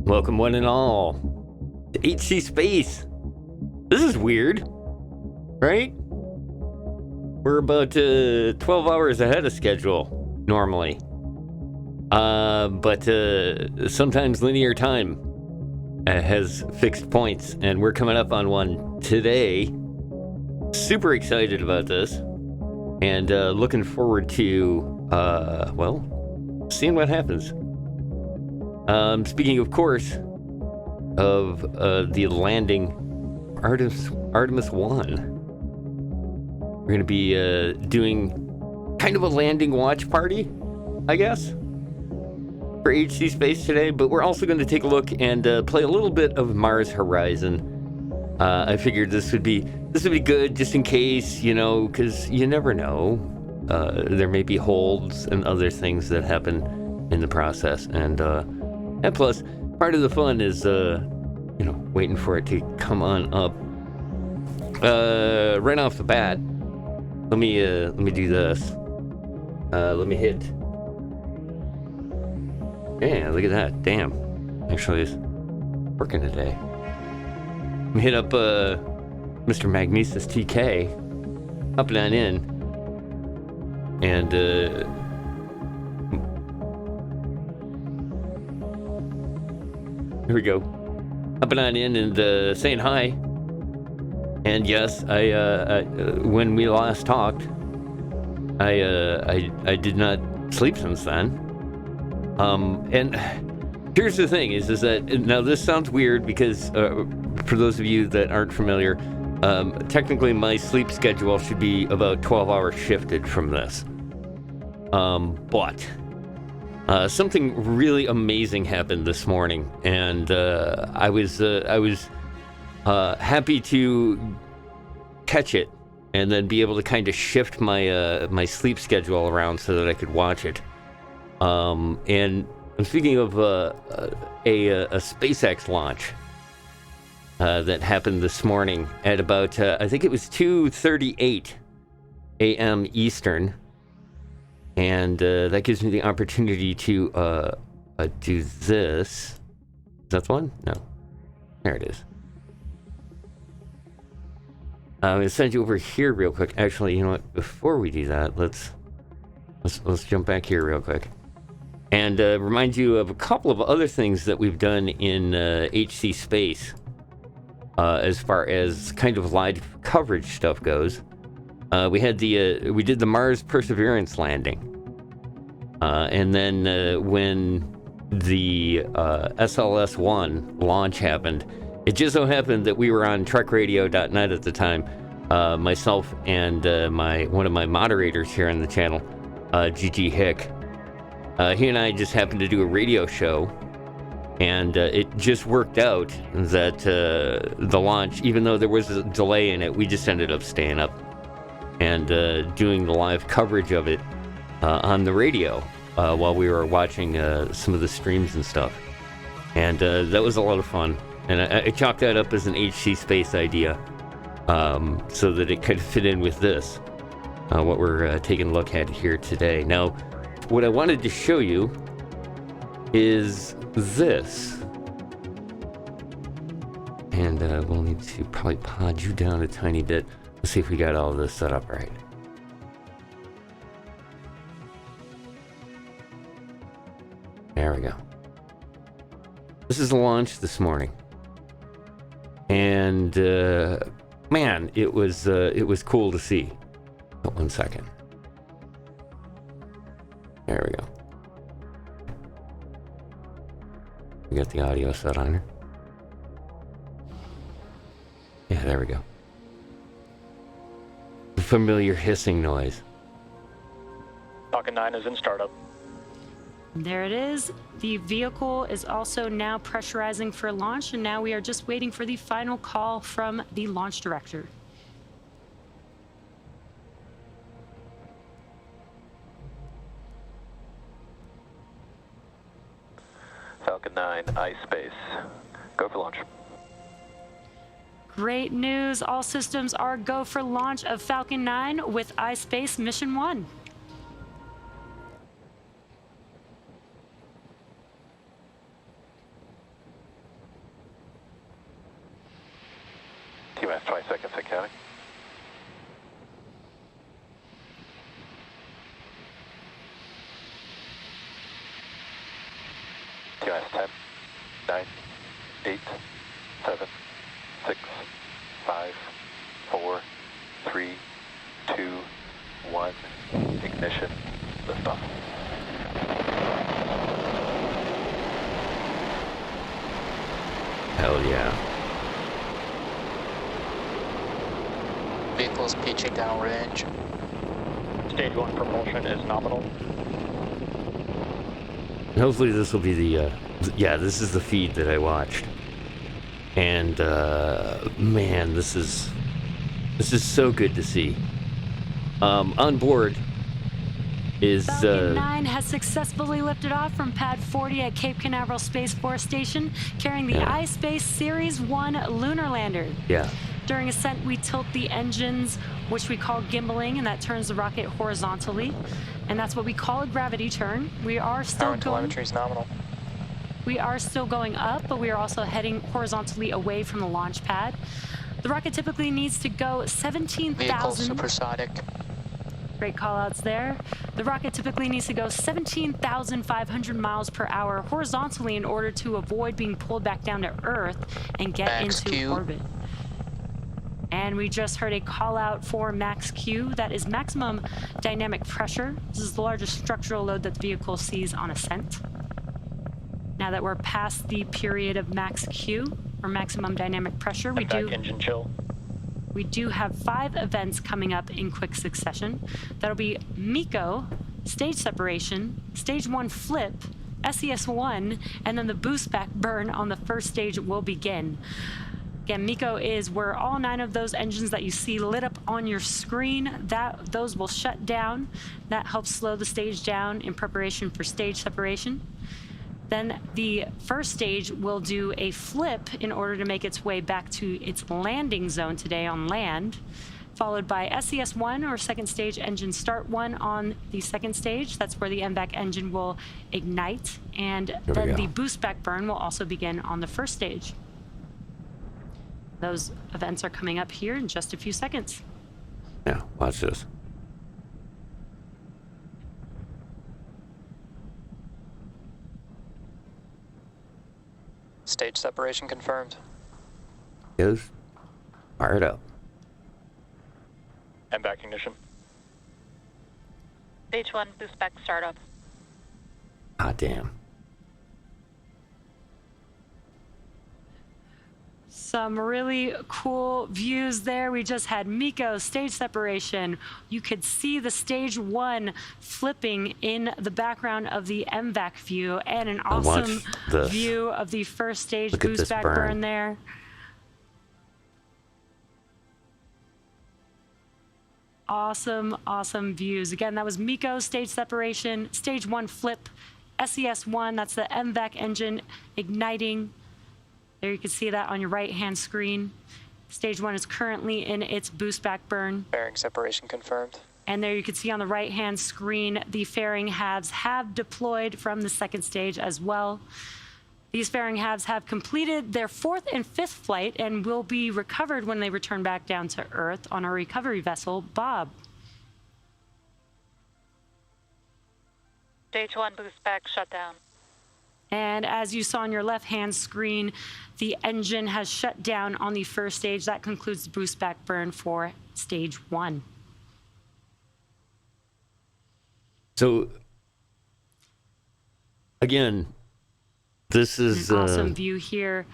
Welcome one and all to HC Space. This is weird, right? We're about 12 hours ahead of schedule normally. But sometimes linear time has fixed points, and we're coming up on one today. Super excited about this, and looking forward to, seeing what happens. Speaking, of course, of the landing, Artemis-1. We're going to be doing kind of a landing watch party, I guess, for HC Space today. But we're also going to take a look and play a little bit of Mars Horizon. I figured this would be good just in case, because you never know. There may be holds and other things that happen in the process, and plus, part of the fun is, waiting for it to come on up. Right off the bat, let me do this. Let me hit. Yeah, look at that. Damn. Actually, it's working today. Let me hit up Mr. Magnesis TK. Up and on in. And here we go. Up and on in and saying hi. And yes, I when we last talked, I did not sleep since then. And here's the thing: is that now this sounds weird because for those of you that aren't familiar, technically my sleep schedule should be about 12 hours shifted from this. But something really amazing happened this morning, and I was happy to catch it and then be able to kind of shift my my sleep schedule around so that I could watch it. And I'm speaking of a SpaceX launch, that happened this morning at about, I think it was 2:38 a.m. Eastern. And that gives me the opportunity to do this. Is that the one? No. There it is. I'm going to send you over here real quick. Actually, you know what? Before we do that, let's jump back here real quick. And remind you of a couple of other things that we've done in HC Space as far as kind of live coverage stuff goes. We did the Mars Perseverance landing. And then when the SLS-1 launch happened, it just so happened that we were on trekradio.net at the time. Myself and one of my moderators here on the channel, GG Hick, he and I just happened to do a radio show, and it just worked out that the launch, even though there was a delay in it, we just ended up staying up and doing the live coverage of it on the radio while we were watching some of the streams and stuff. And that was a lot of fun. And I chalked that up as an HC Space idea so that it could fit in with this, what we're taking a look at here today. Now, what I wanted to show you is this. And we'll need to probably pod you down a tiny bit. Let's see if we got all of this set up right. There we go. This is the launch this morning. And man, it was cool to see. Oh, 1 second. There we go. We got the audio set on here. Yeah, there we go. The familiar hissing noise. Falcon 9 is in startup. There it is. The vehicle is also now pressurizing for launch, and now we are just waiting for the final call from the launch director. Falcon 9, iSpace. Go for launch. Great news. All systems are go for launch of Falcon 9 with iSpace Mission 1. T-minus 20 seconds and counting. T-minus 10, 9, 8, 7, 6, 5, 4, 3, 2, 1. Ignition. Liftoff. Hell yeah. Vehicle's pitching downrange. Stage 1 propulsion is nominal. Hopefully this will be the, yeah, this is the feed that I watched. And, man, this is so good to see. On board is, Falcon 9 has successfully lifted off from Pad 40 at Cape Canaveral Space Force Station, carrying the iSpace Series 1 lunar lander. Yeah. During ascent, we tilt the engines, which we call gimbaling, and that turns the rocket horizontally. And that's what we call a gravity turn. We are still Power telemetry is nominal. We are still going up, but we are also heading horizontally away from the launch pad. The rocket typically needs to go 17,000... Vehicle supersonic. Great call-outs there. The rocket typically needs to go 17,500 miles per hour horizontally in order to avoid being pulled back down to Earth and get Max into Q. orbit. And we just heard a call-out for Max Q. That is maximum dynamic pressure. This is the largest structural load that the vehicle sees on ascent. Now that we're past the period of Max Q, or maximum dynamic pressure, Engine chill. we do have 5 events coming up in quick succession. That'll be MECO, stage separation, stage 1 flip, SES-1, and then the boost back burn on the first stage will begin. Again, MECO is where all 9 of those engines that you see lit up on your screen, those will shut down. That helps slow the stage down in preparation for stage separation. Then the first stage will do a flip in order to make its way back to its landing zone today on land, followed by SES-1 or second stage engine start 1 on the second stage. That's where the MVAC engine will ignite, and then the boost back burn will also begin on the first stage. Those events are coming up here in just a few seconds. Yeah, watch this. Stage separation confirmed. Goes. Fire it up. And back ignition. Stage 1 boost back startup. Ah, damn. Some really cool views there. We just had MECO stage separation. You could see the stage 1 flipping in the background of the MVAC view, and an awesome view of the first stage boost back burn there. Awesome, awesome views. Again, that was MECO stage separation, stage 1 flip, SES-1, that's the MVAC engine igniting. There you can see that on your right-hand screen. Stage 1 is currently in its boost back burn. Bearing separation confirmed. And there you can see on the right-hand screen, the fairing halves have deployed from the second stage as well. These fairing halves have completed their 4th and 5th flight and will be recovered when they return back down to Earth on our recovery vessel, Bob. Stage 1 boost back shut down. And as you saw on your left-hand screen, the engine has shut down on the first stage. That concludes the boost back burn for stage 1. So, again, this is an awesome view here.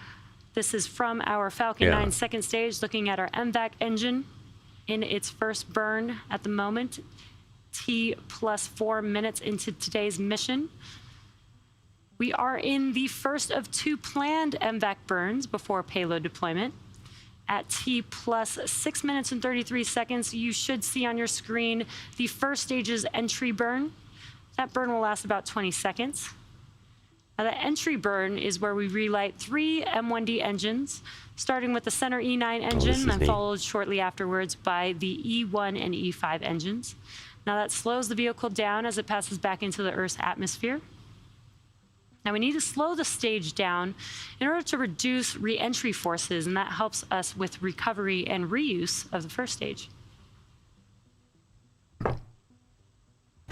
This is from our Falcon 9 second stage, looking at our MVAC engine in its first burn at the moment. T plus 4 minutes into today's mission. We are in the first of 2 planned MVAC burns before payload deployment. At T plus 6 minutes and 33 seconds, you should see on your screen the first stage's entry burn. That burn will last about 20 seconds. Now, the entry burn is where we relight 3 M1D engines, starting with the center E9 engine, and followed shortly afterwards by the E1 and E5 engines. Now, that slows the vehicle down as it passes back into the Earth's atmosphere. Now, we need to slow the stage down in order to reduce re-entry forces, and that helps us with recovery and reuse of the first stage.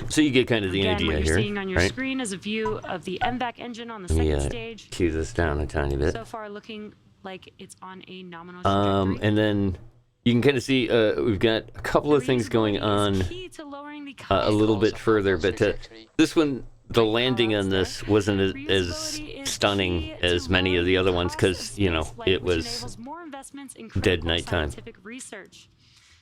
So you get kind of the idea what here, you're seeing on your right? screen is a view of the MVAC engine on the second stage. Cue this down a tiny bit. So far, looking like it's on a nominal trajectory. And then you can kind of see we've got a couple of things going on a little bit further, but this one, the landing on this wasn't as stunning as many of the other ones because, you know, it was dead nighttime.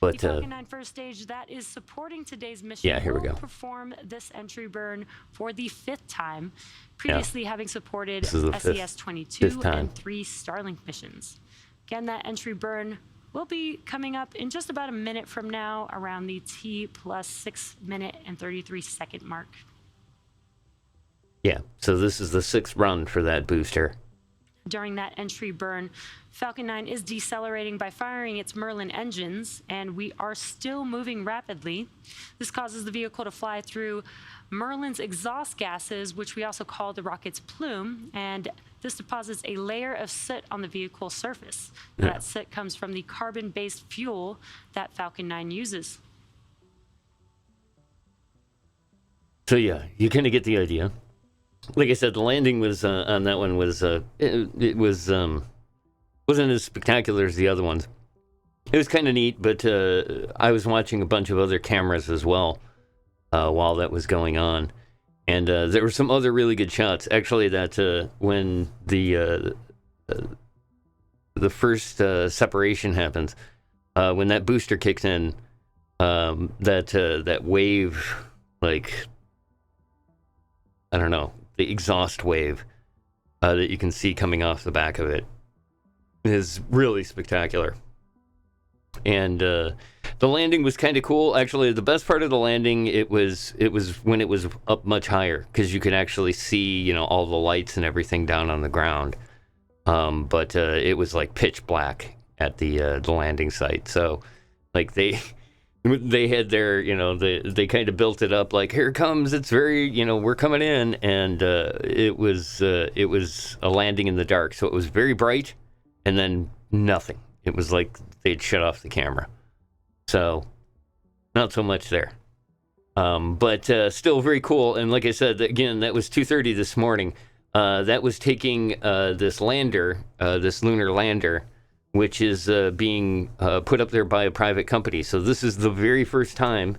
But the Falcon 9 first stage that is supporting today's mission here we go. will perform this entry burn for the 5th time, previously having supported SES-22 and 3 Starlink missions. Again, that entry burn will be coming up in just about a minute from now, around the T plus 6 minute and 33 second mark. Yeah, so this is the 6th run for that booster. During that entry burn, Falcon 9 is decelerating by firing its Merlin engines, and we are still moving rapidly. This causes the vehicle to fly through Merlin's exhaust gases, which we also call the rocket's plume, and this deposits a layer of soot on the vehicle's surface. That soot comes from the carbon-based fuel that Falcon 9 uses. So yeah, you kind of get the idea. Like I said, the landing was on that one was it was wasn't as spectacular as the other ones. It was kind of neat, but I was watching a bunch of other cameras as well while that was going on, and there were some other really good shots. Actually, that when the first separation happens, when that booster kicks in, that wave, like, I don't know, the exhaust wave that you can see coming off the back of it is really spectacular. And The landing was kind of cool. Actually, the best part of the landing, it was when it was up much higher, because you could actually see, you know, all the lights and everything down on the ground. But it was like pitch black at the landing site. So, like they had their, you know, they kind of built it up like, here it comes, it's very, you know, we're coming in, and it was a landing in the dark. So it was very bright, and then nothing. It was like they'd shut off the camera. So, not so much there. But still very cool. And like I said, again, that was 2:30 this morning. That was taking this lander, this lunar lander, which is being put up there by a private company. So this is the very first time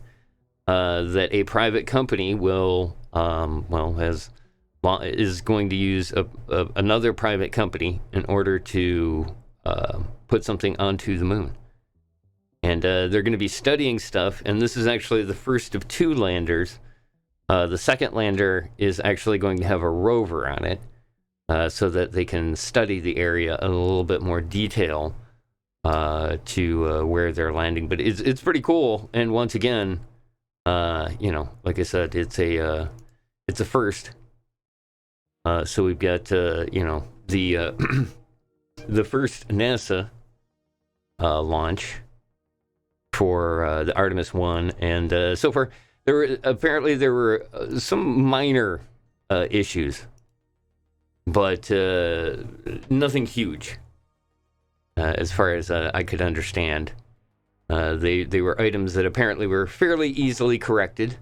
that a private company will, is going to use another private company in order to put something onto the moon. And they're going to be studying stuff, and this is actually the first of 2 landers. The second lander is actually going to have a rover on it, so that they can study the area in a little bit more detail to where they're landing. But it's pretty cool, and once again, you know, like I said, it's a first. So we've got you know, the the first NASA launch for the Artemis-1, and so far there were some minor issues, but nothing huge as far as I could understand. They were items that apparently were fairly easily corrected,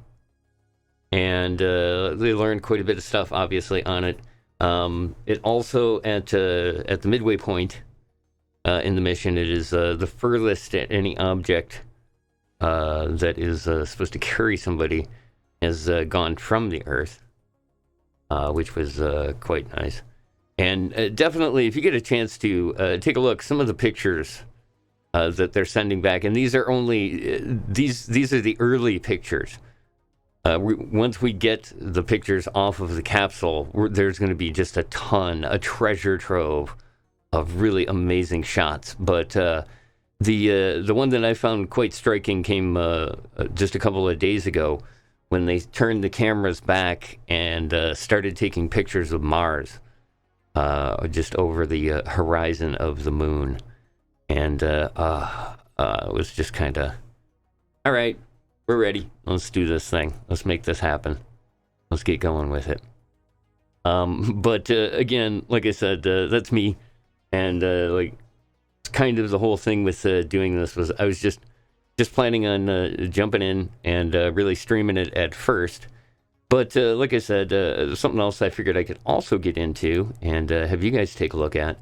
and they learned quite a bit of stuff, obviously, on it. It also, at the midway point in the mission, it is the furthest at any object that is supposed to carry somebody has gone from the Earth, which was quite nice. And definitely, if you get a chance to take a look, some of the pictures that they're sending back, and these are only these are the early pictures. Once we get the pictures off of the capsule, there's going to be just a treasure trove of really amazing shots. But the one that I found quite striking came just a couple of days ago, when they turned the cameras back and started taking pictures of Mars, just over the horizon of the moon. And it was just kind of, all right, we're ready. Let's do this thing. Let's make this happen. Let's get going with it. But again, like I said, that's me. And like, kind of the whole thing with doing this was I was just planning on jumping in and really streaming it at first. But like I said, something else I figured I could also get into and have you guys take a look at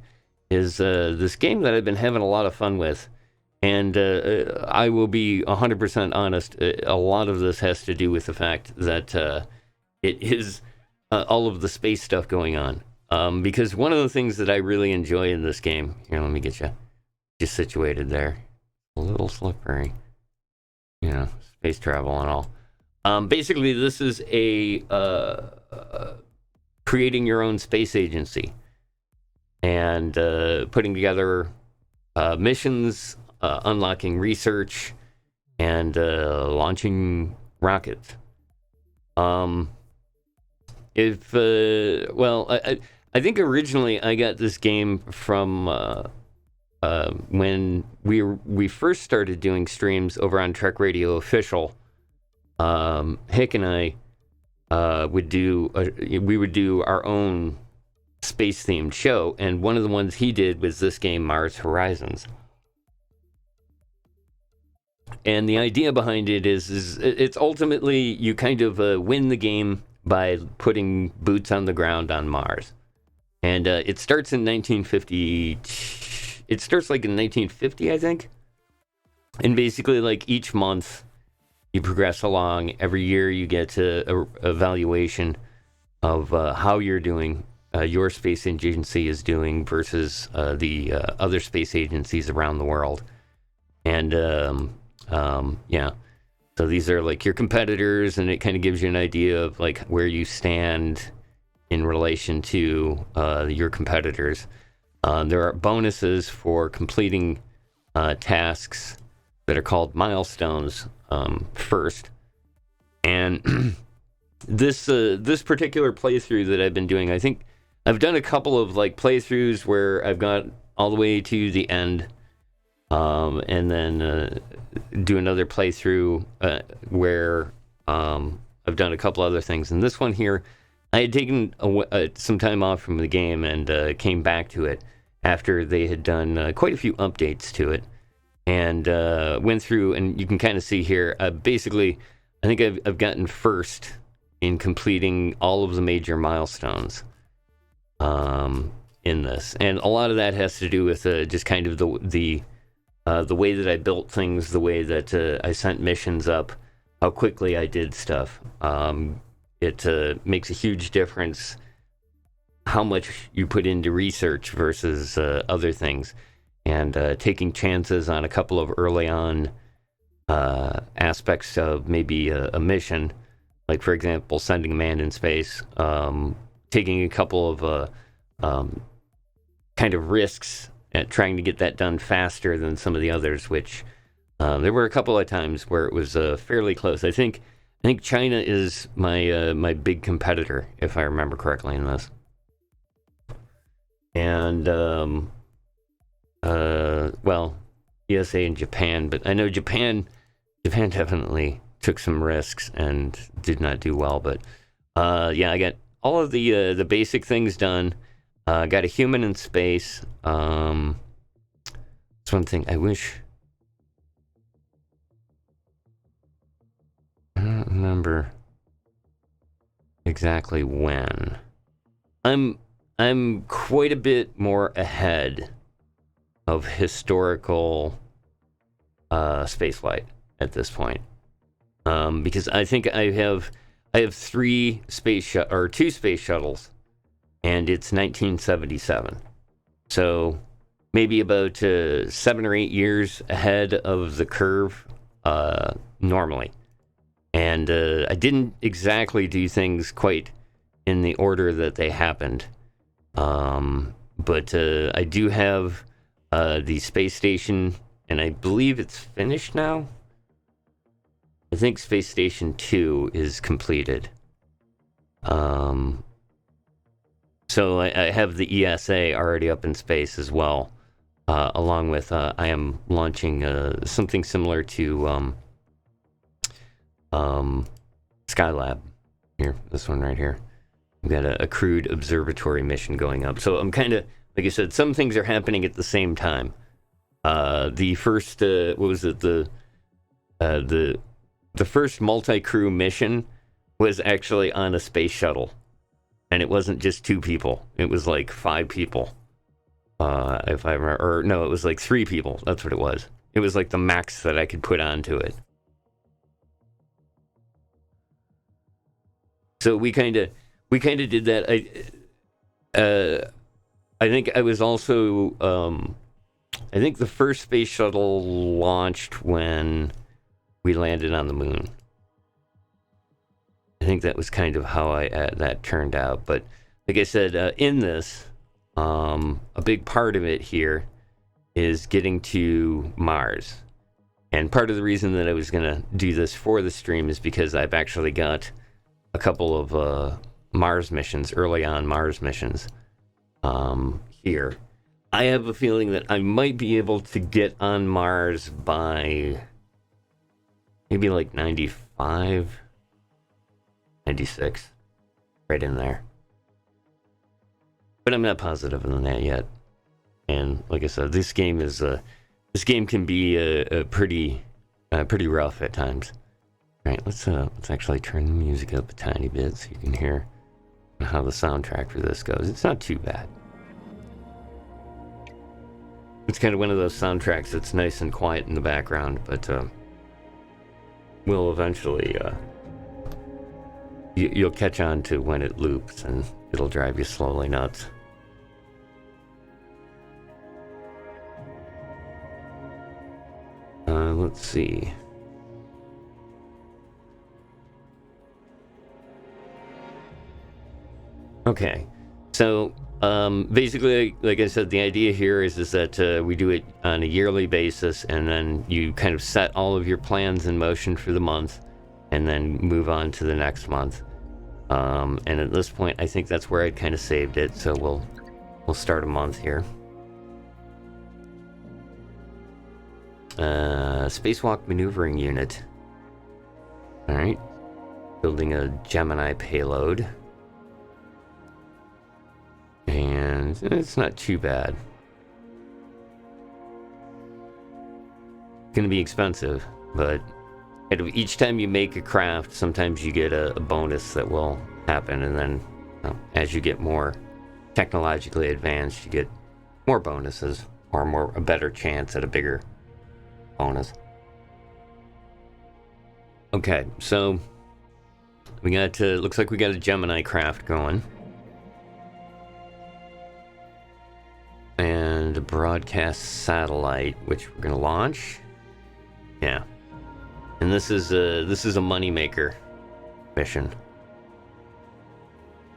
is this game that I've been having a lot of fun with. And I will be 100% honest, a lot of this has to do with the fact that it is all of the space stuff going on. Because one of the things that I really enjoy in this game, here, let me get you just situated there. A little slippery, you know, space travel and all. Basically, this is a creating your own space agency and putting together missions, unlocking research, and launching rockets. I think originally I got this game from when we first started doing streams over on Trek Radio Official. Hick and I would do our own space-themed show, and one of the ones he did was this game, Mars Horizons. And the idea behind it is it's ultimately you kind of win the game by putting boots on the ground on Mars. And it starts in 1950. It starts like in 1950, I think. And basically, like each month, you progress along. Every year, you get a evaluation of how you're doing. Your space agency is doing versus the other space agencies around the world. And yeah, so these are like your competitors, and it kind of gives you an idea of like where you stand in relation to your competitors. There are bonuses for completing tasks that are called milestones first. And this particular playthrough that I've been doing, I think I've done a couple of like playthroughs where I've got all the way to the end, and then do another playthrough where I've done a couple other things. And this one here, I had taken some time off from the game and came back to it after they had done quite a few updates to it, and went through, and you can kind of see here, basically, I think I've gotten first in completing all of the major milestones in this. And a lot of that has to do with just kind of the way that I built things, the way that I sent missions up, how quickly I did stuff. It makes a huge difference how much you put into research versus other things. And taking chances on a couple of early on aspects of maybe a mission, like, for example, sending a man in space, taking a couple of kind of risks at trying to get that done faster than some of the others, which there were a couple of times where it was fairly close. I think China is my big competitor, if I remember correctly, in this. And well, USA and Japan, but I know Japan definitely took some risks and did not do well. But yeah, I got all of the basic things done. Got a human in space. That's one thing I wish. I don't remember exactly when. I'm quite a bit more ahead of historical spaceflight at this point, because I think I have two space shuttles, and it's 1977, so maybe about 7 or 8 years ahead of the curve normally. And I didn't exactly do things quite in the order that they happened, but I do have the space station, and I believe it's finished now. I think Space Station 2 is completed. So I have the ESA already up in space as well, along with I am launching something similar to Skylab. Here, this one right here. We've got a crewed observatory mission going up. So I'm kind of, like I said, some things are happening at the same time. The first, what was it? The first multi-crew mission was actually on a space shuttle, and it wasn't just 2 people. It was like 5 people. If I remember, or no, it was like 3 people. That's what it was. It was like the max that I could put onto it. So we kind of did that. I think I was also, I think the first space shuttle launched when we landed on the moon. I think that was kind of how that turned out. But like I said, in this, a big part of it here is getting to Mars. And part of the reason that I was going to do this for the stream is because I've actually got a couple of Mars missions, early on Mars missions here. I have a feeling that I might be able to get on Mars by maybe like 95, 96, right in there. But I'm not positive on that yet. And like I said, this game can be a pretty rough at times. All right, let's actually turn the music up a tiny bit so you can hear how the soundtrack for this goes. It's not too bad. It's kind of one of those soundtracks that's nice and quiet in the background, but will eventually you'll catch on to when it loops, and it'll drive you slowly nuts. Let's see. Okay, so Basically, like I said, the idea here is that we do it on a yearly basis, and then you kind of set all of your plans in motion for the month, and then move on to the next month. And at this point, I think that's where I'd kind of saved it. So we'll start a month here. Spacewalk maneuvering unit. All right, building a Gemini payload. And it's not too bad. It's going to be expensive, but each time you make a craft, sometimes you get a bonus that will happen, and then as you get more technologically advanced, you get more bonuses, or a better chance at a bigger bonus. Okay, so we got looks like we got a Gemini craft going. And a broadcast satellite, which we're gonna launch. Yeah, and this is a moneymaker mission,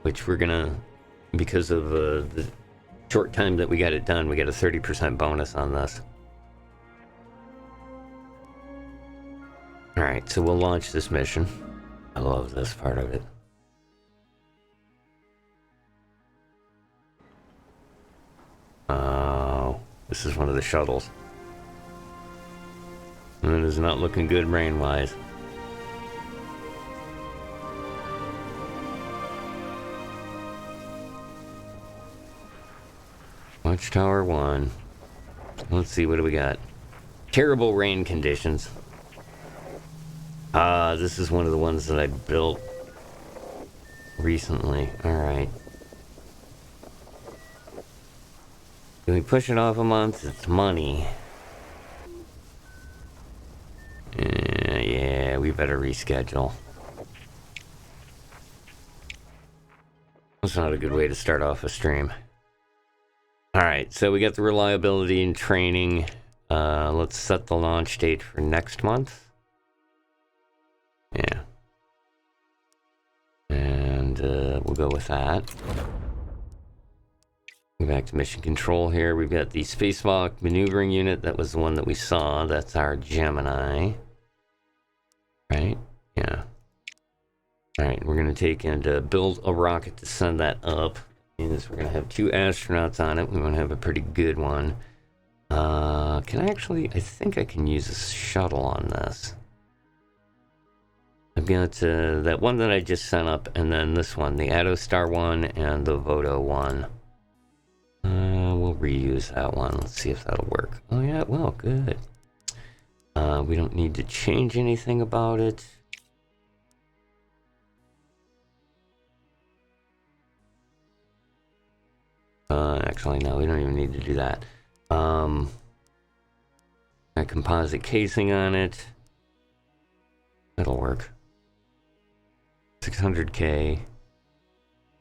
which we're gonna, because of the short time that we got it done, we got a 30% bonus on this. All right, so we'll launch this mission. I love this part of it. Oh, this is one of the shuttles. And it is not looking good rain-wise. Watchtower 1. Let's see, what do we got? Terrible rain conditions. This is one of the ones that I built recently. Alright. Can we push it off a month? It's money. Yeah, we better reschedule. That's not a good way to start off a stream. Alright, so we got the reliability and training. Let's set the launch date for next month. Yeah. And we'll go with that. Go back to mission control here. We've got the spacewalk maneuvering unit. That was the one that we saw. That's our Gemini. Right? Yeah. Alright, we're going to take and build a rocket to send that up. Means we're going to have 2 astronauts on it. We want to have a pretty good one. Can I actually... I think I can use a shuttle on this. I've got that one that I just sent up, and then this one, the Attostar 1 and the Voto 1. We'll reuse that one. Let's see if that'll work. Oh yeah, well, good. We don't need to change anything about it. Actually, no, we don't even need to do that. A composite casing on it. That'll work. 600K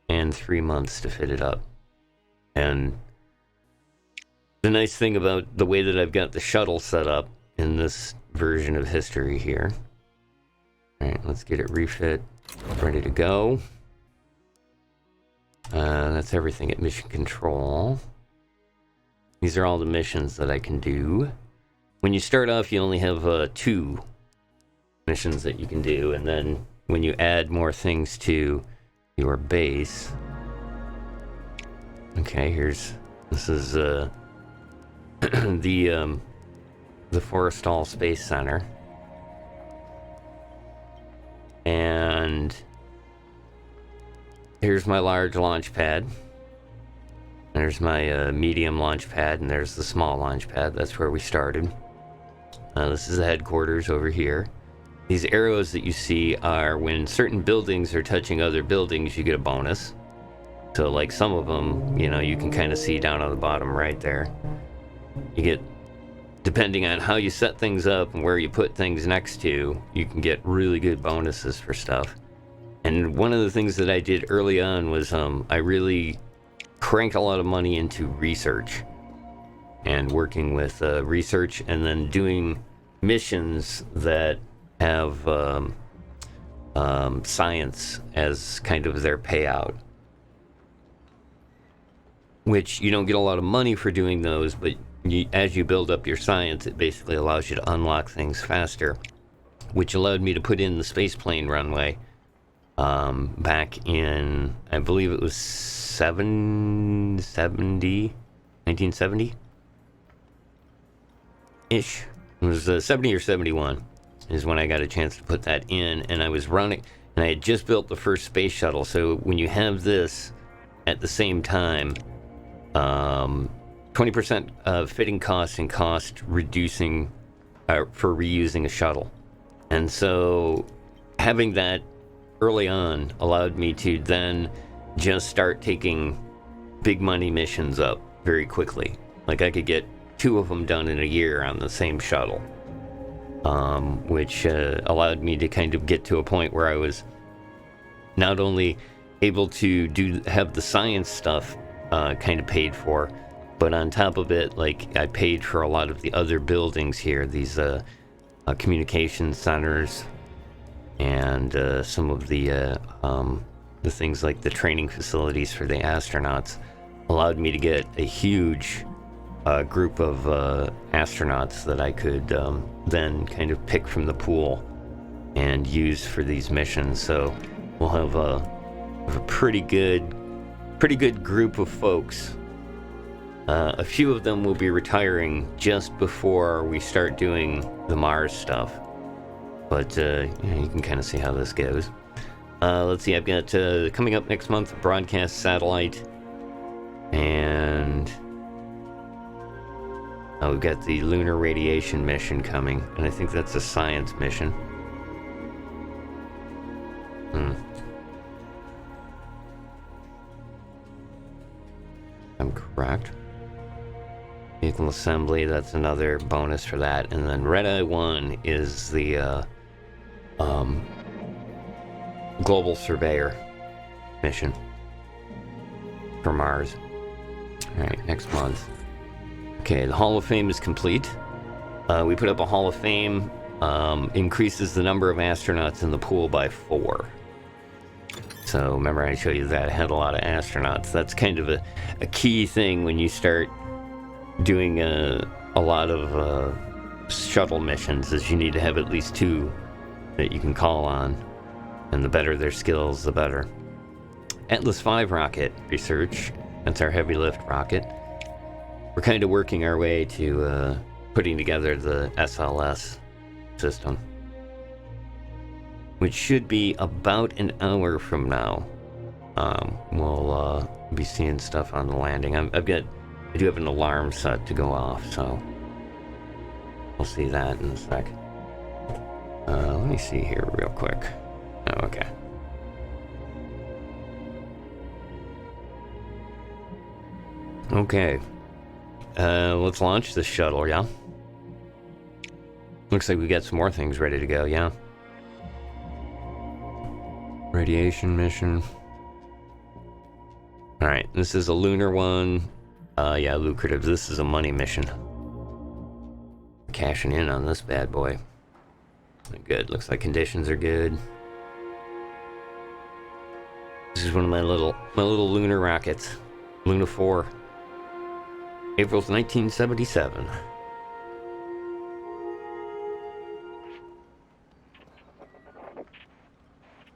and 3 months to fit it up. And the nice thing about the way that I've got the shuttle set up in this version of history here. Alright, let's get it refit, ready to go. That's everything at mission control. These are all the missions that I can do. When you start off, you only have 2 missions that you can do, and then when you add more things to your base... Okay, this is the Forrestal Space Center. And here's my large launch pad. There's my medium launch pad, and there's the small launch pad. That's where we started. This is the headquarters over here. These arrows that you see are when certain buildings are touching other buildings, you get a bonus. So like some of them, you know, you can kind of see down on the bottom right there. You get, depending on how you set things up and where you put things next to, you can get really good bonuses for stuff. And one of the things that I did early on was I really cranked a lot of money into research. And working with research, and then doing missions that have science as kind of their payout. which you don't get a lot of money for doing those, but as you build up your science, it basically allows you to unlock things faster, which allowed me to put in the spaceplane runway back in, I believe it was 1970-ish. It was 70 or 71 is when I got a chance to put that in, and I was running, and I had just built the first space shuttle. So when you have this at the same time, 20% of fitting costs and cost reducing for reusing a shuttle. And so having that early on allowed me to then just start taking big money missions up very quickly. Like I could get 2 of them done in a year on the same shuttle, which allowed me to kind of get to a point where I was not only able to have the science stuff kind of paid for, but on top of it, like I paid for a lot of the other buildings here, these communication centers, and some of the things like the training facilities for the astronauts allowed me to get a huge group of astronauts that I could then kind of pick from the pool and use for these missions. So we'll have a pretty good group of folks. A few of them will be retiring just before we start doing the Mars stuff. But you can kind of see how this goes. Let's see, I've got coming up next month, broadcast satellite. And we've got the lunar radiation mission coming. And I think that's a science mission. I'm correct. Vehicle assembly, that's another bonus for that. And then Red-Eye-1 is the global surveyor mission for Mars. Alright, next month. Okay, the Hall of Fame is complete. We put up a Hall of Fame, increases the number of astronauts in the pool by 4. So remember I showed you that I had a lot of astronauts. That's kind of a key thing when you start doing a lot of shuttle missions, is you need to have at least 2 that you can call on, and the better their skills, the better. Atlas V rocket research, that's our heavy lift rocket. We're kind of working our way to putting together the SLS system, which should be about an hour from now. We'll be seeing stuff on the landing. I do have an alarm set to go off, so we'll see that in a sec. Let me see here real quick. Oh, okay. Okay. Let's launch this shuttle, yeah? Looks like we got some more things ready to go, yeah? Radiation mission. Alright, this is a lunar one. Yeah, lucrative. This is a money mission. Cashing in on this bad boy. Good. Looks like conditions are good. This is one of my little lunar rockets. Luna 4. April 1977.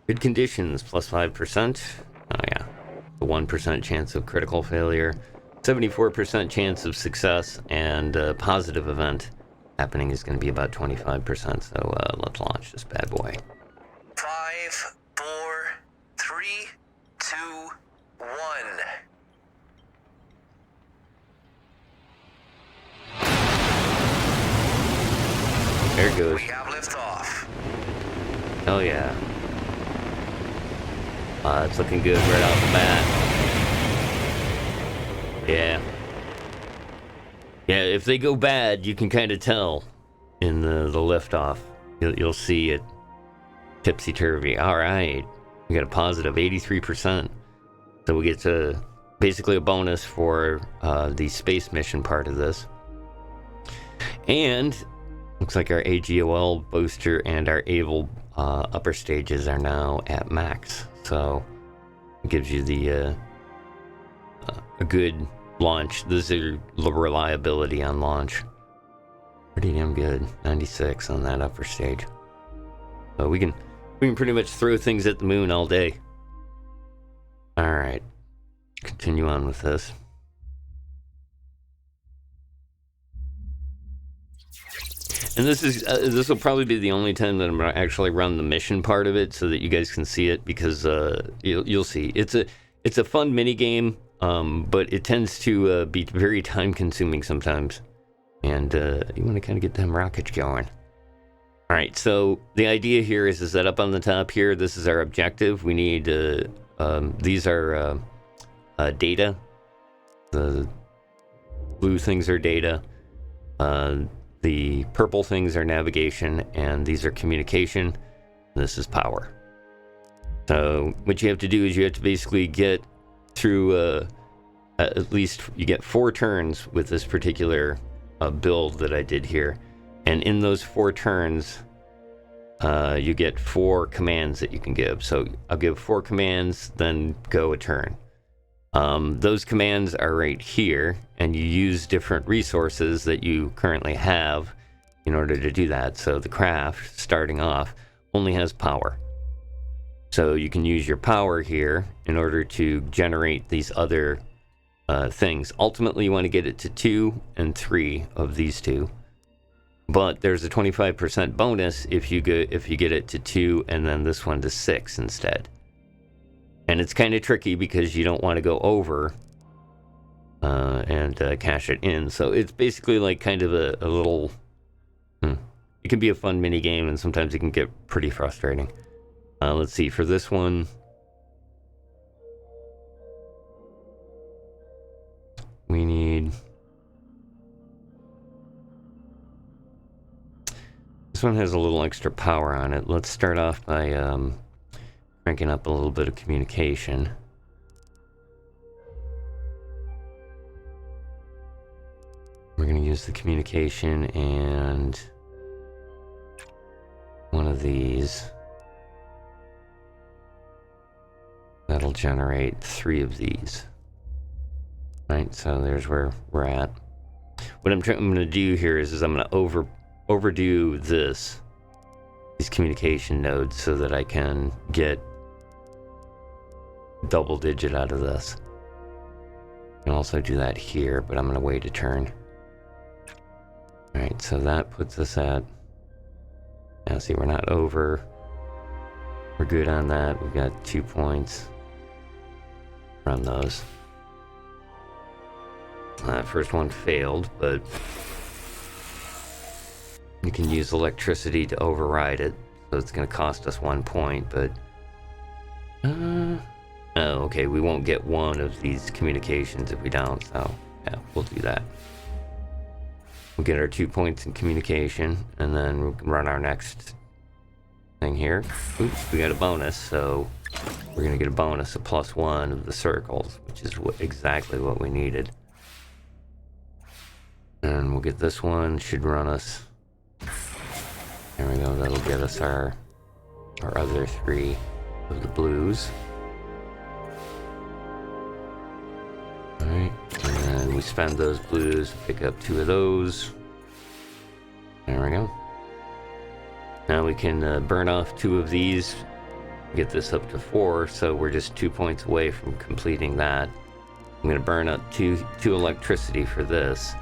Good conditions, plus 5%. Oh yeah. A 1% chance of critical failure. 74% chance of success, and positive event happening is going to be about 25%. So let's launch this bad boy. 5, 4, 3, 2, 1. There it goes. We have liftoff. Oh yeah. It's looking good right off the bat. Yeah. Yeah, if they go bad, you can kind of tell in the liftoff. You'll see it tipsy-turvy. All right. We got a positive 83%. So we get to basically a bonus for the space mission part of this. And looks like our AGOL booster and our Able upper stages are now at max. So it gives you the a good launch. This is reliability on launch. Pretty damn good. 96 on that upper stage. So we can pretty much throw things at the moon all day. All right, continue on with this. And this will probably be the only time that I'm gonna actually run the mission part of it, so that you guys can see it, because you'll see it's a fun mini game, but it tends to be very time consuming sometimes, and you want to kind of get them rockets going. All right, so the idea here is that up on the top here, this is our objective. We need these are data. The blue things are data. The purple things are navigation, and these are communication. This is power. So what you have to do is you have to basically get through at least you get 4 turns with this particular build that I did here. And in those 4 turns, you get 4 commands that you can give. So I'll give 4 commands, then go a turn. Those commands are right here, and you use different resources that you currently have in order to do that. So the craft, starting off, only has power. So you can use your power here in order to generate these other things. Ultimately, you want to get it to 2 and 3 of these 2. But there's a 25% bonus if you get it to 2 and then this one to 6 instead. And it's kind of tricky because you don't want to go over and cash it in. So it's basically like kind of a little... It can be a fun mini game, and sometimes it can get pretty frustrating. Let's see, for this one... we need... This one has a little extra power on it. Let's start off by cranking up a little bit of communication. We're going to use the communication and one of these. That'll generate 3 of these. Right, so there's where we're at. What I'm going to do here is I'm going to overdo these communication nodes so that I can get double digit out of this. I can also do that here, but I'm going to wait a turn. Alright, so that puts us at... Now see, we're not over. We're good on that. We've got 2 points. Run those. That first one failed, but you can use electricity to override it, so it's going to cost us 1 point, but... oh, okay, we won't get 1 of these communications if we don't, so yeah, we'll do that. We'll get our 2 points in communication, and then we'll run our next thing here. Oops, we got a bonus, so we're going to get a bonus of +1 of the circles, which is exactly what we needed. And we'll get this one, should run us... There we go, that'll get us our other 3 of the blues. Alright, and then we spend those blues, pick up 2 of those. There we go. Now we can burn off 2 of these, get this up to 4, so we're just 2 points away from completing that. I'm going to burn up 2 electricity for this,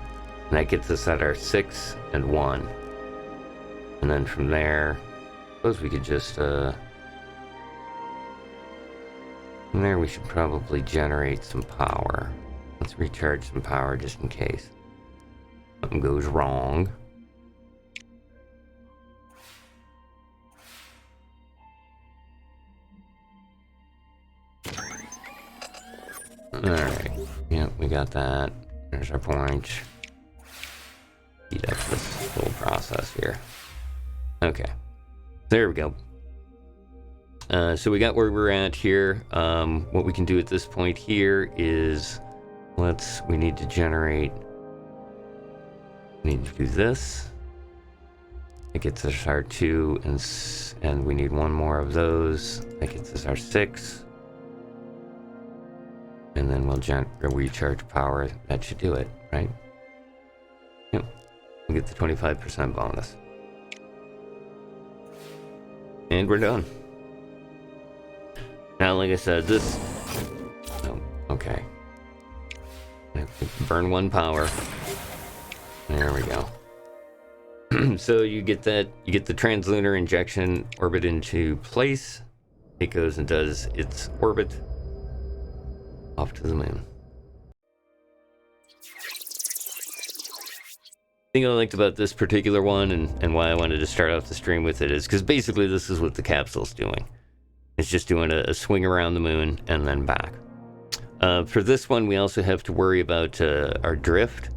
and that gets us at our 6 and 1. And then from there, I suppose we could just, from there we should probably generate some power. Let's recharge some power just in case something goes wrong. Alright, yep, we got that. There's our point. Speed up this whole process here. Okay, there we go. So we got where we're at here. What we can do at this point here is we need to generate, we need to do this. It gets us our 2, and we need 1 more of those. That gets us our 6. And then we'll recharge power. That should do it, right? Yep. We'll get the 25% bonus. And we're done. Now, like I said, this... Oh, okay. Burn 1 power. There we go. So you get that, you get the translunar injection orbit into place. It goes and does its orbit off to the moon. The thing I liked about this particular one and why I wanted to start off the stream with it is because basically this is what the capsule's doing. It's just doing a swing around the moon and then back. For this one, we also have to worry about our drift.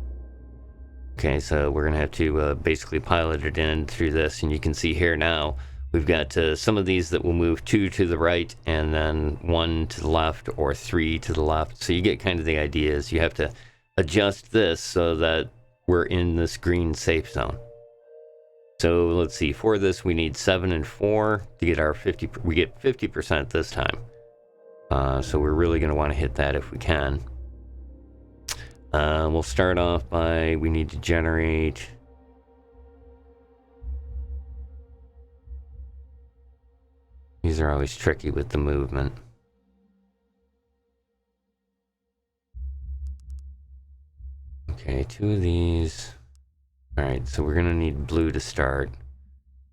Okay, so we're going to have to basically pilot it in through this, and you can see here now, we've got some of these that will move 2 to the right, and then 1 to the left, or 3 to the left. So you get kind of the idea is you have to adjust this so that we're in this green safe zone. So let's see, for this we need 7 and 4 to get our 50, we get 50% this time. So we're really going to want to hit that if we can. We'll start off by, we need to generate... These are always tricky with the movement. Okay, 2 of these. Alright, so we're going to need blue to start.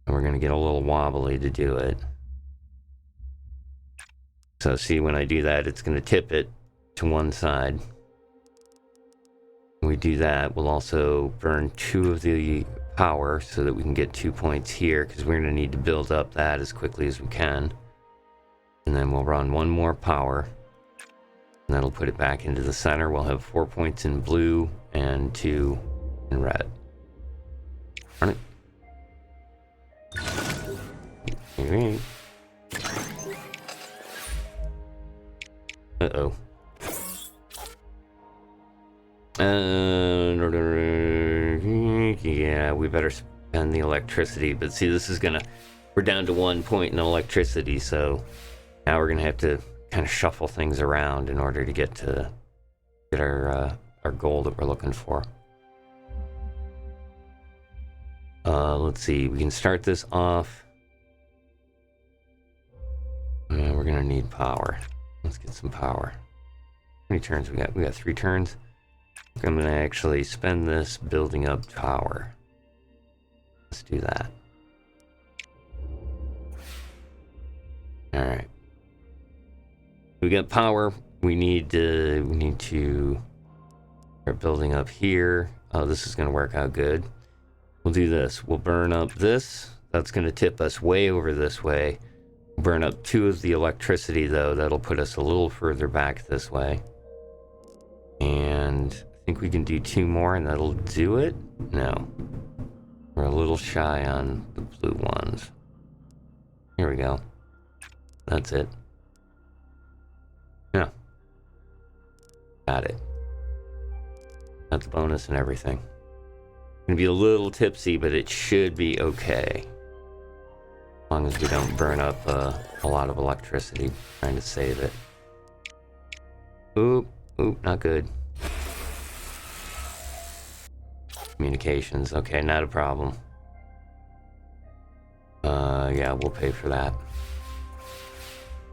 And we're going to get a little wobbly to do it. So see, when I do that, it's going to tip it to one side. When we do that, we'll also burn 2 of the power so that we can get 2 points here, because we're going to need to build up that as quickly as we can. And then we'll run 1 more power. And that'll put it back into the center. We'll have 4 points in blue and 2 in red. Run it. Alright. Uh-oh. Yeah, we better spend the electricity. But see, this is gonna... We're down to 1 point in electricity, so... Now we're gonna have to kind of shuffle things around in order to get our goal that we're looking for. Let's see, we can start this off. We're gonna need power. Let's get some power. How many turns we got? We got 3 turns. I'm gonna actually spend this building up power. Let's do that. Alright. We got power. We need to start building up here. Oh, this is gonna work out good. We'll do this. We'll burn up this. That's gonna tip us way over this way. We'll burn up 2 of the electricity though. That'll put us a little further back this way. And I think we can do 2 more and that'll do it. No. We're a little shy on the blue ones. Here we go. That's it. Yeah. Got it. That's a bonus and everything. Gonna be a little tipsy, but it should be okay. As long as we don't burn up a lot of electricity trying to save it. Oop, not good. Communications, okay, not a problem. Yeah, we'll pay for that.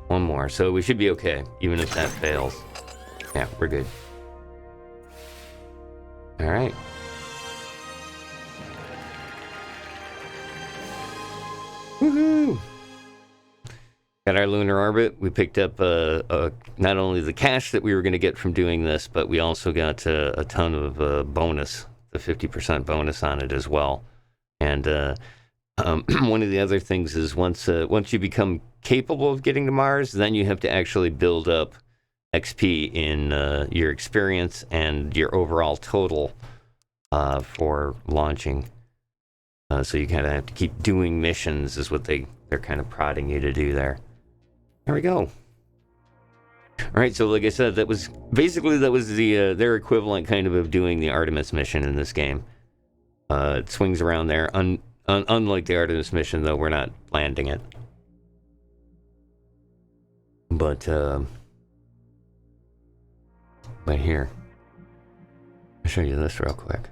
1 more, so we should be okay, even if that fails. Yeah, we're good. Alright. Woohoo! Got our lunar orbit. We picked up not only the cash that we were going to get from doing this, but we also got a ton of bonus, the 50% bonus on it as well. And one of the other things is once you become capable of getting to Mars, then you have to actually build up XP in your experience and your overall total for launching. So you kind of have to keep doing missions is what they're kind of prodding you to do there. There we go. All right, so like I said, that was the their equivalent kind of doing the Artemis mission in this game. It swings around there. Unlike the Artemis mission, though, we're not landing it. But But here, I'll show you this real quick.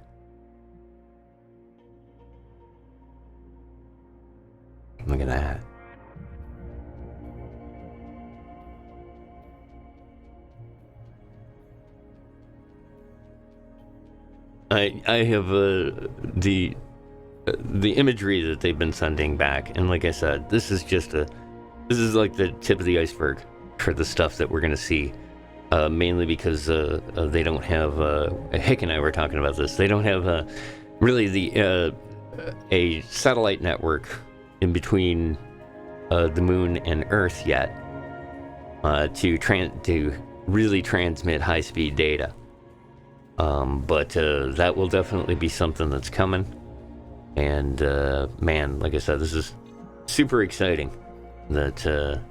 Look at that. I have the imagery that they've been sending back, and like I said, this is like the tip of the iceberg for the stuff that we're gonna see. Mainly because they don't have. Hick and I were talking about this. They don't have really a satellite network in between the moon and Earth yet to really transmit high-speed data. But that will definitely be something that's coming. And man, like I said, this is super exciting that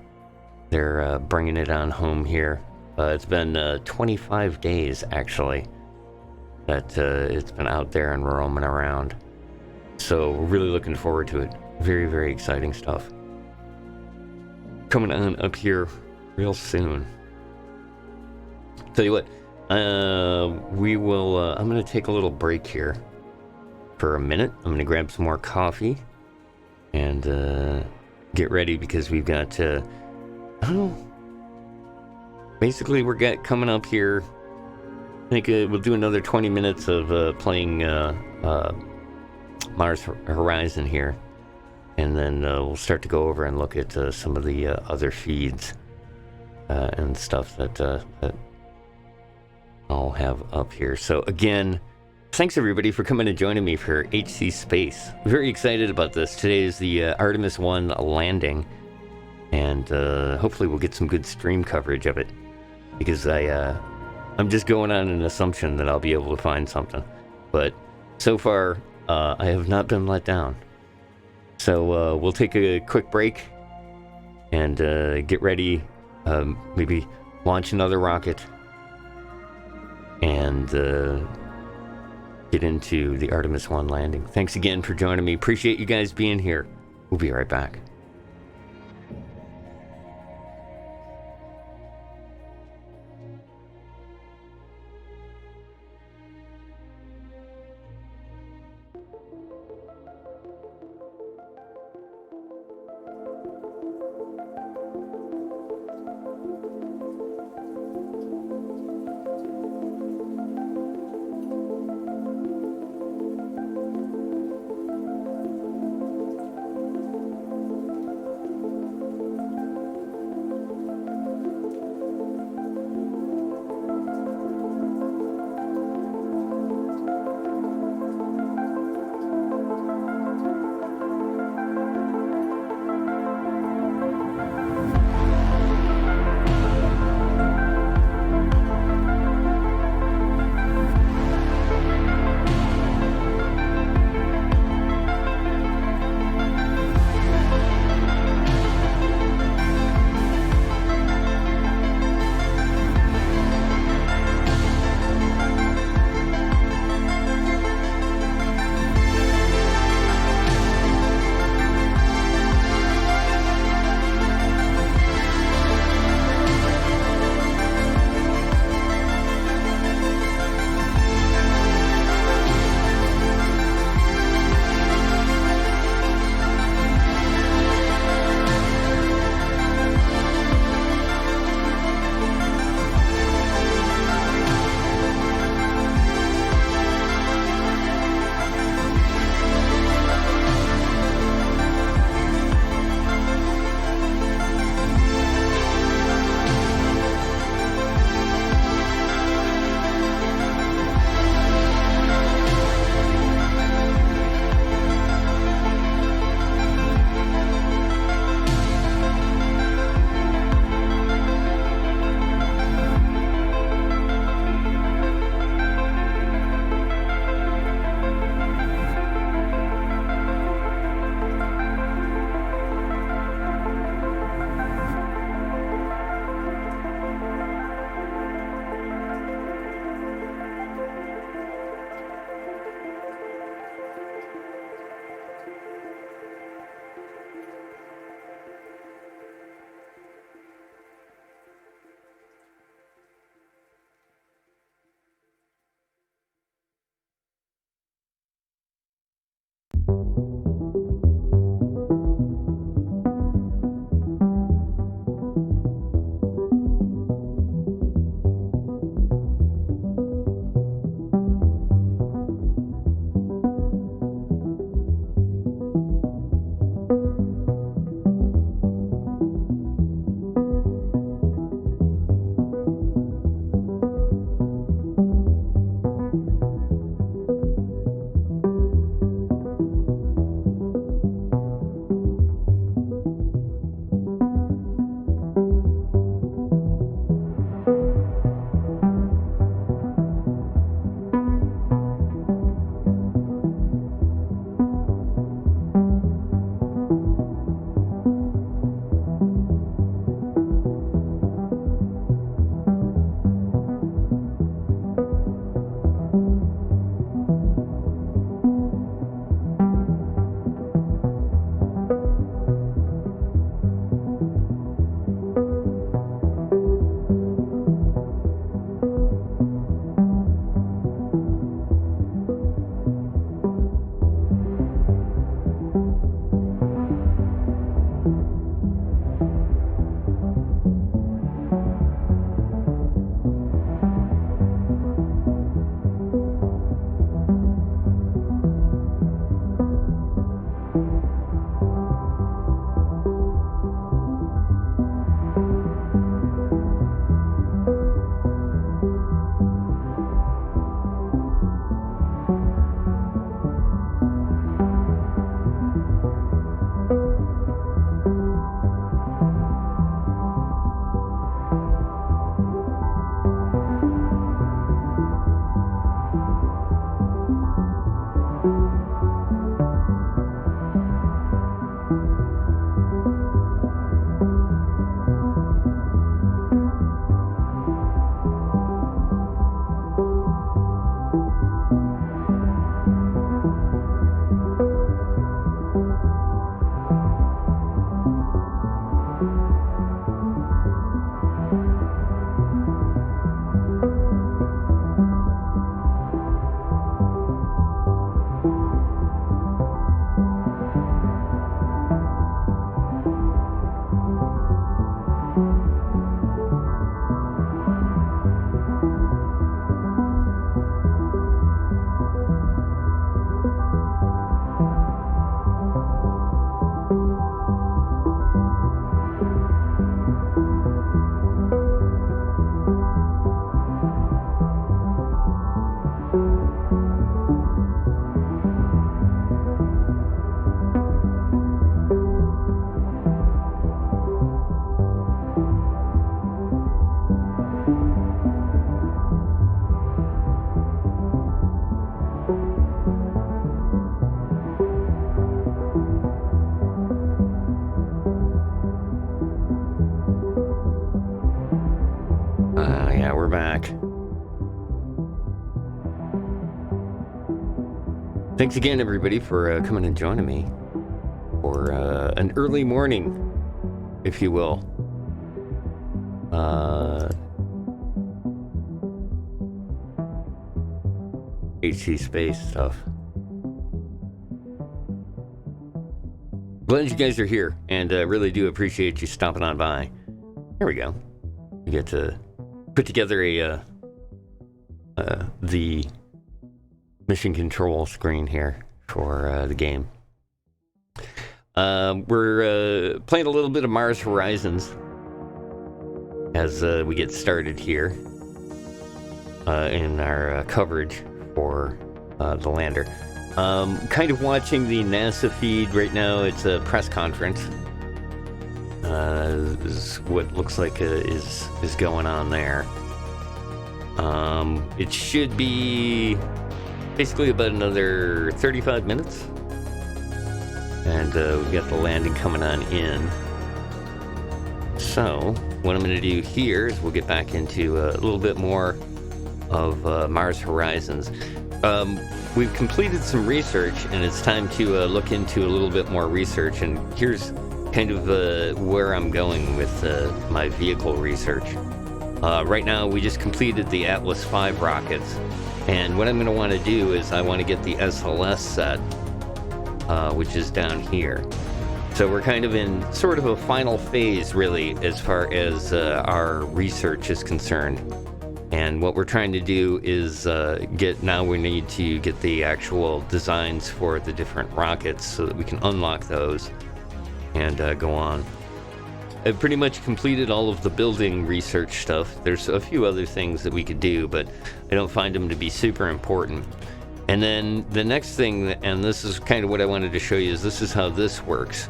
they're bringing it on home here. It's been 25 days actually that it's been out there and roaming around. So we're really looking forward to it. Very, very exciting stuff coming on up here real soon. Tell you what, we will. I'm going to take a little break here for a minute. I'm going to grab some more coffee and get ready because we've got. I don't know. Basically, we're coming up here. I think we'll do another 20 minutes of playing Mars Horizon here. And then we'll start to go over and look at some of the other feeds and stuff that I'll have up here. So again, thanks everybody for coming and joining me for HC Space. Very excited about this. Today is the Artemis-1 landing. And hopefully we'll get some good stream coverage of it. Because I'm just going on an assumption that I'll be able to find something. But so far, I have not been let down. So we'll take a quick break and get ready, maybe launch another rocket and get into the Artemis-1 landing. Thanks again for joining me. Appreciate you guys being here. We'll be right back. we're back. Thanks again, everybody, for coming and joining me for an early morning, if you will. HC space stuff. Glad you guys are here, and really do appreciate you stopping on by. There we go. We get to put together the mission control screen here for the game. We're playing a little bit of Mars Horizons as we get started here in our coverage for the lander. Kind of watching the NASA feed right now. It's a press conference. Is what looks like is going on there. It should be basically about another 35 minutes, and we've got the landing coming on in. So what I'm going to do here is we'll get back into a little bit more of Mars Horizons. We've completed some research, and it's time to look into a little bit more research, and here's kind of where I'm going with my vehicle research. Right now, we just completed the Atlas-5 rockets, and what I'm going to want to do is I want to get the SLS set, which is down here. So we're kind of in sort of a final phase, really, as far as our research is concerned. And what we're trying to do is we need to get the actual designs for the different rockets so that we can unlock those and go on. I've pretty much completed all of the building research stuff. There's a few other things that we could do, but I don't find them to be super important. And then the next thing, and this is kind of what I wanted to show you, is this is how this works.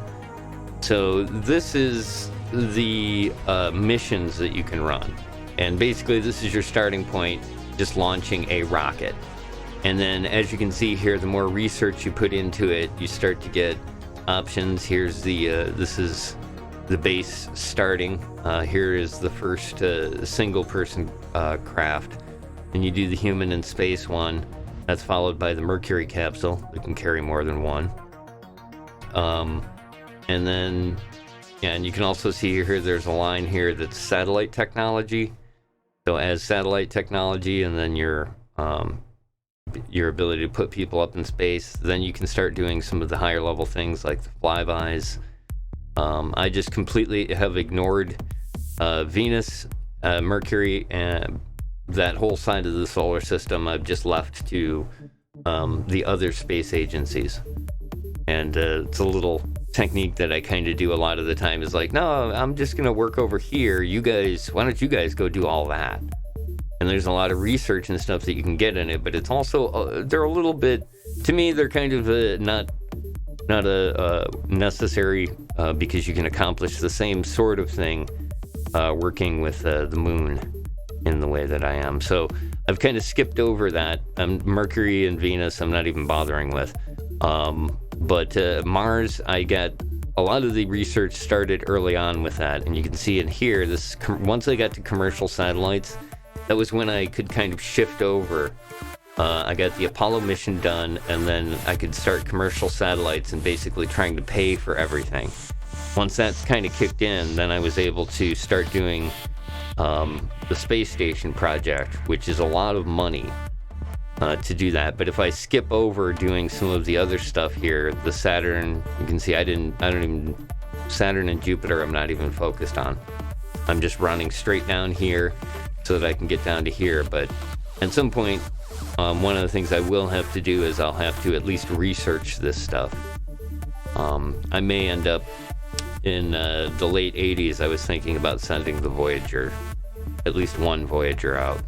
So this is the missions that you can run. And basically this is your starting point, just launching a rocket. And then as you can see here, the more research you put into it, you start to get options. Here's the, this is the base starting. Here is the first single person craft. And you do the human in space one. That's followed by the Mercury capsule that can carry more than one. And then, yeah, and you can also see here, there's a line here that's satellite technology. So as satellite technology, and then your ability to put people up in space, then you can start doing some of the higher level things like the flybys. I just completely have ignored Venus, Mercury, and that whole side of the solar system. I've just left to the other space agencies. And it's a little technique that I kind of do a lot of the time, is like, no, I'm just going to work over here. You guys, why don't you guys go do all that? And there's a lot of research and stuff that you can get in it, but it's also, they're a little bit, to me, they're kind of not a necessary, because you can accomplish the same sort of thing working with the moon in the way that I am. So I've kind of skipped over that. Mercury and Venus, I'm not even bothering with. But Mars, I got a lot of the research started early on with that, and you can see in here, this once I got to commercial satellites, that was when I could kind of shift over. I got the Apollo mission done, and then I could start commercial satellites and basically trying to pay for everything. Once that's kind of kicked in, then I was able to start doing the space station project, which is a lot of money to do that. But if I skip over doing some of the other stuff here, the Saturn, you can see Saturn and Jupiter I'm not even focused on. I'm just running straight down here so that I can get down to here. But at some point, one of the things I will have to do is I'll have to at least research this stuff. I may end up in the late 80s, I was thinking about sending the Voyager, at least one Voyager out.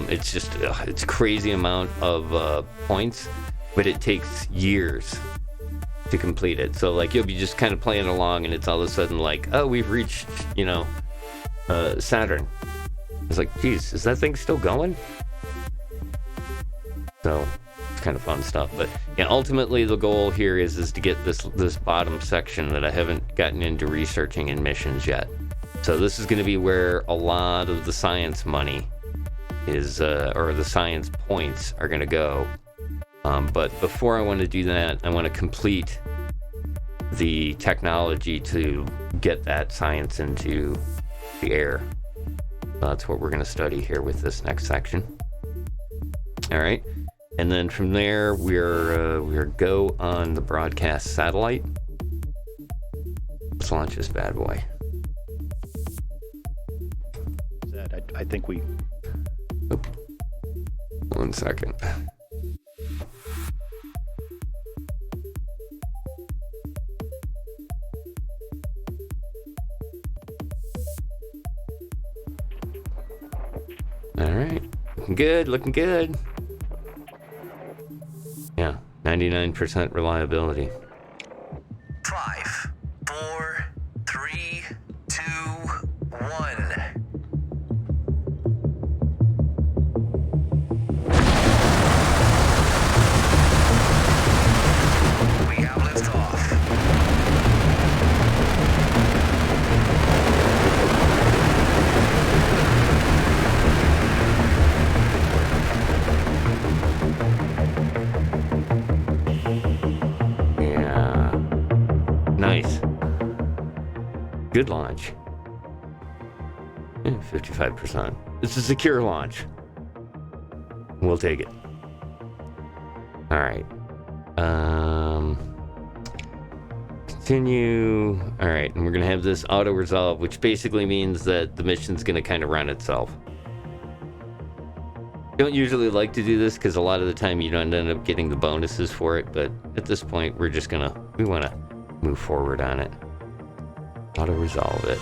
It's just, it's a crazy amount of points, but it takes years to complete it. So like, you'll be just kind of playing along and it's all of a sudden like, oh, we've reached, Saturn. It's like, geez, is that thing still going? So it's kind of fun stuff. But yeah, ultimately the goal here is to get this bottom section that I haven't gotten into researching in missions yet. So this is going to be where a lot of the science money is, or the science points are going to go. But before I want to do that, I want to complete the technology to get that science into the air. That's what we're going to study here with this next section. All right. And then from there, we're go on the broadcast satellite. Let's launch this bad boy. I think we... Oop. 1 second. All right. Looking good, looking good. Yeah, 99% reliability. 5, 4, 3, 2, 1. We have liftoff. Yeah. Nice. Good launch. 55%. It's a secure launch. We'll take it. All right. Continue. All right, and we're gonna have this auto resolve, which basically means that the mission's gonna kind of run itself. Don't usually like to do this because a lot of the time you don't end up getting the bonuses for it, but at this point we want to move forward on it. Auto resolve it.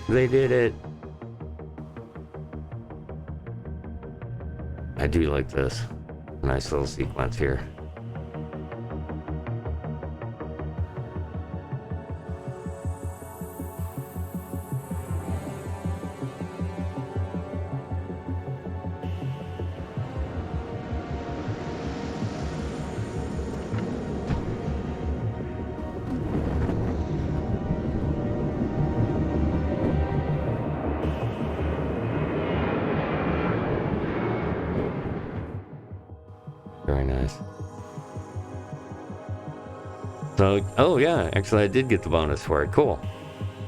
They did it. I do like this. Nice little sequence here. Very nice. So, oh yeah, actually I did get the bonus for it. Cool.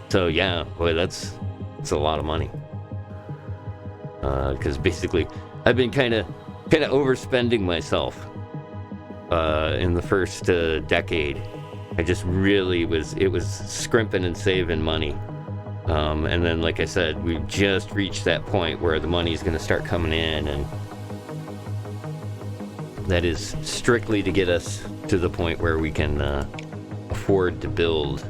So yeah, boy, that's a lot of money. Because basically, I've been kind of overspending myself in the first decade. I just really it was scrimping and saving money. And then, like I said, we've just reached that point where the money is going to start coming in, and that is strictly to get us to the point where we can afford to build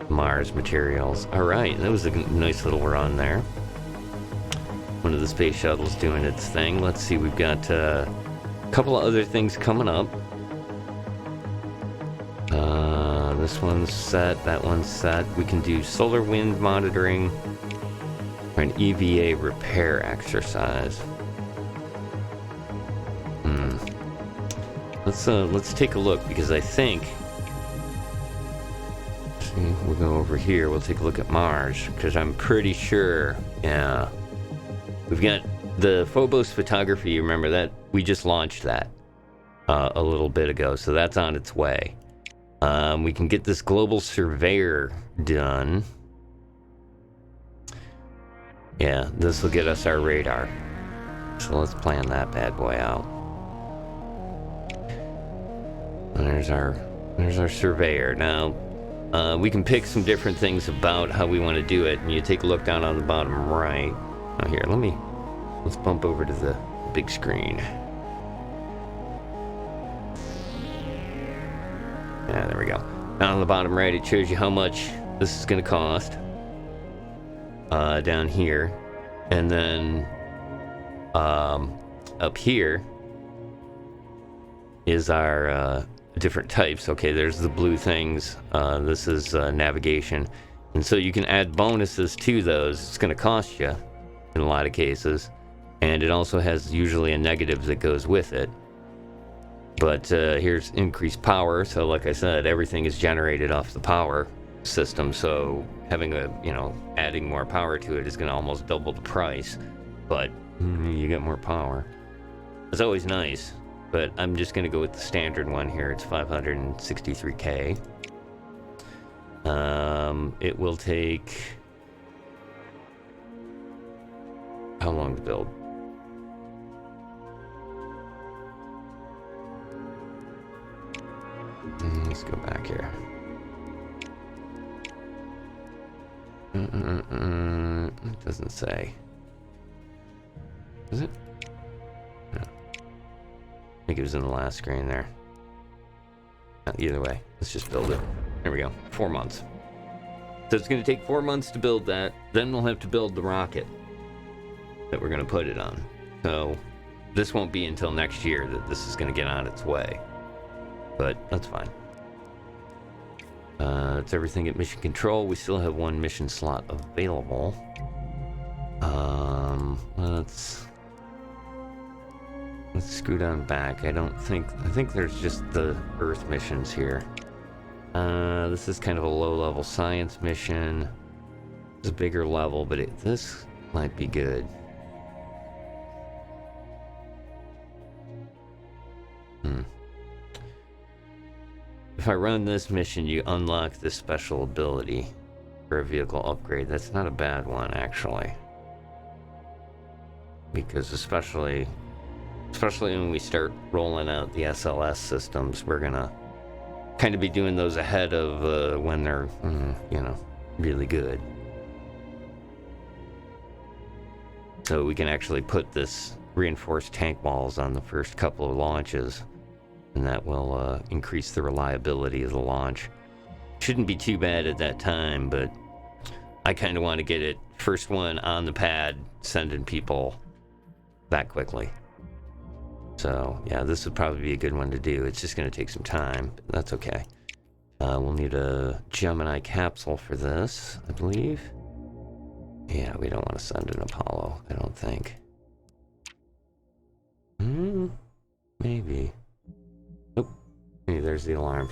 Mars materials. All right, that was a nice little run there. One of the space shuttles doing its thing. Let's see, we've got a couple of other things coming up. This one's set, that one's set. We can do solar wind monitoring or an EVA repair exercise. Let's take a look, because I think, see, we'll go over here, we'll take a look at Mars, because I'm pretty sure, yeah, we've got the Phobos photography. You remember that? We just launched that a little bit ago, so that's on its way. We can get this global surveyor done. Yeah, this will get us our radar, so let's plan that bad boy out. There's our surveyor. Now, we can pick some different things about how we want to do it, and you take a look down on the bottom right. Oh, here, let's bump over to the big screen. Yeah, there we go. Down on the bottom right, it shows you how much this is going to cost. Down here, and then up here is our different types. Okay, there's the blue things. This is navigation, and so you can add bonuses to those. It's going to cost you in a lot of cases, and it also has usually a negative that goes with it. But here's increased power. So like I said, everything is generated off the power system. So having adding more power to it is going to almost double the price. But you get more power. It's always nice. But I'm just going to go with the standard one here. It's 563K. It will take... how long to build? Let's go back here. It doesn't say. Is it? No. I think it was in the last screen there. Either way, let's just build it. There we go. 4 months. So it's going to take 4 months to build that. Then we'll have to build the rocket that we're going to put it on. So this won't be until next year that this is going to get on its way. But that's fine. It's everything at mission control. We still have 1 mission slot available. Let's scoot on back. I think there's just the Earth missions here. This is kind of a low-level science mission. It's a bigger level, but this might be good. If I run this mission, you unlock this special ability for a vehicle upgrade. That's not a bad one, actually. Because especially when we start rolling out the SLS systems, we're gonna kind of be doing those ahead of when they're, really good. So we can actually put this reinforced tank walls on the first couple of launches, and that will increase the reliability of the launch. Shouldn't be too bad at that time, but I kind of want to get it first one on the pad, sending people that quickly. So yeah, this would probably be a good one to do. It's just going to take some time, but that's okay. We'll need a Gemini capsule for this, I believe. Yeah, we don't want to send an Apollo, I don't think. Maybe. Oh, hey, there's the alarm.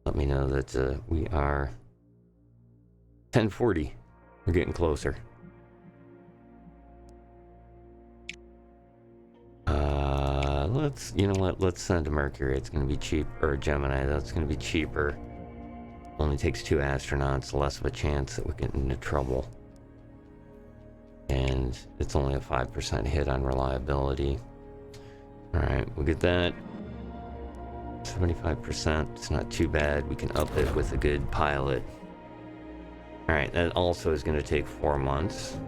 Let me know that we are 10:40. We're getting closer. Let's send a Mercury. It's going to be cheap, or Gemini. That's going to be cheaper. Only takes 2 astronauts, less of a chance that we get into trouble. And it's only a 5% hit on reliability. Alright, we'll get that. 75%, it's not too bad. We can up it with a good pilot. Alright, that also is going to take 4 months.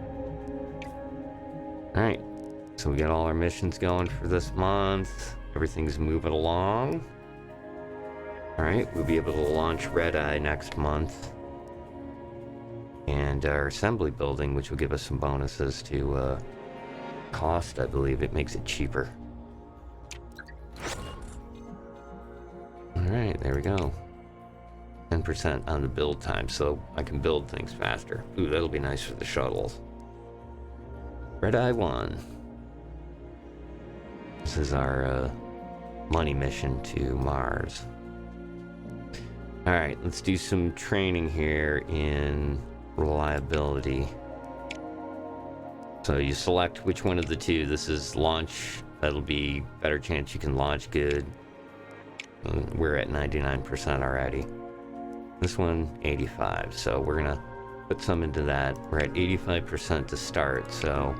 Alright, so we got all our missions going for this month. Everything's moving along. Alright, we'll be able to launch Red Eye next month. And our assembly building, which will give us some bonuses to cost, I believe. It makes it cheaper. Alright, there we go. 10% on the build time, so I can build things faster. Ooh, that'll be nice for the shuttles. Red Eye 1. This is our money mission to Mars. Alright, let's do some training here in reliability. So you select which one of the two. This is launch. That'll be better chance you can launch good. We're at 99% already. This one, 85. So we're gonna put some into that. We're at 85% to start. So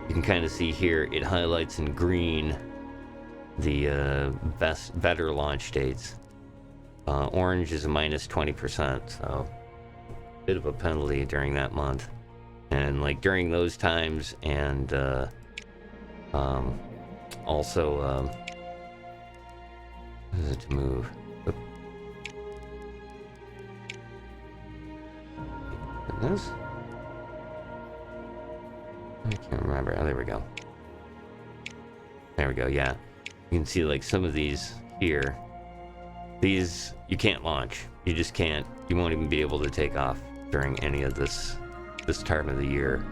you can kind of see here, it highlights in green the better launch dates. Orange is a minus 20%, so a bit of a penalty during that month. And like during those times, and also what is it to move? Oop. This? I can't remember. Oh, there we go. There we go, yeah. You can see like some of these here. These you can't launch. You just can't. You won't even be able to take off during any of this time of the year.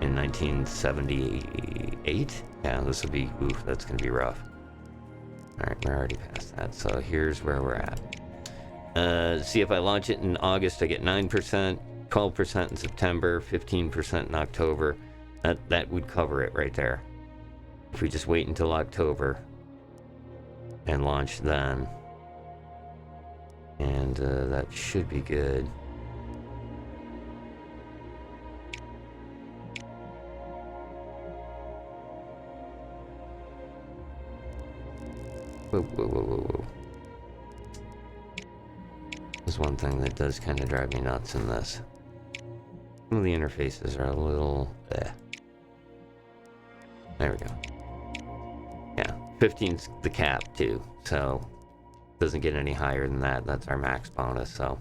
In 1978? Yeah, this will be, oof, that's gonna be rough. Alright, we're already past that, so here's where we're at. See, if I launch it in August, I get 9%, 12% in September, 15% in October. That would cover it right there. If we just wait until October and launch then. And that should be good. Whoa, whoa, whoa, whoa, whoa. There's one thing that does kind of drive me nuts in this. Some of the interfaces are a little... There we go. Yeah, 15's the cap too, so doesn't get any higher than that. That's our max bonus, so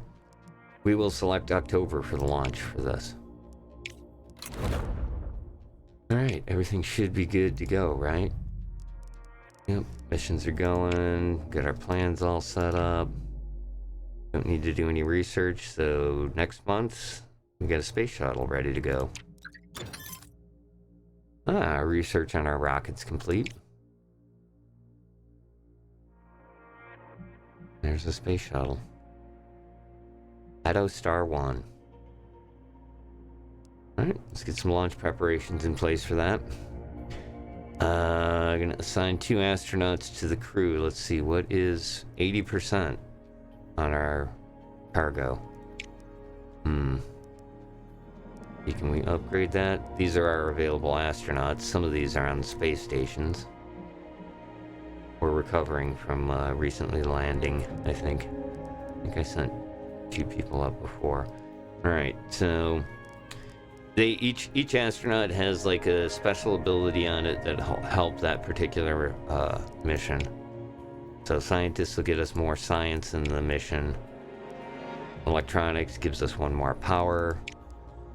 we will select October for the launch for this. Alright, everything should be good to go, right? Yep, missions are going, got our plans all set up. Don't need to do any research, so next month we got a space shuttle ready to go. Research on our rocket's complete. There's a space shuttle. Star 1. Alright, let's get some launch preparations in place for that. I'm gonna assign 2 astronauts to the crew. Let's see, what is 80% on our cargo? Can we upgrade that? These are our available astronauts. Some of these are on space stations. We're recovering from recently landing, I think. I think I sent 2 people up before. Alright, so each astronaut has like a special ability on it that help that particular mission. So scientists will get us more science in the mission. Electronics gives us 1 more power.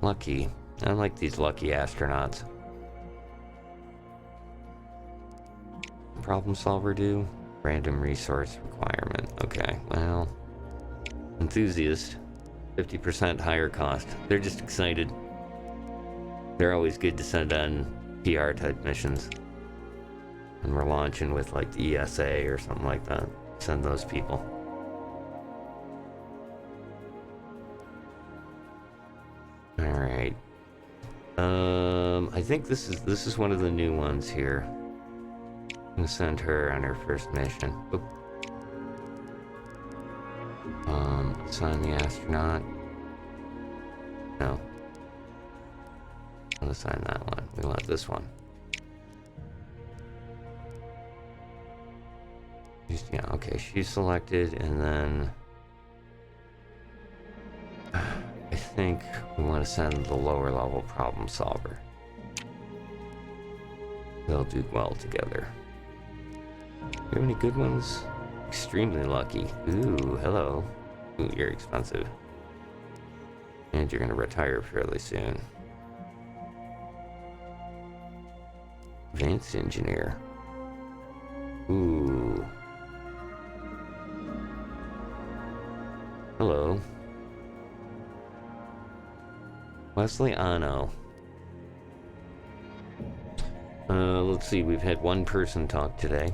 Lucky. I like these lucky astronauts. Problem solver do? Random resource requirement. Okay, well. Enthusiast. 50% higher cost. They're just excited. They're always good to send on PR type missions. And we're launching with like the ESA or something like that. Send those people. Alright. I think this is one of the new ones here. I'm gonna send her on her first mission. Oop. Assign the astronaut. No. I'll assign that one. We want this one. Yeah, okay, she's selected, and then I think we want to send the lower level problem solver. They'll do well together. Do you have any good ones? Extremely lucky. Ooh, hello. Ooh, you're expensive. And you're gonna retire fairly soon. Advanced engineer. Ooh. Hello. Wesley Ano. Let's see, we've had 1 person talk today.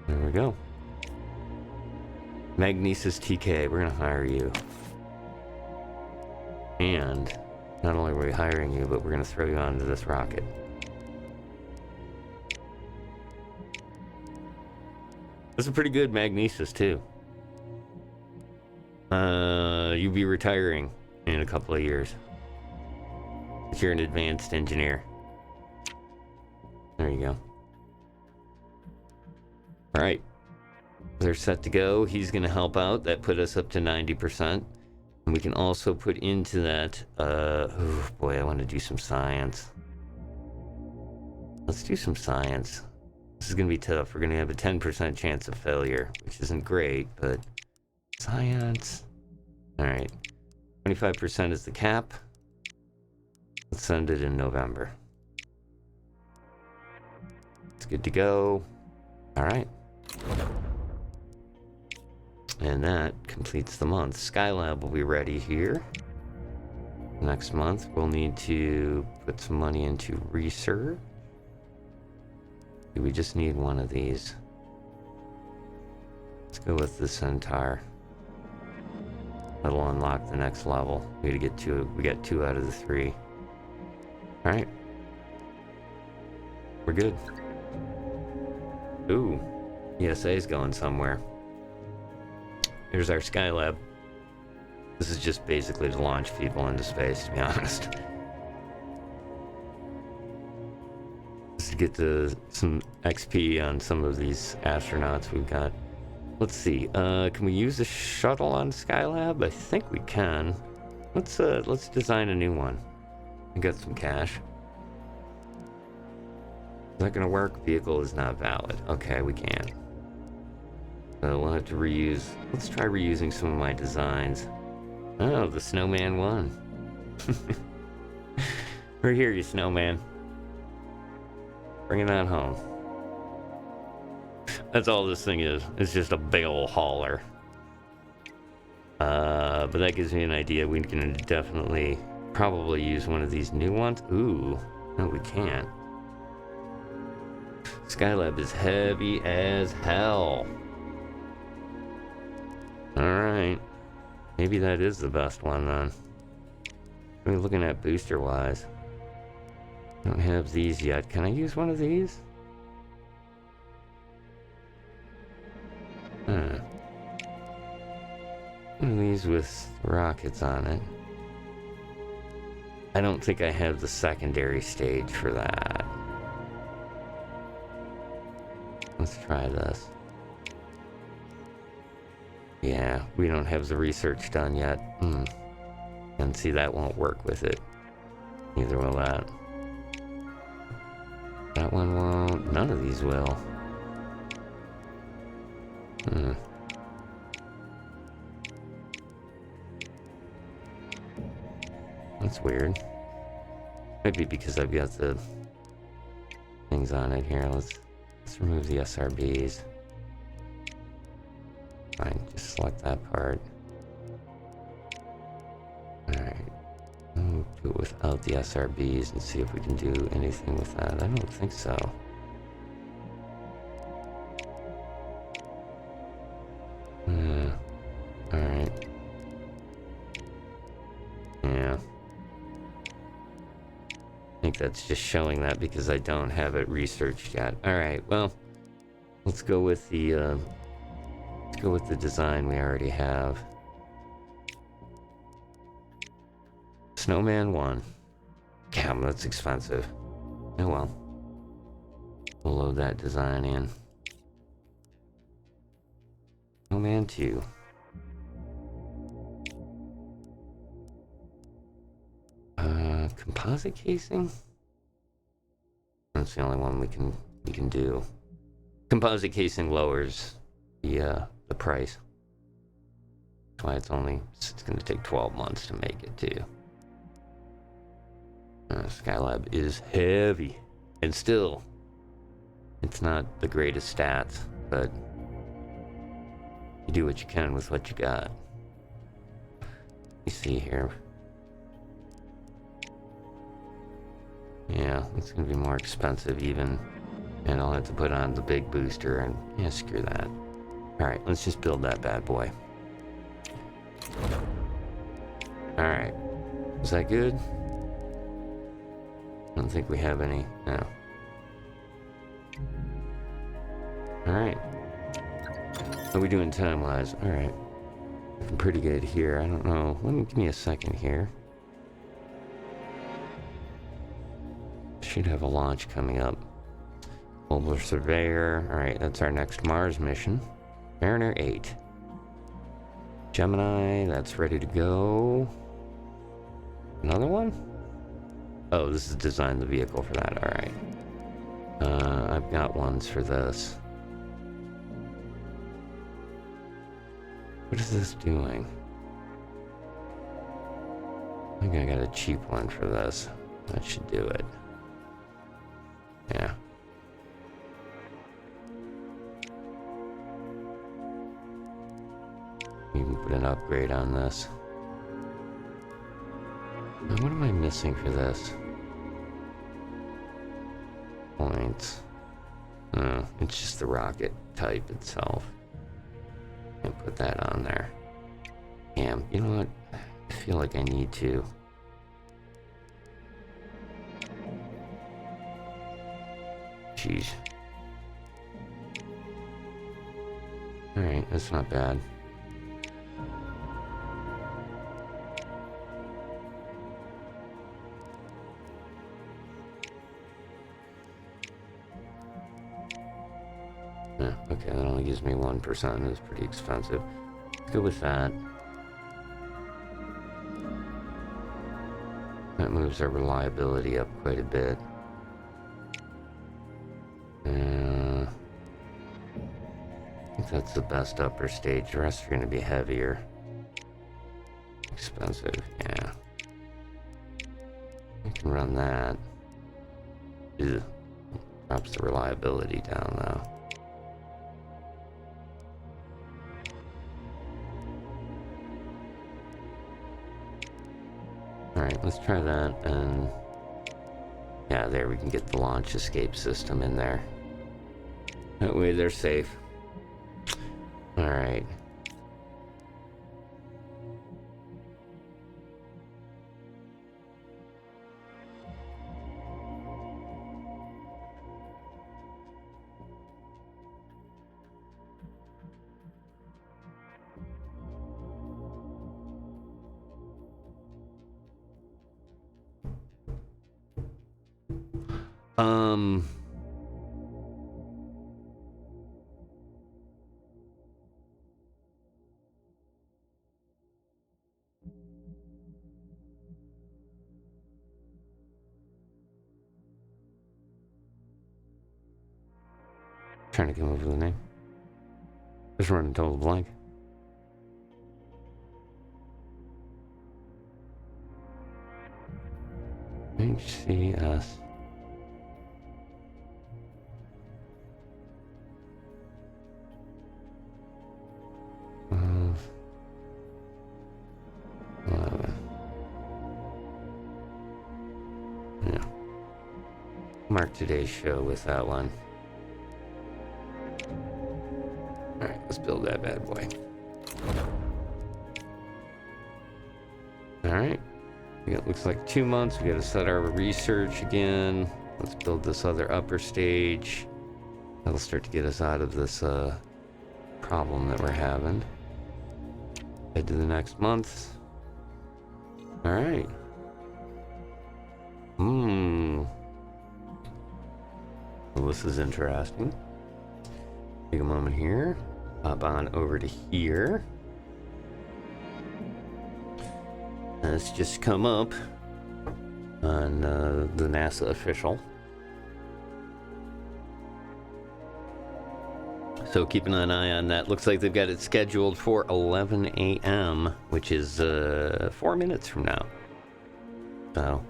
There we go. Magnesis TK, we're gonna hire you. And not only are we hiring you, but we're gonna throw you onto this rocket. This is pretty good magnesis too. You'll be retiring in a couple of years. If you're an advanced engineer. There you go. Alright. They're set to go. He's gonna help out. That put us up to 90%. And we can also put into that, oh boy, I want to do some science. Let's do some science. This is going to be tough. We're going to have a 10% chance of failure, which isn't great, but science. All right. 25% is the cap. Let's send it in November. It's good to go. All right. And that completes the month. Skylab will be ready here. Next month, we'll need to put some money into research. We just need one of these. Let's go with the Centaur. That'll unlock the next level. We gotta get two. We got 2 out of the 3. All right, we're good. Ooh, ESA's going somewhere. Here's our Skylab. This is just basically to launch people into space, to be honest. Just to get some XP on some of these astronauts we've got. Let's see. Can we use a shuttle on Skylab? I think we can. Let's design a new one. I got some cash. Is that gonna work? Vehicle is not valid. Okay, we can't. So we'll have to reuse. Let's try reusing some of my designs. Oh, the Snowman 1. We're here, you Snowman. Bringing that home. That's all this thing is. It's just a big ol' hauler. But that gives me an idea. We can definitely probably use one of these new ones. Ooh, no, we can't. Skylab is heavy as hell. Alright. Maybe that is the best one then. We're looking at booster wise. Don't have these yet. Can I use one of these? Huh. One of these with rockets on it. I don't think I have the secondary stage for that. Let's try this. Yeah, we don't have the research done yet. And see, that won't work with it. Neither will that. That one won't. None of these will. That's weird. Maybe because I've got the things on it here. Let's remove the SRBs. Fine, just select that part. Alright. We'll do it without the SRBs and see if we can do anything with that. I don't think so. Alright. Yeah. I think that's just showing that because I don't have it researched yet. Alright, well, let's go with the design we already have. Snowman 1. Damn, that's expensive. Oh well. We'll load that design in. Snowman 2. Composite casing? That's the only one we can do. Composite casing lowers the price. That's why it's going to take 12 months to make it too. Skylab is heavy, and still, it's not the greatest stats, but you do what you can with what you got. You see here. Yeah, it's going to be more expensive even, and I'll have to put on the big booster, and yeah, screw that. Alright, let's just build that bad boy. Alright, is that good? I don't think we have any. No. Alright. How are we doing time-wise? Alright. Looking pretty good here. I don't know. Give me a second here. Should have a launch coming up. Mobile Surveyor. Alright, that's our next Mars mission. Mariner 8. Gemini, that's ready to go. Another one? Oh, this is design the vehicle for that. Alright. I've got ones for this. What is this doing? I think I got a cheap one for this. That should do it. Yeah. Even put an upgrade on this. Now, what am I missing for this? Points. It's just the rocket type itself. And put that on there. Damn, you know what? I feel like I need to. Jeez. Alright, that's not bad. Yeah, okay, that only gives me 1%. It's pretty expensive. Let's go with that. That moves our reliability up quite a bit. I think that's the best upper stage. The rest are going to be heavier. Expensive, yeah. I can run that. Ugh. Drops the reliability down though. Alright, let's try that, and yeah, there we can get the launch escape system in there. That way they're safe. Alright. Trying to come up with a name. Just running total blank. HCS. Uh, 11. Yeah. Mark today's show with that one. Alright, let's build that bad boy. Alright. It looks like 2 months. We gotta set our research again. Let's build this other upper stage. That'll start to get us out of this problem that we're having. Head to the next month. Alright. Well, this is interesting. Take a moment here. Hop on over to here. Let's just come up on the NASA official. So keeping an eye on that. Looks like they've got it scheduled for 11 a.m., which is 4 minutes from now. So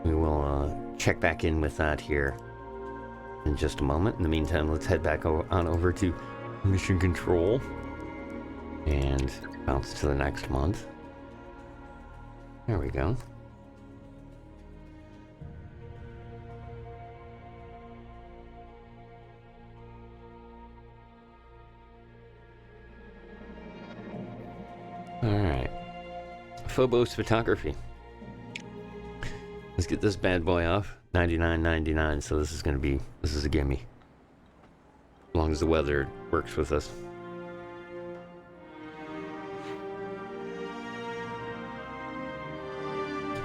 we will check back in with that here in just a moment. In the meantime, let's head back on over to Mission Control and bounce to the next month. There we go. All right. Phobos photography. Let's get this bad boy off. $99.99. So this is a gimme. As long as the weather works with us.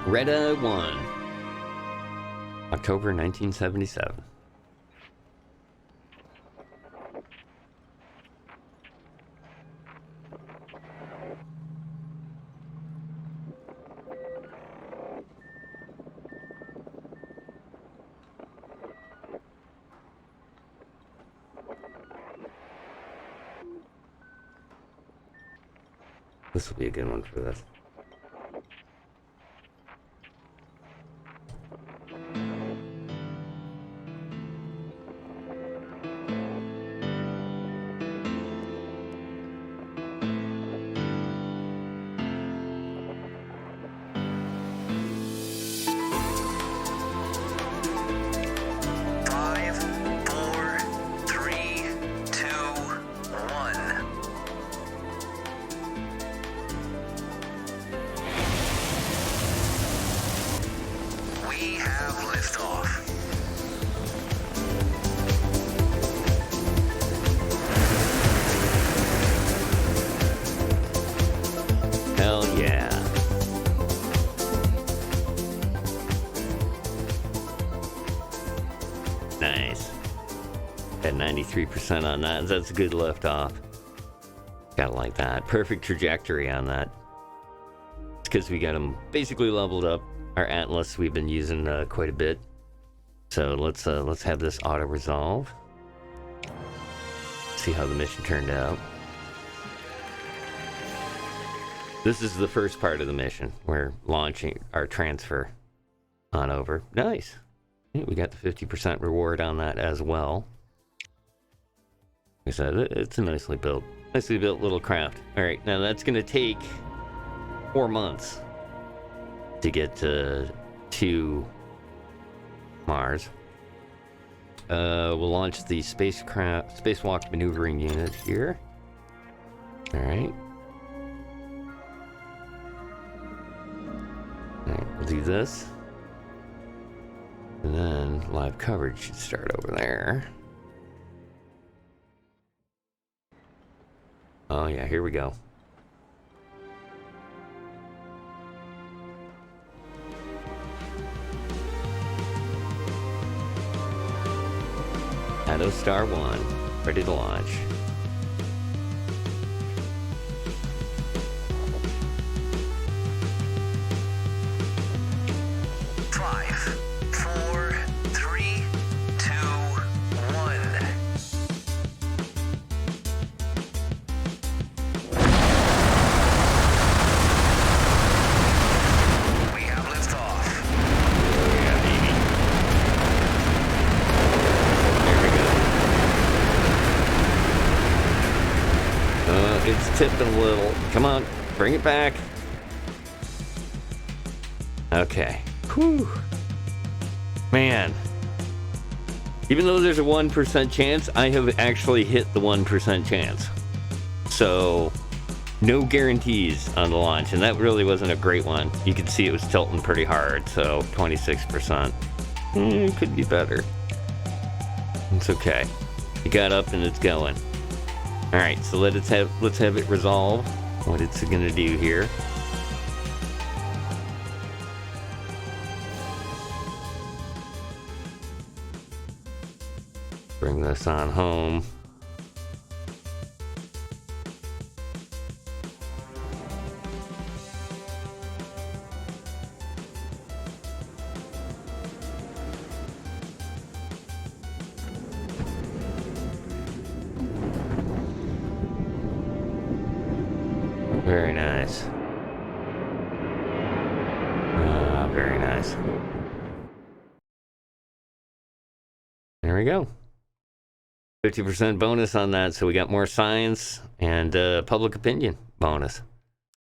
Reda 1. October 1977. This will be a good one for this. Hell yeah. Nice. At 93% on that. That's a good lift off. Gotta like that. Perfect trajectory on that. It's because we got them basically leveled up. Our Atlas we've been using quite a bit. So let's have this auto resolve. See how the mission turned out. This is the first part of the mission. We're launching our transfer on over. Nice. Yeah, we got the 50% reward on that as well. Like I said, it's a nicely built little craft. All right, now that's going to take 4 months to get to Mars. We'll launch the spacewalk maneuvering unit here. All right. All right, we'll do this. And then live coverage should start over there. Oh yeah, here we go. Star 1, ready to launch. Five, four, three, two, one. We have liftoff. Yeah, baby. There we go. It's tipping a little. Come on, bring it back. Okay. Whew. Man. Even though there's a 1% chance, I have actually hit the 1% chance. So, no guarantees on the launch. And that really wasn't a great one. You could see it was tilting pretty hard. So, 26%. Could be better. It's okay. You got up and it's going. Alright, so let's have it resolve what it's going to do here. Bring this on home. Very nice. Very nice. There we go. 50% bonus on that, so we got more science and public opinion bonus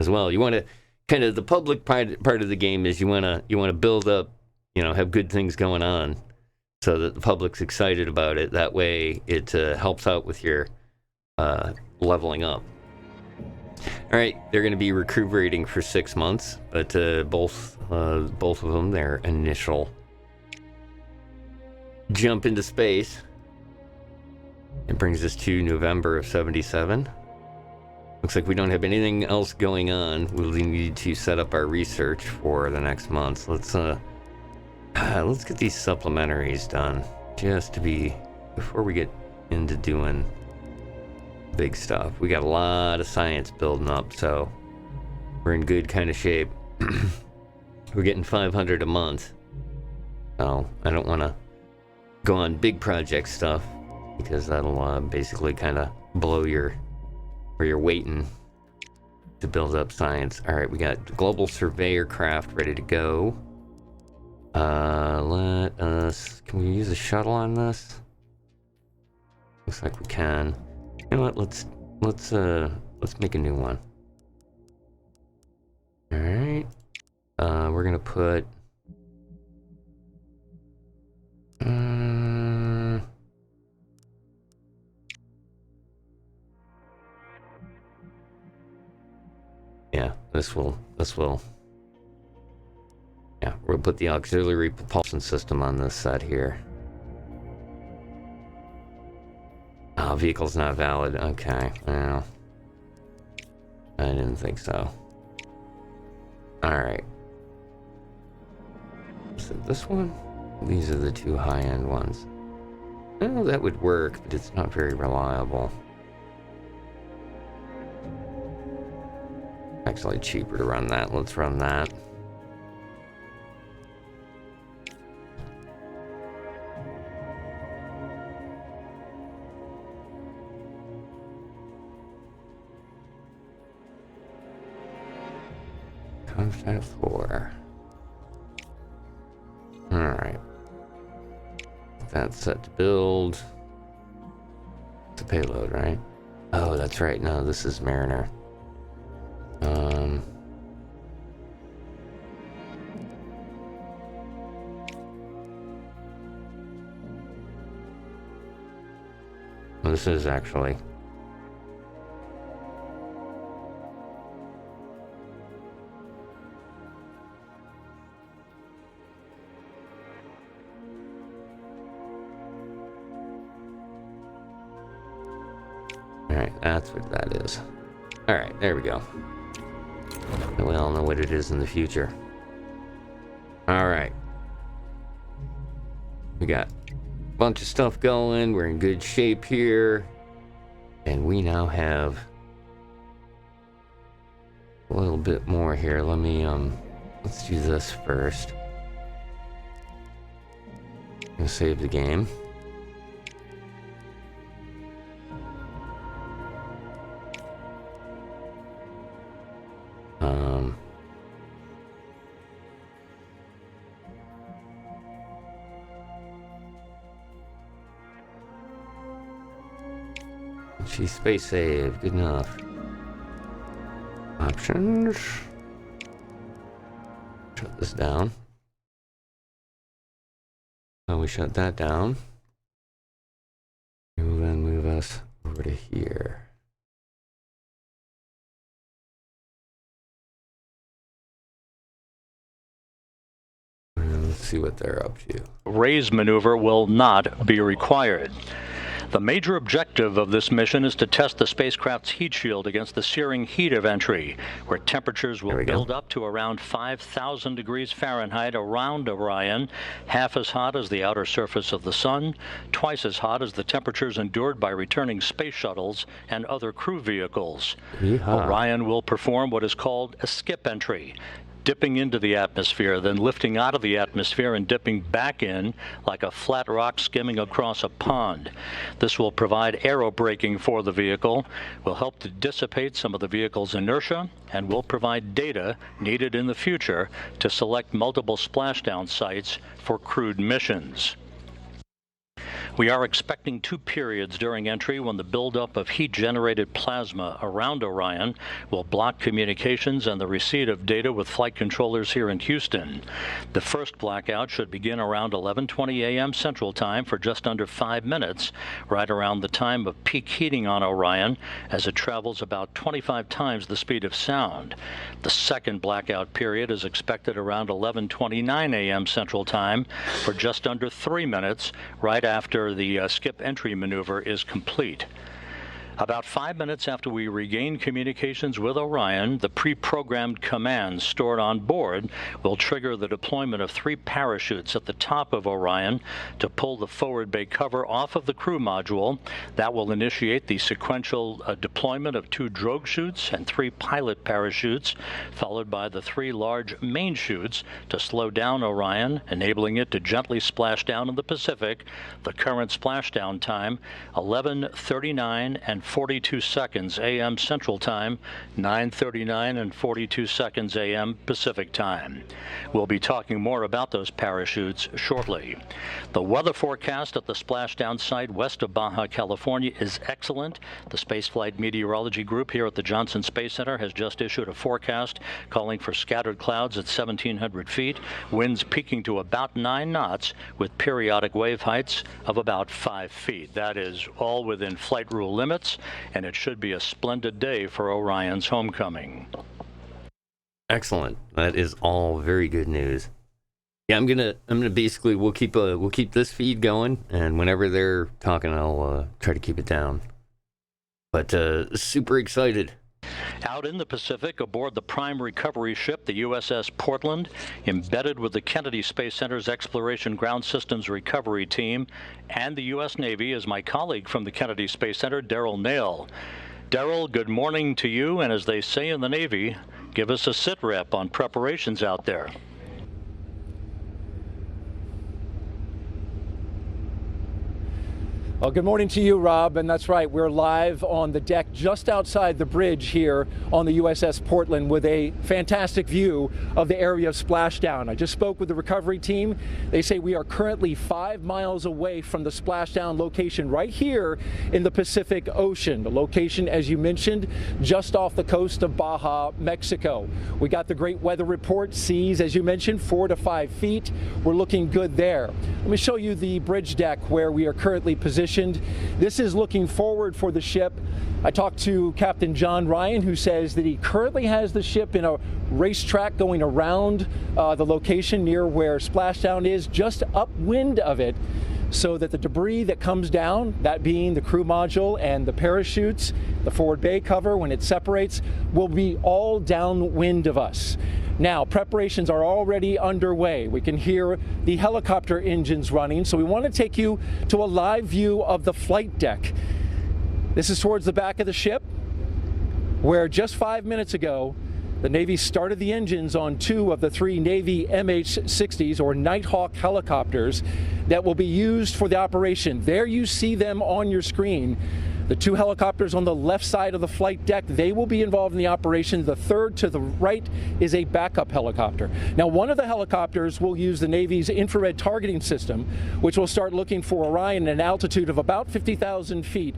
as well. You want to kind of the public part of the game is you want to build up, have good things going on, so that the public's excited about it. That way, it helps out with your leveling up. All right, they're going to be recuperating for 6 months, but both of them, their initial jump into space. It brings us to November of 77. Looks like we don't have anything else going on. We'll need to set up our research for the next month. Let's get these supplementaries done, just to be before we get into doing big stuff. We got a lot of science building up, so we're in good kind of shape. We're getting 500 a month, so I don't want to go on big project stuff, because that'll basically kind of blow where you're waiting to build up science. All right, we got global surveyor craft ready to go. Can we use a shuttle on this? Looks like we can. You know what? Let's make a new one. All right. We're gonna put. Yeah, this will. Yeah, we'll put the auxiliary propulsion system on this side here. Oh, vehicle's not valid. Okay, well, I didn't think so. Alright. So this one? These are the two high-end ones. Oh, that would work, but it's not very reliable. Actually cheaper to run that. Let's run that. Contact 4. Alright. That's set to build. It's a payload, right? Oh, that's right. No, this is Mariner. Well, this is actually... Alright, that's what that is. Alright, there we go. We all know what it is in the future. Alright. We got a bunch of stuff going. We're in good shape here. And we now have a little bit more here. Let me, let's do this first. I'm gonna save the game. She's space save, good enough. Options. Shut this down. Oh, we shut that down. We will then move us over to here. Let's see what they're up to. Raise maneuver will not be required. The major objective of this mission is to test the spacecraft's heat shield against the searing heat of entry, where temperatures will build up to around 5,000 degrees Fahrenheit around Orion, half as hot as the outer surface of the Sun, twice as hot as the temperatures endured by returning space shuttles and other crew vehicles. Orion will perform what is called a skip entry, dipping into the atmosphere, then lifting out of the atmosphere and dipping back in like a flat rock skimming across a pond. This will provide aerobraking for the vehicle, will help to dissipate some of the vehicle's inertia, and will provide data needed in the future to select multiple splashdown sites for crewed missions. We are expecting 2 periods during entry when the buildup of heat-generated plasma around Orion will block communications and the receipt of data with flight controllers here in Houston. The first blackout should begin around 11:20 a.m. Central Time for just under 5 minutes, right around the time of peak heating on Orion, as it travels about 25 times the speed of sound. The second blackout period is expected around 11:29 a.m. Central Time for just under 3 minutes, right after the skip entry maneuver is complete. About 5 minutes after we regain communications with Orion, the pre-programmed commands stored on board will trigger the deployment of 3 parachutes at the top of Orion to pull the forward bay cover off of the crew module. That will initiate the sequential deployment of 2 drogue chutes and 3 pilot parachutes, followed by the 3 large main chutes to slow down Orion, enabling it to gently splash down in the Pacific. The current splashdown time, 11:39 and 42 seconds a.m. Central Time, 9:39 and 42 seconds a.m. Pacific Time. We'll be talking more about those parachutes shortly. The weather forecast at the splashdown site west of Baja California is excellent. The Spaceflight Meteorology Group here at the Johnson Space Center has just issued a forecast calling for scattered clouds at 1,700 feet, winds peaking to about 9 knots with periodic wave heights of about 5 feet. That is all within flight rule limits, and it should be a splendid day for Orion's homecoming. Excellent. That is all very good news. Yeah, I'm gonna basically we'll keep this feed going, and whenever they're talking, I'll try to keep it down. But super excited. Out in the Pacific, aboard the prime recovery ship, the USS Portland, embedded with the Kennedy Space Center's Exploration Ground Systems Recovery Team and the U.S. Navy, is my colleague from the Kennedy Space Center, Daryl Nail. Daryl, good morning to you, and as they say in the Navy, give us a sit rep on preparations out there. Well, good morning to you, Rob, and that's right. We're live on the deck just outside the bridge here on the USS Portland with a fantastic view of the area of splashdown. I just spoke with the recovery team. They say we are currently 5 miles away from the splashdown location right here in the Pacific Ocean. The location, as you mentioned, just off the coast of Baja, Mexico. We got the great weather report, seas, as you mentioned, 4 to 5 feet. We're looking good there. Let me show you the bridge deck where we are currently positioned. This is looking forward for the ship. I talked to Captain John Ryan, who says that he currently has the ship in a racetrack going around the location near where splashdown is, just upwind of it, so that the debris that comes down, that being the crew module and the parachutes, the forward bay cover, when it separates, will be all downwind of us. Now, preparations are already underway. We can hear the helicopter engines running, so we want to take you to a live view of the flight deck. This is towards the back of the ship, where just 5 minutes ago, the Navy started the engines on 2 of the 3 Navy MH-60s, or Nighthawk helicopters, that will be used for the operation. There you see them on your screen. The 2 helicopters on the left side of the flight deck, they will be involved in the operation. The third to the right is a backup helicopter. Now, one of the helicopters will use the Navy's infrared targeting system, which will start looking for Orion at an altitude of about 50,000 feet.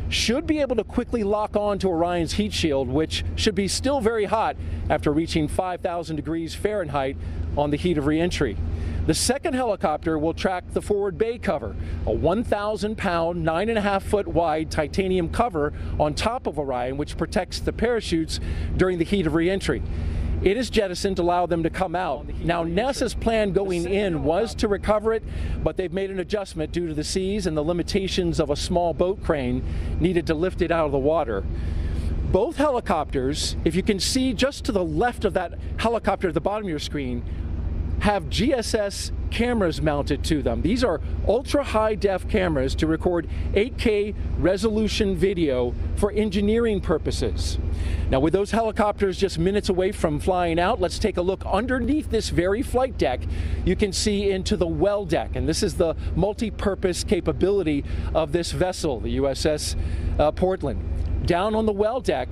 Should be able to quickly lock on to Orion's heat shield, which should be still very hot after reaching 5,000 degrees Fahrenheit on the heat of reentry. The second helicopter will track the forward bay cover, a 1,000-pound, 9.5-foot wide titanium cover on top of Orion, which protects the parachutes during the heat of reentry. It is jettisoned to allow them to come out. Now, NASA's plan going in was to recover it, but they've made an adjustment due to the seas and the limitations of a small boat crane needed to lift it out of the water. Both helicopters, if you can see just to the left of that helicopter at the bottom of your screen, have GSS cameras mounted to them. These are ultra high def cameras to record 8K resolution video for engineering purposes. Now, with those helicopters just minutes away from flying out, let's take a look underneath this very flight deck. You can see into the well deck, and this is the multi-purpose capability of this vessel, the USS Portland. Down on the well deck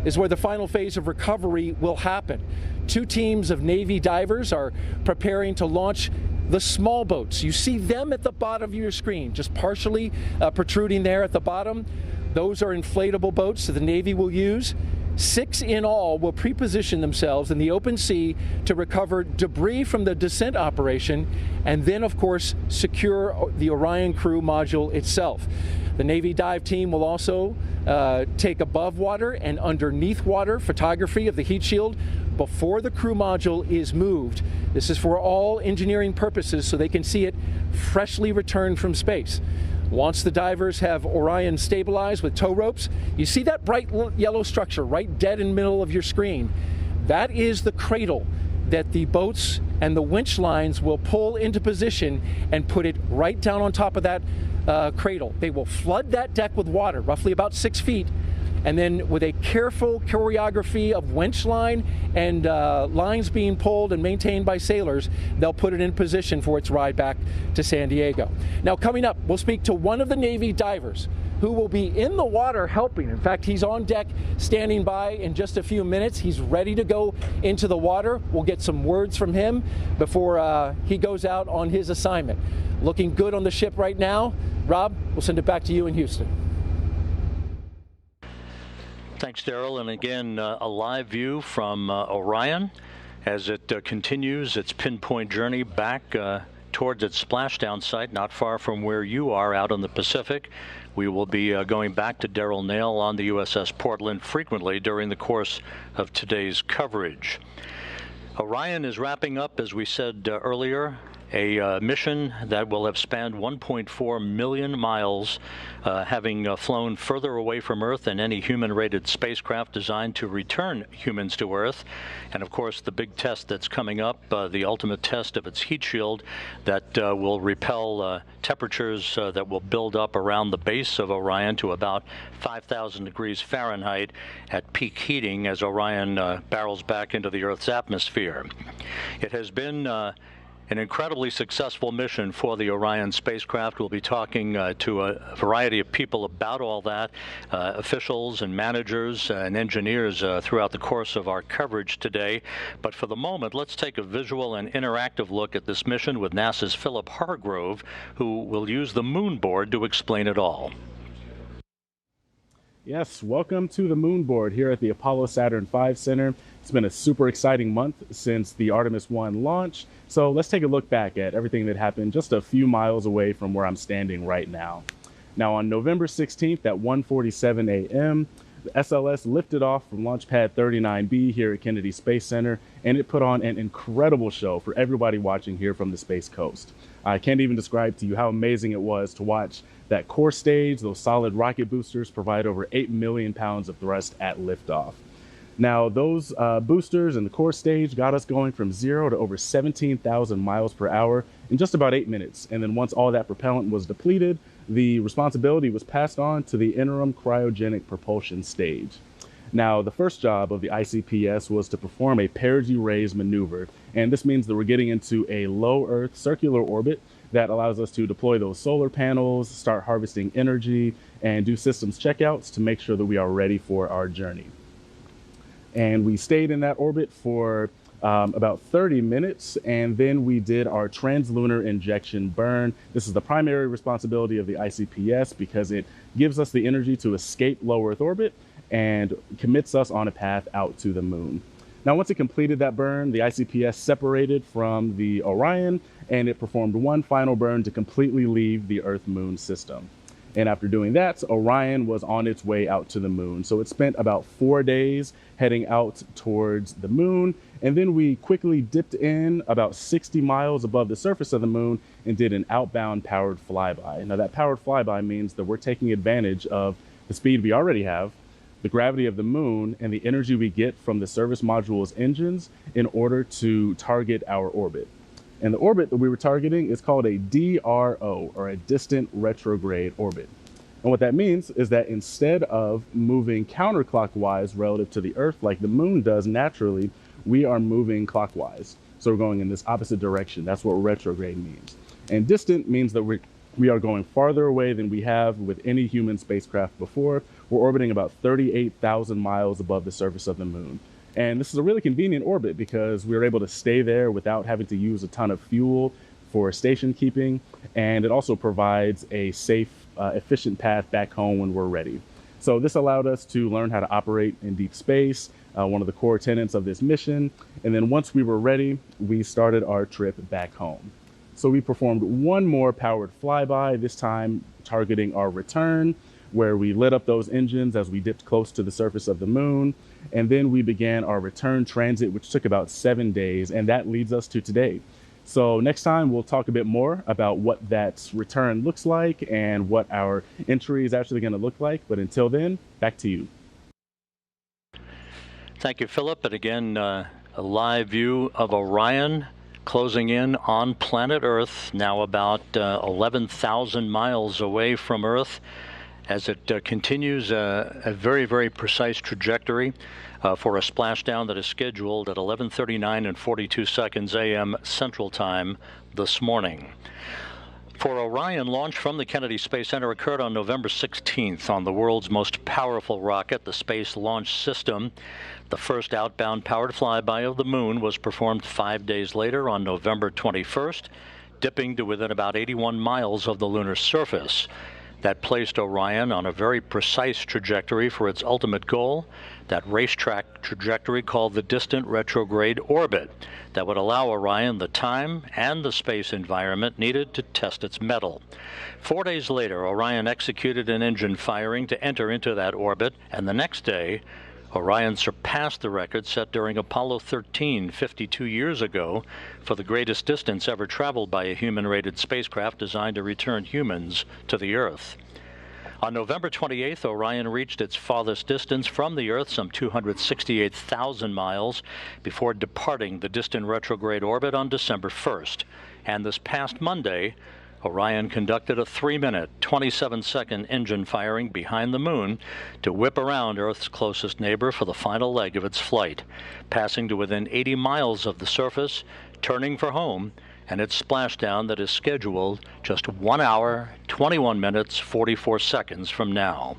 is where the final phase of recovery will happen. 2 teams of Navy divers are preparing to launch the small boats. You see them at the bottom of your screen, just partially protruding there at the bottom. Those are inflatable boats that the Navy will use. 6 in all will pre-position themselves in the open sea to recover debris from the descent operation, and then, of course, secure the Orion crew module itself. The Navy dive team will also take above water and underneath water photography of the heat shield before the crew module is moved. This is for all engineering purposes, so they can see it freshly returned from space. Once the divers have Orion stabilized with tow ropes, you see that bright yellow structure right dead in the middle of your screen. That is the cradle that the boats and the winch lines will pull into position and put it right down on top of that cradle. They will flood that deck with water, roughly about 6 feet, and then with a careful choreography of winch line and lines being pulled and maintained by sailors, they'll put it in position for its ride back to San Diego. Now, coming up, we'll speak to one of the Navy divers who will be in the water helping. In fact, he's on deck standing by in just a few minutes. He's ready to go into the water. We'll get some words from him before he goes out on his assignment. Looking good on the ship right now. Rob, we'll send it back to you in Houston. Thanks, Daryl. And again, a live view from Orion as it continues its pinpoint journey back towards its splashdown site, not far from where you are out in the Pacific. We will be going back to Daryl Nail on the USS Portland frequently during the course of today's coverage. Orion is wrapping up, as we said earlier, a mission that will have spanned 1.4 million miles, having flown further away from Earth than any human-rated spacecraft designed to return humans to Earth. And of course, the big test that's coming up, the ultimate test of its heat shield that will repel temperatures that will build up around the base of Orion to about 5,000 degrees Fahrenheit at peak heating as Orion barrels back into the Earth's atmosphere. It has been an incredibly successful mission for the Orion spacecraft. We'll be talking to a variety of people about all that, officials and managers and engineers throughout the course of our coverage today. But for the moment, let's take a visual and interactive look at this mission with NASA's Philip Hargrove, who will use the moon board to explain it all. Yes, welcome to the moon board here at the Apollo Saturn V Center. It's been a super exciting month since the Artemis-1 launch. So let's take a look back at everything that happened just a few miles away from where I'm standing right now. Now on November 16th at 1:47 a.m., the SLS lifted off from Launch Pad 39B here at Kennedy Space Center, and it put on an incredible show for everybody watching here from the Space Coast. I can't even describe to you how amazing it was to watch that core stage. Those solid rocket boosters provide over 8 million pounds of thrust at liftoff. Now, those boosters and the core stage got us going from 0 to over 17,000 miles per hour in just about 8 minutes. And then once all that propellant was depleted, the responsibility was passed on to the interim cryogenic propulsion stage. Now, the first job of the ICPS was to perform a perigee raise maneuver. And this means that we're getting into a low Earth circular orbit that allows us to deploy those solar panels, start harvesting energy, and do systems checkouts to make sure that we are ready for our journey. And we stayed in that orbit for about 30 minutes, and then we did our translunar injection burn. This is the primary responsibility of the ICPS because it gives us the energy to escape low Earth orbit and commits us on a path out to the moon. Now, once it completed that burn, the ICPS separated from the Orion, and it performed one final burn to completely leave the Earth-Moon system. And after doing that, Orion was on its way out to the moon. So it spent about 4 days heading out towards the moon. And then we quickly dipped in about 60 miles above the surface of the moon and did an outbound powered flyby. Now, that powered flyby means that we're taking advantage of the speed we already have, the gravity of the moon, and the energy we get from the service module's engines in order to target our orbit. And the orbit that we were targeting is called a DRO, or a distant retrograde orbit. And what that means is that instead of moving counterclockwise relative to the Earth like the moon does naturally, we are moving clockwise. So we're going in this opposite direction. That's what retrograde means. And distant means that we are going farther away than we have with any human spacecraft before. We're orbiting about 38,000 miles above the surface of the moon. And this is a really convenient orbit because we were able to stay there without having to use a ton of fuel for station keeping. And it also provides a safe, efficient path back home when we're ready. So this allowed us to learn how to operate in deep space, one of the core tenets of this mission. And then once we were ready, we started our trip back home. So we performed one more powered flyby, this time targeting our return, where we lit up those engines as we dipped close to the surface of the moon. And then we began our return transit, which took about 7 days, and that leads us to today. So next time we'll talk a bit more about what that return looks like and what our entry is actually going to look like. But until then, back to you. Thank you, Philip. And again, a live view of Orion closing in on planet Earth, now about 11,000 miles away from Earth, as it continues a very, very precise trajectory for a splashdown that is scheduled at 11:39 and 42 seconds a.m. Central Time this morning. For Orion, launch from the Kennedy Space Center occurred on November 16th on the world's most powerful rocket, the Space Launch System. The first outbound powered flyby of the moon was performed 5 days later on November 21st, dipping to within about 81 miles of the lunar surface. That placed Orion on a very precise trajectory for its ultimate goal, that racetrack trajectory called the distant retrograde orbit that would allow Orion the time and the space environment needed to test its mettle. 4 days later, Orion executed an engine firing to enter into that orbit, and the next day, Orion surpassed the record set during Apollo 13 52 years ago for the greatest distance ever traveled by a human-rated spacecraft designed to return humans to the Earth. On November 28th, Orion reached its farthest distance from the Earth, some 268,000 miles, before departing the distant retrograde orbit on December 1st. And this past Monday, Orion conducted a 3-minute, 27-second engine firing behind the moon to whip around Earth's closest neighbor for the final leg of its flight, passing to within 80 miles of the surface, turning for home, and its splashdown that is scheduled just 1 hour, 21 minutes, 44 seconds from now.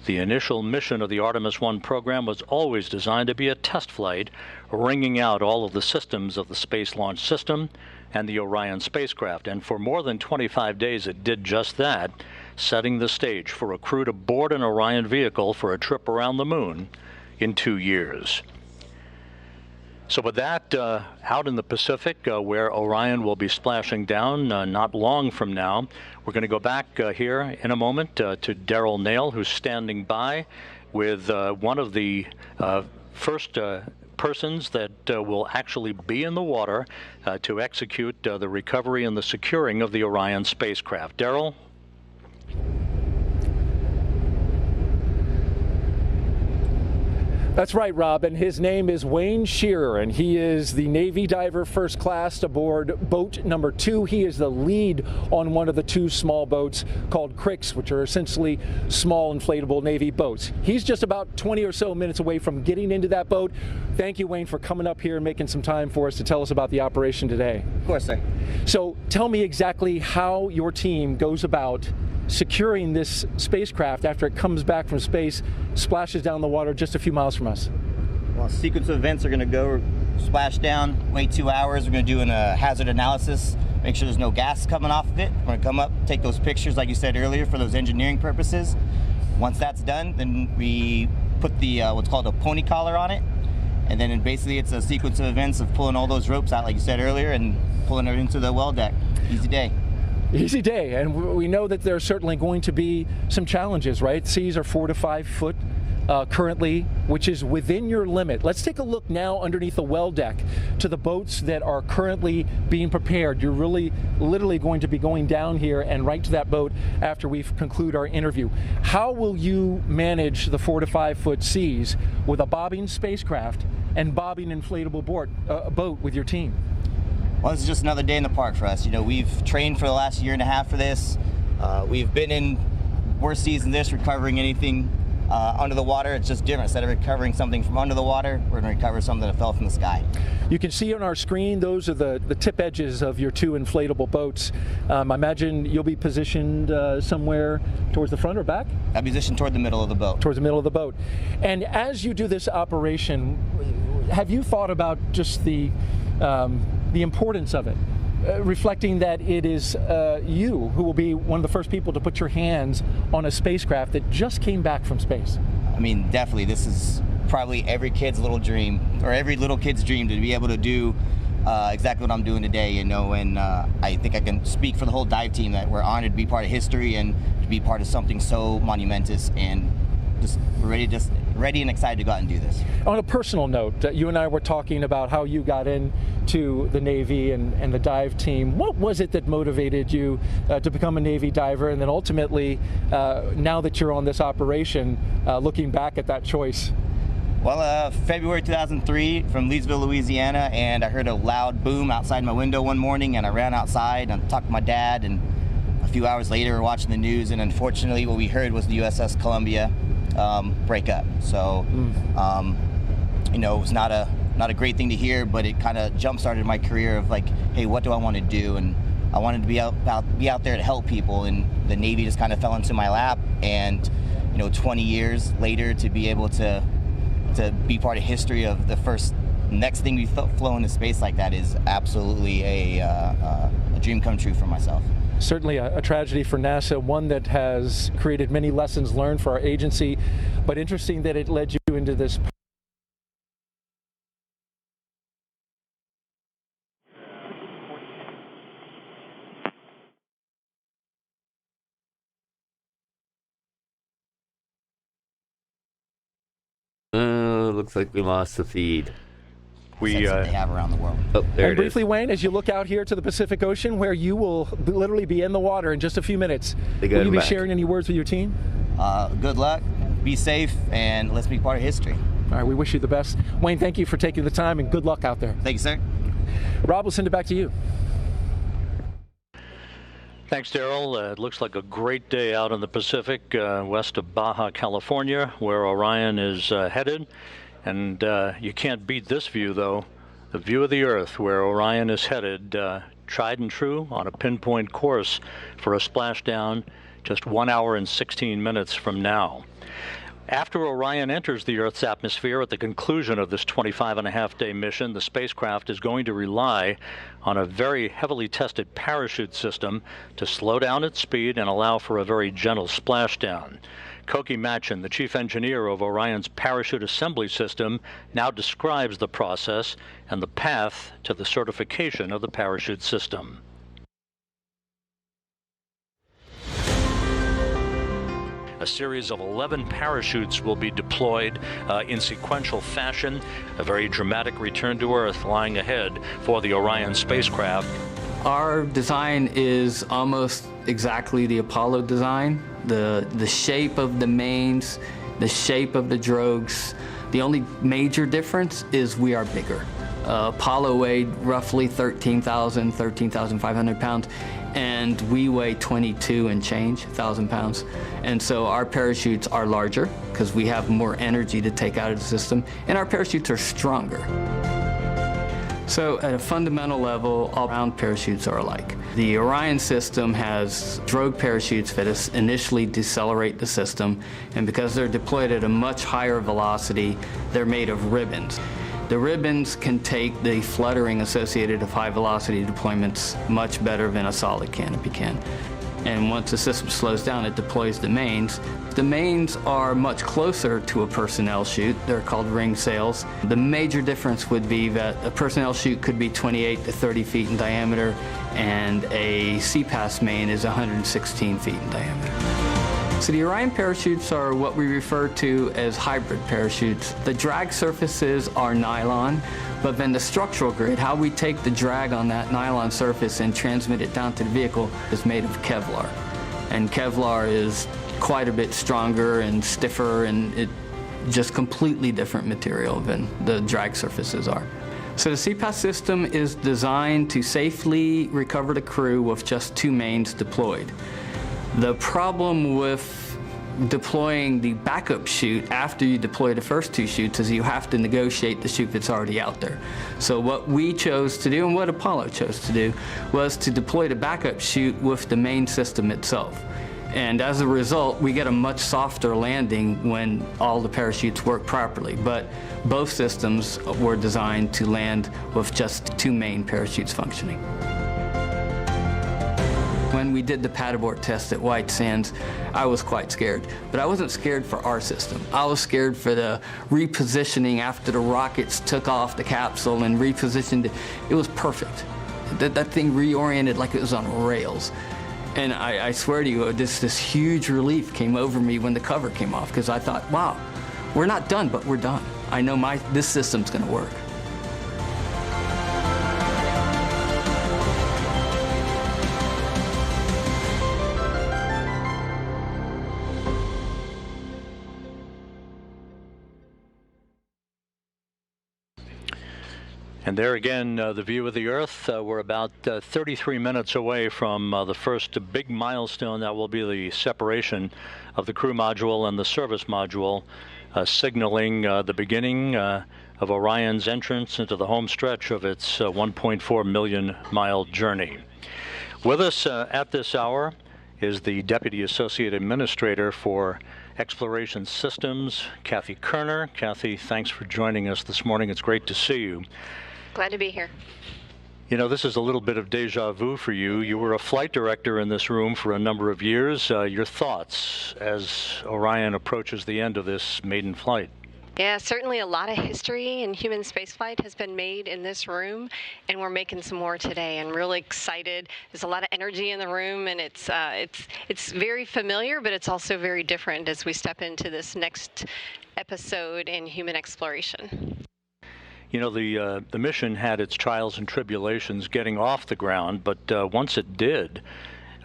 The initial mission of the Artemis-1 program was always designed to be a test flight, wringing out all of the systems of the Space Launch System and the Orion spacecraft, and for more than 25 days it did just that, setting the stage for a crew to board an Orion vehicle for a trip around the moon in 2 years. So with that, out in the Pacific, where Orion will be splashing down not long from now, we're going to go back here in a moment to Daryl Nail, who's standing by with one of the first persons that will actually be in the water to execute the recovery and the securing of the Orion spacecraft. Daryl? That's right, Rob, and his name is Wayne Shearer, and he is the Navy diver first class aboard boat number 2. He is the lead on one of the 2 small boats called Cricks, which are essentially small inflatable Navy boats. He's just about 20 or so minutes away from getting into that boat. Thank you, Wayne, for coming up here and making some time for us to tell us about the operation today. Of course, sir. So tell me exactly how your team goes about securing this spacecraft after it comes back from space, splashes down the water just a few miles from us. Well, a sequence of events are going to go splash down, wait 2 hours. We're going to do a hazard analysis, make sure there's no gas coming off of it. We're going to come up, take those pictures like you said earlier for those engineering purposes. Once that's done, then we put the what's called a pony collar on it, and then basically it's a sequence of events of pulling all those ropes out like you said earlier and pulling it into the well deck. Easy day. Easy day, and we know that there are certainly going to be some challenges, right? Seas are 4 to 5 foot currently, which is within your limit. Let's take a look now underneath the well deck to the boats that are currently being prepared. You're really literally going to be going down here and right to that boat after we conclude our interview. How will you manage the 4 to 5 foot seas with a bobbing spacecraft and bobbing inflatable boat with your team? Well, this is just another day in the park for us. You know, we've trained for the last year and a half for this. We've been in worse seas than this, recovering anything under the water. It's just different. Instead of recovering something from under the water, we're going to recover something that fell from the sky. You can see on our screen, those are the tip edges of your 2 inflatable boats. I imagine you'll be positioned somewhere towards the front or back? I'll be positioned toward the middle of the boat. Towards the middle of the boat. And as you do this operation, have you thought about just the importance of it, reflecting that it is you who will be one of the first people to put your hands on a spacecraft that just came back from space? I mean, definitely, this is probably every kid's little dream, or every little kid's dream, to be able to do exactly what I'm doing today, you know, and I think I can speak for the whole dive team that we're honored to be part of history and to be part of something so monumentous, and just ready and excited to go out and do this. On a personal note, you and I were talking about how you got into the Navy and the dive team. What was it that motivated you to become a Navy diver, and then ultimately, now that you're on this operation, looking back at that choice? Well, February 2003 from Leesville, Louisiana, and I heard a loud boom outside my window one morning, and I ran outside and talked to my dad, and a few hours later we're watching the news, and unfortunately what we heard was the USS Columbia break up. So, you know, it was not a great thing to hear, but it kind of jump-started my career of like, hey, what do I want to do? And I wanted to be out there to help people, and the Navy just kind of fell into my lap. And, you know, 20 years later, to be able to be part of history of the first next thing we've flown into space like that is absolutely a dream come true for myself. Certainly a tragedy for NASA, one that has created many lessons learned for our agency, but interesting that it led you into this. looks like we lost the feed. Sensors they have around the world. Oh, there And it briefly, is. Wayne, as you look out here to the Pacific Ocean, where you will literally be in the water in just a few minutes, They got will you him be back. sharing any words with your team? Good luck, be safe, and let's be part of history. All right, we wish you the best. Wayne, thank you for taking the time, and good luck out there. Thank you, sir. Rob, we'll send it back to you. Thanks, Daryl. It looks like a great day out in the Pacific, west of Baja, California, where Orion is headed. And you can't beat this view, though. The view of the Earth, where Orion is headed, tried and true, on a pinpoint course for a splashdown just 1 hour and 16 minutes from now. After Orion enters the Earth's atmosphere at the conclusion of this 25-and-a-half-day mission, the spacecraft is going to rely on a very heavily tested parachute system to slow down its speed and allow for a very gentle splashdown. Koki Machin, the chief engineer of Orion's parachute assembly system, now describes the process and the path to the certification of the parachute system. A series of 11 parachutes will be deployed in sequential fashion. A very dramatic return to Earth lying ahead for the Orion spacecraft. Our design is almost exactly the Apollo design. The shape of the mains, the shape of the drogues. The only major difference is we are bigger. Apollo weighed roughly 13,500 pounds, and we weigh 22 and change thousand pounds. And so our parachutes are larger because we have more energy to take out of the system, and our parachutes are stronger. So at a fundamental level, all round parachutes are alike. The Orion system has drogue parachutes that initially decelerate the system, and because they're deployed at a much higher velocity, they're made of ribbons. The ribbons can take the fluttering associated with high velocity deployments much better than a solid canopy can. And once the system slows down, it deploys the mains. The mains are much closer to a personnel chute. They're called ring sails. The major difference would be that a personnel chute could be 28 to 30 feet in diameter, and a CPAS main is 116 feet in diameter. So the Orion parachutes are what we refer to as hybrid parachutes. The drag surfaces are nylon, but then the structural grid, how we take the drag on that nylon surface and transmit it down to the vehicle, is made of Kevlar. And Kevlar is quite a bit stronger and stiffer, and it just completely different material than the drag surfaces are. So the CPAS system is designed to safely recover the crew with just 2 mains deployed. The problem with deploying the backup chute after you deploy the first 2 chutes is you have to negotiate the chute that's already out there. So what we chose to do, and what Apollo chose to do, was to deploy the backup chute with the main system itself. And as a result, we get a much softer landing when all the parachutes work properly. But both systems were designed to land with just 2 main parachutes functioning. When we did the pad abort test at White Sands, I was quite scared. But I wasn't scared for our system. I was scared for the repositioning after the rockets took off the capsule and repositioned it. It was perfect. That thing reoriented like it was on rails. And I swear to you, this huge relief came over me when the cover came off, because I thought, wow, we're not done, but we're done. I know this system's gonna work. And there again, the view of the Earth. We're about 33 minutes away from the first big milestone that will be the separation of the crew module and the service module, signaling the beginning of Orion's entrance into the home stretch of its 1.4 million mile journey. With us at this hour is the Deputy Associate Administrator for Exploration Systems, Kathy Kerner. Kathy, thanks for joining us this morning. It's great to see you. Glad to be here. You know, this is a little bit of deja vu for you. You were a flight director in this room for a number of years. Your thoughts as Orion approaches the end of this maiden flight? Yeah, certainly a lot of history in human spaceflight has been made in this room, and we're making some more today. And really excited. There's a lot of energy in the room, and it's very familiar, but it's also very different as we step into this next episode in human exploration. You know, the mission had its trials and tribulations getting off the ground, but once it did,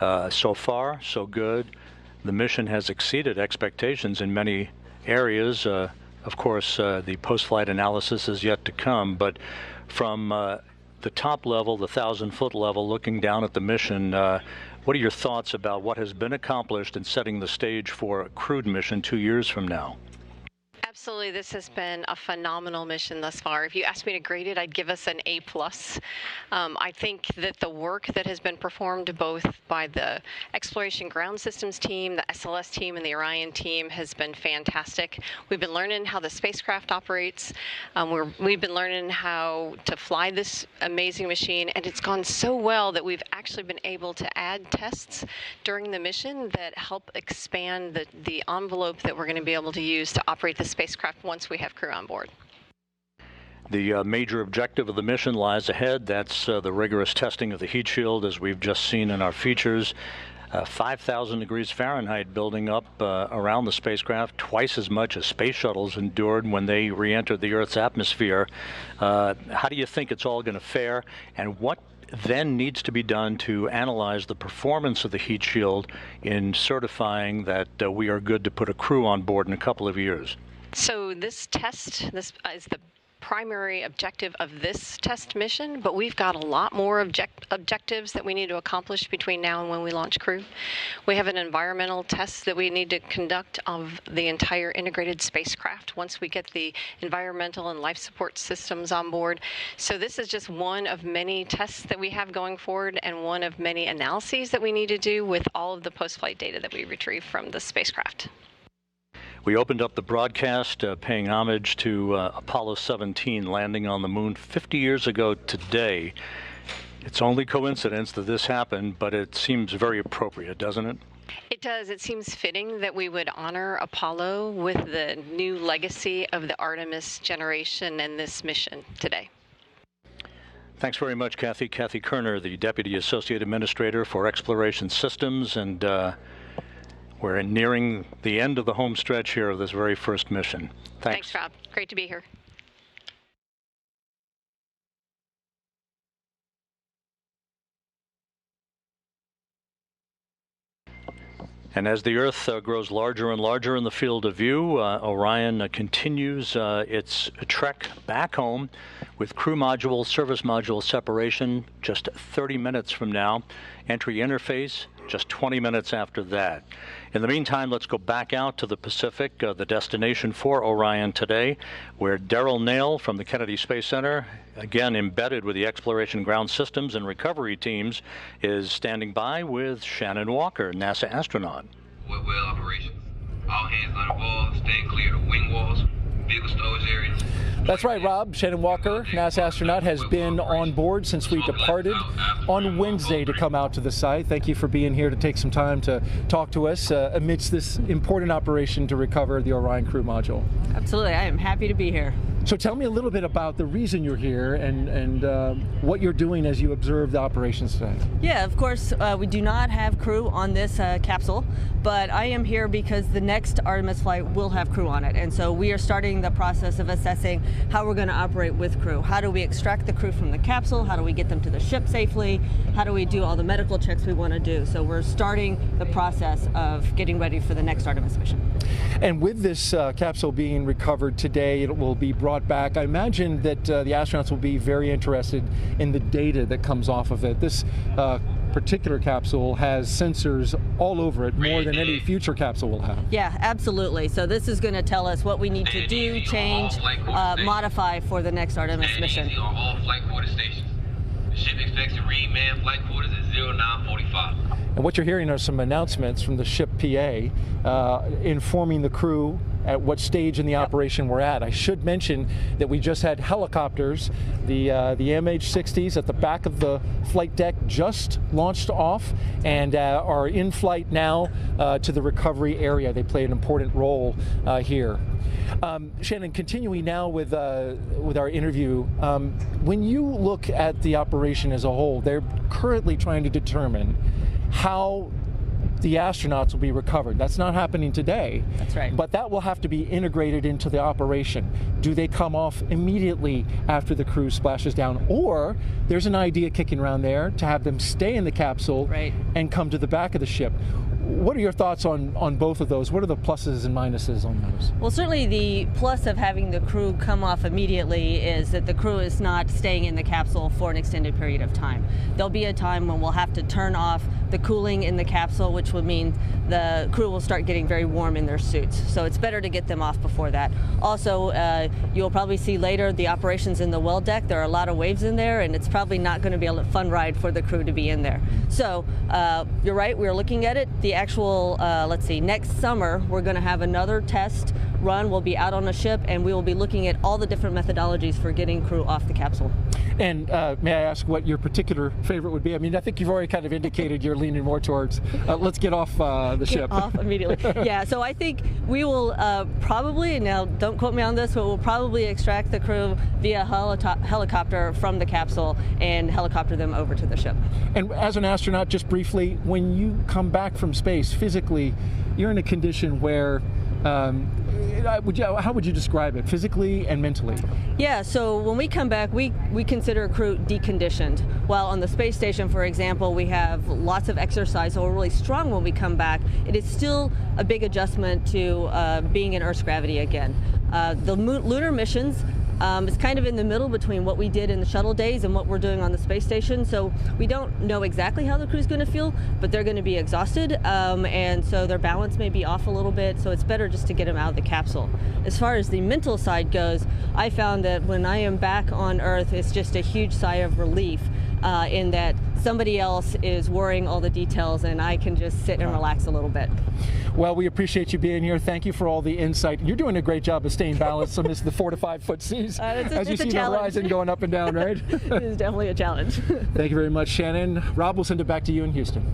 so far, so good. The mission has exceeded expectations in many areas. Of course, the post-flight analysis is yet to come, but from the top level, the 1,000-foot level, looking down at the mission, what are your thoughts about what has been accomplished in setting the stage for a crewed mission 2 years from now? Absolutely, this has been a phenomenal mission thus far. If you asked me to grade it, I'd give us an A+. I think that the work that has been performed both by the Exploration Ground Systems team, the SLS team, and the Orion team has been fantastic. We've been learning how the spacecraft operates. We've been learning how to fly this amazing machine, and it's gone so well that we've actually been able to add tests during the mission that help expand the envelope that we're going to be able to use to operate the spacecraft once we have crew on board. The major objective of the mission lies ahead. That's the rigorous testing of the heat shield, as we've just seen in our features. 5,000 degrees Fahrenheit building up around the spacecraft, twice as much as space shuttles endured when they re-entered the Earth's atmosphere. How do you think it's all going to fare, and what then needs to be done to analyze the performance of the heat shield in certifying that we are good to put a crew on board in a couple of years? So this is the primary objective of this test mission, but we've got a lot more objectives that we need to accomplish between now and when we launch crew. We have an environmental test that we need to conduct of the entire integrated spacecraft once we get the environmental and life support systems on board. So this is just one of many tests that we have going forward and one of many analyses that we need to do with all of the post-flight data that we retrieve from the spacecraft. We opened up the broadcast paying homage to Apollo 17 landing on the moon 50 years ago today. It's only coincidence that this happened, but it seems very appropriate, doesn't it? It does. It seems fitting that we would honor Apollo with the new legacy of the Artemis generation and this mission today. Thanks very much, Kathy. Kathy Kerner, the Deputy Associate Administrator for Exploration Systems, and we're nearing the end of the home stretch here of this very first mission. Thanks, Rob. Great to be here. And as the Earth grows larger and larger in the field of view, Orion continues its trek back home with crew module, service module separation just 30 minutes from now. Entry interface just 20 minutes after that. In the meantime, let's go back out to the Pacific, the destination for Orion today, where Darrell Nail from the Kennedy Space Center, again embedded with the Exploration Ground Systems and Recovery teams, is standing by with Shannon Walker, NASA astronaut. Well operations. All hands on the wall, staying clear of wing walls, vehicle storage areas. That's right, Rob. Shannon Walker, NASA astronaut, has been on board since we departed on Wednesday to come out to the site. Thank you for being here to take some time to talk to us amidst this important operation to recover the Orion crew module. Absolutely. I am happy to be here. So tell me a little bit about the reason you're here and what you're doing as you observe the operations today. Yeah, of course, we do not have crew on this capsule, but I am here because the next Artemis flight will have crew on it. And so we are starting the process of assessing how we're going to operate with crew. How do we extract the crew from the capsule? How do we get them to the ship safely? How do we do all the medical checks we want to do? So we're starting the process of getting ready for the next Artemis mission. And with this capsule being recovered today, it will be brought back. I imagine that the astronauts will be very interested in the data that comes off of it. This particular capsule has sensors all over it, more than any future capsule will have. Yeah, absolutely. So this is going to tell us what we need to do, change, modify for the next Artemis mission. On all flight quarter stations. The ship expects to read manned flight quarters at 0945. And what you're hearing are some announcements from the ship PA informing the crew at what stage in the operation we're at. I should mention that we just had helicopters, the MH-60s at the back of the flight deck just launched off and are in flight now to the recovery area. They play an important role here. Shannon, continuing now with our interview, when you look at the operation as a whole, they're currently trying to determine how the astronauts will be recovered. That's not happening today. That's right. But that will have to be integrated into the operation. Do they come off immediately after the crew splashes down? Or there's an idea kicking around there to have them stay in the capsule and come to the back of the ship. What are your thoughts on both of those? What are the pluses and minuses on those? Well, certainly the plus of having the crew come off immediately is that the crew is not staying in the capsule for an extended period of time. There'll be a time when we'll have to turn off the cooling in the capsule, which would mean the crew will start getting very warm in their suits. So it's better to get them off before that. Also, you'll probably see later the operations in the well deck. There are a lot of waves in there, and it's probably not going to be a fun ride for the crew to be in there. So you're right, we're looking at it. The actual, let's see, next summer, we're going to have another test run. We'll be out on a ship, and we will be looking at all the different methodologies for getting crew off the capsule. And may I ask what your particular favorite would be? I mean, I think you've already kind of indicated you're leaning more towards, let's get off the ship. Get off immediately. Yeah, so I think we will probably, now don't quote me on this, but we'll probably extract the crew via helicopter from the capsule and helicopter them over to the ship. And as an astronaut, just briefly, when you come back from space, physically, you're in a condition where, how would you describe it, physically and mentally? Yeah, so when we come back, we consider crew deconditioned. While on the space station, for example, we have lots of exercise, so we're really strong when we come back. It is still a big adjustment to being in Earth's gravity again. The lunar missions is kind of in the middle between what we did in the shuttle days and what we're doing on the space station. So we don't know exactly how the crew's going to feel, but they're going to be exhausted, and so their balance may be off a little bit. So it's better just to get them out of the capsule. As far as the mental side goes, I found that when I am back on Earth, it's just a huge sigh of relief in that somebody else is worrying all the details, and I can just sit and relax a little bit. Well, we appreciate you being here. Thank you for all the insight. You're doing a great job of staying balanced amidst the 4 to 5 foot seas as you see the horizon going up and down, right? It is definitely a challenge. Thank you very much, Shannon. Rob, we'll send it back to you in Houston.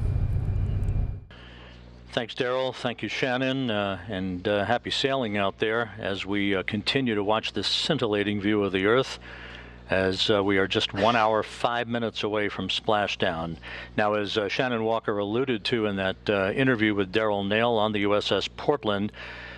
Thanks, Daryl. Thank you, Shannon, and happy sailing out there as we continue to watch this scintillating view of the Earth, as we are just 1 hour, 5 minutes away from splashdown. Now, as Shannon Walker alluded to in that interview with Daryl Nail on the USS Portland,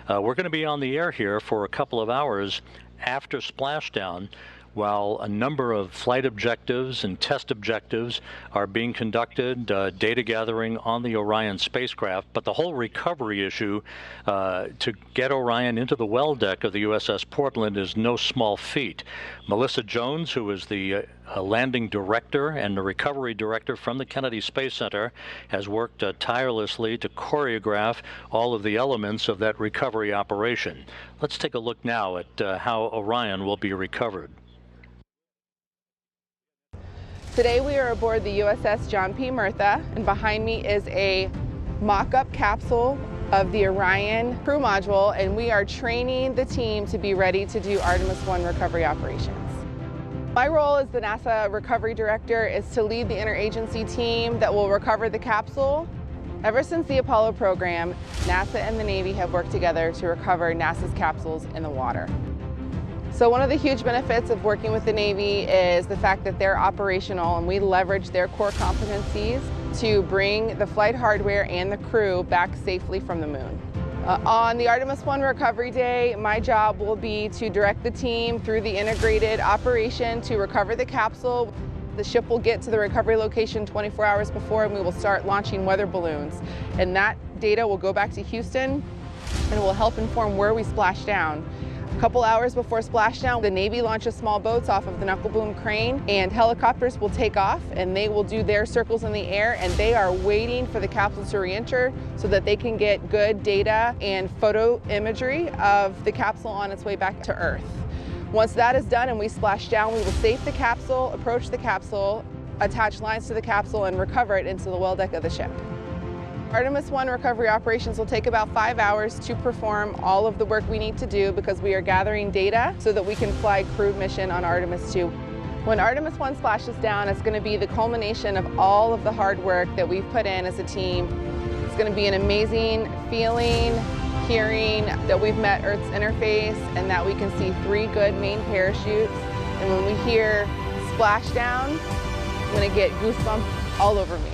we're going to be on the air here for a couple of hours after splashdown, while a number of flight objectives and test objectives are being conducted, data gathering on the Orion spacecraft. But the whole recovery issue to get Orion into the well deck of the USS Portland is no small feat. Melissa Jones, who is the landing director and the recovery director from the Kennedy Space Center, has worked tirelessly to choreograph all of the elements of that recovery operation. Let's take a look now at how Orion will be recovered. Today we are aboard the USS John P. Murtha, and behind me is a mock-up capsule of the Orion crew module, and we are training the team to be ready to do Artemis-1 recovery operations. My role as the NASA Recovery Director is to lead the interagency team that will recover the capsule. Ever since the Apollo program, NASA and the Navy have worked together to recover NASA's capsules in the water. So one of the huge benefits of working with the Navy is the fact that they're operational and we leverage their core competencies to bring the flight hardware and the crew back safely from the moon. On the Artemis-1 recovery day, my job will be to direct the team through the integrated operation to recover the capsule. The ship will get to the recovery location 24 hours before, and we will start launching weather balloons. And that data will go back to Houston and will help inform where we splash down. A couple hours before splashdown, the Navy launches small boats off of the knuckle boom crane, and helicopters will take off and they will do their circles in the air, and they are waiting for the capsule to re-enter so that they can get good data and photo imagery of the capsule on its way back to Earth. Once that is done and we splash down, we will safe the capsule, approach the capsule, attach lines to the capsule, and recover it into the well deck of the ship. Artemis-1 recovery operations will take about 5 hours to perform all of the work we need to do because we are gathering data so that we can fly crew mission on Artemis-2. When Artemis-1 splashes down, it's going to be the culmination of all of the hard work that we've put in as a team. It's going to be an amazing feeling, hearing that we've met Earth's interface and that we can see 3 good main parachutes. And when we hear splashdown, I'm going to get goosebumps all over me.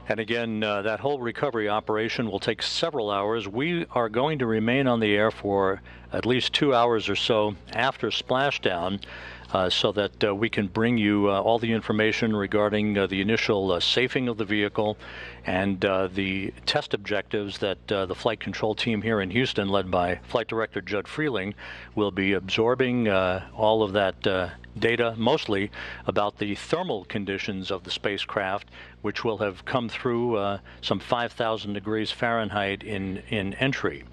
And again, that whole recovery operation will take several hours. We are going to remain on the air for at least 2 hours or so after splashdown, so that we can bring you all the information regarding the initial safing of the vehicle and the test objectives that the flight control team here in Houston, led by Flight Director Judd Freeling, will be absorbing all of that data, mostly about the thermal conditions of the spacecraft, which will have come through some 5,000 degrees Fahrenheit in entry.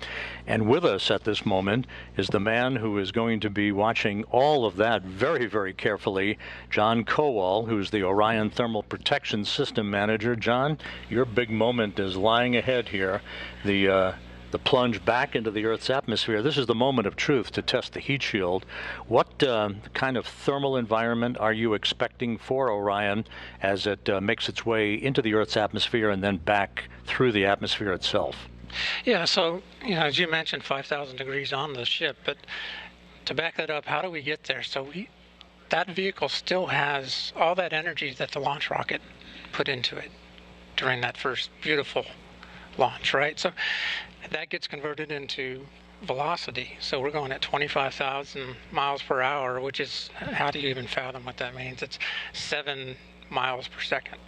And with us at this moment is the man who is going to be watching all of that very, very carefully, John Kowal, who's the Orion Thermal Protection System Manager. John, your big moment is lying ahead here. The plunge back into the Earth's atmosphere. This is the moment of truth to test the heat shield. What kind of thermal environment are you expecting for Orion as it makes its way into the Earth's atmosphere and then back through the atmosphere itself? Yeah, so, as you mentioned, 5,000 degrees on the ship, but to back that up, how do we get there? So that vehicle still has all that energy that the launch rocket put into it during that first beautiful launch, right? So that gets converted into velocity. So we're going at 25,000 miles per hour, which is, how do you even fathom what that means? It's 7 miles per second.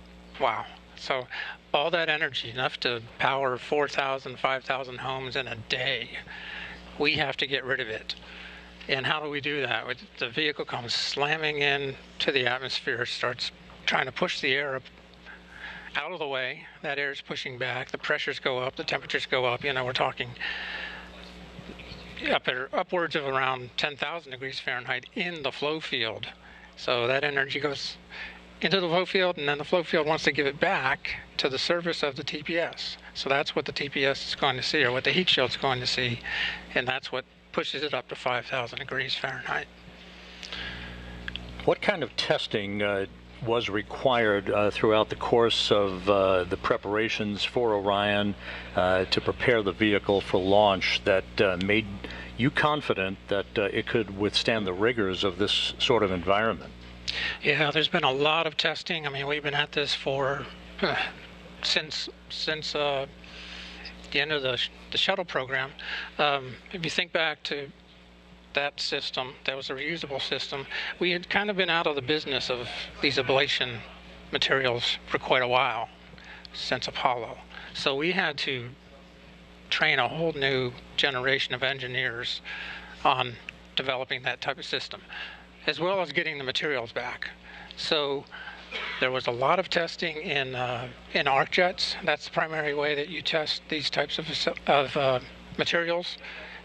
Wow. So all that energy, enough to power 4,000, 5,000 homes in a day, we have to get rid of it. And how do we do that? The vehicle comes slamming in to the atmosphere, starts trying to push the air up out of the way. That air is pushing back, the pressures go up, the temperatures go up. We're talking upwards of around 10,000 degrees Fahrenheit in the flow field. So that energy goes into the flow field, and then the flow field wants to give it back to the surface of the TPS. So that's what the TPS is going to see, or what the heat shield is going to see, and that's what pushes it up to 5,000 degrees Fahrenheit. What kind of testing was required throughout the course of the preparations for Orion to prepare the vehicle for launch that made you confident that it could withstand the rigors of this sort of environment? Yeah, there's been a lot of testing. I mean, we've been at this for since the end of the shuttle program. If you think back to that system, that was a reusable system, we had kind of been out of the business of these ablation materials for quite a while, since Apollo. So we had to train a whole new generation of engineers on developing that type of system, as well as getting the materials back. So there was a lot of testing in arc jets. That's the primary way that you test these types of materials.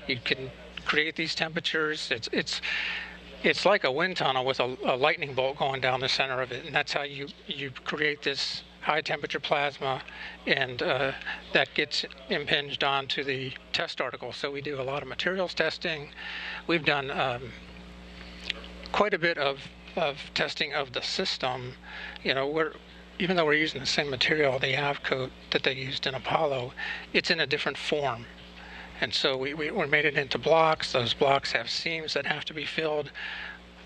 You can create these temperatures. It's like a wind tunnel with a lightning bolt going down the center of it, and that's how you create this high temperature plasma, and that gets impinged onto the test article. So we do a lot of materials testing. We've done quite a bit of testing of the system. Even though we're using the same material, the AVCoat that they used in Apollo, it's in a different form. And so we made it into blocks. Those blocks have seams that have to be filled.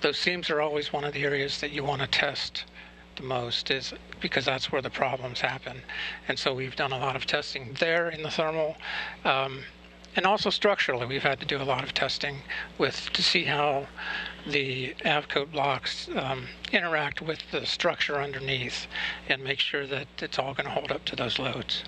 Those seams are always one of the areas that you want to test the most, is because that's where the problems happen. And so we've done a lot of testing there in the thermal. And also structurally, we've had to do a lot of testing to see how the AVCoat blocks interact with the structure underneath and make sure that it's all going to hold up to those loads.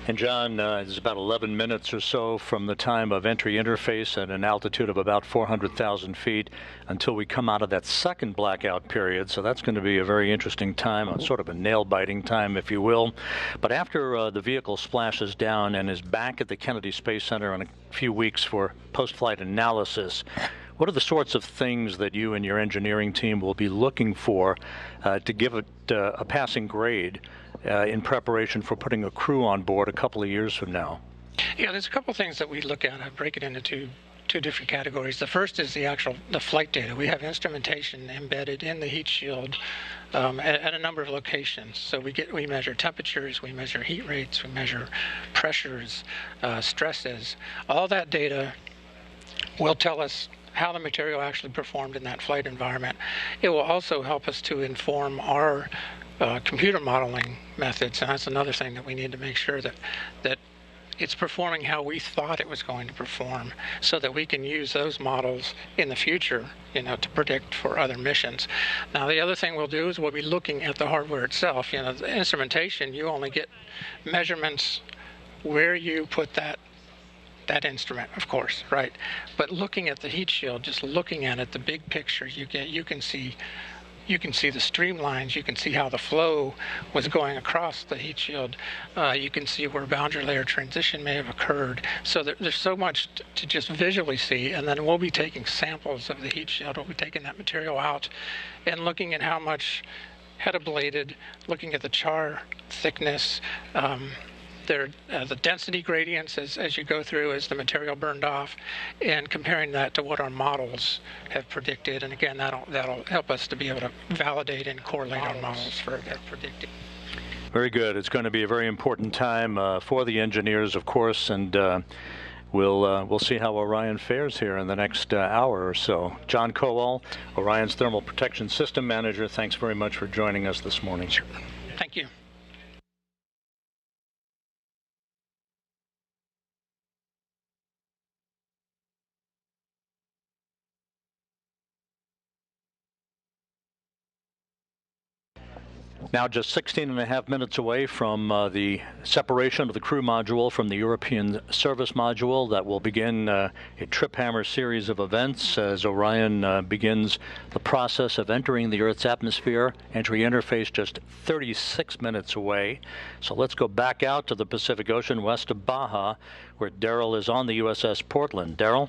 And John, it's about 11 minutes or so from the time of entry interface at an altitude of about 400,000 feet until we come out of that second blackout period. So that's going to be a very interesting time, sort of a nail-biting time, if you will. But after the vehicle splashes down and is back at the Kennedy Space Center in a few weeks for post-flight analysis, What are the sorts of things that you and your engineering team will be looking for to give it a passing grade in preparation for putting a crew on board a couple of years from now? Yeah, there's a couple things that we look at. I break it into two different categories. The first is the flight data. We have instrumentation embedded in the heat shield at a number of locations. So we measure temperatures, we measure heat rates, we measure pressures, stresses. All that data will tell us how the material actually performed in that flight environment. It will also help us to inform our computer modeling methods, and that's another thing that we need to make sure that it's performing how we thought it was going to perform, so that we can use those models in the future, to predict for other missions. Now, the other thing we'll do is we'll be looking at the hardware itself. The instrumentation, you only get measurements where you put that instrument, of course, right? But looking at the heat shield, just looking at it, the big picture, you can see the streamlines, you can see how the flow was going across the heat shield, you can see where boundary layer transition may have occurred. So there's so much to just visually see, and then we'll be taking samples of the heat shield, we'll be taking that material out and looking at how much had ablated, looking at the char thickness, the density gradients as you go through as the material burned off, and comparing that to what our models have predicted. And again, that'll help us to be able to validate and correlate our models for that predicting. Very good. It's going to be a very important time for the engineers, of course, and we'll see how Orion fares here in the next hour or so. John Kowal, Orion's Thermal Protection System Manager, thanks very much for joining us this morning. Sure. Thank you. Now just 16 and a half minutes away from the separation of the crew module from the European service module that will begin a trip hammer series of events as Orion begins the process of entering the Earth's atmosphere. Entry interface just 36 minutes away. So let's go back out to the Pacific Ocean west of Baja, where Daryl is on the USS Portland. Daryl?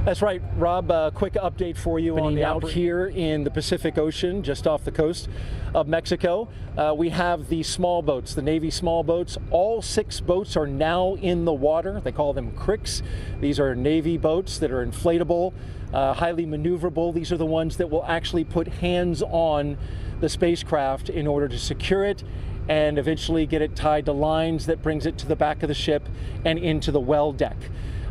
That's right, Rob. Quick update for you on the out here in the Pacific Ocean, just off the coast of Mexico. We have the small boats, the Navy small boats. All 6 boats are now in the water. They call them CRICs. These are Navy boats that are inflatable, highly maneuverable. These are the ones that will actually put hands on the spacecraft in order to secure it and eventually get it tied to lines that brings it to the back of the ship and into the well deck.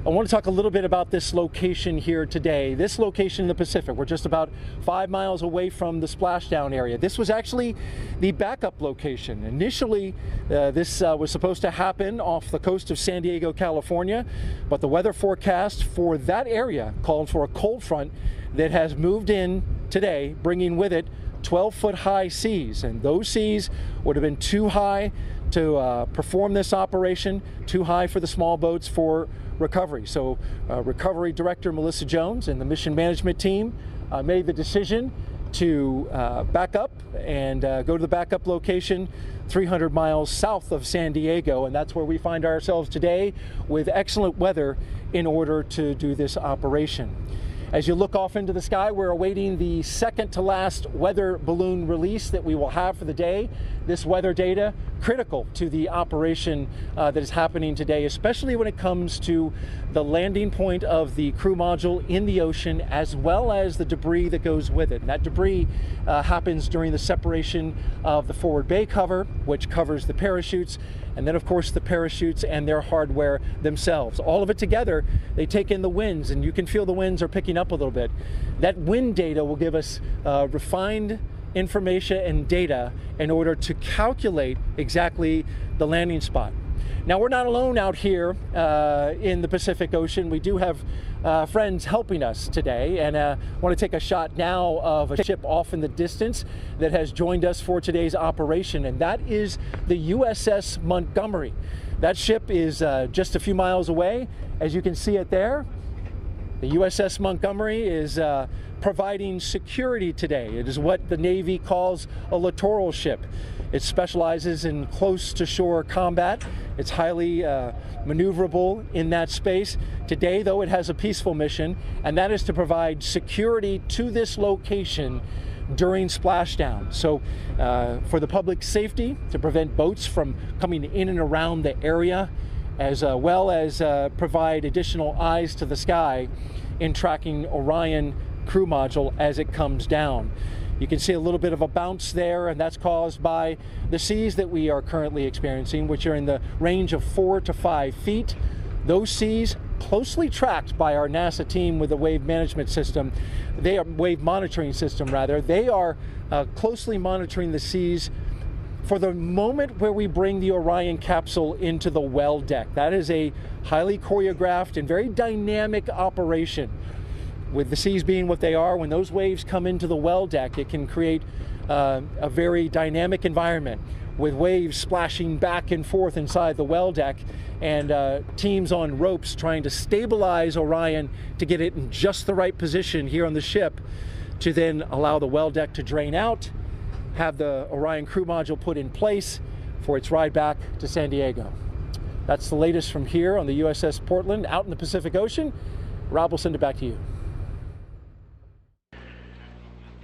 I want to talk a little bit about this location here today. This location in the Pacific, we're just about 5 miles away from the splashdown area. This was actually the backup location. Initially, this was supposed to happen off the coast of San Diego, California, but the weather forecast for that area called for a cold front that has moved in today, bringing with it 12-foot high seas, and those seas would have been too high to perform this operation, too high for the small boats for recovery. So Recovery Director Melissa Jones and the mission management team made the decision to back up and go to the backup location 300 miles south of San Diego, and that's where we find ourselves today with excellent weather in order to do this operation. As you look off into the sky, we're awaiting the second to last weather balloon release that we will have for the day. This weather data critical to the operation that is happening today, especially when it comes to the landing point of the crew module in the ocean, as well as the debris that goes with it. And that debris happens during the separation of the forward bay cover, which covers the parachutes, and then of course the parachutes and their hardware themselves. All of it together, they take in the winds, and you can feel the winds are picking up a little bit. That wind data will give us refined information and data in order to calculate exactly the landing spot. Now, we're not alone out here in the Pacific Ocean. We do have friends helping us today, and I want to take a shot now of a ship off in the distance that has joined us for today's operation, and that is the USS Montgomery. That ship is just a few miles away, as you can see it there. The USS Montgomery is providing security today. It is what the Navy calls a littoral ship. It specializes in close-to-shore combat. It's highly maneuverable in that space. Today, though, it has a peaceful mission, and that is to provide security to this location during splashdown. So for the public safety, to prevent boats from coming in and around the area, as well as provide additional eyes to the sky in tracking Orion crew module as it comes down. You can see a little bit of a bounce there, and that's caused by the seas that we are currently experiencing, which are in the range of 4 to 5 feet. Those seas closely tracked by our NASA team with the wave management system. They are wave monitoring system rather. They are closely monitoring the seas for the moment where we bring the Orion capsule into the well deck. That is a highly choreographed and very dynamic operation. With the seas being what they are, when those waves come into the well deck, it can create a very dynamic environment with waves splashing back and forth inside the well deck, and teams on ropes trying to stabilize Orion to get it in just the right position here on the ship to then allow the well deck to drain out, have the Orion crew module put in place for its ride back to San Diego. That's the latest from here on the USS Portland out in the Pacific Ocean. Rob, will send it back to you.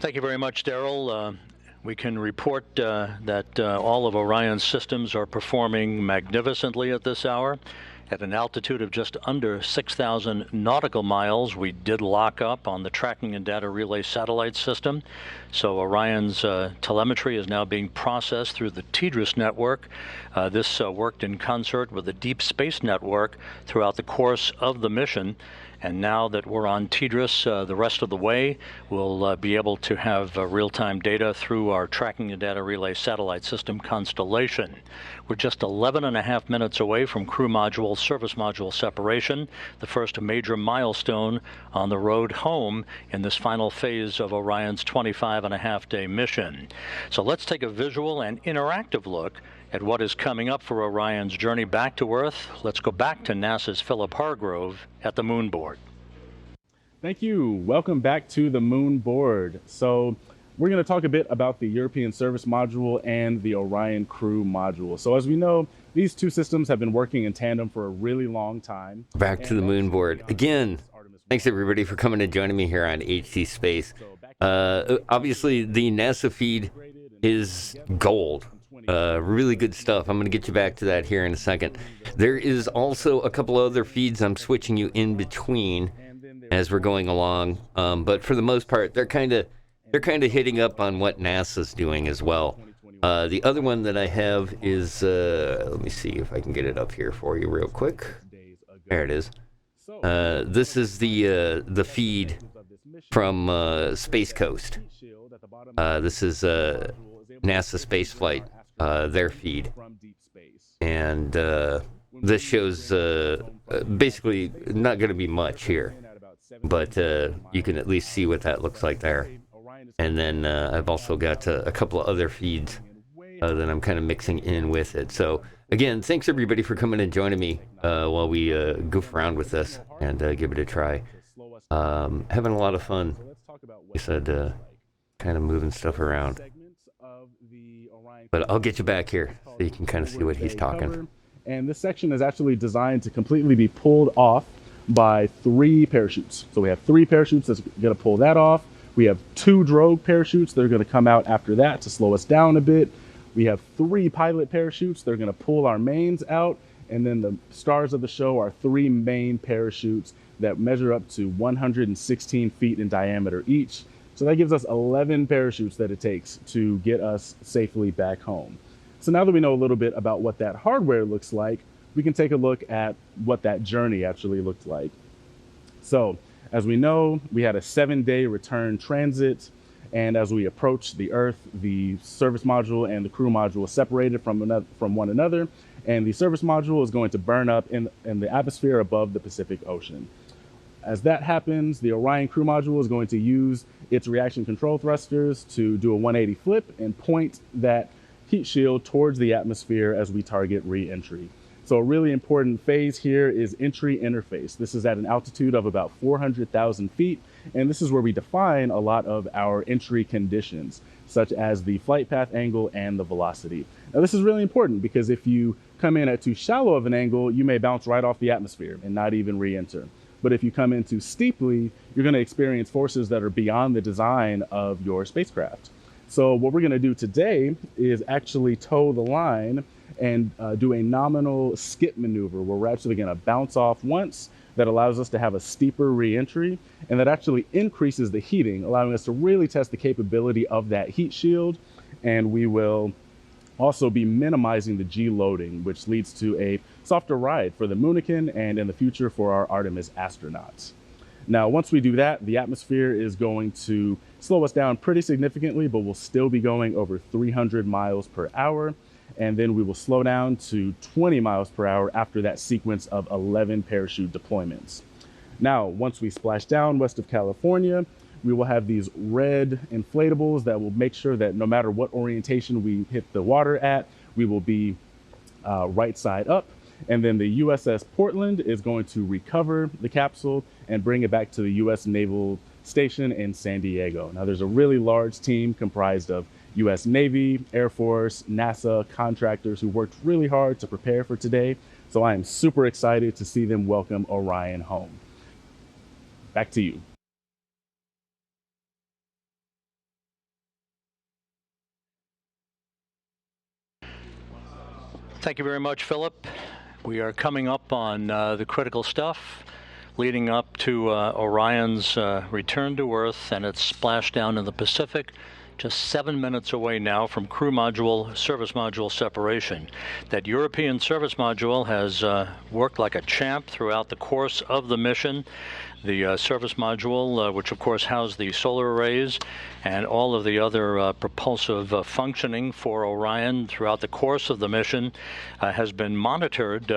Thank you very much, Daryl. We can report that all of Orion's systems are performing magnificently at this hour. At an altitude of just under 6,000 nautical miles, we did lock up on the tracking and data relay satellite system. So Orion's telemetry is now being processed through the TDRS network. This worked in concert with the Deep Space Network throughout the course of the mission. And now that we're on TDRS the rest of the way, we'll be able to have real-time data through our tracking and data relay satellite system constellation. We're just 11.5 minutes away from crew module, service module separation, the first major milestone on the road home in this final phase of Orion's 25.5-day mission. So let's take a visual and interactive look at what is coming up for Orion's journey back to Earth. Let's go back to NASA's Philip Hargrove at the moon board. Thank you. Welcome back to the moon board. So we're going to talk a bit about the European Service Module and the Orion Crew Module. So as we know, these two systems have been working in tandem for a really long time. Back to the moon board. Again, thanks everybody for coming and joining me here on HC Space. Obviously, the NASA feed is gold. Really good stuff. I'm going to get you back to that here in a second. There is also a couple other feeds I'm switching you in between as we're going along. But for the most part, they're kind of hitting up on what NASA's doing as well. The other one that I have is, let me see if I can get it up here for you real quick. There it is. This is the feed from Space Coast. This is NASA spaceflight. Their feed, and this shows basically not going to be much here, but you can at least see what that looks like there. And then I've also got a couple of other feeds that I'm kind of mixing in with it. So again, thanks everybody for coming and joining me while we goof around with this and give it a try. Having a lot of fun. I said, kind of moving stuff around. But I'll get you back here so you can kind of see what he's talking. And this section is actually designed to completely be pulled off by 3 parachutes. So we have 3 parachutes that's going to pull that off. We have 2 drogue parachutes that are going to come out after that to slow us down a bit. We have 3 pilot parachutes. They're going to pull our mains out. And then the stars of the show are 3 main parachutes that measure up to 116 feet in diameter each. So that gives us 11 parachutes that it takes to get us safely back home. So now that we know a little bit about what that hardware looks like, we can take a look at what that journey actually looked like. So as we know, we had a 7-day return transit. And as we approached the Earth, the service module and the crew module separated from one another. And the service module is going to burn up in the atmosphere above the Pacific Ocean. As that happens, the Orion crew module is going to use its reaction control thrusters to do a 180 flip and point that heat shield towards the atmosphere as we target re-entry. So a really important phase here is entry interface. This is at an altitude of about 400,000 feet, and this is where we define a lot of our entry conditions, such as the flight path angle and the velocity. Now this is really important because if you come in at too shallow of an angle, you may bounce right off the atmosphere and not even re-enter. But if you come in too steeply, you're going to experience forces that are beyond the design of your spacecraft. So what we're going to do today is actually toe the line and do a nominal skip maneuver where we're actually going to bounce off once. That allows us to have a steeper re-entry, and that actually increases the heating, allowing us to really test the capability of that heat shield. And we will also be minimizing the G loading, which leads to a softer ride for the Moonican and in the future for our Artemis astronauts. Now, once we do that, the atmosphere is going to slow us down pretty significantly, but we'll still be going over 300 miles per hour. And then we will slow down to 20 miles per hour after that sequence of 11 parachute deployments. Now, once we splash down west of California, we will have these red inflatables that will make sure that no matter what orientation we hit the water at, we will be right side up. And then the USS Portland is going to recover the capsule and bring it back to the US Naval Station in San Diego. Now, there's a really large team comprised of US Navy, Air Force, NASA, contractors who worked really hard to prepare for today. So I am super excited to see them welcome Orion home. Back to you. Thank you very much, Philip. We are coming up on the critical stuff leading up to Orion's return to Earth and its splashdown in the Pacific, just 7 minutes away now from crew module, service module separation. That European service module has worked like a champ throughout the course of the mission. The service module, which of course housed the solar arrays and all of the other propulsive functioning for Orion throughout the course of the mission, has been monitored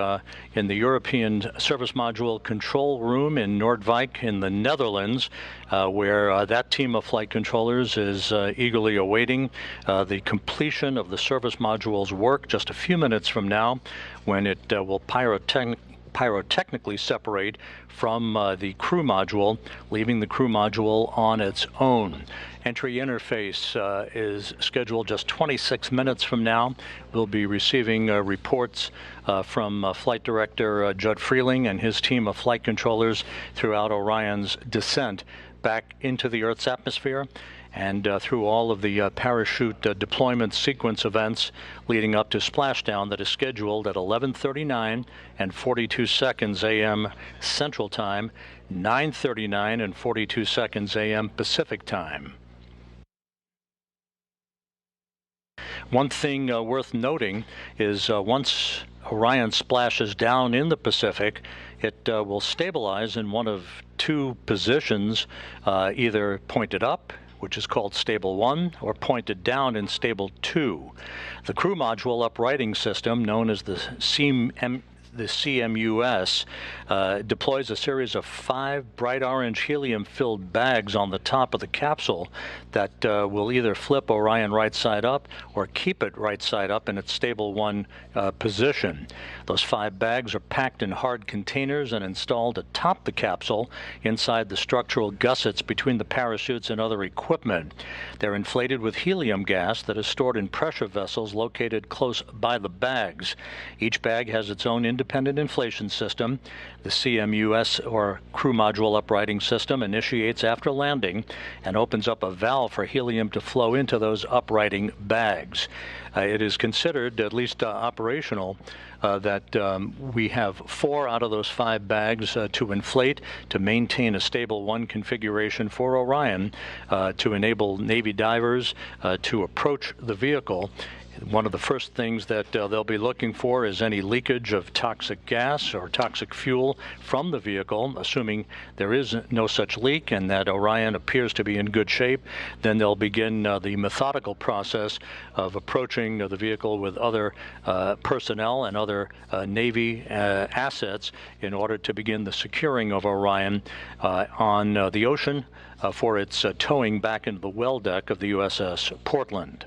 in the European service module control room in Noordwijk in the Netherlands, where that team of flight controllers is eagerly awaiting the completion of the service module's work just a few minutes from now, when it will pyrotechnically separate from the crew module, leaving the crew module on its own. Entry interface is scheduled just 26 minutes from now. We'll be receiving reports from Flight Director Judd Freeling and his team of flight controllers throughout Orion's descent back into the Earth's atmosphere, and through all of the parachute deployment sequence events leading up to splashdown that is scheduled at 11:39 and 42 seconds a.m. Central Time, 9:39 and 42 seconds a.m. Pacific Time. One thing worth noting is once Orion splashes down in the Pacific, it will stabilize in one of two positions, either pointed up, which is called Stable 1, or pointed down in Stable 2. The crew module uprighting system, known as the CMUS, deploys a series of 5 bright orange helium-filled bags on the top of the capsule that will either flip Orion right side up or keep it right side up in its Stable 1 position. Those 5 bags are packed in hard containers and installed atop the capsule inside the structural gussets between the parachutes and other equipment. They're inflated with helium gas that is stored in pressure vessels located close by the bags. Each bag has its own independent inflation system. The CMUS, or crew module uprighting system, initiates after landing and opens up a valve for helium to flow into those uprighting bags. It is considered, at least operational, that we have 4 out of those 5 bags to inflate to maintain a Stable 1 configuration for Orion to enable Navy divers to approach the vehicle. One of the first things that they'll be looking for is any leakage of toxic gas or toxic fuel from the vehicle. Assuming there is no such leak and that Orion appears to be in good shape, then they'll begin the methodical process of approaching the vehicle with other personnel and other Navy assets in order to begin the securing of Orion on the ocean for its towing back into the well deck of the USS Portland.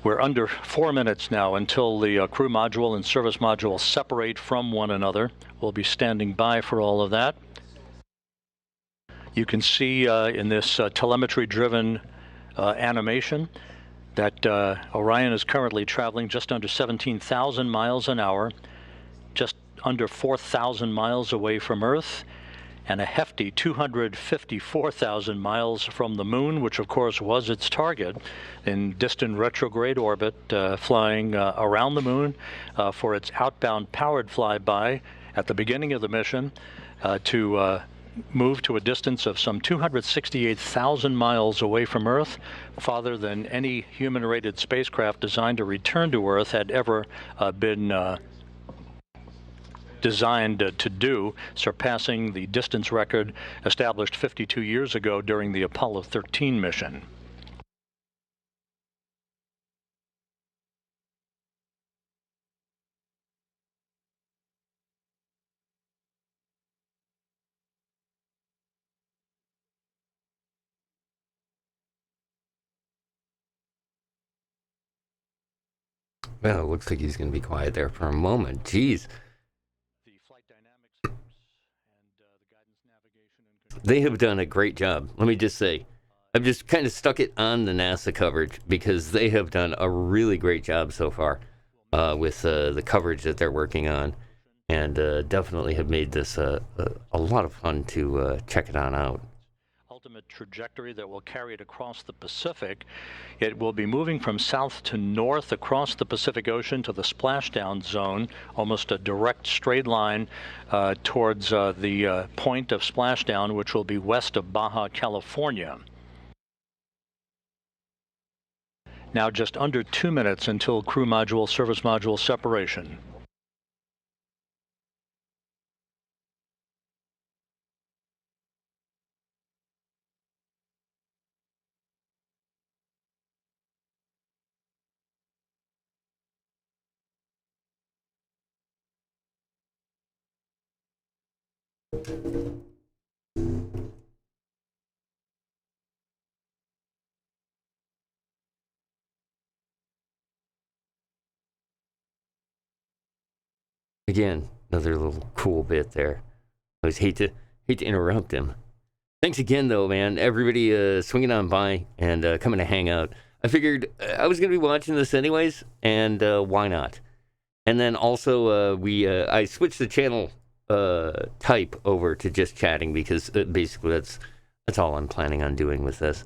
We're under 4 minutes now until the crew module and service module separate from one another. We'll be standing by for all of that. You can see in this telemetry-driven animation that Orion is currently traveling just under 17,000 miles an hour, just under 4,000 miles away from Earth, and a hefty 254,000 miles from the Moon, which of course was its target, in distant retrograde orbit, flying around the Moon for its outbound powered flyby at the beginning of the mission to move to a distance of some 268,000 miles away from Earth, farther than any human-rated spacecraft designed to return to Earth had ever been designed to do, surpassing the distance record established 52 years ago during the Apollo 13 mission. Well, it looks like he's going to be quiet there for a moment. Jeez. They have done a great job. Let me just say, I've just kind of stuck it on the NASA coverage because they have done a really great job so far with the coverage that they're working on, and definitely have made this a lot of fun to check it on out. Ultimate trajectory that will carry it across the Pacific. It will be moving from south to north across the Pacific Ocean to the splashdown zone, almost a direct straight line towards the point of splashdown, which will be west of Baja California. Now just under 2 minutes until crew module, service module separation. Again, another little cool bit there. I always hate to interrupt him. Thanks again, though, man. Everybody swinging on by and coming to hang out. I figured I was going to be watching this anyways, and why not? And then also, I switched the channel type over to just chatting because basically that's all I'm planning on doing with this.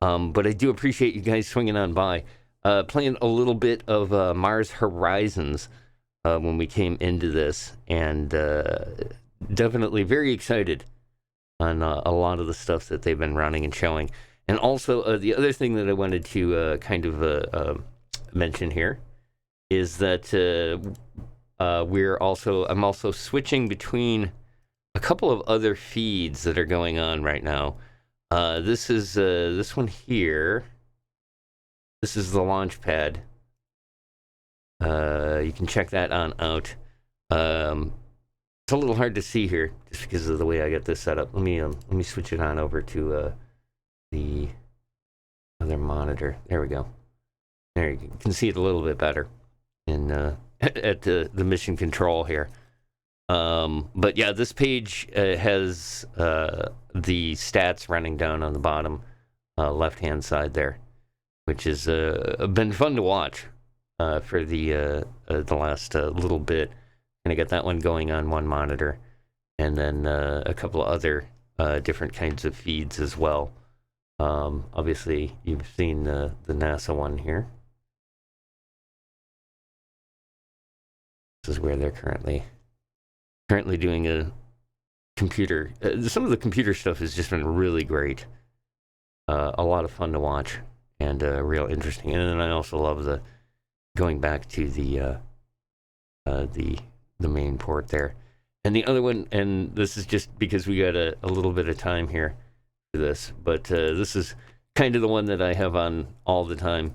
But I do appreciate you guys swinging on by. Playing a little bit of Mars Horizons when we came into this, and definitely very excited on a lot of the stuff that they've been running and showing. And also, the other thing that I wanted to kind of mention here is that I'm also switching between a couple of other feeds that are going on right now. This is this one here. This is the launch pad. You can check that on out. It's a little hard to see here just because of the way I got this set up. Let me switch it on over to the other monitor. There we go. There you can see it a little bit better in at the mission control here. But yeah, this page has the stats running down on the bottom left-hand side there, which has been fun to watch for the last little bit. And I got that one going on one monitor, and then a couple of other different kinds of feeds as well. Obviously, you've seen the NASA one here. This is where they're currently doing a computer. Some of the computer stuff has just been really great. A lot of fun to watch and real interesting. And then I also love the going back to the main port there. And the other one, and this is just because we got a little bit of time here for this, but this is kind of the one that I have on all the time.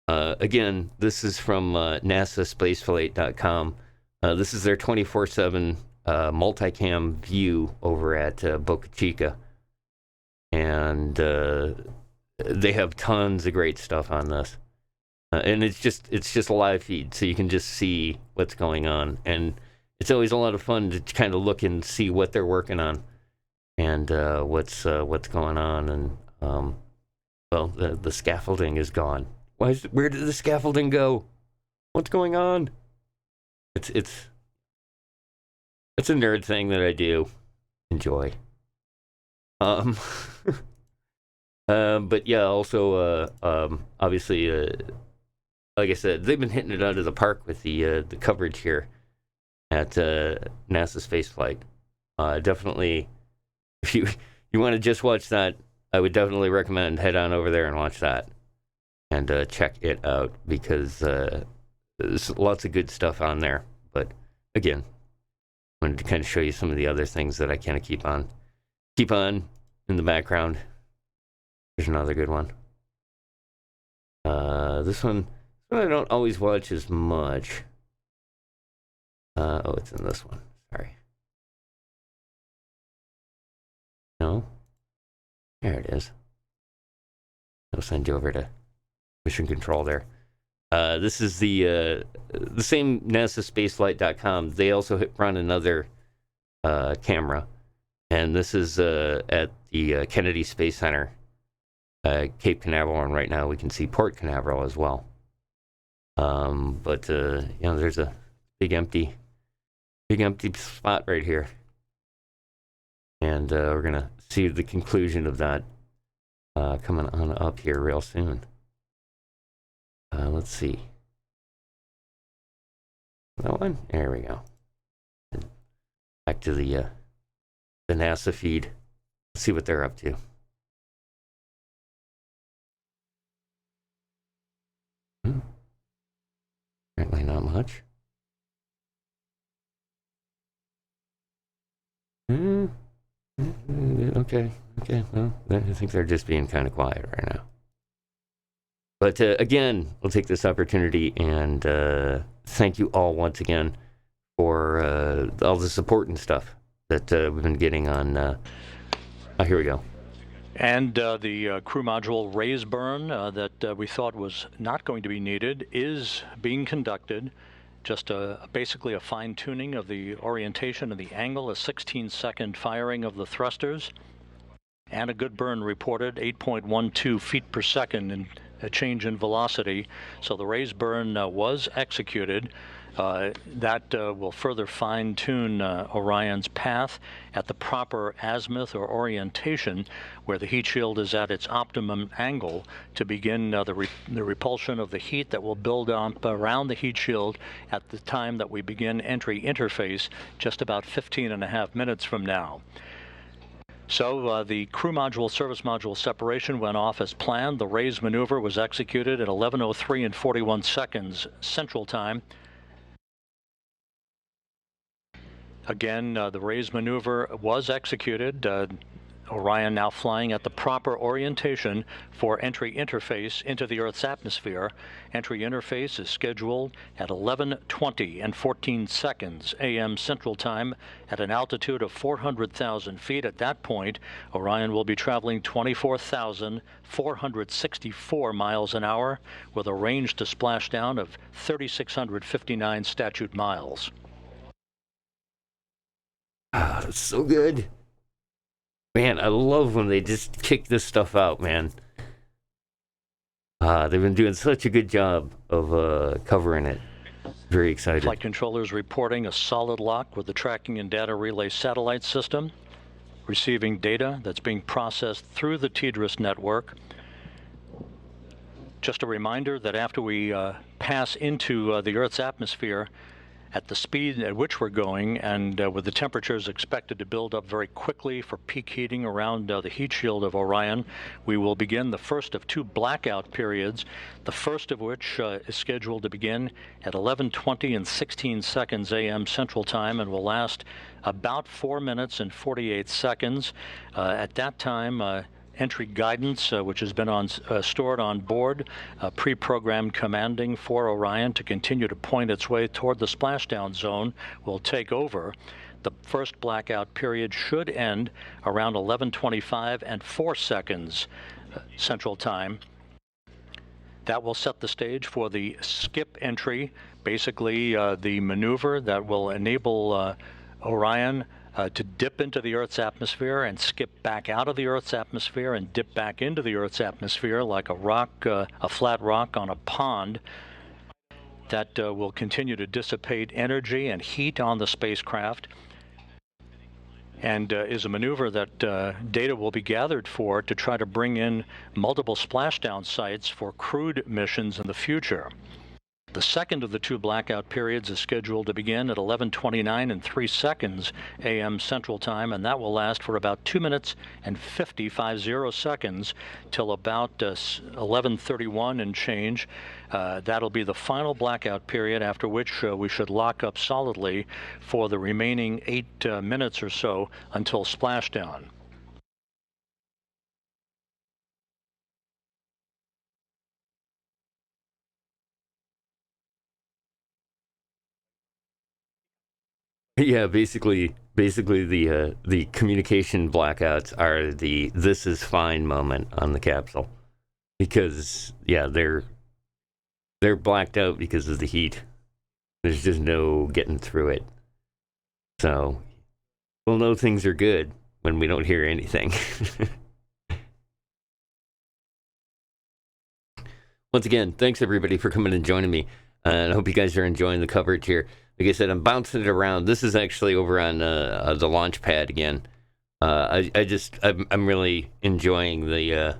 Again, this is from NASAspaceflight.com. This is their 24/7 multicam view over at Boca Chica. And they have tons of great stuff on this. And it's just a live feed, so you can just see what's going on. And it's always a lot of fun to kind of look and see what they're working on and what's going on. And well, the scaffolding is gone. Where did the scaffolding go? What's going on? It's a nerd thing that I do enjoy. But yeah, also obviously, like I said, they've been hitting it out of the park with the coverage here at NASA Spaceflight. Definitely, if you want to just watch that, I would definitely recommend head on over there and watch that and check it out, because there's lots of good stuff on there. But again, I wanted to kind of show you some of the other things that I kind of keep on in the background. Here's another good one. This one I don't always watch as much. Oh, it's in this one. Sorry. No? There it is. I'll send you over to Mission Control there. This is the same NASASpaceflight.com. They also run another camera, and this is at the Kennedy Space Center, Cape Canaveral, and right now we can see Port Canaveral as well. But there's a big empty spot right here, and we're gonna see the conclusion of that coming on up here real soon. Let's see. That one? There we go. Back to the NASA feed. Let's see what they're up to. Apparently not much. Okay. Well, I think they're just being kind of quiet right now. But again, we'll take this opportunity and thank you all once again for all the support and stuff that we've been getting on. Here we go. And the crew module raise burn that we thought was not going to be needed is being conducted. Just basically a fine-tuning of the orientation and the angle, a 16-second firing of the thrusters, and a good burn reported, 8.12 feet per second in a change in velocity. So the raise burn was executed. That will further fine-tune Orion's path at the proper azimuth or orientation, where the heat shield is at its optimum angle, to begin the repulsion of the heat that will build up around the heat shield at the time that we begin entry interface, just about 15.5 minutes from now. So the crew module service module separation went off as planned. The raise maneuver was executed at 11:03 and 41 seconds Central Time. Again, the raise maneuver was executed. Orion now flying at the proper orientation for entry interface into the Earth's atmosphere. Entry interface is scheduled at 11:20 and 14 seconds a.m. Central Time at an altitude of 400,000 feet. At that point, Orion will be traveling 24,464 miles an hour with a range to splashdown of 3,659 statute miles. Ah, that's so good. Man, I love when they just kick this stuff out, man. They've been doing such a good job of covering it. Very excited. Flight controllers reporting a solid lock with the tracking and data relay satellite system, receiving data that's being processed through the TDRS network. Just a reminder that after we pass into the Earth's atmosphere, at the speed at which we're going, and with the temperatures expected to build up very quickly for peak heating around the heat shield of Orion, we will begin the first of two blackout periods, the first of which is scheduled to begin at 11:20 and 16 seconds a.m. Central Time and will last about 4 minutes and 48 seconds. At that time, entry guidance, which has been stored on board, pre-programmed commanding for Orion to continue to point its way toward the splashdown zone, will take over. The first blackout period should end around 11:25 and 4 seconds Central Time. That will set the stage for the skip entry, basically the maneuver that will enable Orion to dip into the Earth's atmosphere and skip back out of the Earth's atmosphere and dip back into the Earth's atmosphere like a rock, a flat rock on a pond. That will continue to dissipate energy and heat on the spacecraft, and is a maneuver that data will be gathered for to try to bring in multiple splashdown sites for crewed missions in the future. The second of the two blackout periods is scheduled to begin at 11:29 and 3 seconds a.m. Central Time, and that will last for about 2 minutes and 50 seconds till about 11:31 and change. That'll be the final blackout period, after which we should lock up solidly for the remaining 8 minutes or so until splashdown. Yeah, basically the communication blackouts are the "this is fine" moment on the capsule, because yeah, they're blacked out because of the heat. There's just no getting through it. So we'll know things are good when we don't hear anything. Once again, thanks everybody for coming and joining me. And I hope you guys are enjoying the coverage here. Like I said, I'm bouncing it around. This is actually over on the launch pad again. I'm really enjoying the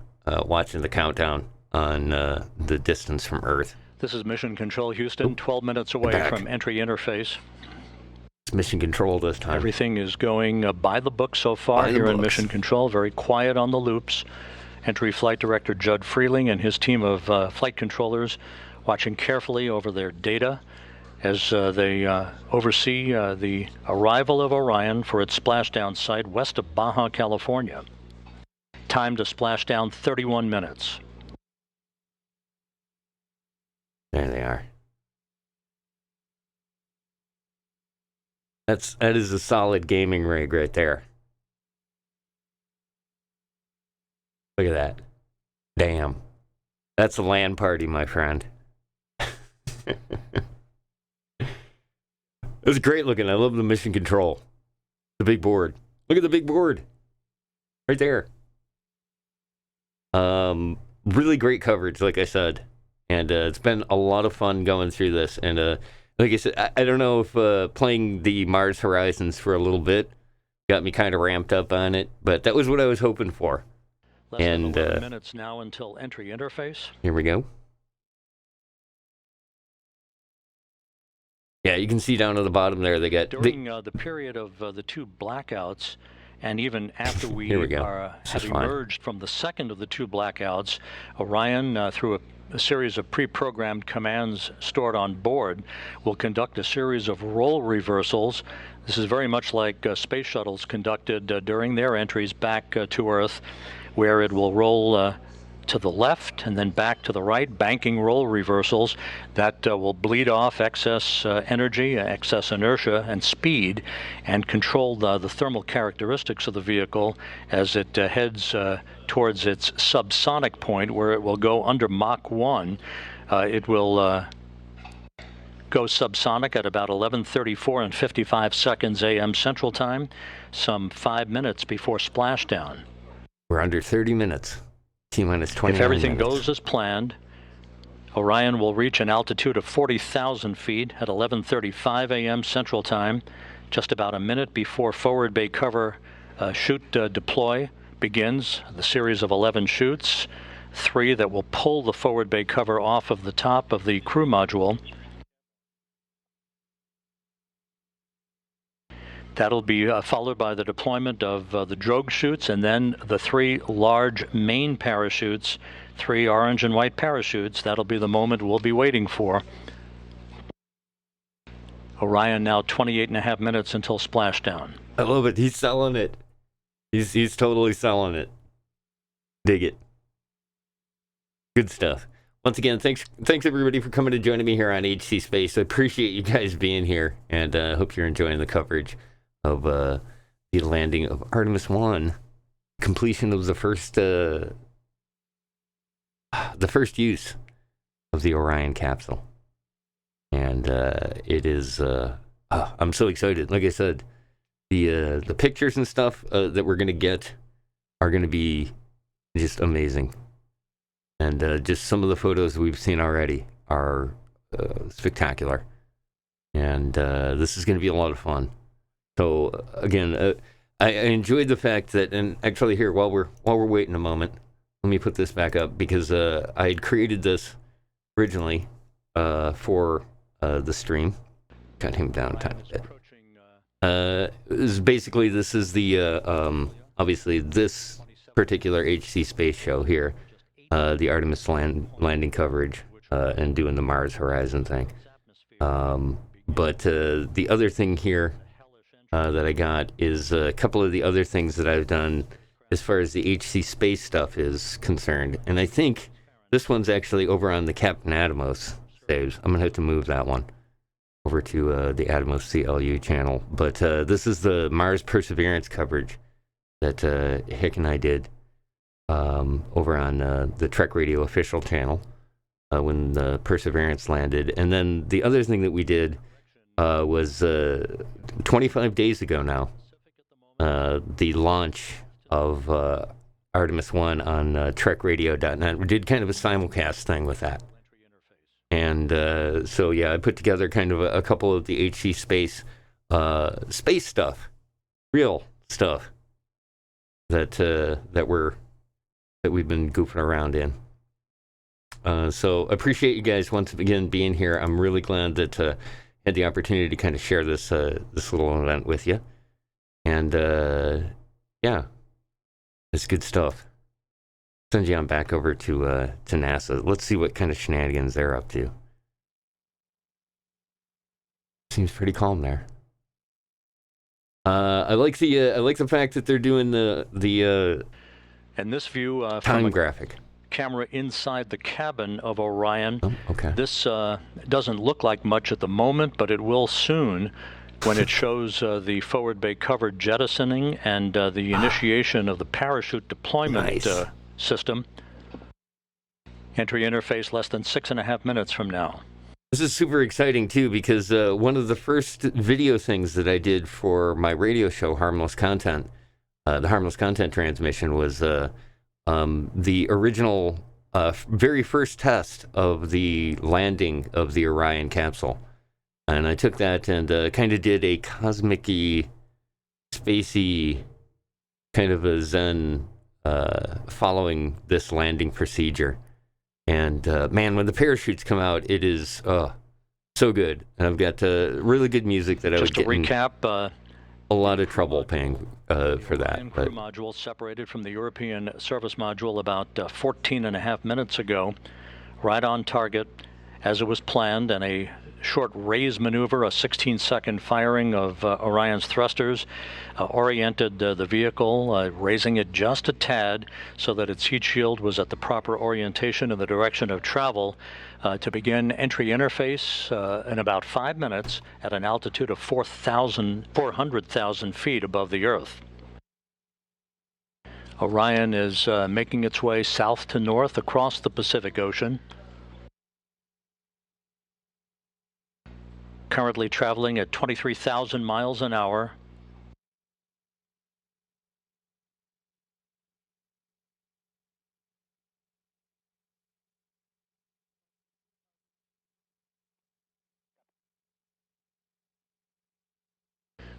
watching the countdown on the distance from Earth. This is Mission Control, Houston, 12 minutes away from entry interface. It's Mission Control this time. Everything is going by the book so far here in Mission Control. Very quiet on the loops. Entry Flight Director Judd Freeling and his team of flight controllers watching carefully over their data as they oversee the arrival of Orion for its splashdown site west of Baja, California. Time to splash down 31 minutes. There they are. That is a solid gaming rig right there. Look at that. Damn. That's a LAN party, my friend. It was great looking. I love the mission control. The big board. Look at the big board. Right there. Really great coverage, like I said. And it's been a lot of fun going through this. And like I said, I don't know if playing the Mars Horizons for a little bit got me kind of ramped up on it, but that was what I was hoping for. Less than 11 minutes now until entry interface. Here we go. Yeah, you can see down at the bottom there they got... During the period of the two blackouts, and even after we have emerged from the second of the two blackouts, Orion, through a series of pre-programmed commands stored on board, will conduct a series of role reversals. This is very much like space shuttles conducted during their entries back to Earth, where it will roll to the left and then back to the right, banking roll reversals that will bleed off excess energy, excess inertia, and speed, and control the thermal characteristics of the vehicle as it heads towards its subsonic point, where it will go under Mach 1. It will go subsonic at about 11:34 and 55 seconds a.m. Central Time, some 5 minutes before splashdown. We're under 30 minutes. T-minus 29 If everything minutes. goes as planned, Orion will reach an altitude of 40,000 feet at 11:35 a.m. Central Time, just about a minute before forward bay cover chute deploy begins. The series of 11 chutes, 3 that will pull the forward bay cover off of the top of the crew module. That'll be followed by the deployment of the drogue chutes, and then the 3 large main parachutes, 3 orange and white parachutes. That'll be the moment we'll be waiting for. Orion now 28.5 minutes until splashdown. I love it. He's selling it. He's totally selling it. Dig it. Good stuff. Once again, thanks everybody for coming and joining me here on HC Space. I appreciate you guys being here, and I hope you're enjoying the coverage of the landing of Artemis-1, completion of the first use of the Orion capsule. And it is, I'm so excited. Like I said, the pictures and stuff that we're going to get are going to be just amazing. And just some of the photos we've seen already are spectacular. And this is going to be a lot of fun. So again, I enjoyed the fact that, and actually here, while we're waiting a moment, let me put this back up, because I had created this originally for the stream. Got him down a tiny bit. Basically, this is the, obviously, this particular HC Space show here, the Artemis landing coverage, and doing the Mars Horizon thing. But the other thing here that I got is a couple of the other things that I've done as far as the HC Space stuff is concerned. And I think this one's actually over on the Captain Atomos saves. I'm going to have to move that one over to the Atomos CLU channel. But this is the Mars Perseverance coverage that Hick and I did over on the Trek Radio official channel when the Perseverance landed. And then the other thing that we did was 25 days ago now, the launch of Artemis-1 on TrekRadio.net. We did kind of a simulcast thing with that. And so, yeah, I put together kind of a couple of the HC Space space stuff, real stuff that we've been goofing around in. So appreciate you guys once again being here. I'm really glad that had the opportunity to kind of share this little event with you. And yeah, it's good stuff. Send you on back over to NASA. Let's see what kind of shenanigans they're up to. Seems pretty calm there. I like the fact that they're doing the and this view time from graphic camera inside the cabin of Orion. Oh, okay. This doesn't look like much at the moment, but it will soon, when it shows the forward bay cover jettisoning and the initiation of the parachute deployment system. Entry interface less than 6.5 minutes from now. This is super exciting too, because one of the first video things that I did for my radio show, Harmless Content, the Harmless Content transmission, was the original, very first test of the landing of the Orion capsule. And I took that and kind of did a cosmic-y, spacey, kind of a Zen following this landing procedure. And man, when the parachutes come out, it is so good. And I've got really good music that I was getting. Just to recap, a lot of trouble paying for that. The crew module separated from the European service module about 14.5 minutes ago, right on target as it was planned, and a short raise maneuver, a 16-second firing of Orion's thrusters, oriented the vehicle, raising it just a tad so that its heat shield was at the proper orientation in the direction of travel to begin entry interface in about 5 minutes at an altitude of 400,000 feet above the Earth. Orion is making its way south to north across the Pacific Ocean. Currently traveling at 23,000 miles an hour.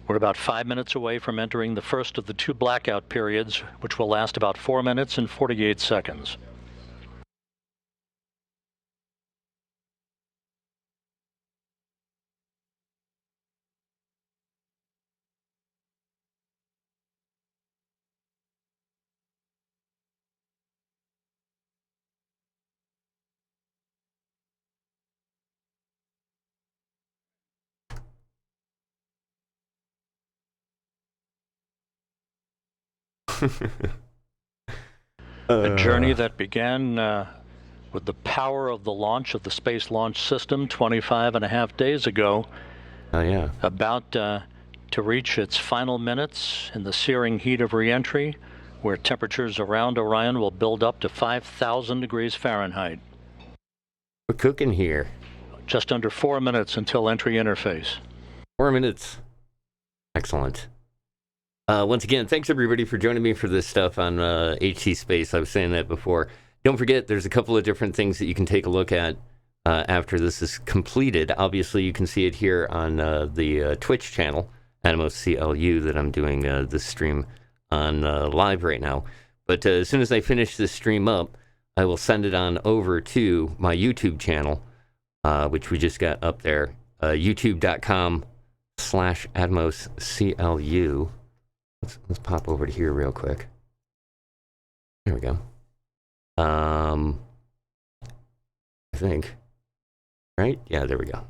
We're about 5 minutes away from entering the first of the two blackout periods, which will last about 4 minutes and 48 seconds. A journey that began with the power of the launch of the Space Launch System 25.5 days ago. Oh, yeah. About to reach its final minutes in the searing heat of re-entry, where temperatures around Orion will build up to 5,000 degrees Fahrenheit. We're cooking here. Just under 4 minutes until entry interface. 4 minutes. Excellent. Once again, thanks everybody for joining me for this stuff on HC Space. I was saying that before. Don't forget, there's a couple of different things that you can take a look at after this is completed. Obviously, you can see it here on the Twitch channel, Artemis CLU, that I'm doing this stream on live right now. But as soon as I finish this stream up, I will send it on over to my YouTube channel, which we just got up there, youtube.com/AtmosCLU. Let's pop over to here real quick. There we go. I think. Right? Yeah, there we go.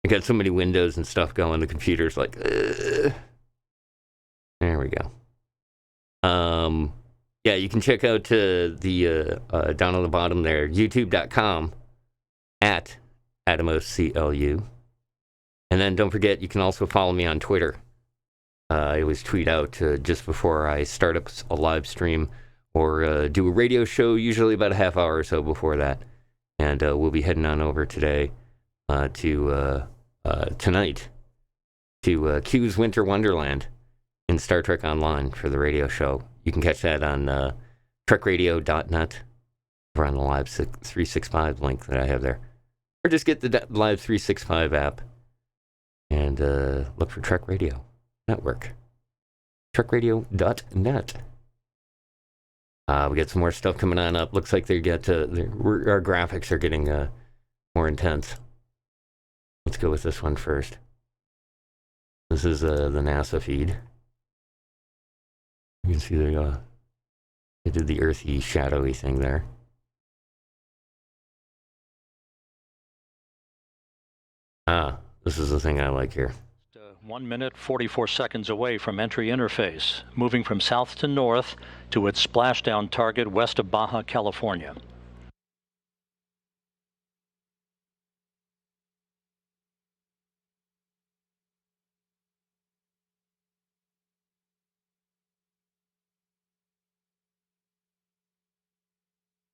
I got so many windows and stuff going, the computer's like, ugh. There we go. Yeah, you can check out the down on the bottom there, youtube.com/AtmosCLU. And then don't forget, you can also follow me on Twitter. I always tweet out just before I start up a live stream or do a radio show, usually about a half hour or so before that. And we'll be heading on over today to tonight to Q's Winter Wonderland in Star Trek Online for the radio show. You can catch that on trekradio.net or on the Live 365 link that I have there. Or just get the Live 365 app and look for Trek Radio Network. trekradio.net. We got some more stuff coming on up. Looks like they get our graphics are getting more intense. Let's go with this one first. This is the NASA feed. You can see they did the earthy, shadowy thing there. This is the thing I like here. 1 minute, 44 seconds away from entry interface, moving from south to north to its splashdown target west of Baja, California.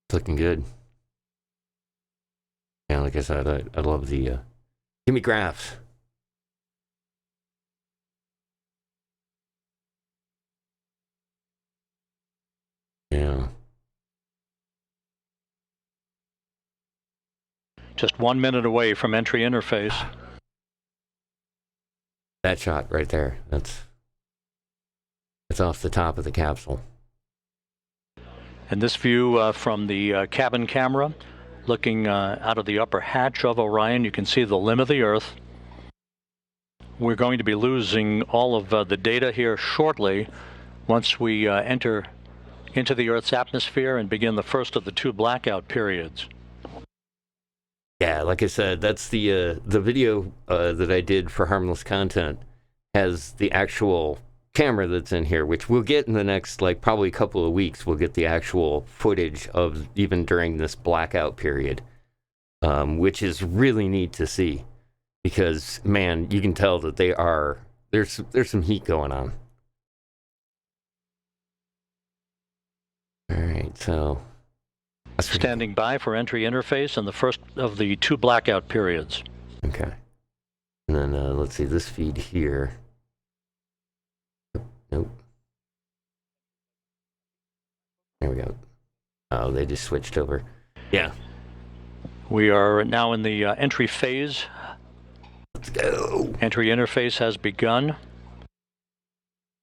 It's looking good. Yeah, like I said, I love the... give me graphs. Yeah. Just 1 minute away from entry interface. That shot right there. That's off the top of the capsule. And this view from the cabin camera, looking out of the upper hatch of Orion, you can see the limb of the Earth. We're going to be losing all of the data here shortly once we enter into the Earth's atmosphere and begin the first of the 2 blackout periods. Yeah, like I said, that's the video that I did for Harmless Content has the actual camera that's in here, which we'll get in the next, probably a couple of weeks. We'll get the actual footage of even during this blackout period, which is really neat to see because, man, you can tell that there's some heat going on. All right, so... Standing by for entry interface and the first of the 2 blackout periods. Okay. And then let's see, this feed here. Nope. There we go. Oh, they just switched over. Yeah. We are now in the entry phase. Let's go. Entry interface has begun.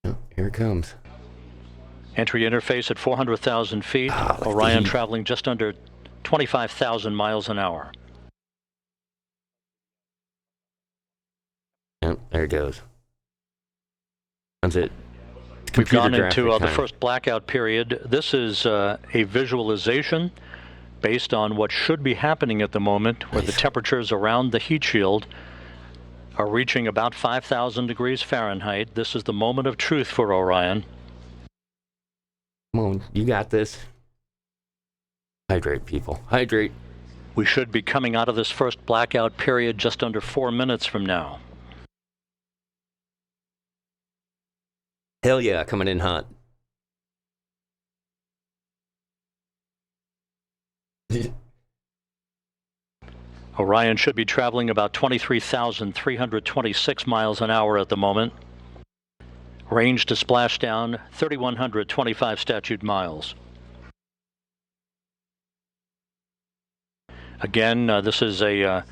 Oh, here it comes. Entry interface at 400,000 feet. Orion traveling just under 25,000 miles an hour. Yep, there it goes. That's it. We've gone into the first blackout period. This is a visualization based on what should be happening at the moment, where the temperatures around the heat shield are reaching about 5,000 degrees Fahrenheit. This is the moment of truth for Orion. Come on, you got this. Hydrate, people. Hydrate. We should be coming out of this first blackout period just under 4 minutes from now. Hell yeah, coming in hot. Orion should be traveling about 23,326 miles an hour at the moment. Range to splashdown, 3,125 statute miles. Again, this is a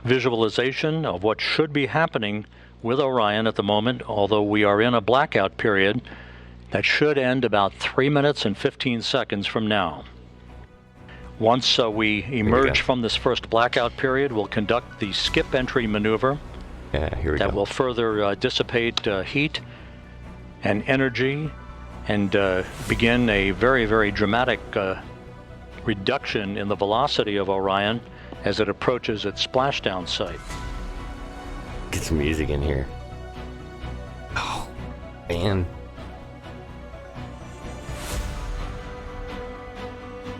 visualization of what should be happening with Orion at the moment, although we are in a blackout period that should end about 3 minutes and 15 seconds from now. Once we emerge from this first blackout period, we'll conduct the skip entry maneuver that will further dissipate heat and energy and begin a very, very dramatic reduction in the velocity of Orion as it approaches its splashdown site. Get some music in here. Oh, man.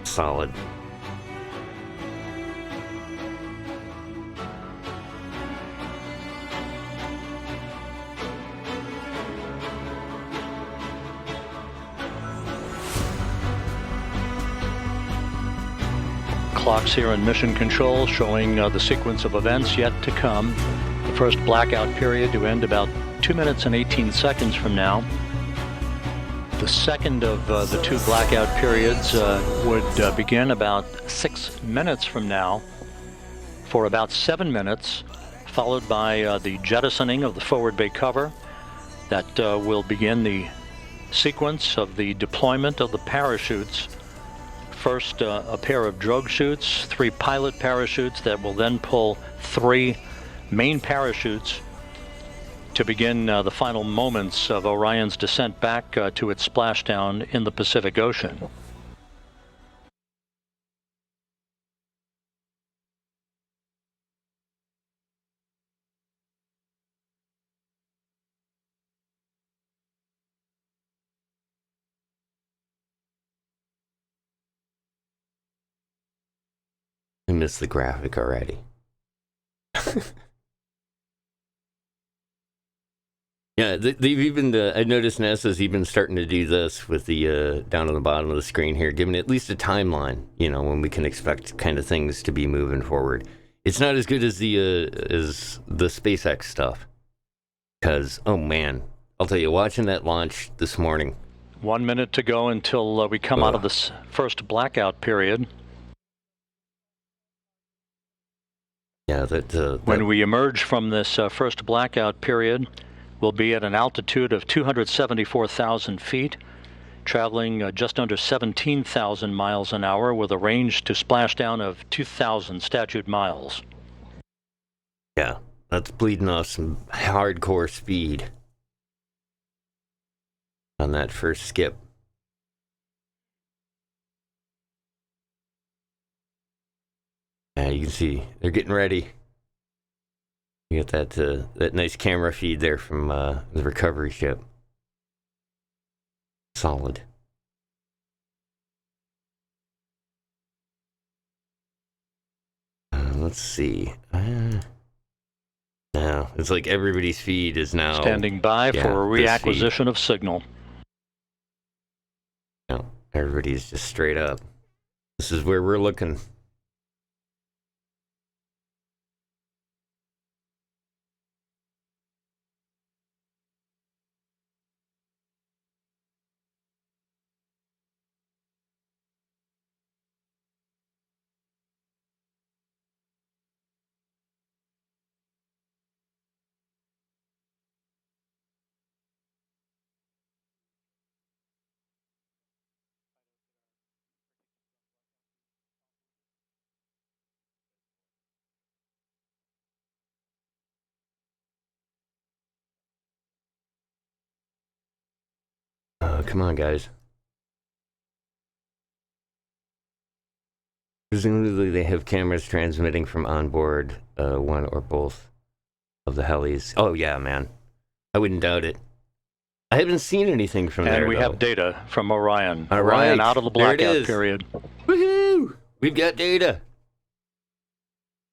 Solid. Clocks here in Mission Control showing the sequence of events yet to come. The first blackout period to end about 2 minutes and 18 seconds from now. The second of the two blackout periods would begin about 6 minutes from now for about 7 minutes, followed by the jettisoning of the forward bay cover. That will begin the sequence of the deployment of the parachutes. First, a pair of drogue chutes, 3 pilot parachutes that will then pull 3 main parachutes to begin the final moments of Orion's descent back to its splashdown in the Pacific Ocean. I missed the graphic already. Yeah, they've even, I noticed NASA's even starting to do this with the, down on the bottom of the screen here, giving at least a timeline, you know, when we can expect kind of things to be moving forward. It's not as good as the SpaceX stuff. Because, oh man, I'll tell you, watching that launch this morning. 1 minute to go until we come out of this first blackout period. Yeah, when we emerge from this first blackout period, we'll be at an altitude of 274,000 feet, traveling just under 17,000 miles an hour with a range to splashdown of 2,000 statute miles. Yeah, that's bleeding off some hardcore speed on that first skip. You can see they're getting ready. You got that nice camera feed there from the recovery ship. Solid. Let's see. Now it's like everybody's feed is now standing by for a reacquisition of signal. No, everybody's just straight up. This is where we're looking. Come on, guys. Presumably they have cameras transmitting from onboard one or both of the helis. Oh, yeah, man. I wouldn't doubt it. I haven't seen anything from there, and we though. have data from Orion. All Orion right. out of the blackout period. Woohoo! We've got data.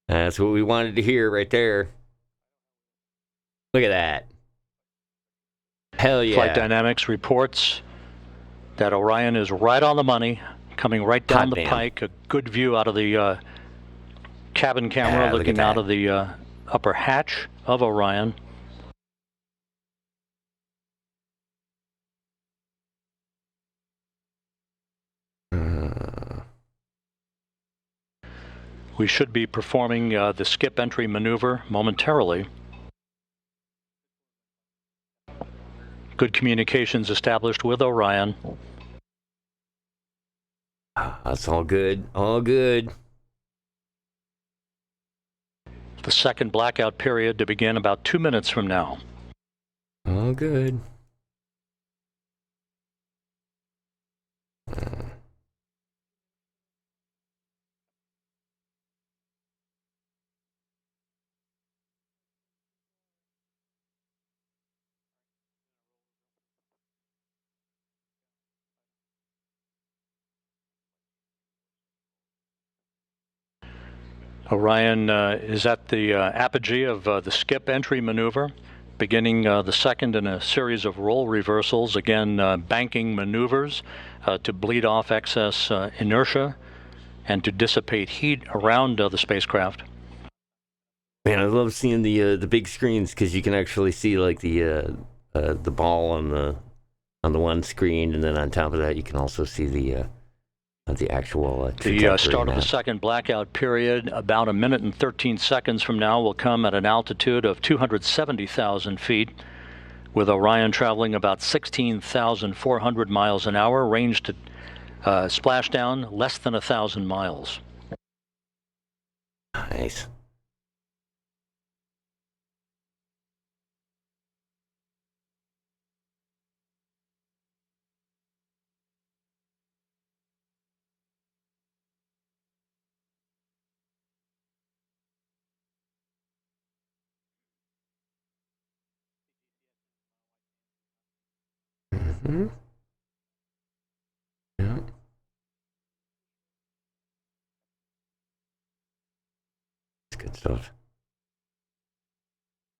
That's what we wanted to hear right there. Look at that. Hell yeah. Flight Dynamics reports that Orion is right on the money, coming right down the pike. A good view out of the cabin camera look at looking out that. of the upper hatch of Orion. We should be performing the skip entry maneuver momentarily. Good communications established with Orion. That's all good. All good. The second blackout period to begin about 2 minutes from now. All good. Orion is at the apogee of the skip entry maneuver, beginning the second in a series of role reversals, again banking maneuvers to bleed off excess inertia and to dissipate heat around the spacecraft. Man, I love seeing the big screens because you can actually see like the ball on the one screen, and then on top of that you can also see the actual The start of the second blackout period, about 1 minute and 13 seconds from now, will come at an altitude of 270,000 feet, with Orion traveling about 16,400 miles an hour, range to splashdown less than 1,000 miles. Nice. Mm-hmm. Yeah. It's good stuff.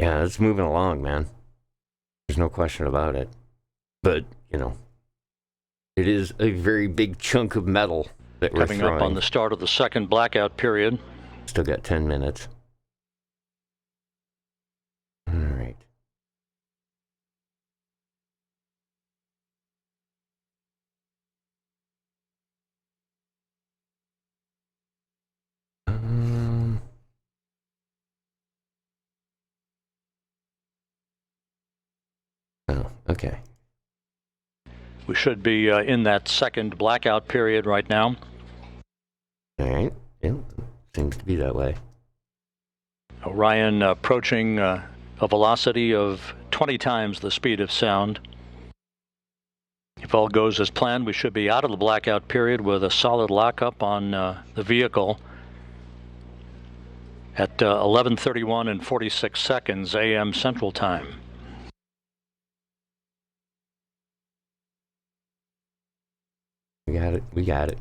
Yeah, it's moving along, man. There's no question about it. But, you know, it is a very big chunk of metal that we're Coming throwing. up on the start of the second blackout period. Still got 10 minutes. All right. Oh, okay. We should be in that second blackout period right now. All right. Yeah, seems to be that way. Orion approaching a velocity of 20 times the speed of sound. If all goes as planned, we should be out of the blackout period with a solid lockup on the vehicle at 11:31 and 46 seconds a.m. Central Time. We got it. We got it.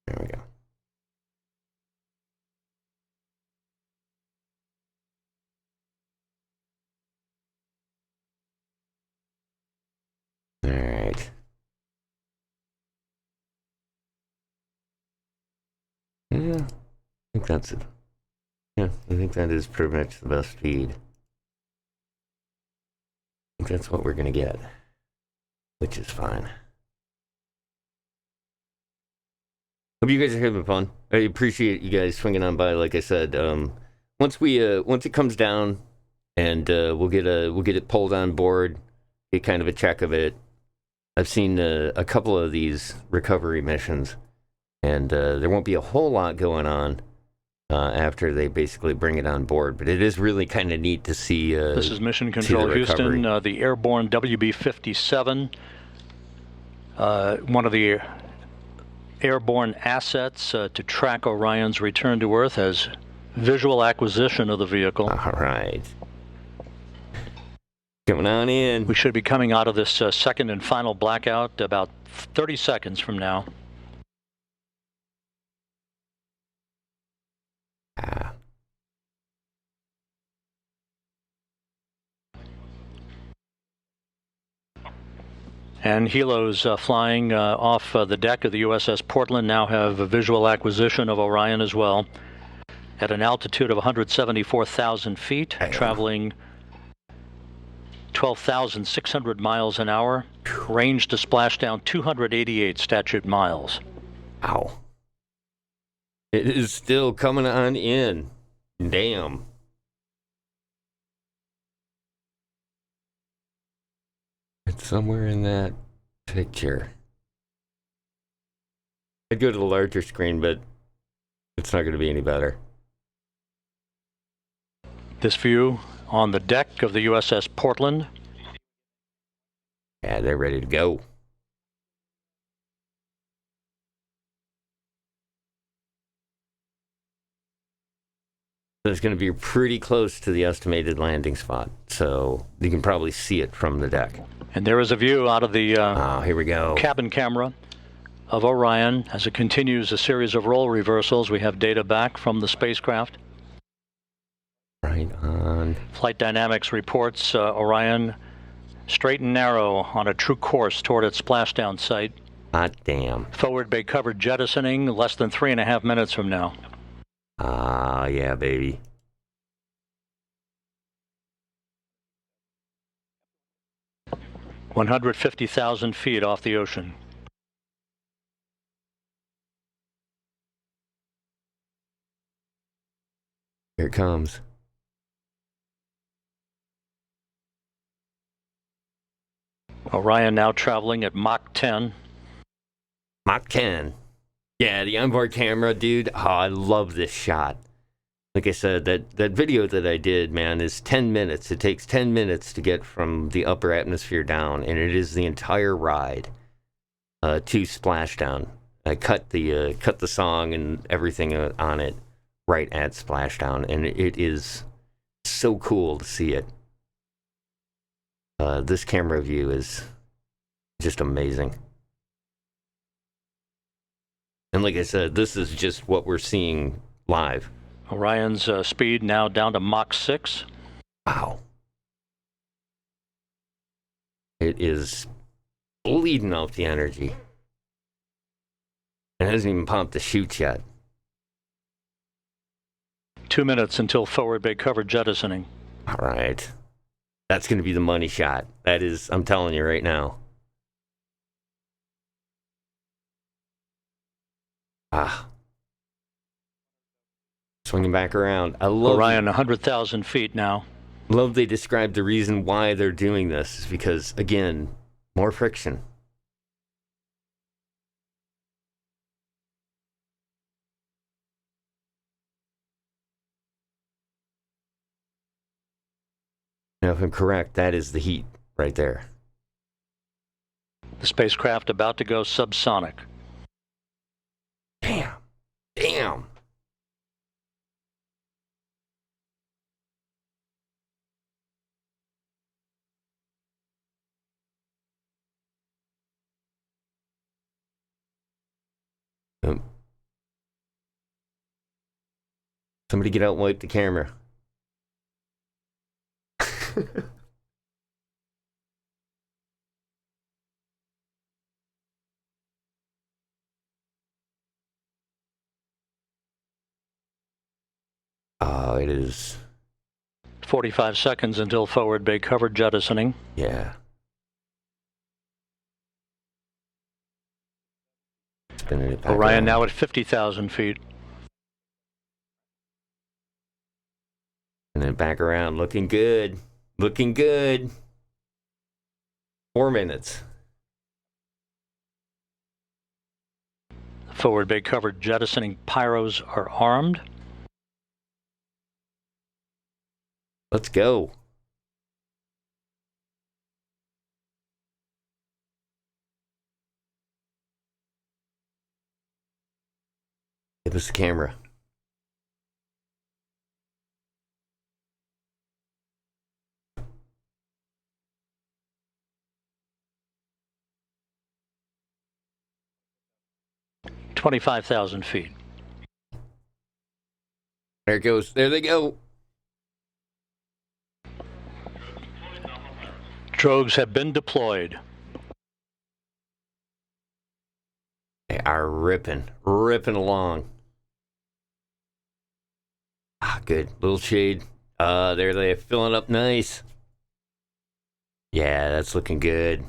There we go. All right. Yeah, I think that's it. Yeah, I think that is pretty much the best feed. I think that's what we're going to get, which is fine. Hope you guys are having fun. I appreciate you guys swinging on by. Like I said, once it comes down, and we'll get it pulled on board, get kind of a check of it. I've seen a couple of these recovery missions, and there won't be a whole lot going on after they basically bring it on board. But it is really kind of neat to see. This is Mission Control Houston, the airborne WB-57, one of the airborne assets to track Orion's return to Earth as visual acquisition of the vehicle. All right. Coming on in. We should be coming out of this second and final blackout about 30 seconds from now. And helos flying off the deck of the USS Portland now have a visual acquisition of Orion as well. At an altitude of 174,000 feet, traveling 12,600 miles an hour, range to splashdown 288 statute miles. Ow. It is still coming on in. Damn. It's somewhere in that picture. I'd go to the larger screen, but it's not going to be any better. This view on the deck of the USS Portland. Yeah, they're ready to go. It's going to be pretty close to the estimated landing spot, so you can probably see it from the deck. And there is a view out of the here we go. Cabin camera of Orion as it continues a series of role reversals. We have data back from the spacecraft. Right on. Flight Dynamics reports Orion straight and narrow on a true course toward its splashdown site. Hot damn. Forward bay cover jettisoning less than 3.5 minutes from now. Ah, yeah, baby. $150,000 feet off the ocean. Here it comes. Orion now traveling at Mach 10. Mach 10. Yeah, the onboard camera, dude. Oh, I love this shot. Like I said, that video that I did, man, is 10 minutes. It takes 10 minutes to get from the upper atmosphere down, and it is the entire ride to splashdown. I cut the song and everything on it right at splashdown, and it is so cool to see it. This camera view is just amazing. And like I said, this is just what we're seeing live. Orion's speed now down to Mach 6. Wow. It is bleeding out the energy. It hasn't even pumped the chutes yet. 2 minutes until forward bay cover jettisoning. All right. That's going to be the money shot. That is, I'm telling you right now. Swinging back around. I love Orion 100,000 feet now. Love they described the reason why they're doing this is because, again, more friction. Now, if I'm correct, that is the heat right there. The spacecraft about to go subsonic. Damn. Damn. Somebody get out and wipe the camera. Oh, it is 45 seconds until forward bay cover jettisoning. Yeah. Spinning it back Orion around. now at 50,000 feet. And then back around, looking good. Looking good. 4 minutes. Forward bay cover jettisoning pyros are armed. Let's go. Give us the camera. $25,000 feet. There it goes. There they go. Drogues have been deployed. are ripping along. Ah, good. Little shade. There they're filling up nice. Yeah, that's looking good.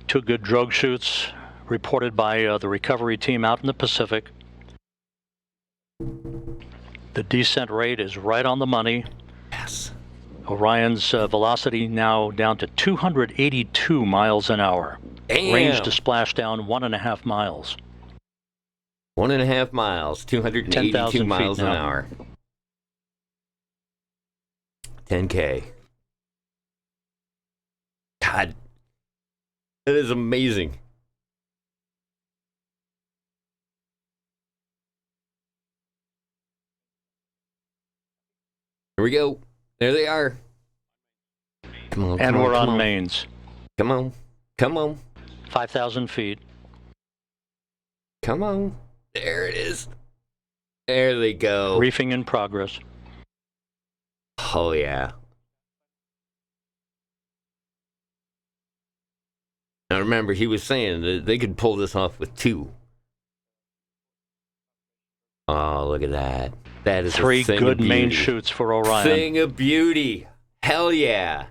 Two good drogue shoots reported by the recovery team out in the Pacific. The descent rate is right on the money. Yes. Orion's velocity now down to 282 miles an hour. Damn. Range to splashdown 1.5 miles. 1.5 miles, 282 miles an hour. 10K. God, that is amazing. Here we go. There they are. Come on, and we're on come mains. Come on. Come on. 5,000 feet. Come on. There it is. There they go. Reefing in progress. Oh, yeah. Now remember, he was saying that they could pull this off with 2. Oh, look at that. That is 3 a thing good of beauty. main shoots for Orion. Thing of beauty. Hell yeah.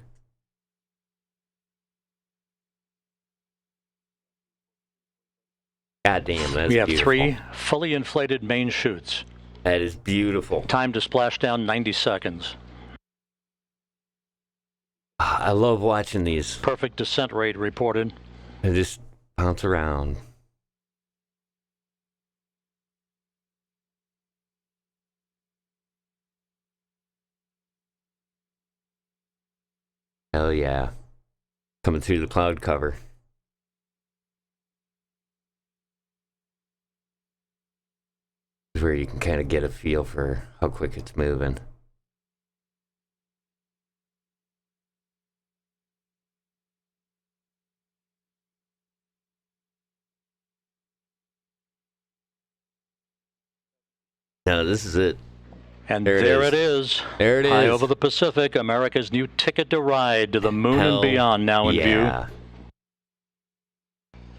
God damn, that's we have beautiful. 3 fully inflated main shoots. That is beautiful. Time to splash down 90 seconds. I love watching these. Perfect descent rate reported. They just bounce around. Hell yeah. Coming through the cloud cover. This is where you can kind of get a feel for how quick it's moving. Now this is it. And there it is. There it is. High over the Pacific, America's new ticket to ride to the moon and beyond now in view.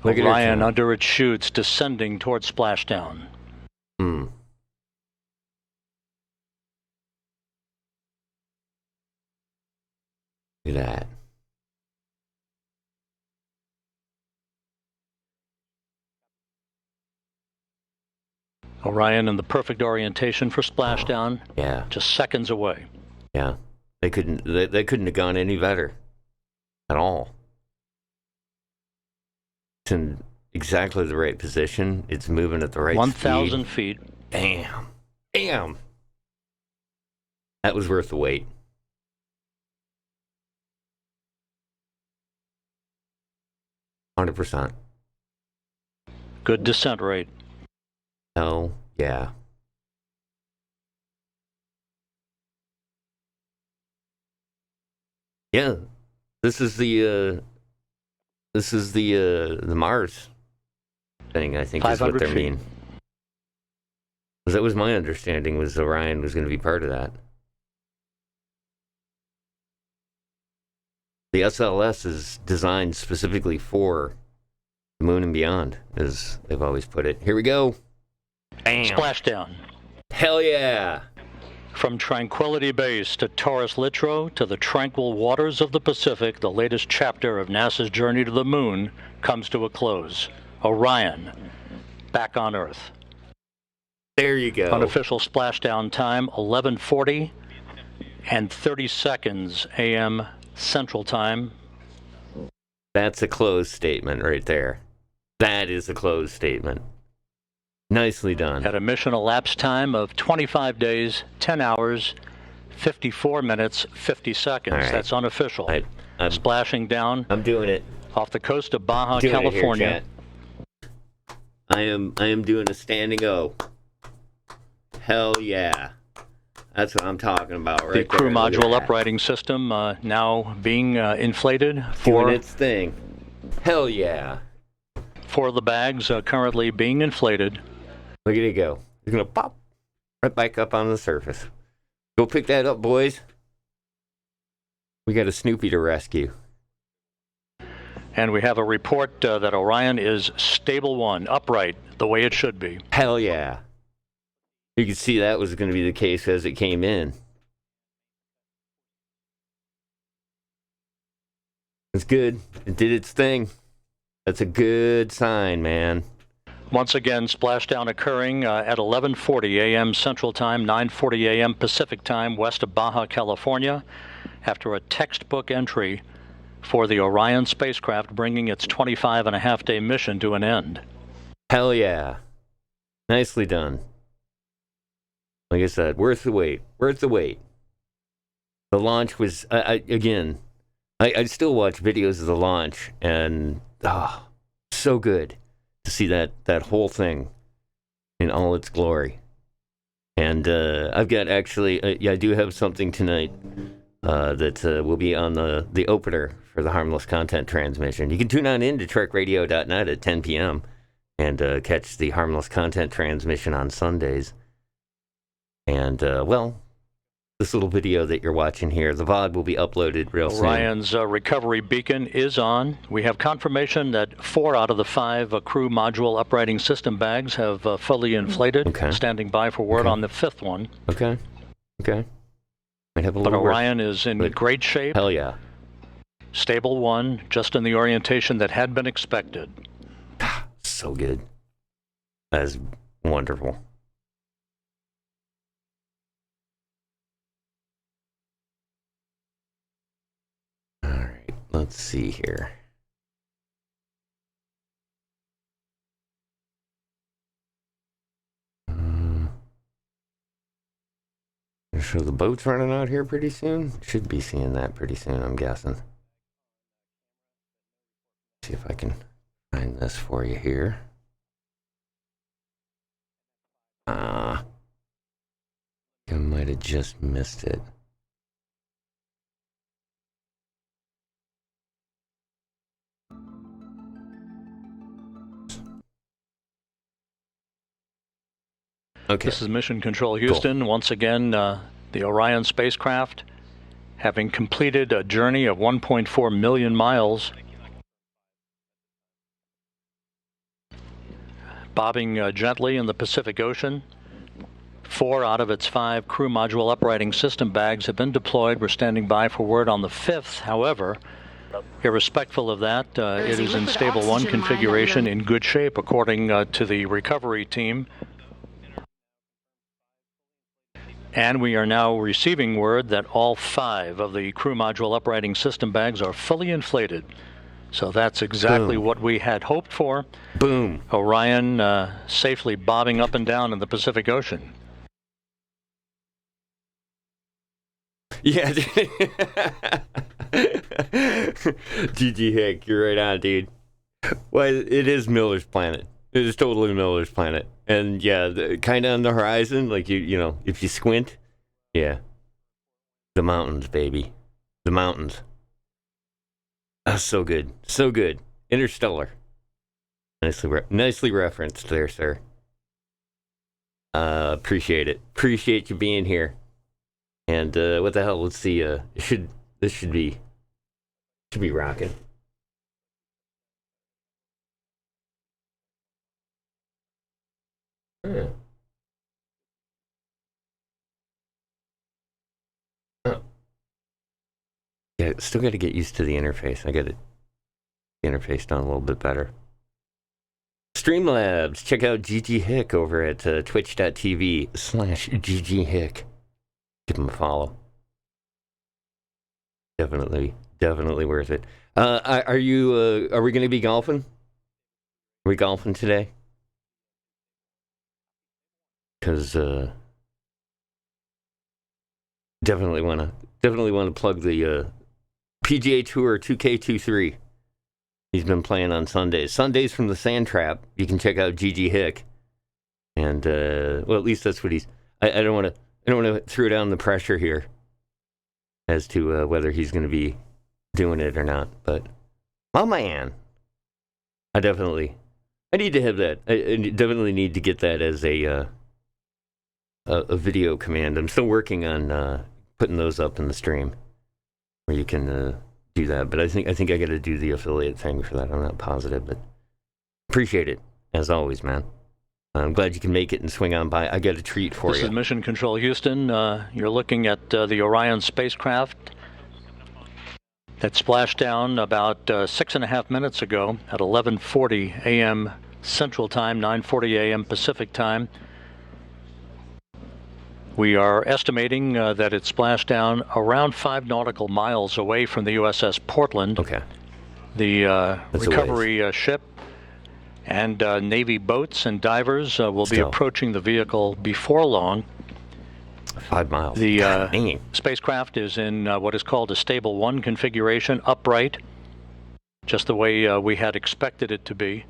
Look at Orion under its chutes descending towards splashdown. Look at that. Orion in the perfect orientation for splashdown. Yeah. Just seconds away. Yeah. They couldn't have gone any better. At all. It's in exactly the right position. It's moving at the right 1,000 speed. feet. Damn. Damn. That was worth the wait. %. Good descent rate. Hell yeah. Yeah. This is the Mars thing, I think is what 500 they feet. mean. Because that was my understanding, was Orion was going to be part of that. The SLS is designed specifically for the moon and beyond, as they've always put it. Here we go. Bam. Splashdown. Hell yeah. From Tranquility Base to Taurus Littrow to the tranquil waters of the Pacific, the latest chapter of NASA's journey to the moon comes to a close. Orion, back on Earth. There you go. Unofficial splashdown time, 11:40 and 30 seconds a.m. Central Time. That's a closed statement right there. That is a closed statement. Nicely done. At a mission elapsed time of 25 days, 10 hours, 54 minutes, 50 seconds. All right. That's unofficial. I'm splashing down. I'm doing it. Off the coast of Baja, Doing California. It here, chat. I am doing a standing O. Hell yeah. That's what I'm talking about right The crew there. Look at module that. uprighting system now being inflated for Doing its thing. Hell yeah. for the bags currently being inflated. Look at it go. It's going to pop. Right back up on the surface. Go pick that up, boys. We got a Snoopy to rescue. And we have a report that Orion is stable 1, upright, the way it should be. Hell yeah. You could see that was going to be the case as it came in. It's good. It did its thing. That's a good sign, man. Once again, splashdown occurring at 11:40 a.m. Central Time, 9:40 a.m. Pacific Time, west of Baja, California, after a textbook entry for the Orion spacecraft bringing its 25-and-a-half-day mission to an end. Hell yeah. Nicely done. Like I said, worth the wait. Worth the wait. The launch was, I still watch videos of the launch, and so good to see that whole thing in all its glory. And I've got actually, I do have something tonight that will be on the opener for the Harmless Content transmission. You can tune on in to trekradio.net at 10 p.m. and catch the Harmless Content transmission on Sundays. And, this little video that you're watching here, the VOD will be uploaded real soon. Orion's recovery beacon is on. We have confirmation that 4 out of the 5 crew module uprighting system bags have fully inflated, standing by for word on the 5th one. Okay. Might have a But little Orion is in great shape. Hell yeah. Stable 1, just in the orientation that had been expected. So good. That is wonderful. All right, let's see here. So the boat's running out here pretty soon. Should be seeing that pretty soon, I'm guessing. See if I can find this for you here. I might have just missed it. Okay. This is Mission Control Houston. Cool. Once again, the Orion spacecraft, having completed a journey of 1.4 million miles, bobbing gently in the Pacific Ocean. 4 out of its 5 crew module uprighting system bags have been deployed. We're standing by for word on the 5th. However, irrespective of that, it is in stable 1 configuration, in good shape, according to the recovery team. And we are now receiving word that all 5 of the crew module uprighting system bags are fully inflated. So that's exactly what we had hoped for. Boom. Orion safely bobbing up and down in the Pacific Ocean. Yeah. GG Hick, you're right on, dude. Well, it is Miller's planet. It is totally Miller's planet. And yeah, kind of on the horizon, like you know, if you squint, yeah. The mountains, baby. The mountains. That's so good. So good. Interstellar. Nicely referenced there, sir. Appreciate it. Appreciate you being here. And what the hell? Let's see. This should be rocking. Oh. Yeah, still got to get used to the interface. I got the interface done a little bit better. Streamlabs. Check out GG Hick over at twitch.tv/GG Hick. Give him a follow. Definitely worth it. Are we going to be golfing? Are we golfing today? Because definitely want to plug the PGA Tour 2K23. He's been playing on Sundays. Sundays from the Sand Trap. You can check out GG Hick. And well, at least that's what he's. I don't want to throw down the pressure here as to whether he's going to be doing it or not. But my man, I need to have that. I definitely need to get that as a a video command. I'm still working on putting those up in the stream where you can do that. But I think I got to do the affiliate thing for that. I'm not positive, but appreciate it as always, man. I'm glad you can make it and swing on by. I got a treat for you. This is Mission Control Houston. You're looking at the Orion spacecraft that splashed down about 6.5 minutes ago at 11:40 a.m. Central Time, 9:40 a.m. Pacific Time. We are estimating that it splashed down around 5 nautical miles away from the USS Portland. Okay. The recovery ship and Navy boats and divers will be approaching the vehicle before long. 5 miles. The spacecraft is in what is called a stable 1 configuration, upright, just the way we had expected it to be.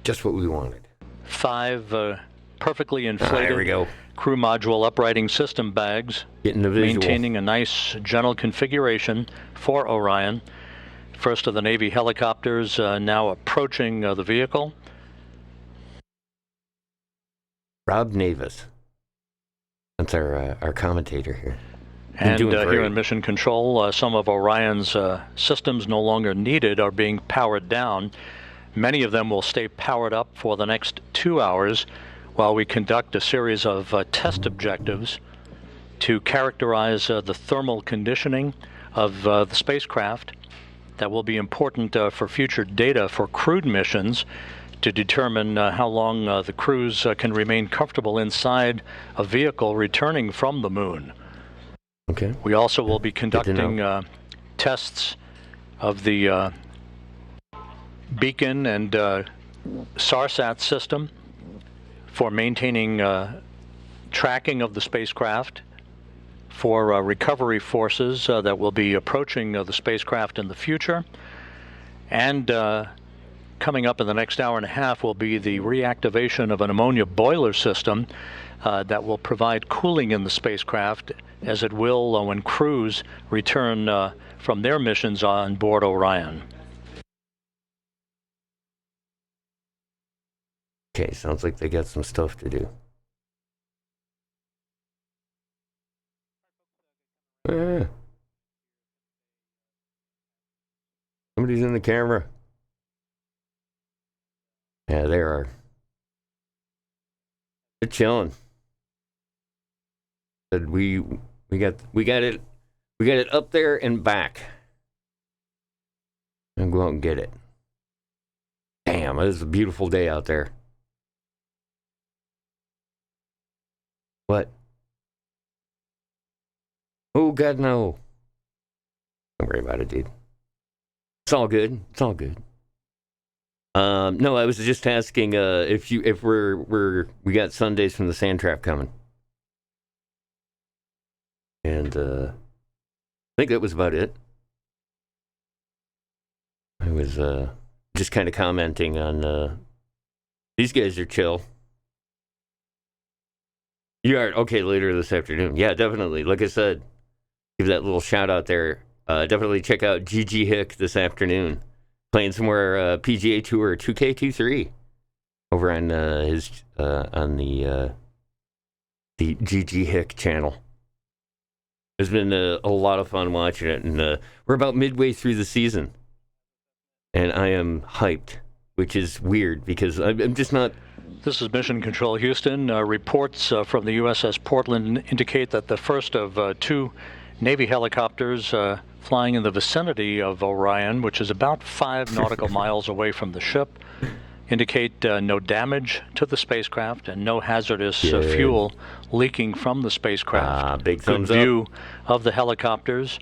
Just what we wanted. 5 perfectly inflated there we go. crew module uprighting system bags, getting the visual. Maintaining a nice general configuration for Orion. First of the Navy helicopters now approaching the vehicle. Rob Navis. That's our commentator here. And here in Mission Control, some of Orion's systems no longer needed are being powered down. Many of them will stay powered up for the next 2 hours while we conduct a series of test objectives to characterize the thermal conditioning of the spacecraft. That will be important for future data for crewed missions to determine how long the crews can remain comfortable inside a vehicle returning from the moon. Okay. We also will be conducting tests of the beacon and SARSAT system for maintaining tracking of the spacecraft, for recovery forces that will be approaching the spacecraft in the future, and coming up in the next hour and a half will be the reactivation of an ammonia boiler system that will provide cooling in the spacecraft, as it will when crews return from their missions on board Orion. Okay, sounds like they got some stuff to do. Somebody's in the camera. Yeah, they are. They're chilling. But we got it up there and back. And go out and get it. Damn, it is a beautiful day out there. What? Oh God, no. Don't worry about it, dude. It's all good. It's all good. No, I was just asking if we got Sundays from the Sand Trap coming, and I think that was about it. I was just kind of commenting on these guys are chill. You are okay later this afternoon. Yeah, definitely. Like I said, give that little shout out there. Definitely check out GG Hick this afternoon. Playing somewhere PGA Tour 2K23 over on his on the GG Hick channel. It's been a lot of fun watching it, and we're about midway through the season, and I am hyped, which is weird because I'm just not. This is Mission Control Houston. Reports from the USS Portland indicate that the first of 2 Navy helicopters flying in the vicinity of Orion, which is about 5 nautical miles away from the ship, indicate no damage to the spacecraft and no hazardous fuel leaking from the spacecraft. Big thumbs Good view of the helicopters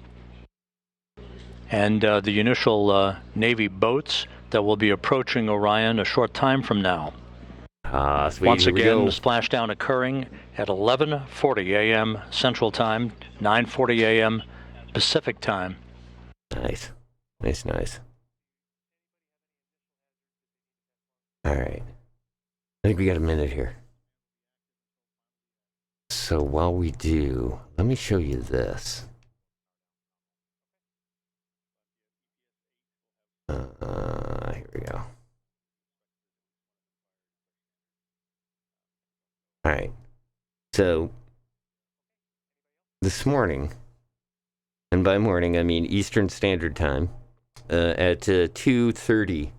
and the initial Navy boats that will be approaching Orion a short time from now. Sweet. Once again, the splashdown occurring at 11:40 a.m. Central Time, 9:40 a.m. Pacific Time. Nice. Nice. All right. I think we got a minute here. So while we do, let me show you this. Here we go. All right. So this morning, and by morning I mean Eastern Standard Time, at 2:30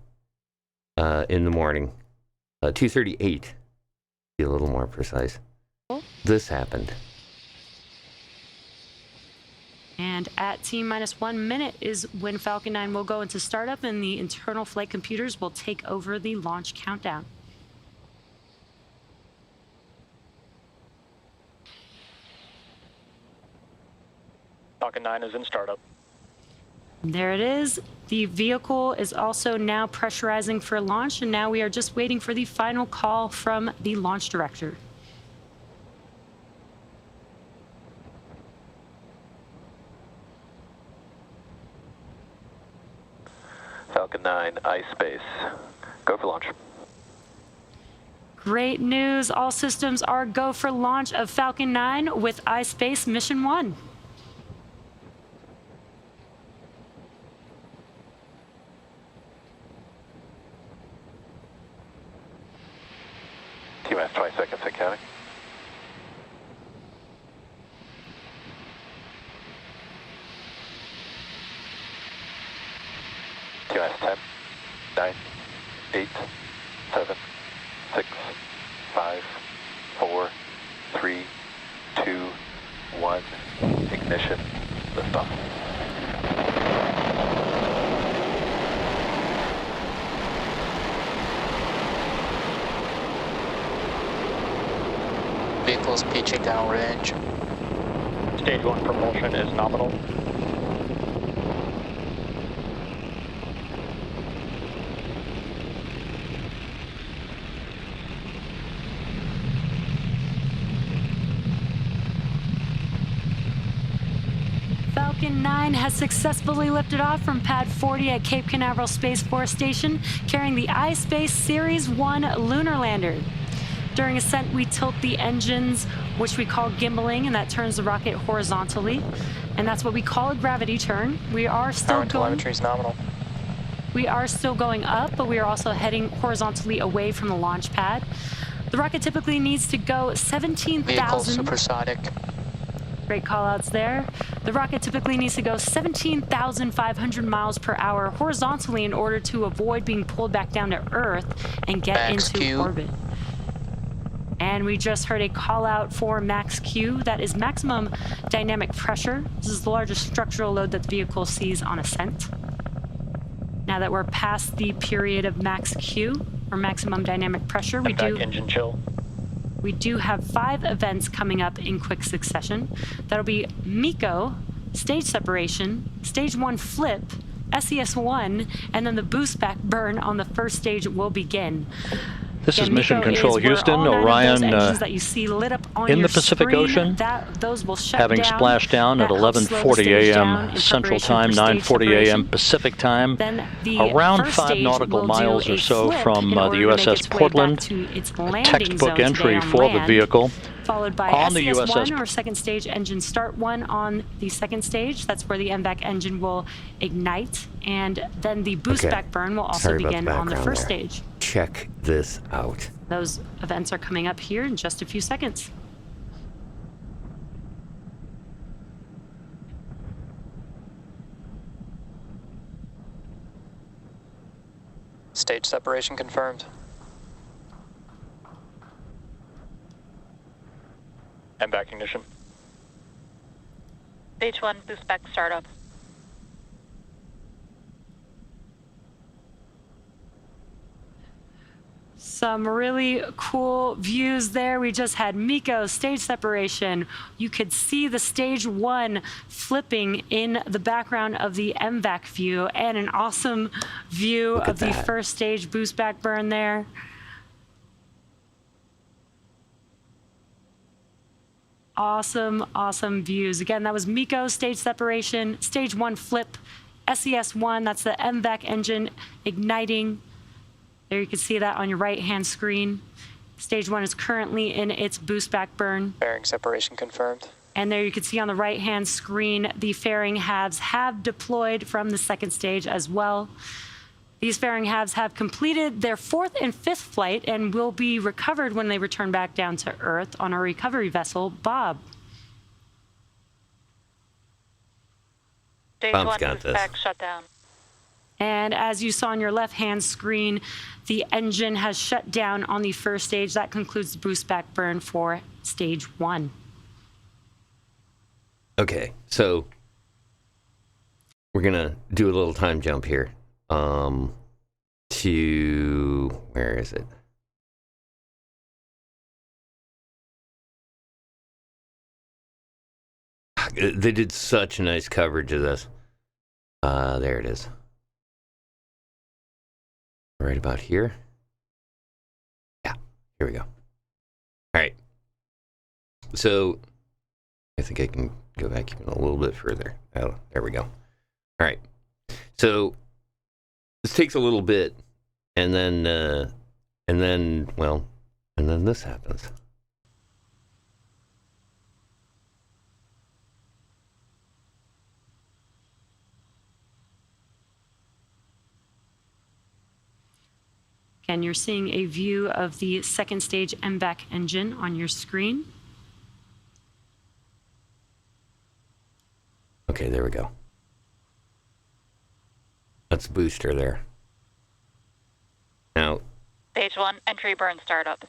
in the morning, 2:38, to be a little more precise, this happened. And at T-1 minute is when Falcon 9 will go into startup and the internal flight computers will take over the launch countdown. Falcon 9 is in startup. There it is. The vehicle is also now pressurizing for launch, and now we are just waiting for the final call from the launch director. Falcon 9, I-Space. Go for launch. Great news. All systems are go for launch of Falcon 9 with I-Space Mission 1. T-minus 20 seconds and counting. T-minus 10, 9, 8, 7, 6, 5, 4, 3, 2, 1. Ignition. Liftoff. Vehicles pitching downrange. Stage 1 propulsion is nominal. Falcon 9 has successfully lifted off from Pad 40 at Cape Canaveral Space Force Station, carrying the iSpace Series 1 lunar lander. During ascent, we tilt the engines, which we call gimbaling, and that turns the rocket horizontally. And that's what we call a gravity turn. We are still telemetry is nominal. We are still going up, but we are also heading horizontally away from the launch pad. The rocket typically needs to go 17,000... Vehicle supersonic. Great call-outs there. The rocket typically needs to go 17,500 miles per hour horizontally in order to avoid being pulled back down to Earth and get Max into Q. orbit. And we just heard a call-out for Max Q. That is maximum dynamic pressure. This is the largest structural load that the vehicle sees on ascent. Now that we're past the period of Max Q, or maximum dynamic pressure, we engine chill. We do have 5 events coming up in quick succession. That'll be MECO, stage separation, stage 1 flip, SES-1, and then the boost back burn on the first stage will begin. This is Mission Control Houston. Orion that you see lit up on in your the Pacific screen, Ocean, those will shut having down. splashed down at That helps slow the 11:40 stage down a.m. in Central preparation Time, for stage 9:40 a.m. separation. Pacific Time, Then the around first 5 stage nautical will miles do or a so flip from in the order to make USS its way back Portland. to its A landing textbook zone entry today on for the land, vehicle. followed by on the SES-1 USS or second stage engine start 1 on the second stage. That's where the MVAC engine will ignite, and then the boost back burn will also Sorry about begin the on the first background there. stage. Check this out. Those events are coming up here in just a few seconds. Stage separation confirmed. And back ignition. Stage 1 boost back startup. Some really cool views there. We just had MECO stage separation. You could see the stage 1 flipping in the background of the MVAC view, and an awesome view of the first stage boost back burn there. Awesome, awesome views. Again, that was MECO stage separation, stage 1 flip, SES-1, that's the MVAC engine igniting. There you can see that on your right-hand screen. Stage 1 is currently in its boost back burn. Fairing separation confirmed. And there you can see on the right-hand screen, the fairing halves have deployed from the second stage as well. These fairing halves have completed their 4th and 5th flight and will be recovered when they return back down to Earth on our recovery vessel, Bob. Stage Bomb's 1 got this. boost shut down. And as you saw on your left-hand screen, the engine has shut down on the first stage. That concludes the boost back burn for stage 1. Okay, so we're gonna do a little time jump here. To where is it? They did such nice coverage of this. There it is. Right about here. Yeah, here we go. All right. So I think I can go back even a little bit further. Oh, there we go. All right. So this takes a little bit, and then this happens. Again, you're seeing a view of the second stage MVAC engine on your screen. Okay, there we go. That's the booster there. Now, Stage 1 entry burn startup.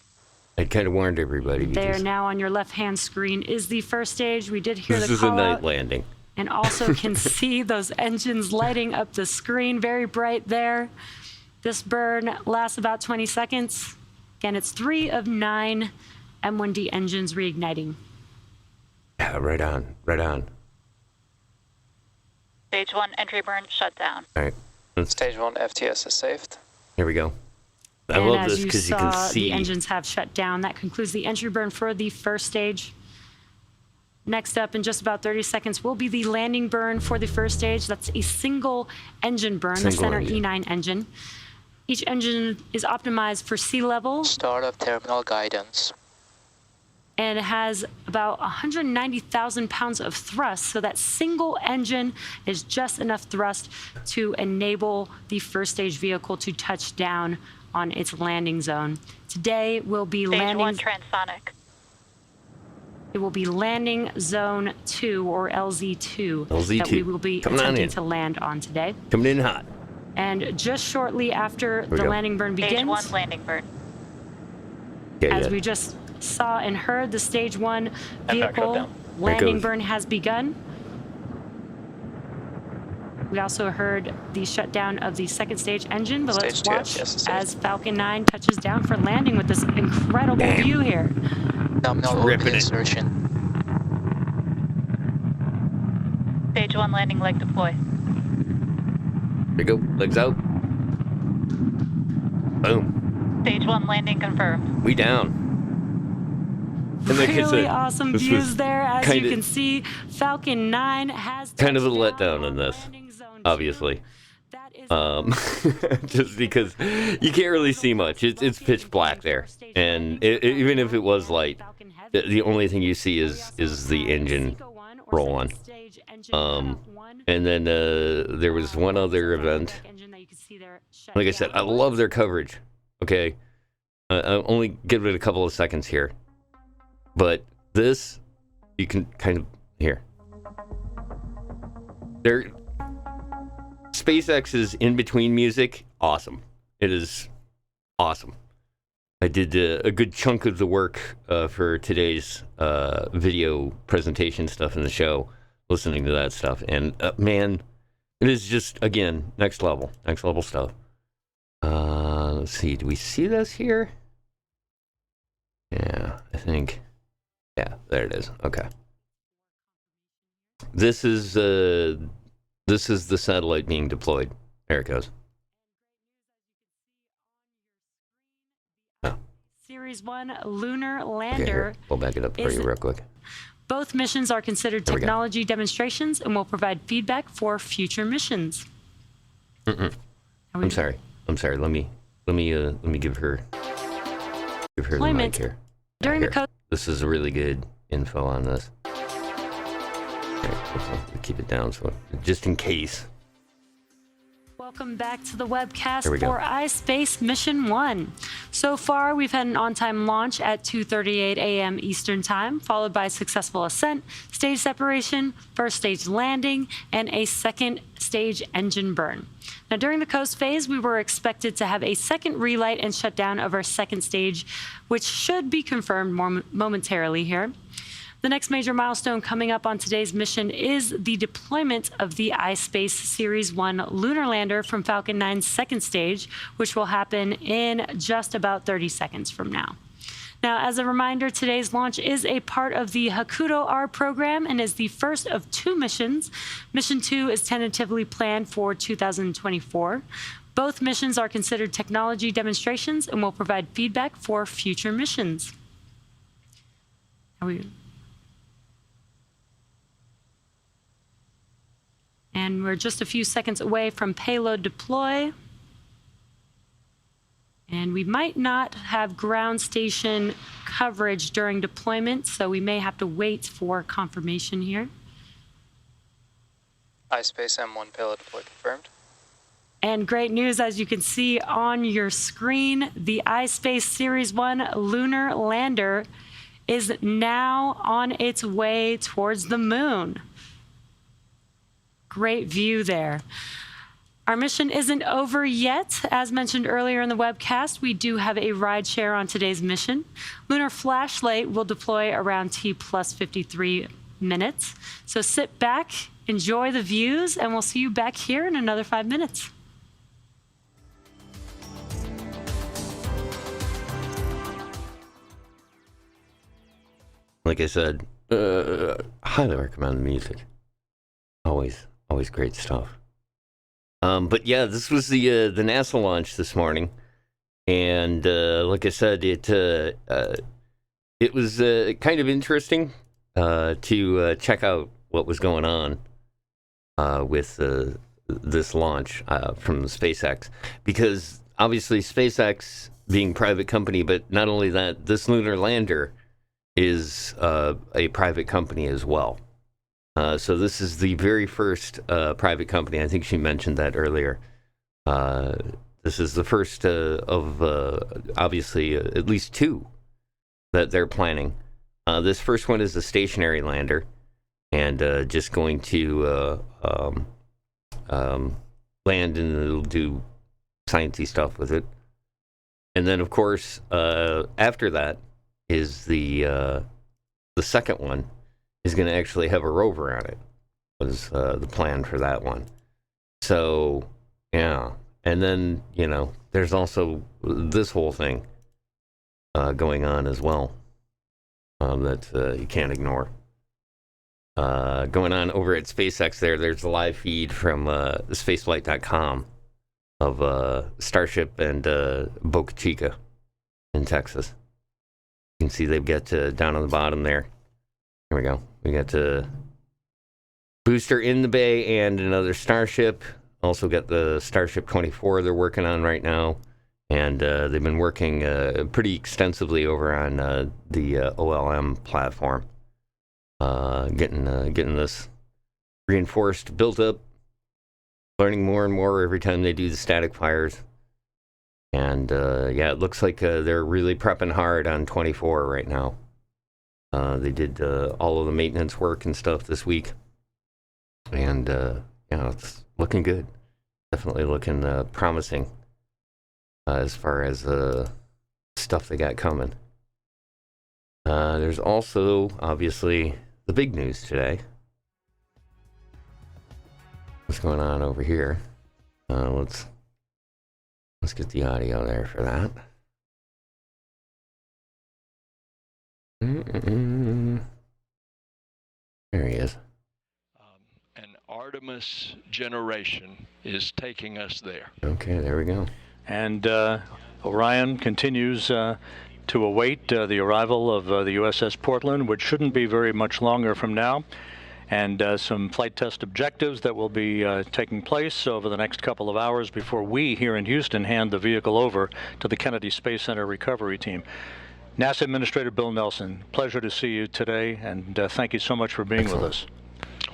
I kind of warned everybody There because now on your left-hand screen is the first stage. We did hear this the is a call night out, landing. and also can see those engines lighting up the screen, very bright there. This burn lasts about 20 seconds. Again, it's 3 of 9 M1D engines reigniting. Yeah, right on, right on. Stage 1 entry burn shut down. All right. Stage 1 FTS is saved. Here we go. I And love as this you because you saw, can see. the engines have shut down. That concludes the entry burn for the first stage. Next up, in just about 30 seconds, will be the landing burn for the first stage. That's a single engine burn, the center E9 engine. Each engine is optimized for sea level. Startup terminal guidance. And it has about 190,000 pounds of thrust. So that single engine is just enough thrust to enable the first stage vehicle to touch down on its landing zone. Today will be Stage landing. 1 transonic. It will be landing zone 2 or LZ2 LZ2. that we will be Coming on attempting in. to land on today. Coming in hot. And just shortly after we the go. landing burn Stage begins, 1 landing burn. as we just saw and heard, the stage 1 vehicle There it landing goes. burn has begun. We also heard the shutdown of the second stage engine, but let's Stage 2 watch FTS is saved. as Falcon 9 touches down for landing with this incredible view here. Nominal orbit Ripping it. insertion. Stage 1 landing leg deploy. There you go. Legs out. Boom. Stage 1 landing confirmed. We down. And like I Really said, awesome this views was there. As you kinda- can see, Falcon 9 has kind of a touched down letdown in on this, landing zone 2. obviously. That is Just because you can't really see much. It's pitch black there, and even if it was light, the only thing you see is the engine rolling. And then there was one other event. Like I said, I love their coverage. Okay, I'll only give it a couple of seconds here, but this you can kind of hear. There. SpaceX's in-between music, awesome. It is awesome. I did a good chunk of the work for today's video presentation stuff in the show, listening to that stuff. And man, it is just, again, next level stuff. Let's see, do we see this here? Yeah, I think. Yeah, there it is. Okay. This is the satellite being deployed. There it goes. Oh. Series 1 lunar Okay, lander. here. We'll back it up for you real quick. Both missions are considered There we go. technology demonstrations and will provide feedback for future missions. I'm sorry. Let me give her the mic Deployment. here. During Here. the code. This is really good info on this. Okay, we'll keep it down so just in case. Welcome back to the webcast Here we go. for iSpace Mission 1. So far, we've had an on-time launch at 2:38 a.m. Eastern Time, followed by successful ascent, stage separation, first stage landing, and a second stage engine burn. Now, during the coast phase, we were expected to have a second relight and shutdown of our second stage, which should be confirmed momentarily here. The next major milestone coming up on today's mission is the deployment of the iSpace Series 1 lunar lander from Falcon 9's second stage, which will happen in just about 30 seconds from now. Now, as a reminder, today's launch is a part of the Hakuto R program and is the first of 2 missions. Mission 2 is tentatively planned for 2024. Both missions are considered technology demonstrations and will provide feedback for future missions. And we're just a few seconds away from payload deploy. And we might not have ground station coverage during deployment, so we may have to wait for confirmation here. iSpace M1 payload deploy confirmed. And great news, as you can see on your screen, the iSpace Series 1 lunar lander is now on its way towards the moon. Great view there. Our mission isn't over yet. As mentioned earlier in the webcast, we do have a ride share on today's mission. Lunar Flashlight will deploy around T+53 minutes. So sit back, enjoy the views, and we'll see you back here in another 5 minutes. Like I said, highly recommend the music. Always great stuff. But yeah, this was the NASA launch this morning, and like I said, it was kind of interesting to check out what was going on with this launch from SpaceX, because obviously SpaceX being a private company, but not only that, this lunar lander is a private company as well. So this is the very first private company. I think she mentioned that earlier. This is the first of obviously at least 2 that they're planning. This first one is a stationary lander, and just going to land, and it'll do sciencey stuff with it. And then, of course, after that is the second one. Is going to actually have a rover on it, was the plan for that one. So, yeah. And then, there's also this whole thing going on as well that you can't ignore. Going on over at SpaceX there's a live feed from spaceflight.com of Starship and Boca Chica in Texas. You can see they've got down on the bottom there. Here we go. We got a booster in the bay and another Starship. Also got the Starship 24 they're working on right now. And they've been working pretty extensively over on the OLM platform. Getting this reinforced, built up, learning more and more every time they do the static fires. And yeah, it looks like they're really prepping hard on 24 right now. They did all of the maintenance work and stuff this week. And, it's looking good. Definitely looking promising as far as stuff they got coming. There's also, obviously, the big news today. What's going on over here? Let's get the audio there for that. There he is. An Artemis generation is taking us there. Okay, there we go. And Orion continues to await the arrival of the USS Portland, which shouldn't be very much longer from now, and some flight test objectives that will be taking place over the next couple of hours before we here in Houston hand the vehicle over to the Kennedy Space Center recovery team. NASA Administrator Bill Nelson, pleasure to see you today, and thank you so much for being with us.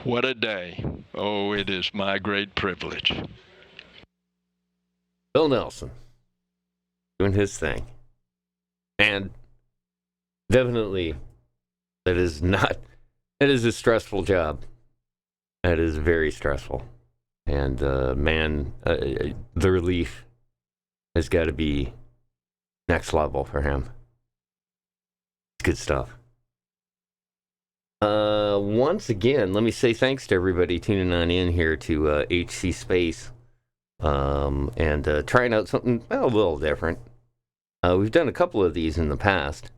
What a day. Oh, it is my great privilege. Bill Nelson doing his thing. And definitely, it is a stressful job. That is very stressful. And man, the relief has got to be next level for him. It's good stuff. Once again, let me say thanks to everybody tuning on in here to HC Space and trying out something a little different. We've done a couple of these in the past.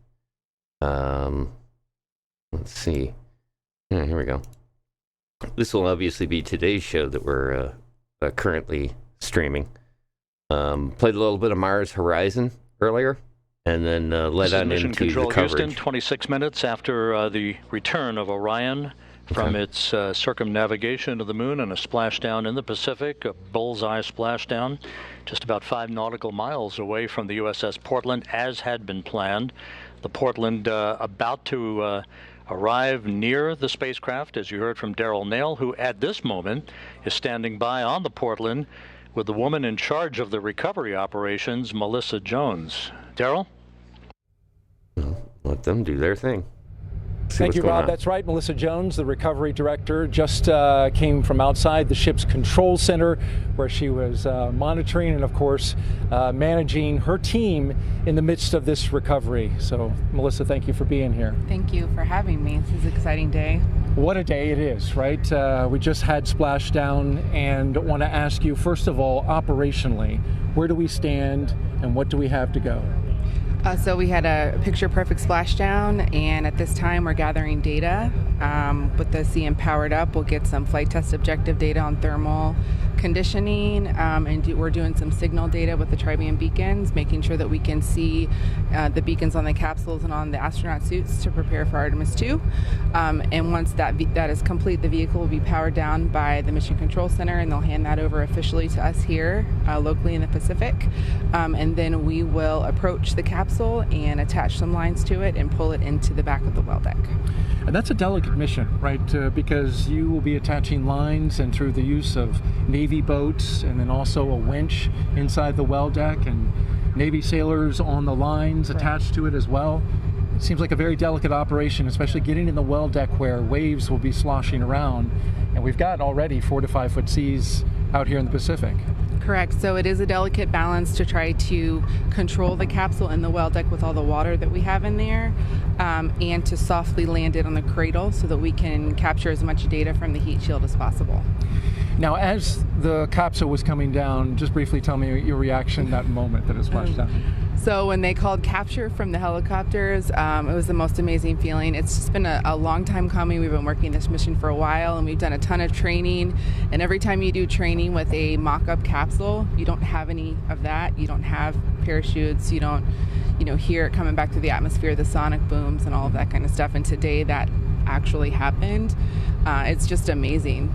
Let's see. Yeah, here we go. This will obviously be today's show that we're currently streaming. Played a little bit of Mars Horizon earlier, and then led on Mission into Control the coverage. Houston, 26 minutes after the return of Orion from its circumnavigation of the moon and a splashdown in the Pacific, a bullseye splashdown, just about 5 nautical miles away from the USS Portland, as had been planned. The Portland about to arrive near the spacecraft, as you heard from Daryl Nail, who at this moment is standing by on the Portland with the woman in charge of the recovery operations, Melissa Jones. Daryl? Let them do their thing. Thank you, Rob. That's right. Melissa Jones, the recovery director, just came from outside the ship's control center where she was monitoring and, of course, managing her team in the midst of this recovery. So, Melissa, thank you for being here. Thank you for having me. This is an exciting day. What a day it is, right? We just had splashdown and want to ask you, first of all, operationally, where do we stand and what do we have to go? So we had a picture-perfect splashdown, and at this time we're gathering data. With the CM powered up, we'll get some flight test objective data on thermal conditioning, and we're doing some signal data with the tri-band beacons, making sure that we can see the beacons on the capsules and on the astronaut suits to prepare for Artemis-2. And once that is complete, the vehicle will be powered down by the Mission Control Center, and they'll hand that over officially to us here locally in the Pacific. And then we will approach the capsule and attach some lines to it and pull it into the back of the well deck. And that's a delicate mission, right? Because you will be attaching lines and through the use of Navy boats and then also a winch inside the well deck and Navy sailors on the lines attached to it as well. It seems like a very delicate operation, especially getting in the well deck where waves will be sloshing around. And we've got already 4 to 5 foot seas out here in the Pacific. Correct. So it is a delicate balance to try to control the capsule in the well deck with all the water that we have in there, and to softly land it on the cradle so that we can capture as much data from the heat shield as possible. Now, as the capsule was coming down, just briefly tell me your reaction that moment that it splashed down. So when they called capture from the helicopters, it was the most amazing feeling. It's just been a long time coming. We've been working this mission for a while, and we've done a ton of training. And every time you do training with a mock-up capsule, you don't have any of that. You don't have parachutes. You don't, hear it coming back through the atmosphere, the sonic booms and all of that kind of stuff. And today that actually happened. It's just amazing.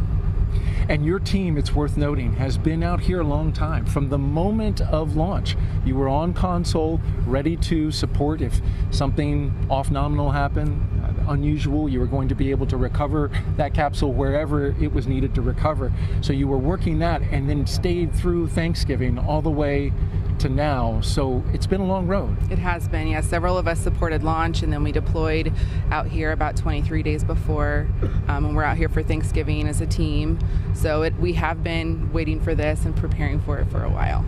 And your team, it's worth noting, has been out here a long time. From the moment of launch, you were on console, ready to support if something off-nominal happened, unusual. You were going to be able to recover that capsule wherever it was needed to recover. So you were working that and then stayed through Thanksgiving all the way to now. So it's been a long road. It has been, yeah. Several of us supported launch, and then we deployed out here about 23 days before, and we're out here for Thanksgiving as a team. So we have been waiting for this and preparing for it for a while.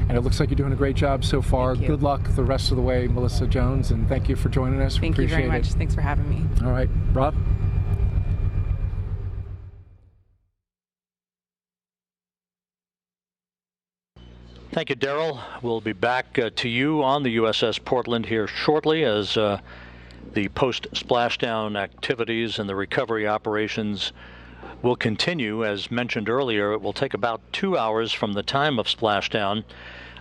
And it looks like you're doing a great job so far. Good luck the rest of the way, Melissa Jones, and thank you for joining us. Thank you very much. Thanks for having me. All right, Rob? Thank you, Daryl. We'll be back to you on the USS Portland here shortly as the post-splashdown activities and the recovery operations will continue. As mentioned earlier, it will take about 2 hours from the time of splashdown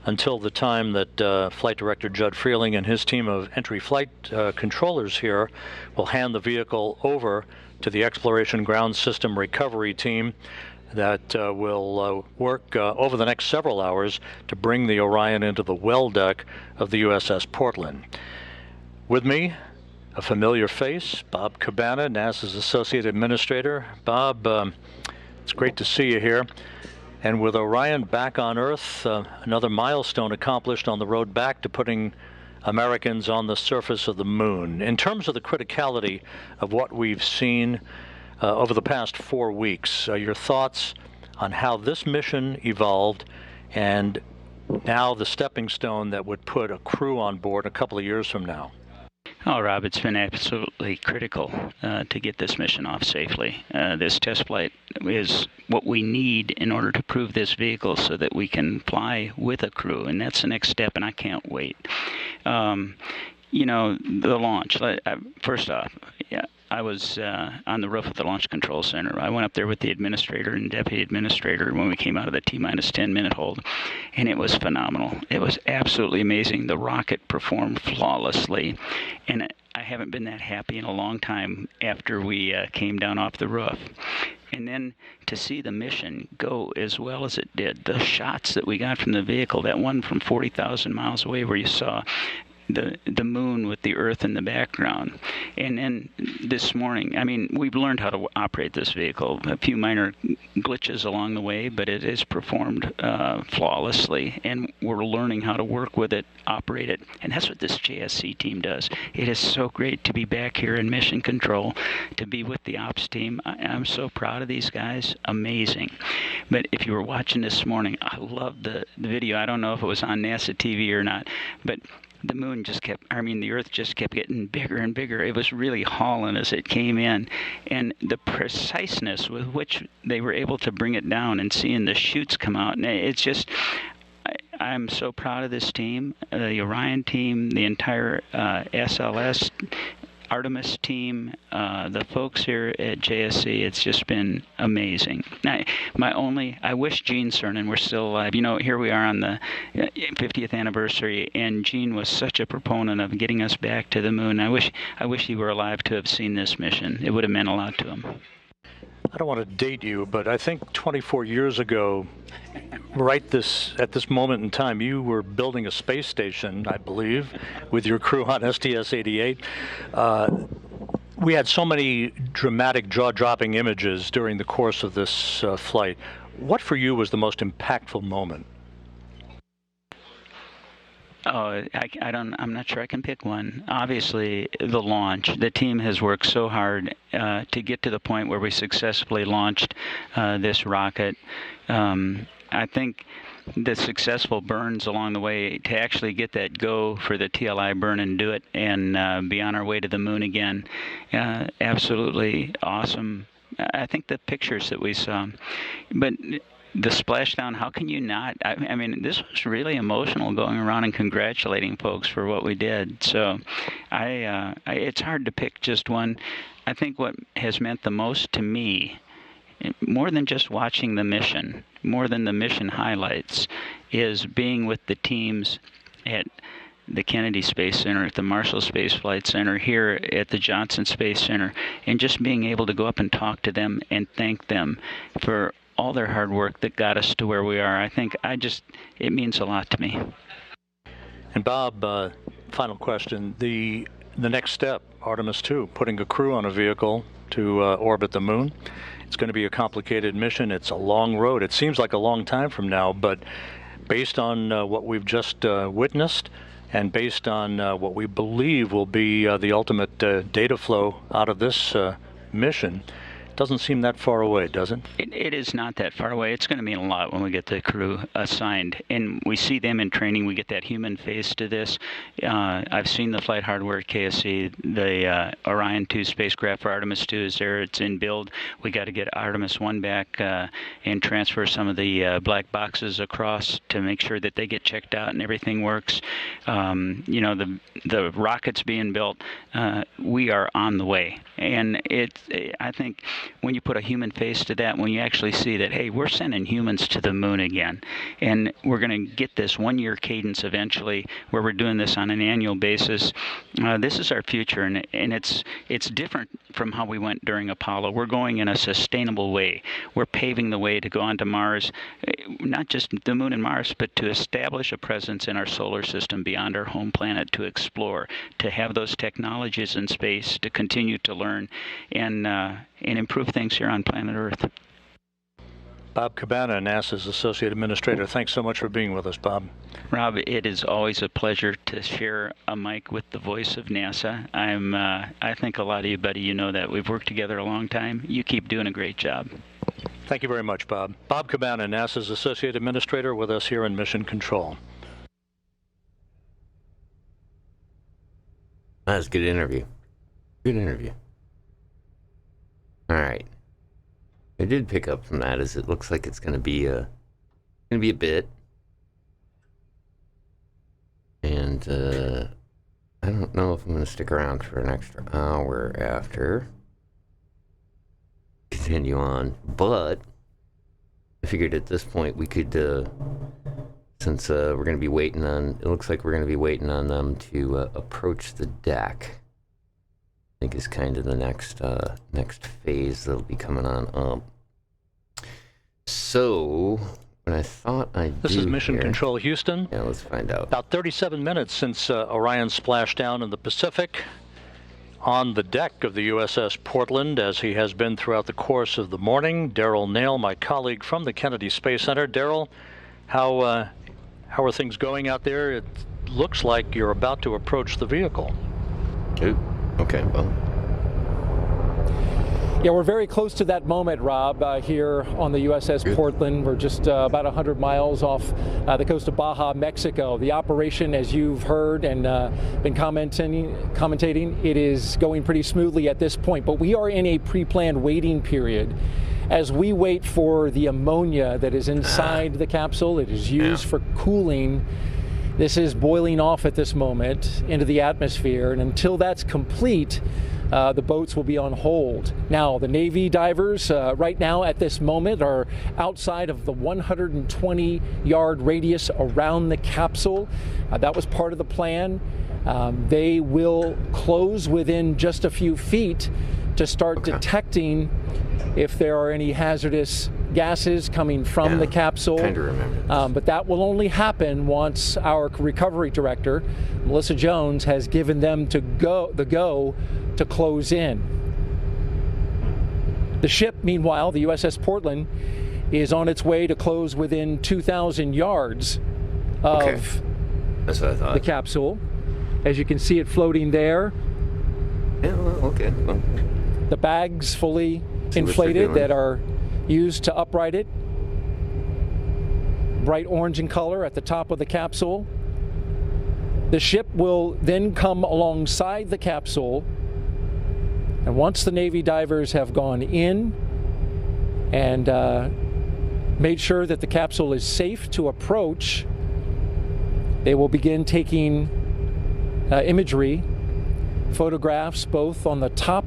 until the time that Flight Director Judd Freeling and his team of entry flight controllers here will hand the vehicle over to the Exploration Ground System Recovery Team that will work over the next several hours to bring the Orion into the well deck of the USS Portland. With me, a familiar face, Bob Cabana, NASA's Associate Administrator. Bob, it's great to see you here. And with Orion back on Earth, another milestone accomplished on the road back to putting Americans on the surface of the moon. In terms of the criticality of what we've seen over the past 4 weeks, your thoughts on how this mission evolved and now the stepping stone that would put a crew on board a couple of years from now? Oh, Rob, it's been absolutely critical to get this mission off safely. This test flight is what we need in order to prove this vehicle so that we can fly with a crew, and that's the next step, and I can't wait. You know, the launch, first off, yeah, I was on the roof of the Launch Control Center. I went up there with the administrator and deputy administrator when we came out of the T-minus 10-minute hold, and it was phenomenal. It was absolutely amazing. The rocket performed flawlessly, and I haven't been that happy in a long time after we came down off the roof. And then to see the mission go as well as it did, the shots that we got from the vehicle, that one from 40,000 miles away where you saw the moon with the Earth in the background. And then this morning, I mean, we've learned how to operate this vehicle. A few minor glitches along the way, but it is performed flawlessly, and we're learning how to work with it, operate it, and that's what this JSC team does. It is so great to be back here in mission control, to be with the ops team. I'm so proud of these guys. Amazing. But if you were watching this morning, I loved the video. I don't know if it was on NASA TV or not, but the moon just kept, I mean, the Earth just kept getting bigger and bigger. It was really hauling as it came in. And the preciseness with which they were able to bring it down and seeing the chutes come out, and it's just, I'm so proud of this team, the Orion team, the entire SLS, Artemis team, the folks here at JSC. It's just been amazing. I wish Gene Cernan were still alive. You know, here we are on the 50th anniversary, and Gene was such a proponent of getting us back to the moon. I wish he were alive to have seen this mission. It would have meant a lot to him. I don't want to date you, but I think 24 years ago, at this moment in time, you were building a space station, I believe, with your crew on STS-88. We had so many dramatic, jaw-dropping images during the course of this flight. What for you was the most impactful moment? Oh, I'm not sure I can pick one. Obviously, the launch. The team has worked so hard to get to the point where we successfully launched this rocket. I think the successful burns along the way to actually get that go for the TLI burn and do it and be on our way to the moon again. Absolutely awesome. I think the pictures that we saw, but the splashdown, how can you not? I mean, this was really emotional, going around and congratulating folks for what we did. So it's hard to pick just one. I think what has meant the most to me, more than just watching the mission, more than the mission highlights, is being with the teams at the Kennedy Space Center, at the Marshall Space Flight Center, here at the Johnson Space Center, and just being able to go up and talk to them and thank them for all their hard work that got us to where we are. I think it means a lot to me. And Bob, final question. The next step, Artemis-2, putting a crew on a vehicle to orbit the moon. It's going to be a complicated mission. It's a long road. It seems like a long time from now, but based on what we've just witnessed and based on what we believe will be the ultimate data flow out of this mission, doesn't seem that far away, does it? It is not that far away. It's going to mean a lot when we get the crew assigned. And we see them in training. We get that human face to this. I've seen the flight hardware at KSC. The Orion 2 spacecraft for Artemis 2 is there. It's in build. We got to get Artemis-1 back and transfer some of the black boxes across to make sure that they get checked out and everything works. You know, the rocket's being built. We are on the way. And I think when you put a human face to that, when you actually see that, hey, we're sending humans to the moon again, and we're going to get this one-year cadence eventually where we're doing this on an annual basis, this is our future, and it's different from how we went during Apollo. We're going in a sustainable way. We're paving the way to go onto Mars, not just the moon and Mars, but to establish a presence in our solar system beyond our home planet, to explore, to have those technologies in space, to continue to learn and improve things here on planet Earth. Bob Cabana, NASA's Associate Administrator. Thanks so much for being with us, Bob. Rob, it is always a pleasure to share a mic with the voice of NASA. I think a lot of you, buddy, you know that. We've worked together a long time. You keep doing a great job. Thank you very much, Bob. Bob Cabana, NASA's Associate Administrator, with us here in Mission Control. That was a good interview. Good interview. All right. I did pick up from that as it looks like it's going to be a bit. And I don't know if I'm going to stick around for an extra hour after. Continue on. But I figured at this point we could, since we're going to be waiting on, it looks like we're going to be waiting on them to approach the deck. I think is kind of the next phase that'll be coming on up. So, what I thought I'd This do is Mission here, Control Houston. Yeah, let's find out. About 37 minutes since Orion splashed down in the Pacific on the deck of the USS Portland, as he has been throughout the course of the morning. Daryl Nail, my colleague from the Kennedy Space Center. Daryl, how are things going out there? It looks like you're about to approach the vehicle. Ooh. Okay, well. Yeah, we're very close to that moment, Rob, here on the USS Portland. We're just about 100 miles off the coast of Baja, Mexico. The operation, as you've heard and been commentating, it is going pretty smoothly at this point. But we are in a pre-planned waiting period as we wait for the ammonia that is inside the capsule. It is used for cooling. This is boiling off at this moment into the atmosphere, and until that's complete, the boats will be on hold. Now, the Navy divers right now at this moment are outside of the 120-yard radius around the capsule. That was part of the plan. They will close within just a few feet to start detecting if there are any hazardous gases coming from the capsule. Kind of remember. But that will only happen once our recovery director, Melissa Jones, has given them the go to close in. The ship, meanwhile, the USS Portland, is on its way to close within 2,000 yards of That's what I thought. the capsule. As you can see it floating there. Yeah, well, okay. Well, the bags fully see what inflated they're doing. that are used to upright it. Bright orange in color at the top of the capsule. The ship will then come alongside the capsule, and once the Navy divers have gone in and made sure that the capsule is safe to approach, they will begin taking imagery, photographs both on the top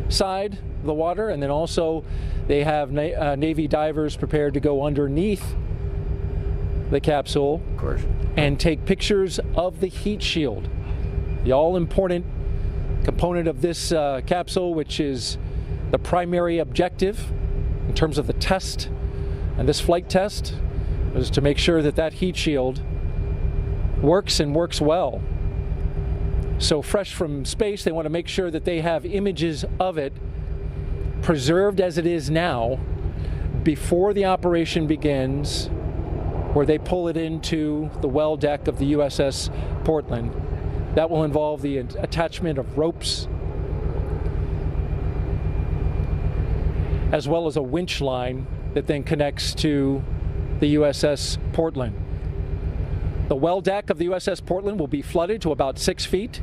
side of the water, and then also they have Navy divers prepared to go underneath the capsule, of course, and take pictures of the heat shield, the all-important component of this capsule, which is the primary objective in terms of the test and this flight test, is to make sure that that heat shield works and works well. So fresh from space, they want to make sure that they have images of it preserved as it is now before the operation begins, where they pull it into the well deck of the USS Portland. That will involve the attachment of ropes, as well as a winch line that then connects to the USS Portland. The well deck of the USS Portland will be flooded to about 6 feet,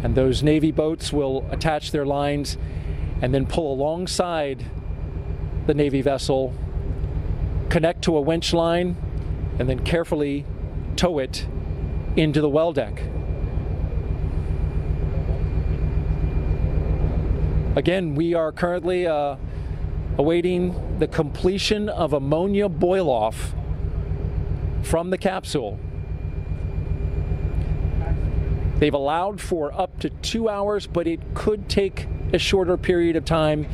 and those Navy boats will attach their lines and then pull alongside the Navy vessel, connect to a winch line, and then carefully tow it into the well deck. Again, we are currently awaiting the completion of ammonia boil-off from the capsule. They've allowed for up to 2 hours, but it could take a shorter period of time.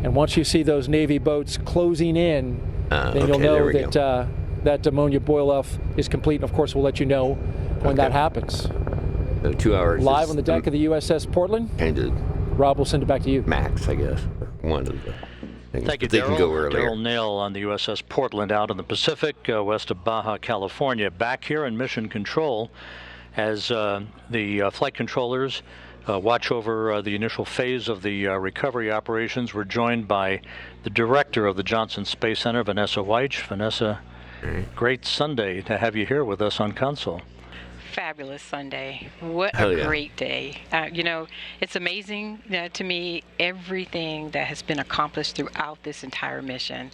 And once you see those Navy boats closing in, then you'll know that that ammonia boil-off is complete. And of course, we'll let you know when that happens. So 2 hours. Live on the deck of the USS Portland. Kind of. Rob will send it back to you. Max, I guess. One of the. Thank you, They can go earlier. Daryl Nail on the USS Portland out in the Pacific, west of Baja, California. Back here in Mission Control as the flight controllers watch over the initial phase of the recovery operations. We're joined by the director of the Johnson Space Center, Vanessa Weich. Vanessa, great Sunday to have you here with us on console. Fabulous Sunday. What Hell a yeah. great day. It's amazing to me everything that has been accomplished throughout this entire mission.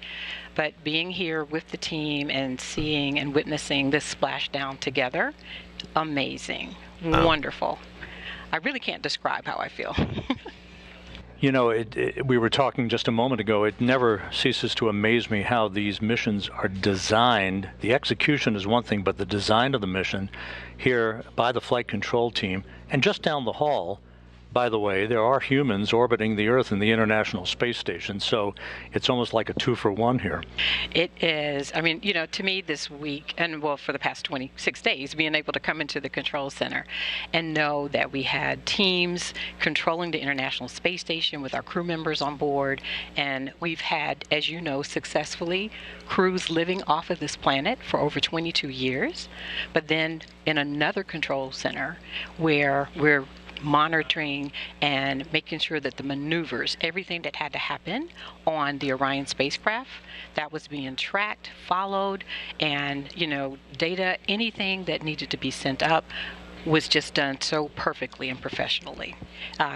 But being here with the team and seeing and witnessing this splashdown together, amazing. Wonderful. I really can't describe how I feel. You know, we were talking just a moment ago, it never ceases to amaze me how these missions are designed. The execution is one thing, but the design of the mission here by the flight control team, and just down the hall, by the way, there are humans orbiting the Earth in the International Space Station, so it's almost like a 2-for-1 here. It is. I mean, to me this week, and well, for the past 26 days, being able to come into the control center and know that we had teams controlling the International Space Station with our crew members on board, and we've had, as you know, successfully crews living off of this planet for over 22 years, but then in another control center where we're monitoring and making sure that the maneuvers, everything that had to happen on the Orion spacecraft, that was being tracked, followed, and, data, anything that needed to be sent up was just done so perfectly and professionally.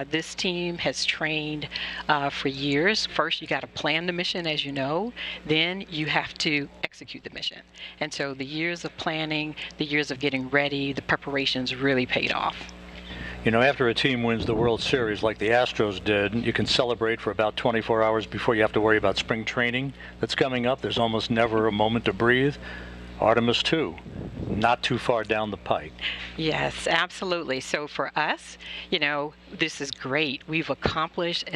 This team has trained for years. First, you got to plan the mission, as you know. Then you have to execute the mission. And so the years of planning, the years of getting ready, the preparations really paid off. After a team wins the World Series like the Astros did, you can celebrate for about 24 hours before you have to worry about spring training that's coming up. There's almost never a moment to breathe. Artemis-2, not too far down the pike. Yes, absolutely. So for us, this is great. We've accomplished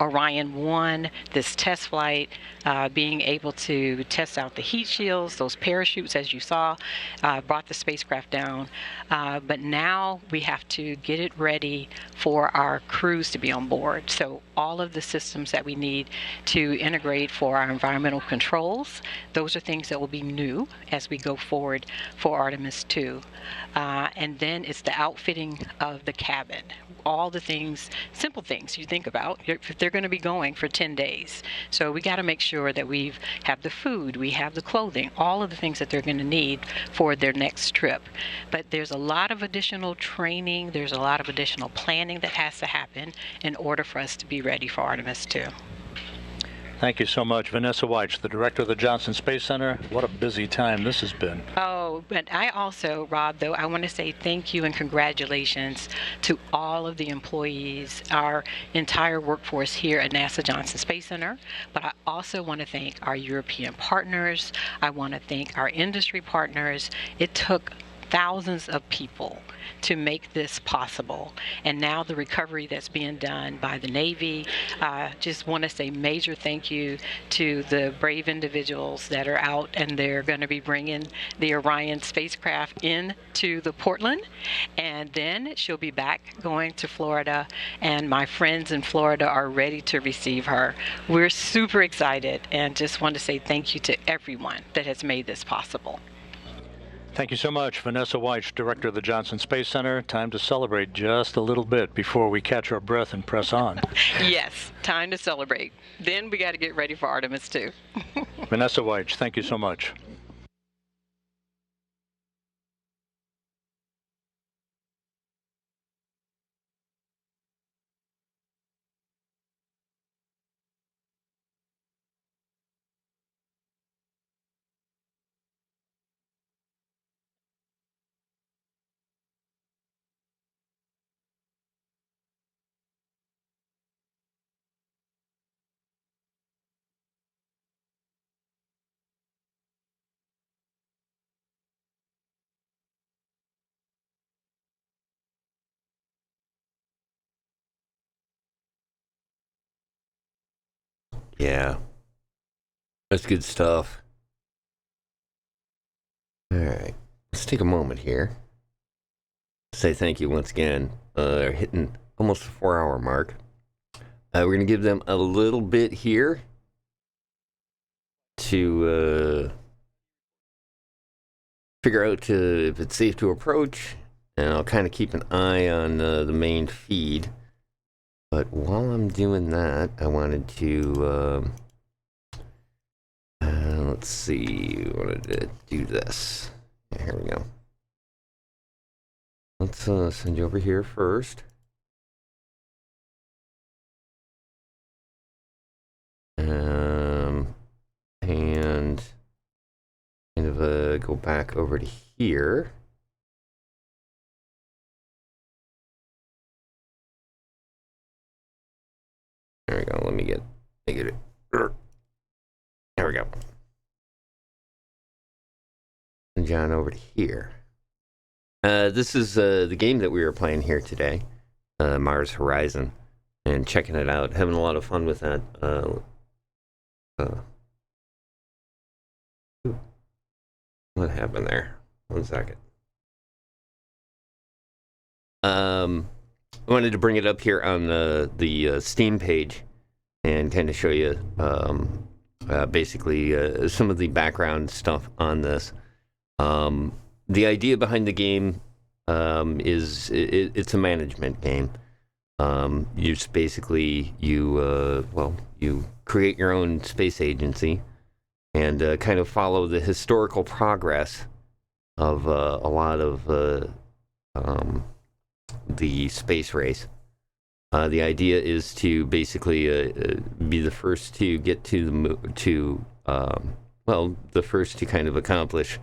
Orion-1, this test flight, being able to test out the heat shields, those parachutes, as you saw, brought the spacecraft down. But now we have to get it ready for our crews to be on board. So all of the systems that we need to integrate for our environmental controls, those are things that will be new as we go forward for Artemis-2. And then it's the outfitting of the cabin. All the things, simple things you think about, if they're going to be going for 10 days. So we got to make sure that we have the food, we have the clothing, all of the things that they're going to need for their next trip. But there's a lot of additional training, there's a lot of additional planning that has to happen in order for us to be ready for Artemis-2. Thank you so much. Vanessa Weich, the director of the Johnson Space Center. What a busy time this has been. Oh, but I also, Rob, though, I want to say thank you and congratulations to all of the employees, our entire workforce here at NASA Johnson Space Center. But I also want to thank our European partners. I want to thank our industry partners. It took thousands of people to make this possible. And now the recovery that's being done by the Navy, just want to say major thank you to the brave individuals that are out, and they're going to be bringing the Orion spacecraft into the Portland, and then she'll be back going to Florida, and my friends in Florida are ready to receive her. We're super excited and just want to say thank you to everyone that has made this possible. Thank you so much, Vanessa Weich, director of the Johnson Space Center. Time to celebrate just a little bit before we catch our breath and press on. Yes, time to celebrate. Then we got to get ready for Artemis-2. Vanessa Weich, thank you so much. Yeah. That's good stuff. All right. Let's take a moment here. Say thank you once again. Hitting almost the 4-hour mark. We're going to give them a little bit here to figure out if it's safe to approach, and I'll kind of keep an eye on the main feed. But while I'm doing that, I wanted to, let's see, I wanted to do this. Here we go. Let's send you over here first. And kind of go back over to here. There we go. Let me get it. There we go. And John over to here. This is the game that we were playing here today, Mars Horizon, and checking it out, having a lot of fun with that. What happened there? 1 second. I wanted to bring it up here on the Steam page and kind of show you basically some of the background stuff on this. The idea behind the game is it's a management game. You just basically you create your own space agency and kind of follow the historical progress of a lot of the space race. The idea is to basically be the first to get to the first to kind of accomplish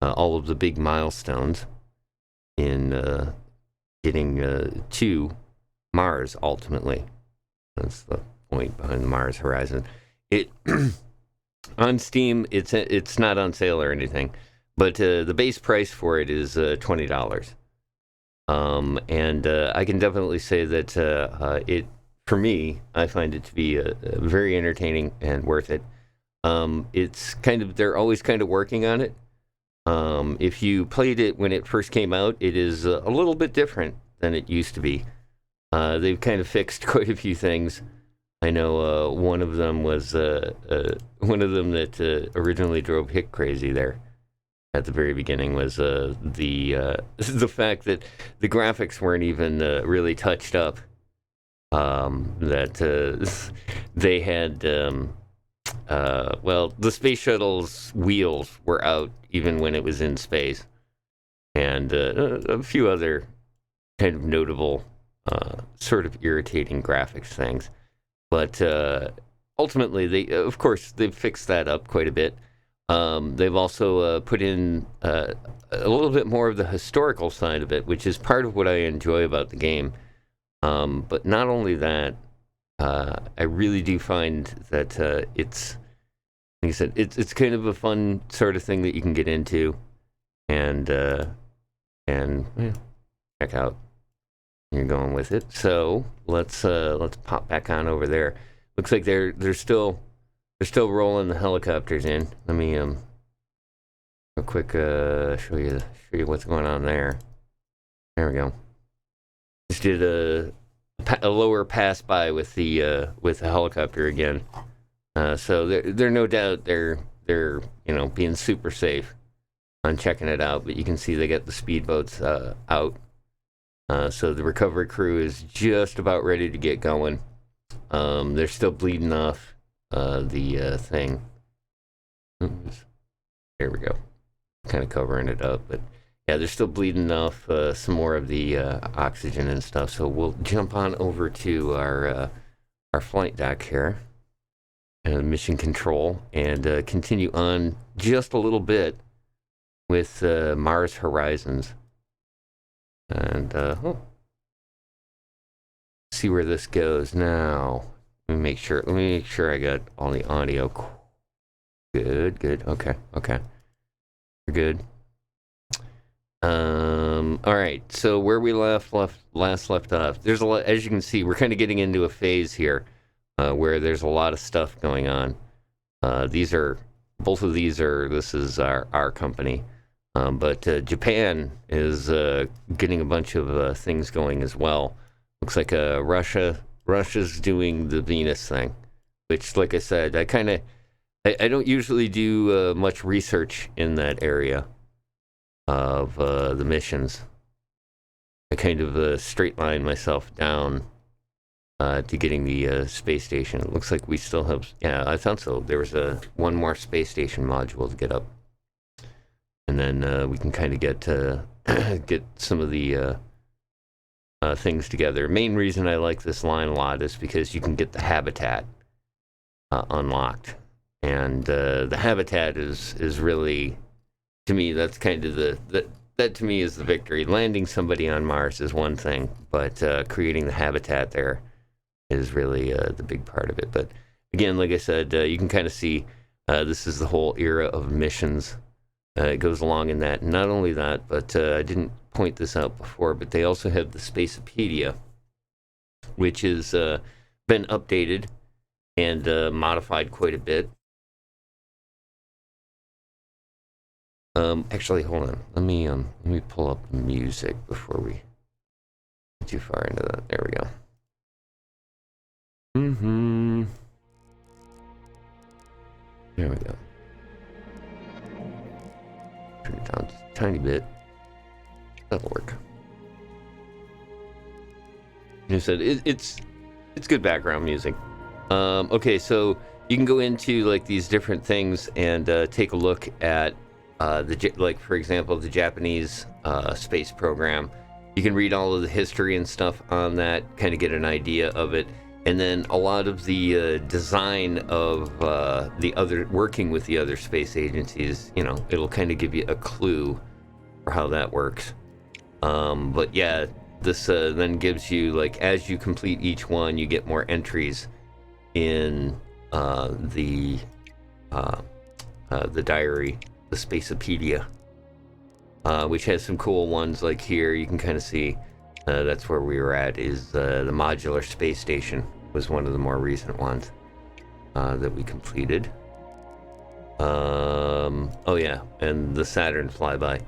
all of the big milestones in getting to Mars. Ultimately, that's the point behind the Mars Horizon. It on Steam, it's not on sale or anything, but the base price for it is $20. And I can definitely say that it, for me, I find it to be very entertaining and worth it. It's kind of, they're always kind of working on it. If you played it when it first came out, it is a little bit different than it used to be. They've kind of fixed quite a few things. I know one of them was one of them that originally drove Hick crazy there at the very beginning was the fact that the graphics weren't even really touched up. That they had the space shuttle's wheels were out even when it was in space, and a few other kind of notable sort of irritating graphics things. But ultimately, they've fixed that up quite a bit. They've also put in a little bit more of the historical side of it, which is part of what I enjoy about the game. But not only that, I really do find that it's, like I said, it's kind of a fun sort of thing that you can get into and check out. You're going with it. So let's pop back on over there. Looks like they're still rolling the helicopters in. Let me real quick show you what's going on there. There we go. Just did a lower pass by with the helicopter again. So they're no doubt they're being super safe on checking it out. But you can see they got the speedboats out. So the recovery crew is just about ready to get going. They're still bleeding off the thing. There we go. Kind of covering it up, but yeah, they're still bleeding off some more of the oxygen and stuff. So we'll jump on over to our flight deck here, and mission control, and continue on just a little bit with Mars Horizons. And see where this goes now. Let me make sure I got all the audio. Good. Okay. We're good. All right. So where we last left off, there's a lot. As you can see, we're kind of getting into a phase here where there's a lot of stuff going on. Both of these are. This is our company. But Japan is getting a bunch of things going as well. Looks like Russia Russia's doing the Venus thing, which, like I said, I don't usually do much research in that area of the missions. I kind of straight line myself down to getting the space station. It looks like we still have, yeah, I thought so. There was one more space station module to get up. And then we can kind of get some of the things together. Main reason I like this line a lot is because you can get the habitat unlocked. And the habitat is really, to me, that's kind of that to me is the victory. Landing somebody on Mars is one thing, but creating the habitat there is really the big part of it. But again, like I said, you can kind of see this is the whole era of missions. It goes along in that. Not only that, but I didn't point this out before, but they also have the Spacepedia, which has been updated and modified quite a bit. Actually, hold on. Let me pull up the music before we get too far into that. There we go. There we go. Turn it down just a tiny bit. That'll work. Like I said, it's good background music. Okay, so you can go into like these different things and take a look at like, for example, the Japanese space program. You can read all of the history and stuff on that, kind of get an idea of it. And then a lot of the design of working with the other space agencies, you know, it'll kind of give you a clue for how that works. But yeah, this then gives you, like, as you complete each one, you get more entries in the diary, the Spacepedia, which has some cool ones. Like here, you can kind of see that's where we were at, is the modular space station was one of the more recent ones that we completed. Oh yeah, and the Saturn flyby.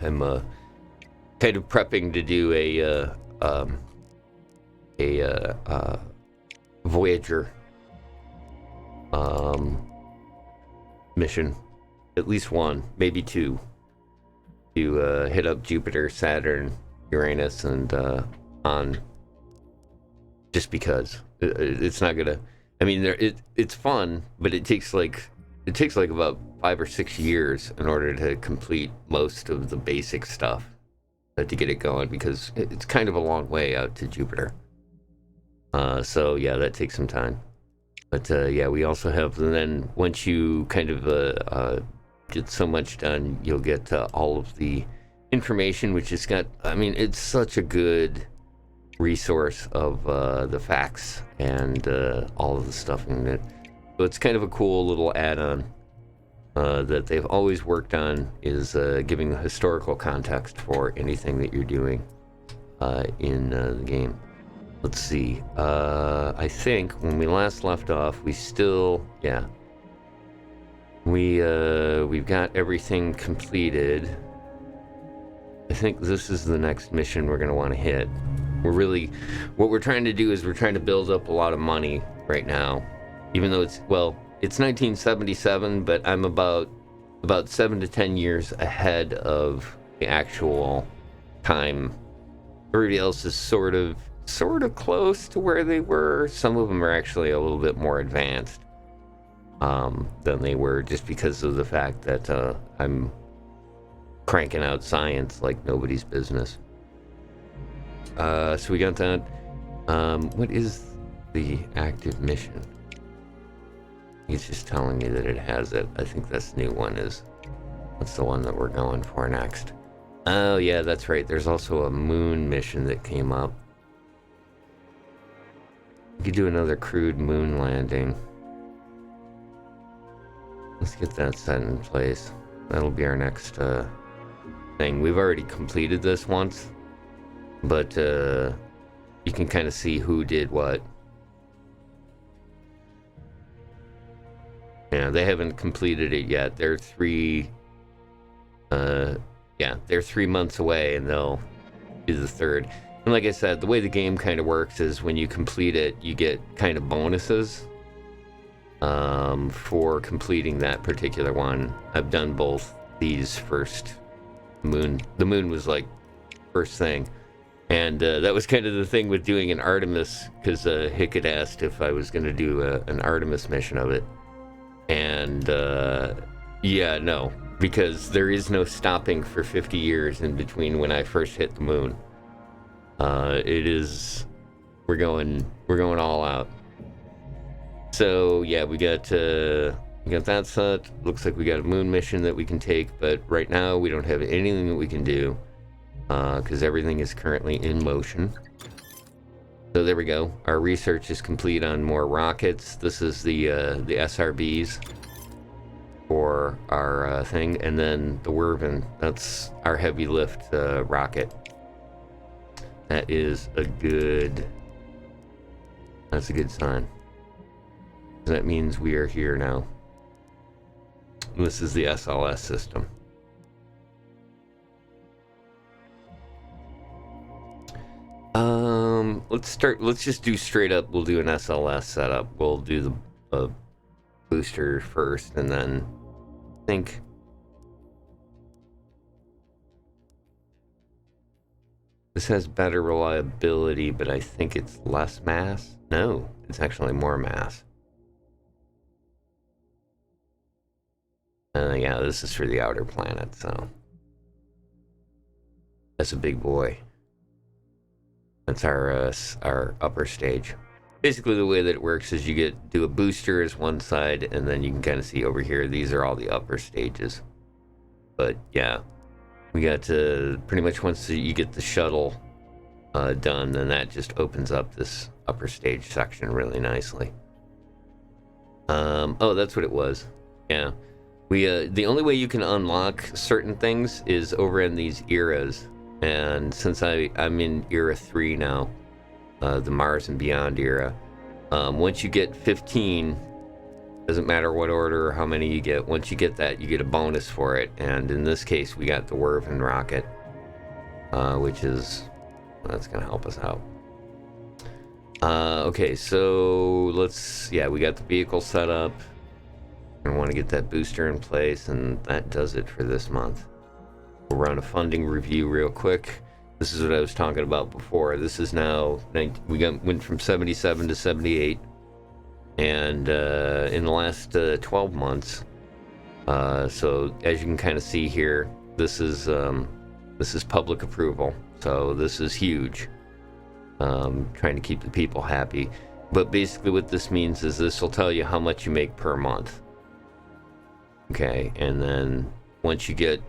I'm kind of prepping to do a Voyager mission, at least one, maybe two, to hit up Jupiter, Saturn, Uranus, and on. Just because it's not gonna. I mean, it's fun, but it takes like about 5 or 6 years in order to complete most of the basic stuff to get it going, because it's kind of a long way out to Jupiter. So yeah, that takes some time. But yeah, we also have, and then once you kind of get so much done, you'll get all of the information, which has got, I mean, it's such a good resource of the facts and all of the stuff in it. So it's kind of a cool little add-on that they've always worked on, is giving the historical context for anything that you're doing in the game. Let's see. I think when we last left off, we still, yeah, we've got everything completed. I think this is the next mission we're going to want to hit. What we're trying to do is we're trying to build up a lot of money right now, even though it's 1977, but I'm about 7 to 10 years ahead of the actual time. Everybody else is sort of close to where they were. Some of them are actually a little bit more advanced than they were, just because of the fact that I'm cranking out science like nobody's business. So we got that. What is the active mission? He's just telling me that it has it. I think this new one that's the one that we're going for next. Oh yeah, that's right. There's also a moon mission that came up. We could do another crewed moon landing. Let's get that set in place. That'll be our next thing. We've already completed this once, but you can kind of see who did what. Yeah, they haven't completed it yet. They're 3 months away, and they'll be the third. And like I said, the way the game kind of works is when you complete it, you get kind of bonuses for completing that particular one. I've done both these first. The moon was like first thing. And that was kind of the thing with doing an Artemis, because Hick had asked if I was going to do an Artemis mission of it. And yeah, no, because there is no stopping for 50 years in between when I first hit the moon. We're going all out. So yeah, we got that set. Looks like we got a moon mission that we can take, but right now we don't have anything that we can do. Because everything is currently in motion. So there we go. Our research is complete on more rockets. This is the SRBs for our thing, and then the Werven. That's our heavy lift rocket. That's a good sign. That means we are here now. This is the SLS system. Let's just do straight up. We'll do an SLS setup. We'll do the booster first, and then I think this has better reliability, but I think it's less mass. No, it's actually more mass. Yeah, this is for the outer planet, so that's a big boy. That's our upper stage. Basically, the way that it works is you do a booster as one side, and then you can kind of see over here, these are all the upper stages. But yeah, we got to pretty much once you get the shuttle done, then that just opens up this upper stage section really nicely. Oh, that's what it was. Yeah, the only way you can unlock certain things is over in these eras. And since I'm in era 3 now, the Mars and Beyond era, once you get 15, doesn't matter what order or how many you get, once you get that, you get a bonus for it. And in this case, we got the Werven rocket, that's going to help us out. Okay, so we got the vehicle set up. I want to get that booster in place, and that does it for this month. We'll run a funding review real quick. This is what I was talking about before. This is now, went from 77 to 78. And in the last 12 months, so as you can kind of see here, this is public approval. So this is huge. Trying to keep the people happy. But basically what this means is this will tell you how much you make per month. Okay, and then once you get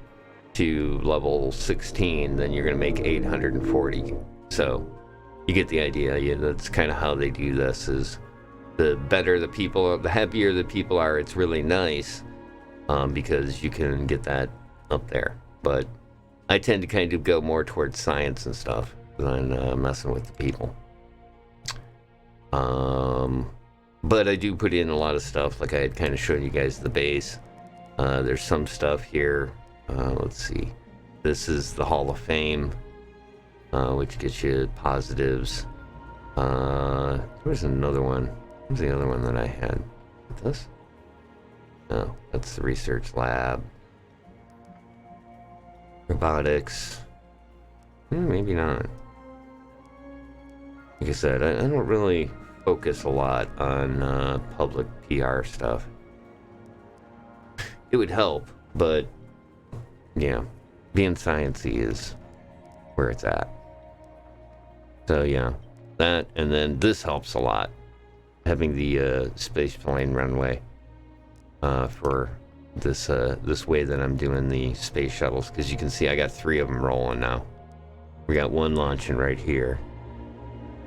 to level 16, then you're going to make 840. So you get the idea. Yeah, that's kind of how they do this. Is the better the people, the happier the people are. It's really nice because you can get that up there. But I tend to kind of go more towards science and stuff than messing with the people. But I do put in a lot of stuff, like I had kind of shown you guys the base. There's some stuff here. Let's see. This is the Hall of Fame, which gets you positives. There's another one. Where's the other one that I had? This? No, that's the research lab. Robotics. Maybe not. Like I said, I don't really focus a lot on public PR stuff. It would help, but yeah, being sciencey is where it's at. So yeah, that, and then this helps a lot, having the space plane runway for this way that I'm doing the space shuttles, because you can see I got 3 of them rolling now. We got one launching right here.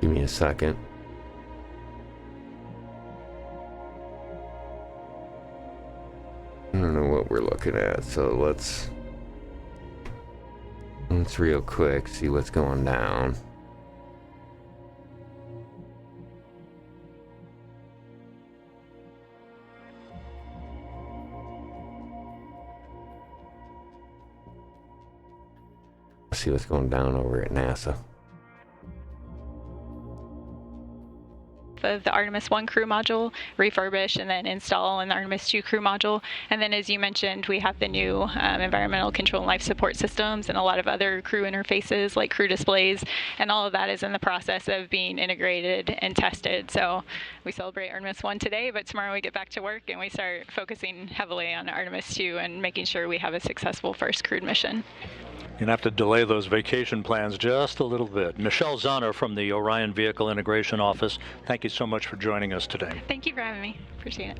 Give me a second. I don't know what we're looking at, so let's real quick see what's going down. Let's see what's going down over at NASA. Of the Artemis-1 crew module, refurbish and then install an Artemis-2 crew module. And then, as you mentioned, we have the new environmental control and life support systems and a lot of other crew interfaces like crew displays, and all of that is in the process of being integrated and tested. So we celebrate Artemis-1 today, but tomorrow we get back to work and we start focusing heavily on Artemis-2 and making sure we have a successful first crewed mission. You're going to have to delay those vacation plans just a little bit. Michelle Zahner from the Orion Vehicle Integration Office, thank you so much for joining us today. Thank you for having me. Appreciate it.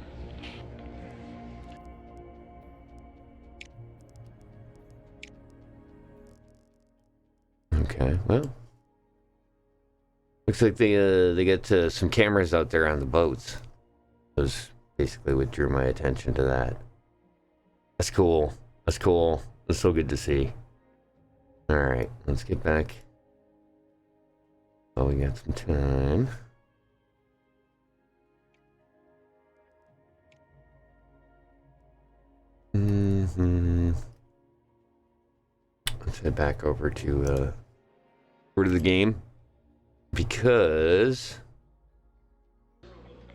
Okay, well. Looks like they get some cameras out there on the boats. That was basically what drew my attention to that. That's cool. That's cool. That's so good to see. Alright, let's get back. Oh, we got some time. Let's head back over to the game. Because...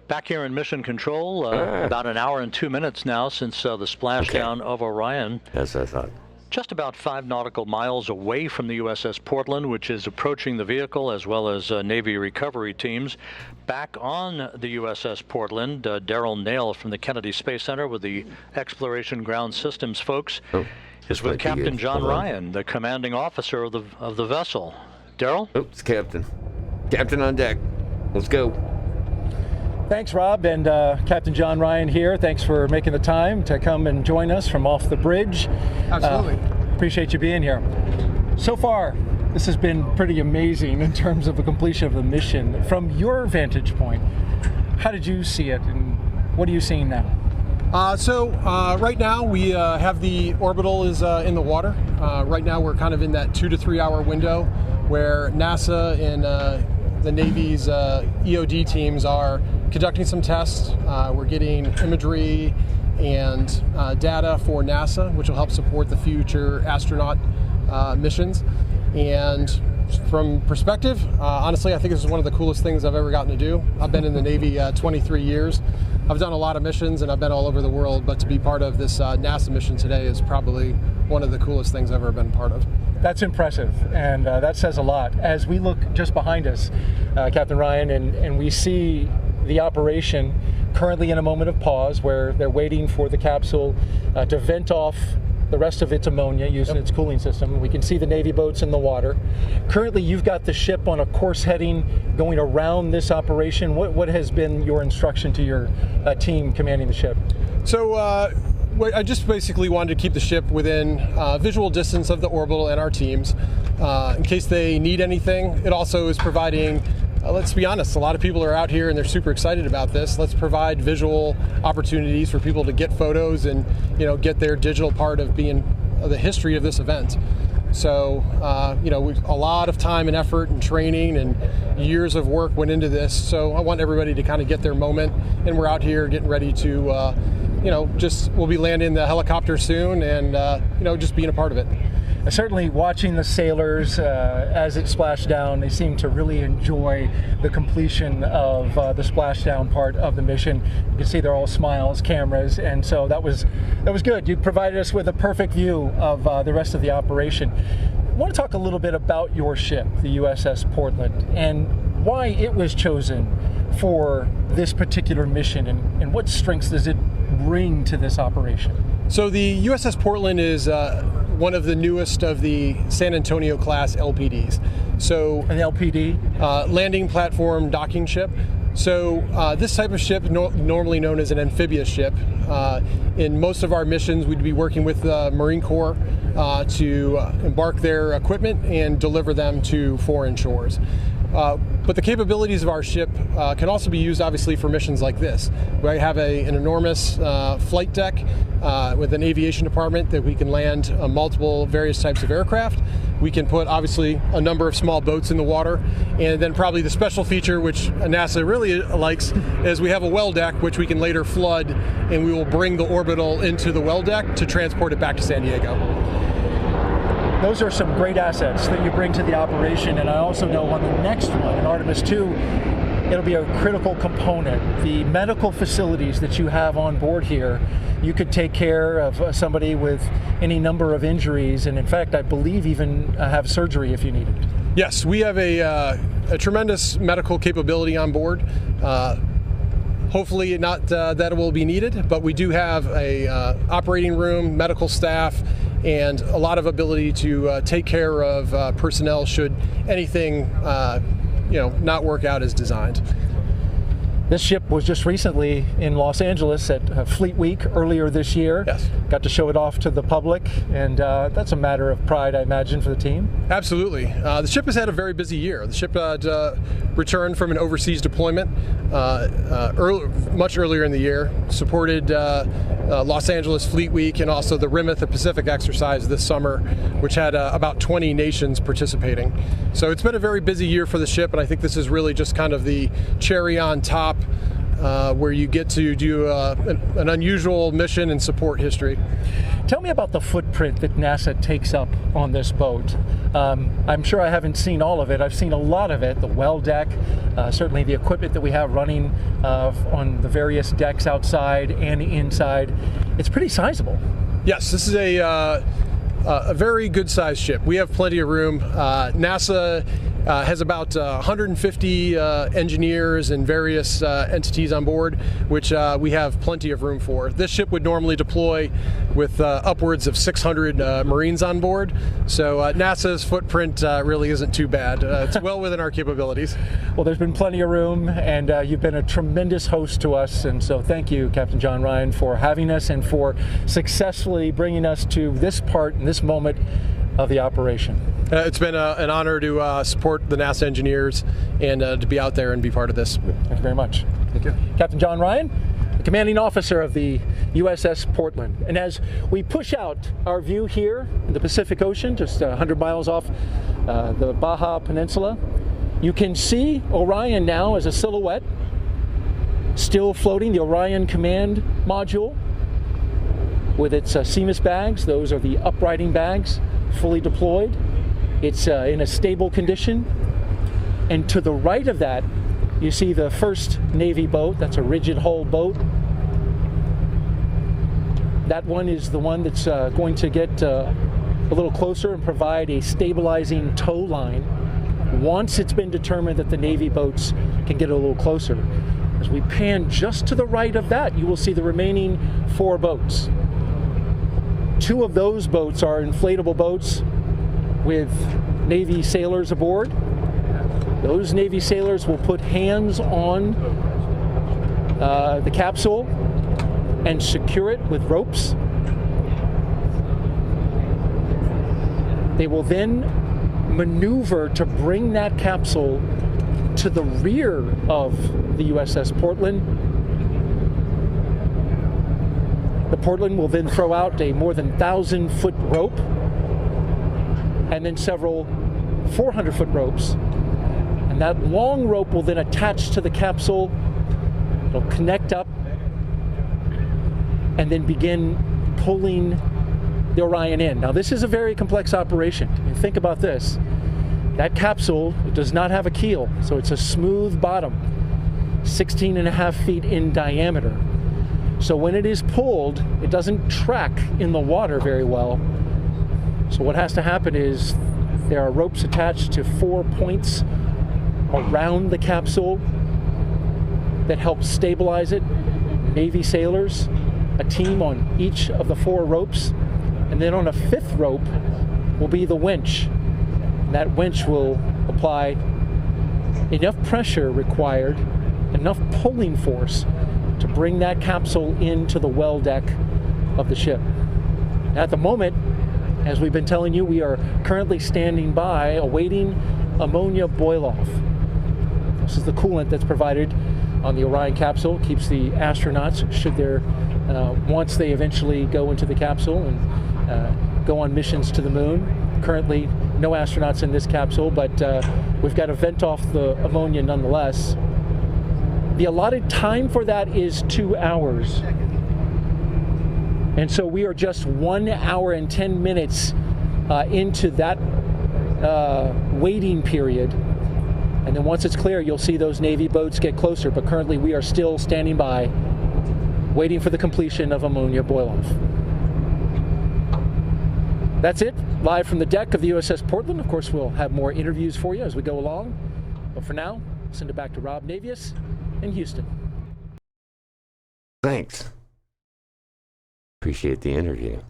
Back here in Mission Control, about an hour and 2 minutes now since the splashdown of Orion. As I thought. Just about 5 nautical miles away from the USS Portland, which is approaching the vehicle, as well as Navy recovery teams. Back on the USS Portland, Daryl Nail from the Kennedy Space Center with the Exploration Ground Systems folks is with Captain John Ryan, the commanding officer of the vessel. Daryl? Oops, Captain. Captain on deck. Let's go. Thanks, Rob, and Captain John Ryan here. Thanks for making the time to come and join us from off the bridge. Absolutely. Appreciate you being here. So far, this has been pretty amazing in terms of the completion of the mission. From your vantage point, how did you see it, and what are you seeing now? Right now we have the orbital is in the water. Right now we're kind of in that 2 to 3 hour window where NASA and the Navy's EOD teams are conducting some tests. We're getting imagery and data for NASA, which will help support the future astronaut missions. And from perspective, honestly, I think this is one of the coolest things I've ever gotten to do. I've been in the Navy 23 years. I've done a lot of missions and I've been all over the world, but to be part of this NASA mission today is probably one of the coolest things I've ever been part of. That's impressive, and that says a lot. As we look just behind us, Captain Ryan, and we see the operation currently in a moment of pause where they're waiting for the capsule to vent off the rest of its ammonia using its cooling system. We can see the Navy boats in the water. Currently, you've got the ship on a course heading going around this operation. What has been your instruction to your team commanding the ship? So I just basically wanted to keep the ship within visual distance of the orbital and our teams in case they need anything. It also is providing, let's be honest, a lot of people are out here and they're super excited about this. Let's provide visual opportunities for people to get photos and get their digital part of being the history of this event. So, a lot of time and effort and training and years of work went into this. So I want everybody to kind of get their moment, and we're out here getting ready to we'll be landing the helicopter soon and, just being a part of it. Certainly watching the sailors as it splashed down, they seem to really enjoy the completion of the splashdown part of the mission. You can see they're all smiles, cameras, and so that was good. You provided us with a perfect view of the rest of the operation. I want to talk a little bit about your ship, the USS Portland, and why it was chosen for this particular mission, and what strengths does it bring to this operation? So the USS Portland is one of the newest of the San Antonio class LPDs. So an LPD? Landing platform docking ship. So this type of ship, normally known as an amphibious ship, in most of our missions we'd be working with the Marine Corps to embark their equipment and deliver them to foreign shores. But the capabilities of our ship can also be used, obviously, for missions like this. We have an enormous flight deck with an aviation department that we can land multiple various types of aircraft. We can put, obviously, a number of small boats in the water. And then probably the special feature, which NASA really likes, is we have a well deck, which we can later flood, and we will bring the orbital into the well deck to transport it back to San Diego. those are some great assets that you bring to the operation, and I also know on the next one, in Artemis-2, it'll be a critical component. The medical facilities that you have on board here, you could take care of somebody with any number of injuries, and in fact, I believe even have surgery if you need it. Yes, we have a tremendous medical capability on board. Hopefully not that it will be needed, but we do have a operating room, medical staff, and a lot of ability to take care of personnel should anything not work out as designed. This ship was just recently in Los Angeles at Fleet Week earlier this year. Yes. Got to show it off to the public, and that's a matter of pride, I imagine, for the team. Absolutely. The ship has had a very busy year. The ship returned from an overseas deployment much earlier in the year, supported Los Angeles Fleet Week and also the Rim of the Pacific exercise this summer, which had about 20 nations participating. So it's been a very busy year for the ship, and I think this is really just kind of the cherry on top where you get to do an unusual mission and support history. Tell me about the footprint that NASA takes up on this boat. I'm sure I haven't seen all of it. I've seen a lot of it, the well deck, certainly the equipment that we have running on the various decks outside and inside. It's pretty sizable. Yes, this is a very good sized ship. We have plenty of room. NASA has about 150 engineers and various entities on board, which we have plenty of room for. This ship would normally deploy with upwards of 600 Marines on board, so NASA's footprint really isn't too bad. It's well within our capabilities. Well, there's been plenty of room, and you've been a tremendous host to us, and so thank you, Captain John Ryan, for having us and for successfully bringing us to this part and this moment of the operation. It's been an honor to support the NASA engineers and to be out there and be part of this. Thank you very much. Thank you. Captain John Ryan, the commanding officer of the USS Portland. And as we push out our view here in the Pacific Ocean, just 100 miles off the Baja Peninsula, you can see Orion now as a silhouette, still floating, the Orion Command Module with its CMIS bags. Those are the uprighting bags, fully deployed. It's in a stable condition. And to the right of that, you see the first Navy boat. That's a rigid hull boat. That one is the one that's going to get a little closer and provide a stabilizing tow line once it's been determined that the Navy boats can get a little closer. As we pan just to the right of that, you will see the remaining 4 boats. 2 of those boats are inflatable boats with Navy sailors aboard. Those Navy sailors will put hands on the capsule and secure it with ropes. They will then maneuver to bring that capsule to the rear of the USS Portland. The Portland will then throw out a more than 1,000-foot rope and then several 400-foot ropes. And that long rope will then attach to the capsule. It'll connect up and then begin pulling the Orion in. Now, this is a very complex operation. I mean, think about this. That capsule does not have a keel, so it's a smooth bottom, 16.5 feet in diameter. So when it is pulled, it doesn't track in the water very well. So what has to happen is there are ropes attached to 4 points around the capsule that help stabilize it. Navy sailors, a team on each of the 4 ropes, and then on a 5th rope will be the winch. And that winch will apply enough pressure required, enough pulling force to bring that capsule into the well deck of the ship. Now, at the moment, as we've been telling you, we are currently standing by awaiting ammonia boil-off. This is the coolant that's provided on the Orion capsule, keeps the astronauts, should there, once they eventually go into the capsule and go on missions to the moon. Currently, no astronauts in this capsule, but we've got to vent off the ammonia nonetheless. The allotted time for that is 2 hours. And so we are just 1 hour and 10 minutes into that waiting period. And then once it's clear, you'll see those Navy boats get closer. But currently, we are still standing by, waiting for the completion of ammonia boil-off. That's it, live from the deck of the USS Portland. Of course, we'll have more interviews for you as we go along. But for now, send it back to Rob Navius in Houston. Thanks. Appreciate the interview.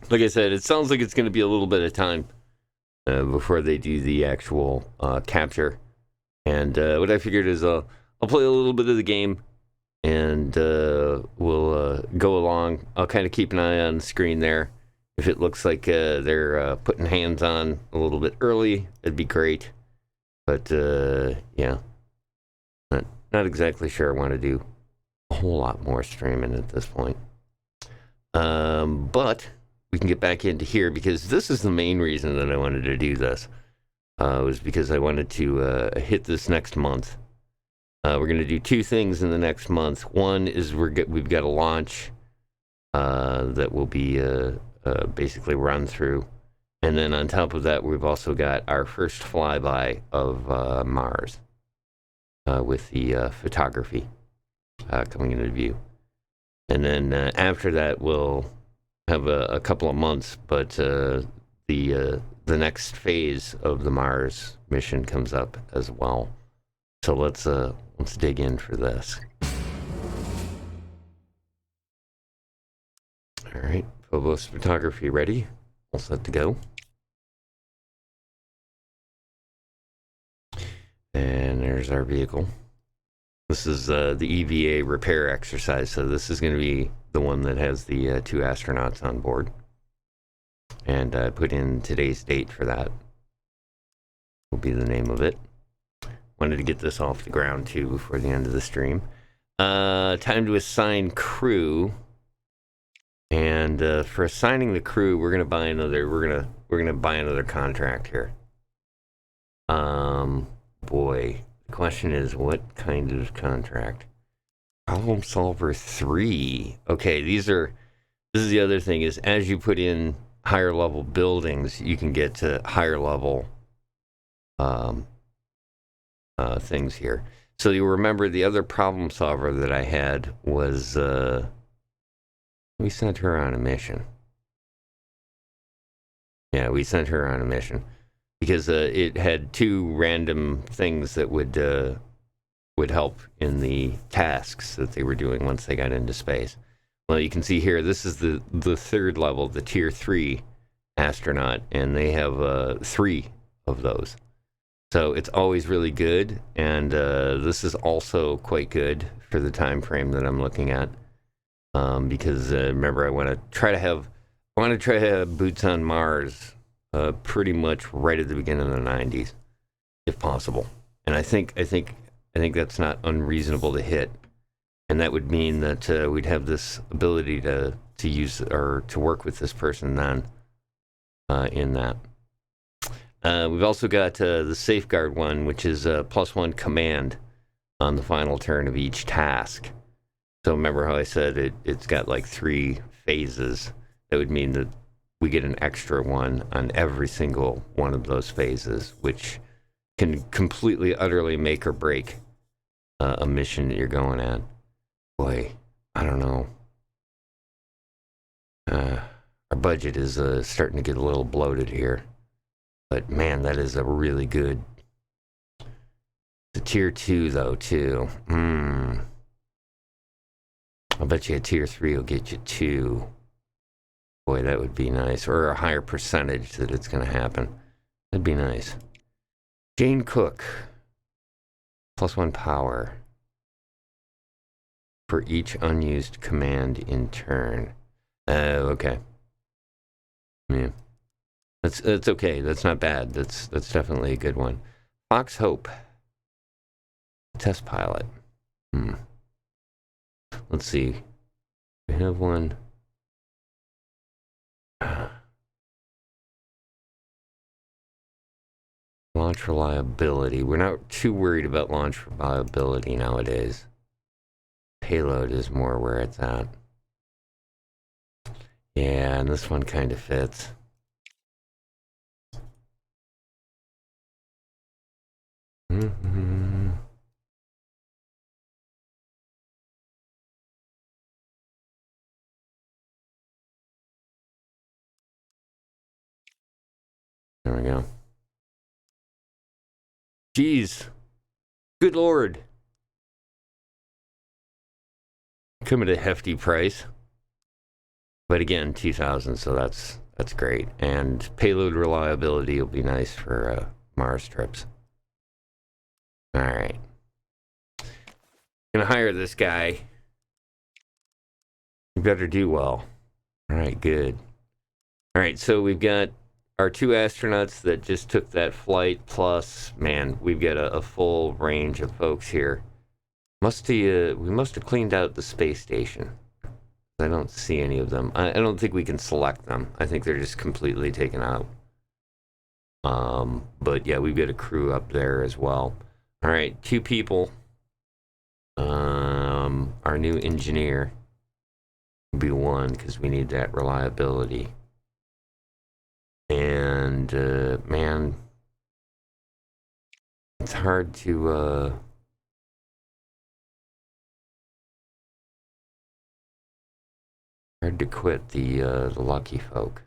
Like I said, it sounds like it's going to be a little bit of time before they do the actual capture. And what I figured is I'll play a little bit of the game, and we'll go along. I'll kind of keep an eye on the screen there. If it looks like they're putting hands on a little bit early, it'd be great. But yeah, not exactly sure I want to do a whole lot more streaming at this point. But we can get back into here, because this is the main reason that I wanted to do this. Was because I wanted to hit this next month. We're going to do two things in the next month. One is we've got a launch that will be basically run through. And then on top of that, we've also got our first flyby of Mars with the photography coming into view. And then after that, we'll have a couple of months, but the next phase of the Mars mission comes up as well. So let's dig in for this. All right, Phobos photography ready, all set to go. And there's our vehicle. This is the EVA repair exercise, so this is going to be the one that has the two astronauts on board. And I put in today's date for that. Will be the name of it. Wanted to get this off the ground too before the end of the stream. Time to assign crew. And for assigning the crew, we're gonna buy another. We're gonna buy another contract here. Boy, the question is, what kind of contract? Problem Solver 3. Okay, this is the other thing, is as you put in higher level buildings, you can get to higher level things here. So you remember the other problem solver that I had was we sent her on a mission. Yeah, we sent her on a mission because it had two random things that would help in the tasks that they were doing once they got into space. Well, you can see here, this is the third level, the Tier 3 astronaut, and they have 3 of those. So it's always really good, and this is also quite good for the time frame that I'm looking at, because remember, I want to try to have boots on Mars pretty much right at the beginning of the 90s, if possible. And I think that's not unreasonable to hit. And that would mean that we'd have this ability to use or to work with this person then in that. We've also got the safeguard one, which is +1 command on the final turn of each task. So remember how I said it's got like 3 phases. That would mean that we get an extra one on every single one of those phases, which can completely, utterly make or break a mission that you're going at. Boy, I don't know. Our budget is starting to get a little bloated here. But man, that is a really good... The Tier 2, though, too. I'll bet you a Tier 3 will get you 2. Boy, that would be nice. Or a higher percentage that it's going to happen. That'd be nice. Jane Cook. +1 power. For each unused command in turn. Okay. Yeah. That's okay. That's not bad. That's definitely a good one. Fox Hope. Test pilot. Let's see. We have one. Launch reliability. We're not too worried about launch reliability nowadays. Payload is more where it's at. and this one kind of fits. Mm-hmm. There we go. Jeez. Good Lord. Come at a hefty price. But again, 2,000, so that's great. And payload reliability will be nice for Mars trips. All right. Gonna hire this guy. You better do well. All right, good. All right, so we've got our 2 astronauts that just took that flight, plus, man, we've got a full range of folks here. We must have cleaned out the space station. I don't see any of them. I don't think we can select them. I think they're just completely taken out. But yeah, we've got a crew up there as well. All right, 2 people. Our new engineer will be 1 because we need that reliability. And man, it's hard to quit the lucky folk.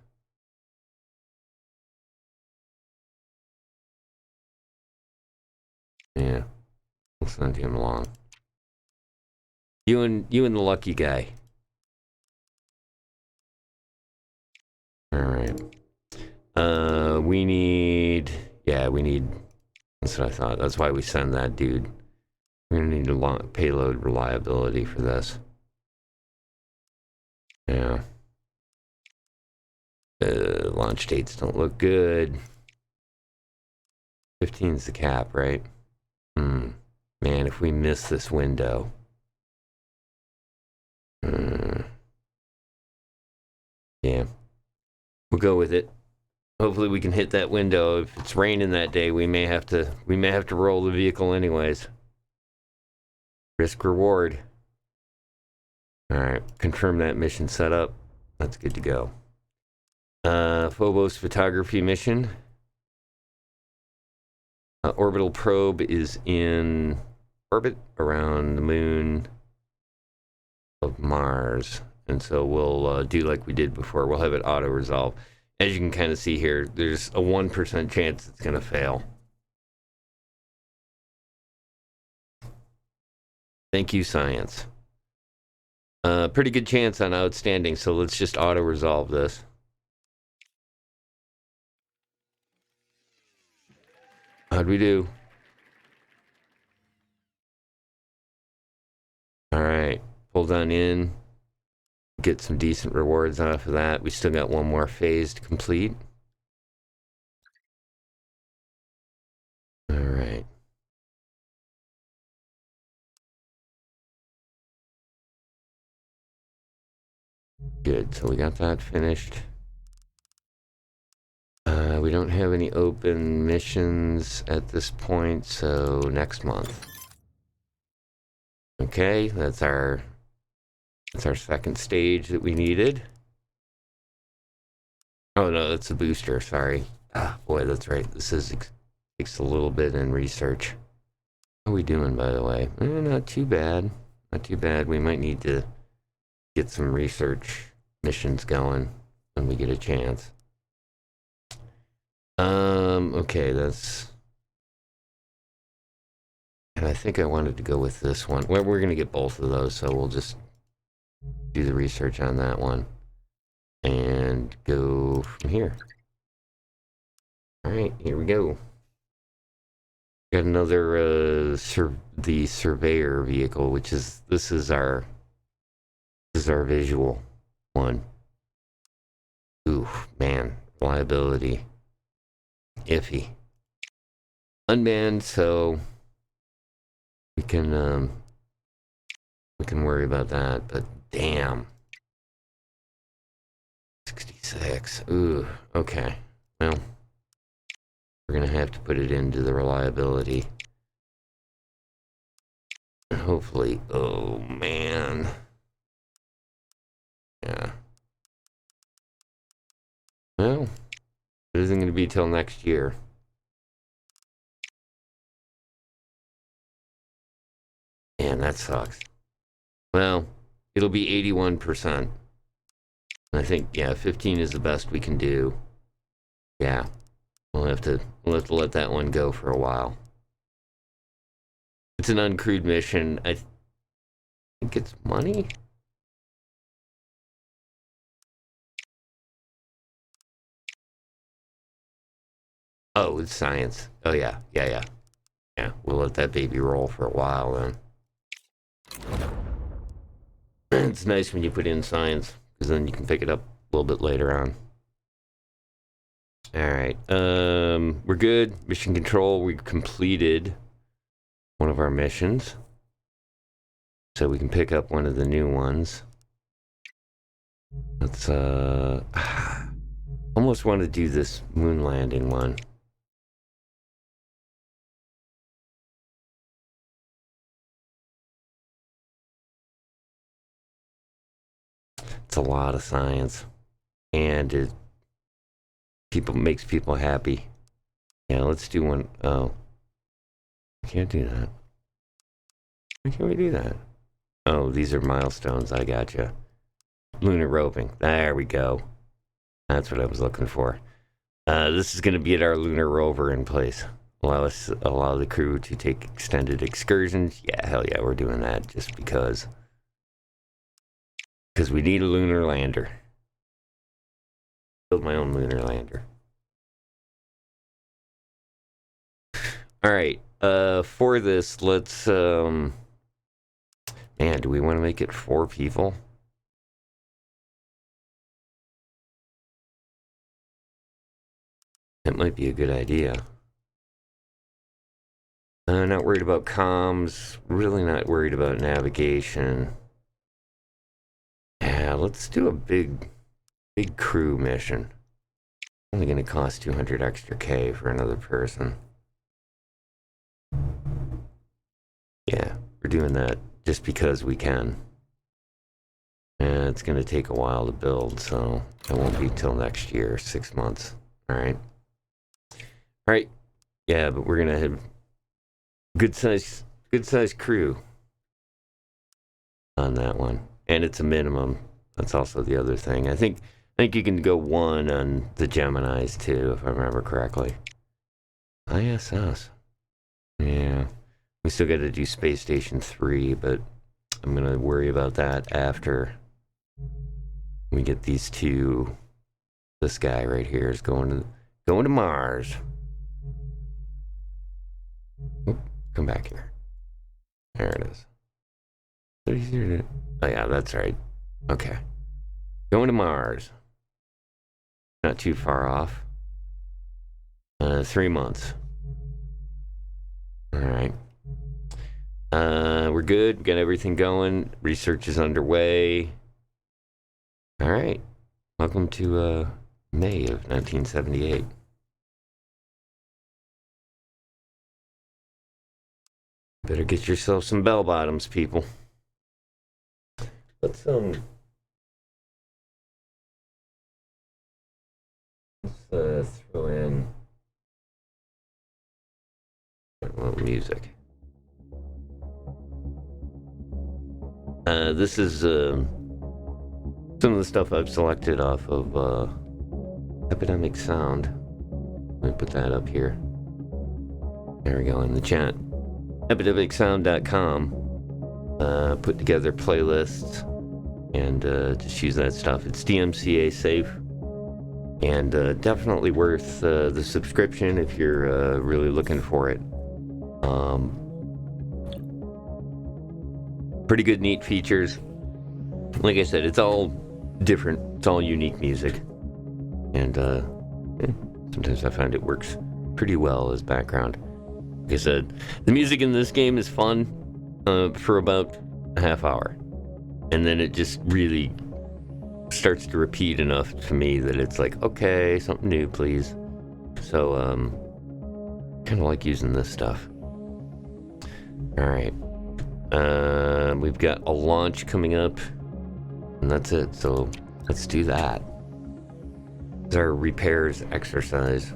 Yeah, we'll send him along. You and the lucky guy. All right. We need. That's what I thought. That's why we send that dude. We're gonna need a payload reliability for this. Yeah. Launch dates don't look good. 15's the cap, right? Man, if we miss this window. Yeah. We'll go with it. Hopefully we can hit that window. If it's raining that day, we may have to roll the vehicle anyways. Risk reward. All right, confirm that mission setup. That's good to go. Phobos photography mission. Orbital probe is in orbit around the moon of Mars. And so we'll do like we did before. We'll have it auto-resolve. As you can kind of see here, there's a 1% chance it's going to fail. Thank you, science. Pretty good chance on outstanding, so let's just auto-resolve this. How'd we do? All right, pull down in. Get some decent rewards off of that. We still got 1 more phase to complete. All right. Good, so we got that finished. We don't have any open missions at this point, so next month. Okay, that's our second stage that we needed. Oh no, that's a booster, sorry. Ah, boy, that's right. This takes a little bit in research. How are we doing, by the way? Not too bad. Not too bad. We might need to get some research missions going when we get a chance. Okay, that's... And I think I wanted to go with this one. Well, we're going to get both of those, so we'll just do the research on that one. And go from here. Alright, here we go. Got another, the Surveyor vehicle, which is, this is our visual one. Ooh, man, reliability. Iffy. Unmanned, so we can worry about that, but damn. 66. Ooh, okay. Well, we're gonna have to put it into the reliability. And hopefully, oh man. Yeah. Well, it isn't going to be till next year. Man, that sucks. Well, it'll be 81%. I think, yeah, 15 is the best we can do. Yeah, we'll have to let that one go for a while. It's an uncrewed mission. I think it's money. Oh, it's science. Oh, yeah. Yeah, we'll let that baby roll for a while then. It's nice when you put in science, because then you can pick it up a little bit later on. Alright, we're good. Mission control, we completed one of our missions. So we can pick up one of the new ones. Let's, almost want to do this moon landing one. It's a lot of science, and it makes people happy. Yeah, let's do one. Oh, I can't do that. Why can't we do that? Oh, these are milestones. I gotcha. Lunar roving. There we go. That's what I was looking for. This is going to be at our lunar rover in place. Allow the crew to take extended excursions. Yeah, hell yeah, we're doing that just because. Because we need a lunar lander. Build my own lunar lander. Alright, for this, let's, man, do we want to make it 4 people? That might be a good idea. Not worried about comms, really not worried about navigation. Yeah, let's do a big crew mission. Only gonna cost 200 extra K for another person. Yeah, we're doing that just because we can. And it's gonna take a while to build, so it won't be till next year, 6 months. Alright. Alright. Yeah, but we're gonna have good size crew on that one. And it's a minimum. That's also the other thing. I think you can go 1 on the Geminis too, if I remember correctly. ISS. Yeah. We still got to do Space Station 3, but I'm going to worry about that after we get these two. This guy right here is going to Mars. Oop, come back here. There it is. So easier to... Oh yeah, that's right. Okay. Going to Mars. Not too far off. 3 months. Alright. We're good. We got everything going. Research is underway. Alright. Welcome to May of 1978. Better get yourself some bell bottoms, people. Let's throw in a little music. This is some of the stuff I've selected off of Epidemic Sound. Let me put that up here. There we go in the chat. epidemicsound.com. Put together playlists and just use that stuff. It's DMCA safe and definitely worth the subscription if you're really looking for it. Pretty good, neat features. Like I said, it's all different. It's all unique music. And sometimes I find it works pretty well as background. Like I said, the music in this game is fun for about a half hour. And then it just really starts to repeat enough to me that it's like, okay, something new, please. So, kind of like using this stuff. Alright. We've got a launch coming up. And that's it. So, let's do that. It's our repairs exercise.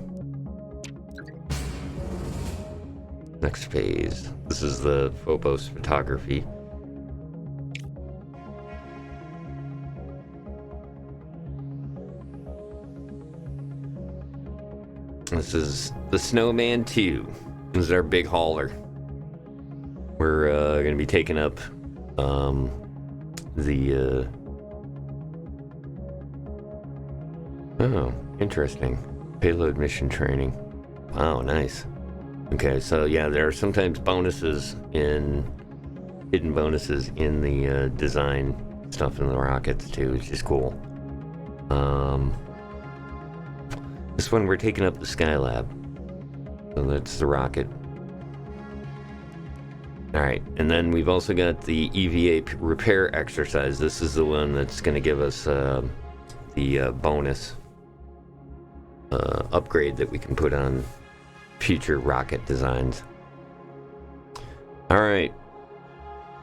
Next phase. This is the Phobos photography. This is the Snowman 2. This is our big hauler. We're going to be taking up the... Oh, interesting. Payload mission training. Wow, nice. Okay, so yeah, there are sometimes bonuses in... hidden bonuses in the design stuff in the rockets too, which is cool. This one we're taking up the Skylab. So that's the rocket. Alright, and then we've also got the EVA repair exercise. This is the one that's going to give us the bonus upgrade that we can put on future rocket designs. Alright.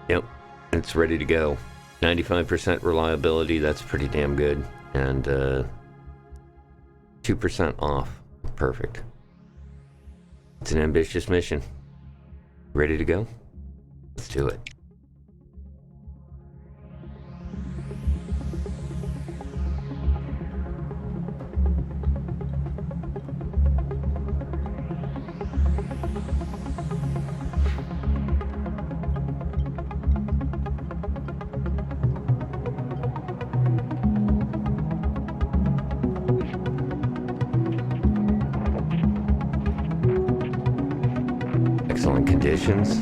Yep, it's ready to go. 95% reliability, that's pretty damn good. And 2% off. Perfect. It's an ambitious mission. Ready to go? Let's do it. Excellent conditions.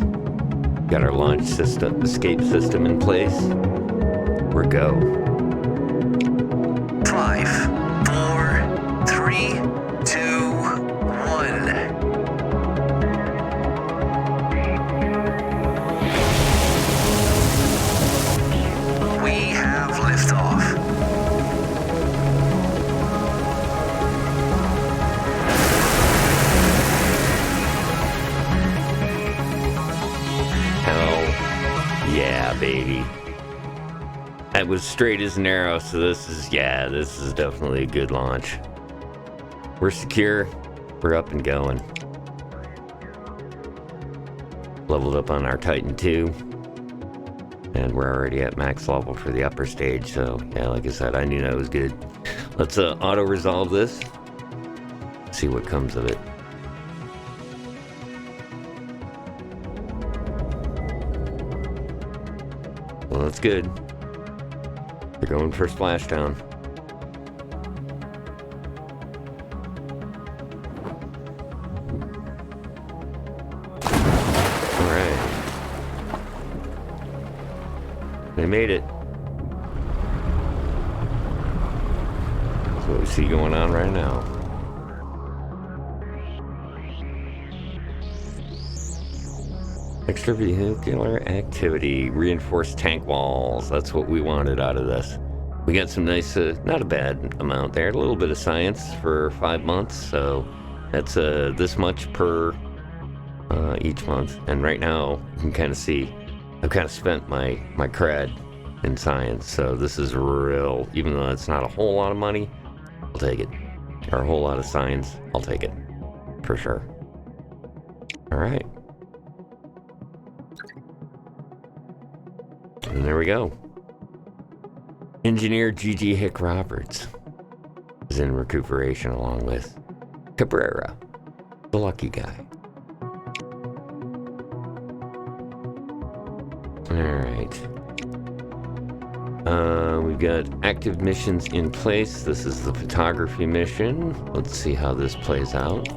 Got our launch system, escape system in place. We're go. 5, 4, 3, 2, 1. We have liftoff. Yeah, baby. That was straight as an arrow, so this is definitely a good launch. We're secure. We're up and going. Leveled up on our Titan 2. And we're already at max level for the upper stage, so yeah, like I said, I knew that was good. Let's auto-resolve this. See what comes of it. Well, that's good. We're going for splashdown. Alright. They made it. That's what we see going on right now. Extravehicular activity, reinforced tank walls. That's what we wanted out of this. We got some nice, not a bad amount there. A little bit of science for 5 months, so that's this much per each month. And right now, you can kind of see, I've kind of spent my cred in science. So this is real, even though it's not a whole lot of money, I'll take it. Or a whole lot of science, I'll take it, for sure. All right. And there we go. Engineer G.G. Hick Roberts is in recuperation along with Cabrera, the lucky guy. Alright. We've got active missions in place. This is the photography mission. Let's see how this plays out.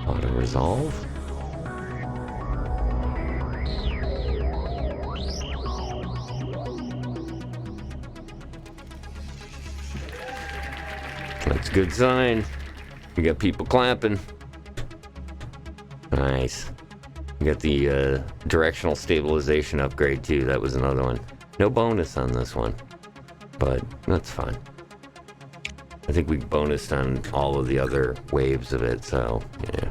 Auto-resolve. That's a good sign. We got people clapping. Nice. We got the directional stabilization upgrade too. That was another one. No bonus on this one, but that's fine. I think we bonused on all of the other waves of it, so yeah.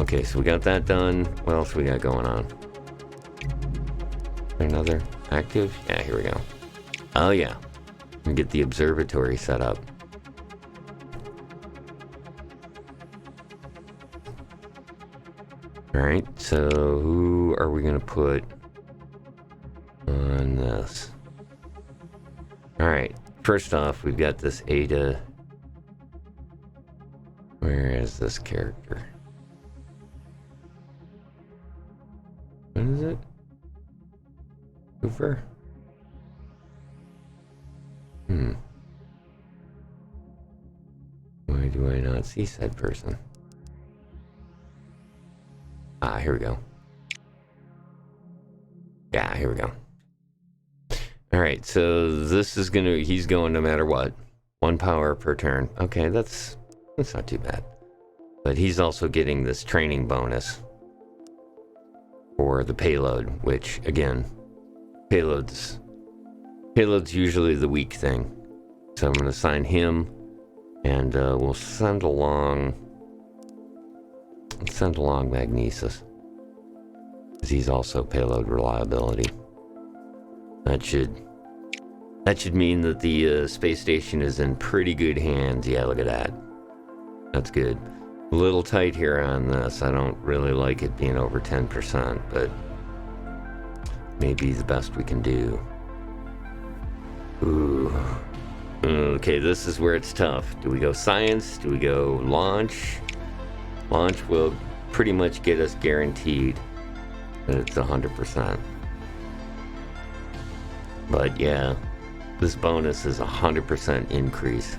Okay, so we got that done. What else we got going on? Another active? Yeah, here we go. Oh yeah. and get the observatory set up. Alright, so who are we going to put on this? Alright, first off, we've got this Ada. Where is this character? What is it? Hoover? Why do I not see said person? Ah, here we go. Yeah, here we go. Alright, so this is he's going no matter what. 1 power per turn. Okay, that's not too bad. But he's also getting this training bonus for the payload, which, again, payload's usually the weak thing. So I'm going to assign him, and we'll send along Magnesis, because he's also payload reliability. That should mean that the space station is in pretty good hands. Yeah, look at that. That's good. A little tight here on this. I don't really like it being over 10%, but maybe the best we can do. Ooh. Okay, this is where it's tough. Do we go science? Do we go launch? Launch will pretty much get us guaranteed that it's 100%. But yeah, this bonus is 100% increase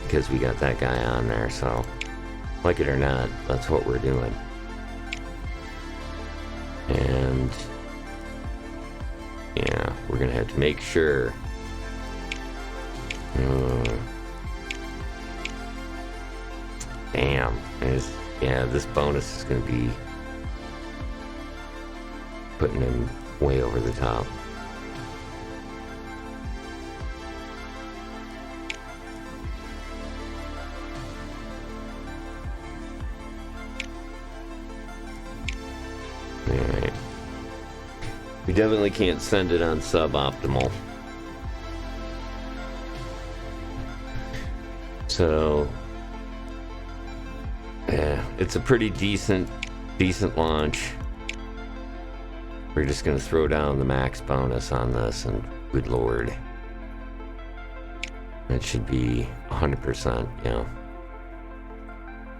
because we got that guy on there, so like it or not, that's what we're doing. And yeah, we're gonna have to make sure. Damn, this bonus is gonna be putting him way over the top. Alright. We definitely can't send it on suboptimal. So, yeah, it's a pretty decent launch. We're just gonna throw down the max bonus on this, and good lord. That should be 100%, yeah.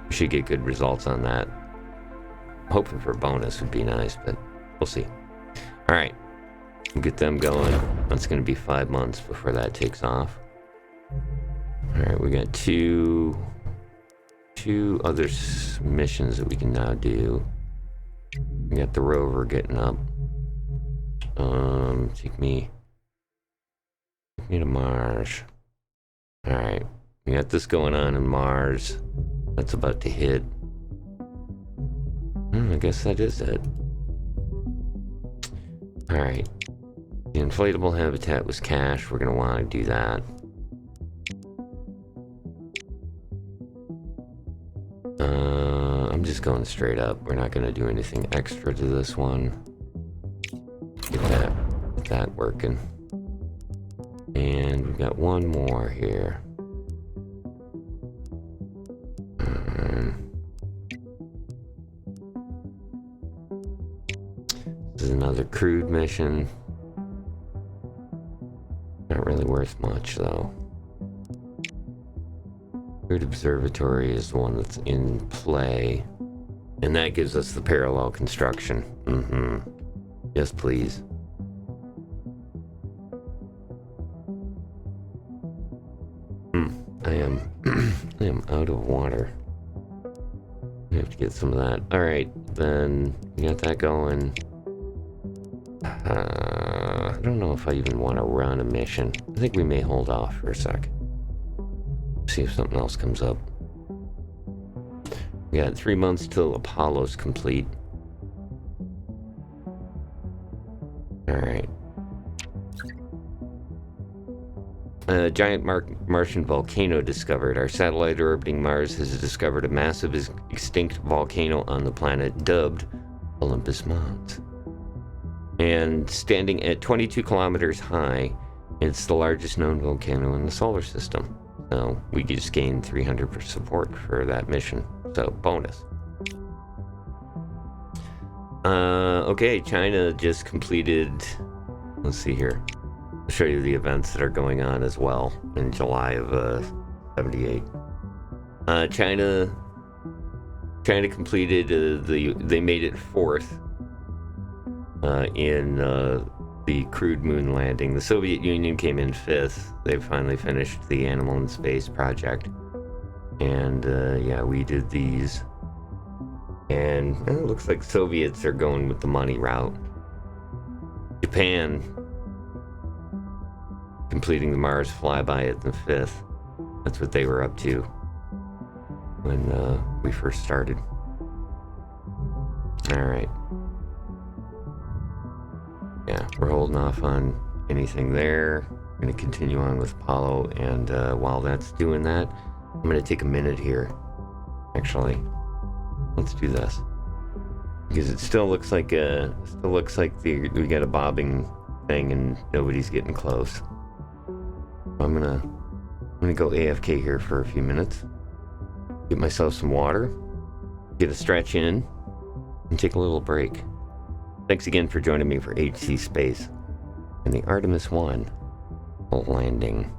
We should get good results on that. Hoping for a bonus would be nice, but we'll see. Alright, we'll get them going. That's gonna be 5 months before that takes off. Alright, we got two other missions that we can now do. We got the rover getting up. Take me to Mars. Alright, we got this going on in Mars. That's about to hit. I guess that is it. Alright. The inflatable habitat was cached. We're gonna want to do that. I'm just going straight up. We're not gonna do anything extra to this one. Get that working. And we've got one more here. This is another crewed mission. Not really worth much though. Crewed observatory is the one that's in play. And that gives us the parallel construction. Yes, please. I am out of water. I have to get some of that. Alright, then we got that going. I don't know if I even want to run a mission. I think we may hold off for a sec. See if something else comes up. We got 3 months till Apollo's complete. Alright. A giant Martian volcano discovered. Our satellite orbiting Mars has discovered a massive extinct volcano on the planet dubbed Olympus Mons. And standing at 22 kilometers high It's the largest known volcano in the solar system. So we just gained 300 support for that mission. So bonus. Okay, China just completed, let's see here. I'll show you the events that are going on as well in July of 78. China completed they made it fourth in the crewed moon landing. The Soviet Union came in fifth. They finally finished the Animal in Space project. And yeah, we did these. And it looks like Soviets are going with the money route. Japan completing the Mars flyby at the 5th. That's what they were up to when we first started. Alright. Yeah, we're holding off on anything there. We're going to continue on with Apollo, and while that's doing that, I'm going to take a minute here. Actually, let's do this. Because it still looks like we got a bobbing thing and nobody's getting close. I'm gonna go AFK here for a few minutes. Get myself some water. Get a stretch in. And take a little break. Thanks again for joining me for HC Space and the Artemis-1 landing.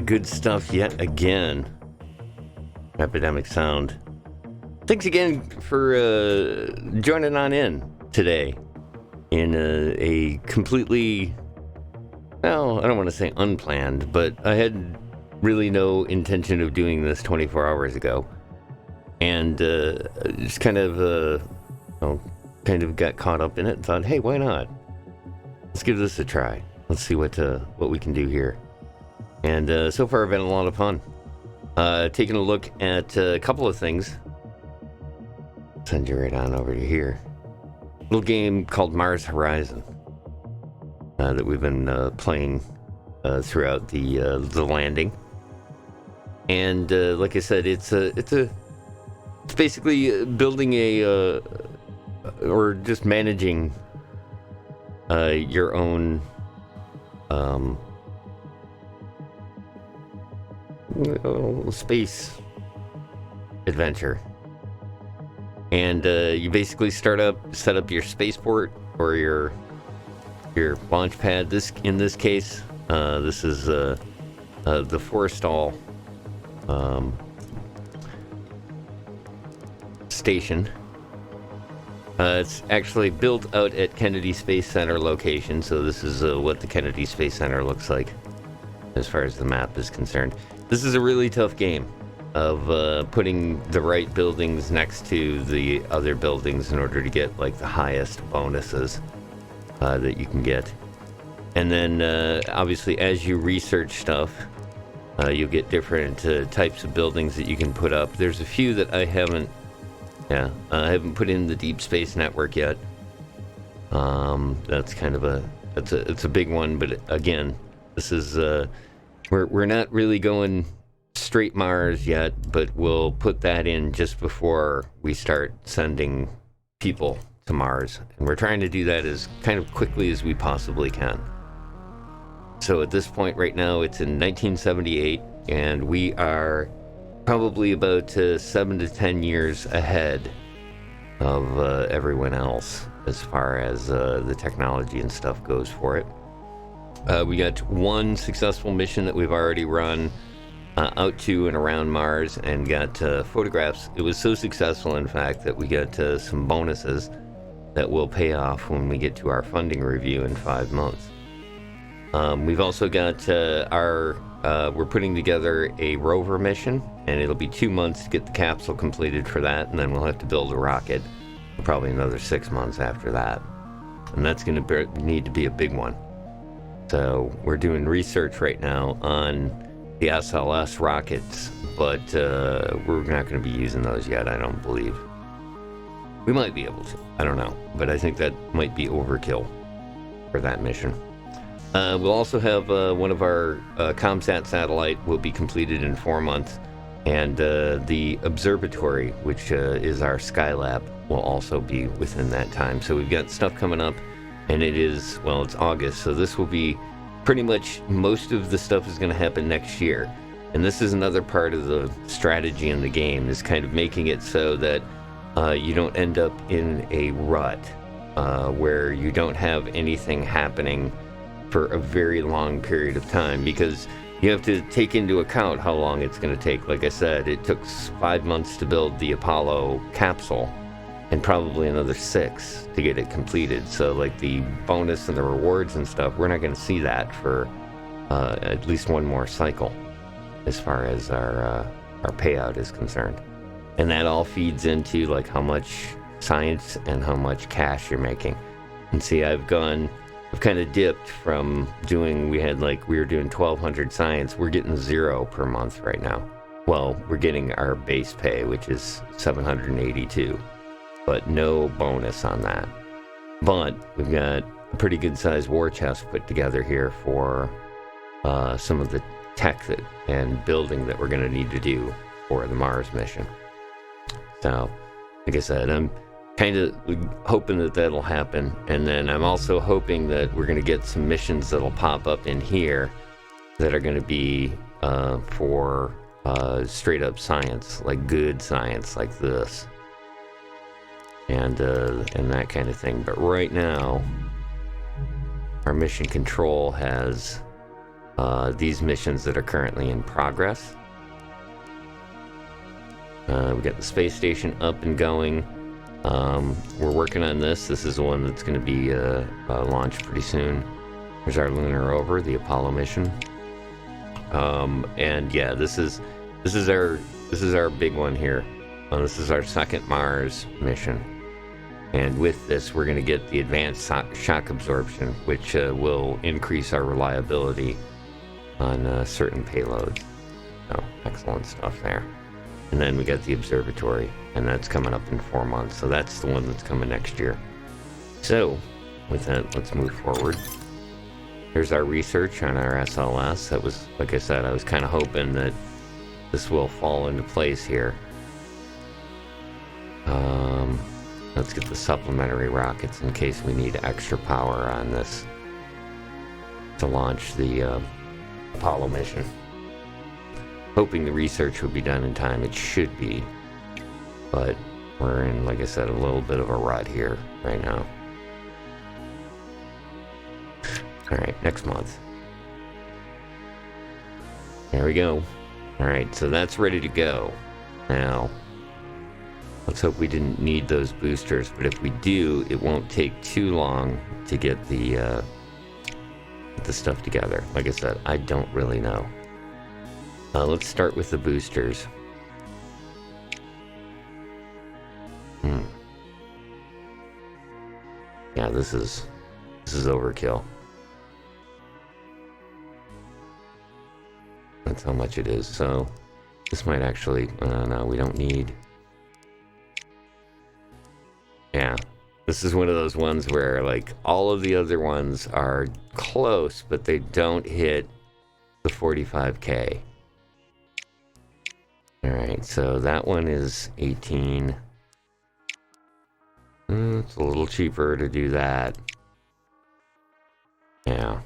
Good stuff yet again. Epidemic Sound. Thanks again for joining on in today in a completely, well, I don't want to say unplanned, but I had really no intention of doing this 24 hours ago. And just kind of got caught up in it and thought, hey, why not? Let's give this a try. Let's see what we can do here. And so far, I've had a lot of fun. Taking a look at a couple of things. Send you right on over to here. A little game called Mars Horizon that we've been playing throughout the landing. And like I said, it's basically building or just managing your own space adventure. And you basically set up your spaceport or your launch pad. In this case, this is the Forrestal station. It's actually built out at Kennedy Space Center location, so this is what the Kennedy Space Center looks like as far as the map is concerned. This is a really tough game of putting the right buildings next to the other buildings in order to get like the highest bonuses that you can get. And then obviously as you research stuff, you'll get different types of buildings that you can put up. There's a few that I haven't put in the Deep Space Network yet. That's kind of it's a big one, but again, this is we're not really going straight Mars yet, but we'll put that in just before we start sending people to Mars, and we're trying to do that as kind of quickly as we possibly can. So at this point right now, it's in 1978, and we are probably about 7 to 10 years ahead of everyone else as far as the technology and stuff goes for it. We got one successful mission that we've already run out to and around Mars and got photographs. It was so successful, in fact, that we got some bonuses that will pay off when we get to our funding review in 5 months. We've also got we're putting together a rover mission, and it'll be 2 months to get the capsule completed for that, and then we'll have to build a rocket, probably another 6 months after that. And that's going to need to be a big one. So we're doing research right now on the SLS rockets, but we're not going to be using those yet, I don't believe. We might be able to, I don't know, but I think that might be overkill for that mission. We'll also have one of our ComSat satellite will be completed in 4 months, and the observatory, which is our Skylab, will also be within that time. So we've got stuff coming up, and it's August, so this will be pretty much most of the stuff is going to happen next year. And this is another part of the strategy in the game, is kind of making it so that you don't end up in a rut where you don't have anything happening for a very long period of time, because you have to take into account how long it's going to take. Like I said, it took 5 months to build the Apollo capsule and probably another 6 to get it completed. So like the bonus and the rewards and stuff, we're not going to see that for at least one more cycle as far as our payout is concerned. And that all feeds into like how much science and how much cash you're making. And see, I've kind of dipped from we were doing 1,200 science. We're getting 0 per month right now. Well, we're getting our base pay, which is 782, but no bonus on that. But we've got a pretty good sized war chest put together here for some of the tech and building that we're going to need to do for the Mars mission. So, like I said, I'm kind of hoping that that'll happen, and then I'm also hoping that we're going to get some missions that'll pop up in here that are going to be for straight up science, like good science like this, and that kind of thing. But right now, our mission control has these missions that are currently in progress. We got the space station up and going. We're working on this. This is the one that's going to be launched pretty soon. There's our lunar rover, the Apollo mission. And yeah, this is our big one here. This is our second Mars mission. And with this, we're going to get the advanced shock absorption, which will increase our reliability on certain payloads. So, excellent stuff there. And then we got the observatory, and that's coming up in 4 months. So that's the one that's coming next year. So, with that, let's move forward. Here's our research on our SLS. That was, like I said, I was kind of hoping that this will fall into place here. Let's get the supplementary rockets in case we need extra power on this to launch the Apollo mission. Hoping the research would be done in time. It should be. But we're in, like I said, a little bit of a rut here right now. Alright, next month. There we go. Alright, so that's ready to go. Now, let's hope we didn't need those boosters, but if we do, it won't take too long to get the stuff together. Like I said, I don't really know. Let's start with the boosters. Yeah, this is overkill. That's how much it is. So this might actually, no, we don't need. Yeah, this is one of those ones where like all of the other ones are close, but they don't hit the 45K. All right, so that one is 18. It's a little cheaper to do that. Yeah.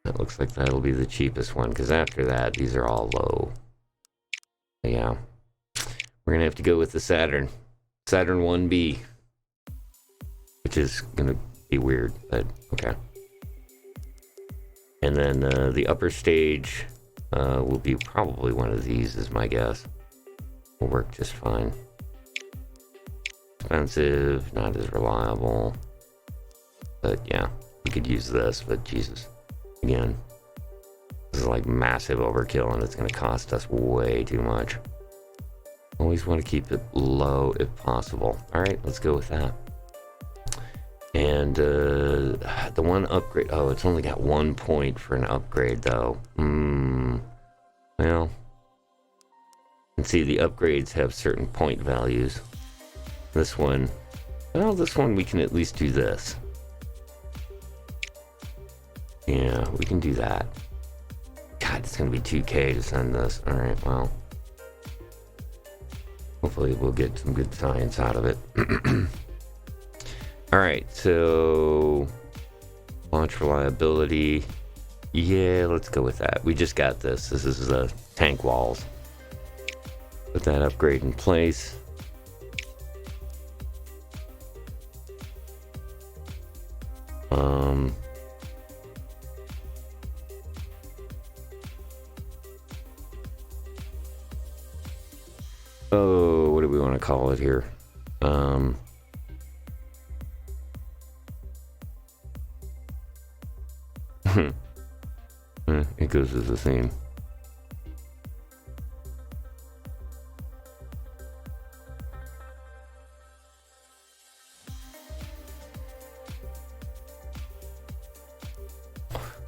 That looks like that'll be the cheapest one, because after that, these are all low. Yeah. We're going to have to go with the Saturn 1B. Which is going to be weird, but okay. And then the upper stage will be probably one of these, is my guess. Will work just fine. Expensive, not as reliable. But yeah, we could use this, but Jesus. Again, this is like massive overkill and it's going to cost us way too much. Always want to keep it low if possible. Alright, let's go with that. And the one upgrade, oh, it's only got 1 point for an upgrade though. Well, and see, the upgrades have certain point values. This one, well, this one we can at least do this. Yeah, we can do that. God, it's going to be 2K to send this. Alright, well. Hopefully we'll get some good science out of it. Alright, so... launch reliability. Yeah, let's go with that. We just got this. This is the tank walls. Put that upgrade in place. Oh, what do we want to call it here? It goes as a theme.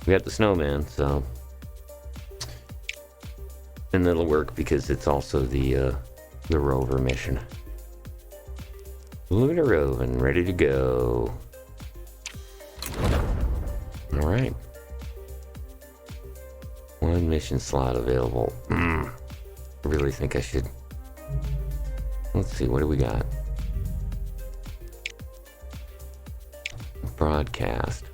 We got the snowman, so, and it'll work because it's also the rover mission. Lunar roving, ready to go. All right. One mission slot available. I really think I should. Let's see, what do we got? Broadcast.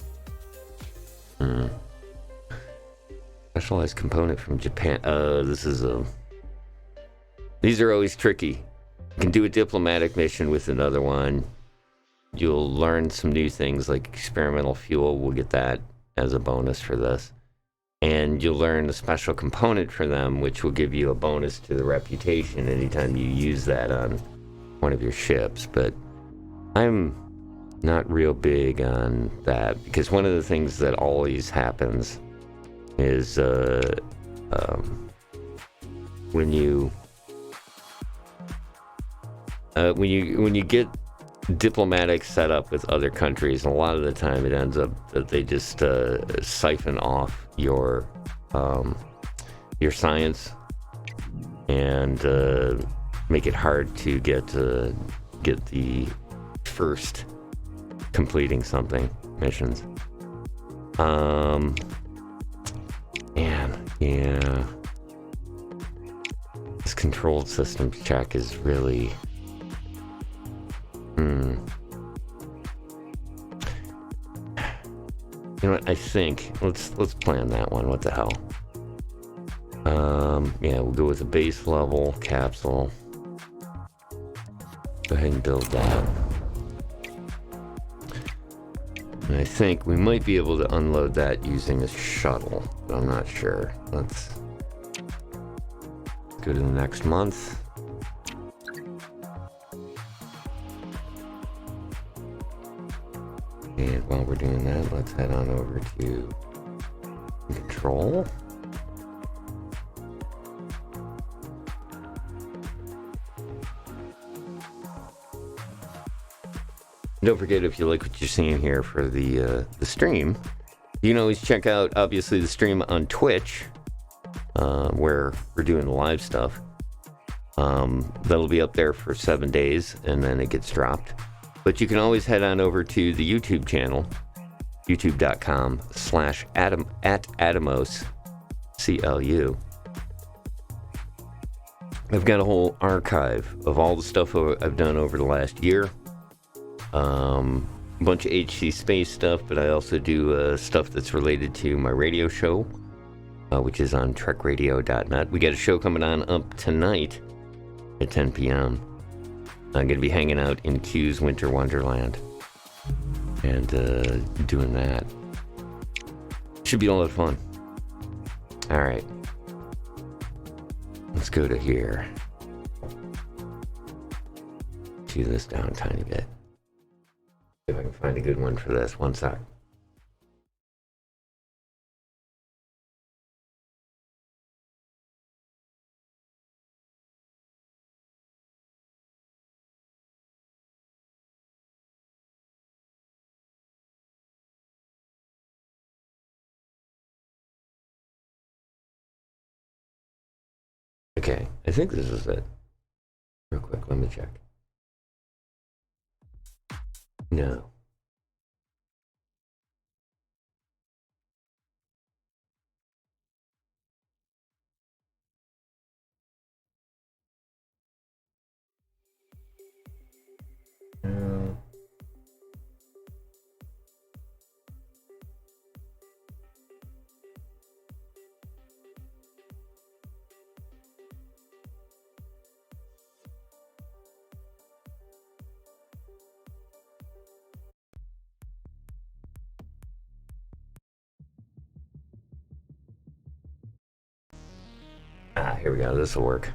Specialized component from Japan. This is a... These are always tricky. You can do a diplomatic mission with another one. You'll learn some new things like experimental fuel. We'll get that as a bonus for this. And you'll learn a special component for them, which will give you a bonus to the reputation anytime you use that on one of your ships. But I'm not real big on that, because one of the things that always happens is when you get diplomatic setup with other countries, and a lot of the time it ends up that they just siphon off your science and make it hard to get the first completing something missions. Yeah, this controlled systems check is really You know what, I think let's plan that one. What the hell? Yeah, we'll go with a base level capsule. Go ahead and build that. And I think we might be able to unload that using a shuttle, but I'm not sure. Let's go to the next month. And while we're doing that, let's head on over to control. Don't forget, if you like what you're seeing here for the stream, you can always check out, obviously, the stream on Twitch, where we're doing the live stuff. That'll be up there for 7 days, and then it gets dropped. But you can always head on over to the YouTube channel, youtube.com/Atomos, I've got a whole archive of all the stuff I've done over the last year. A bunch of HC Space stuff, but I also do stuff that's related to my radio show, which is on trekradio.net. We got a show coming on up tonight at 10 p.m. I'm going to be hanging out in Q's Winter Wonderland and doing that. Should be a lot of fun. All right. Let's go to here. Chew this down a tiny bit. See if I can find a good one for this. One sec. Okay, I think this is it. Real quick, let me check. No. No. Here we go. This will work.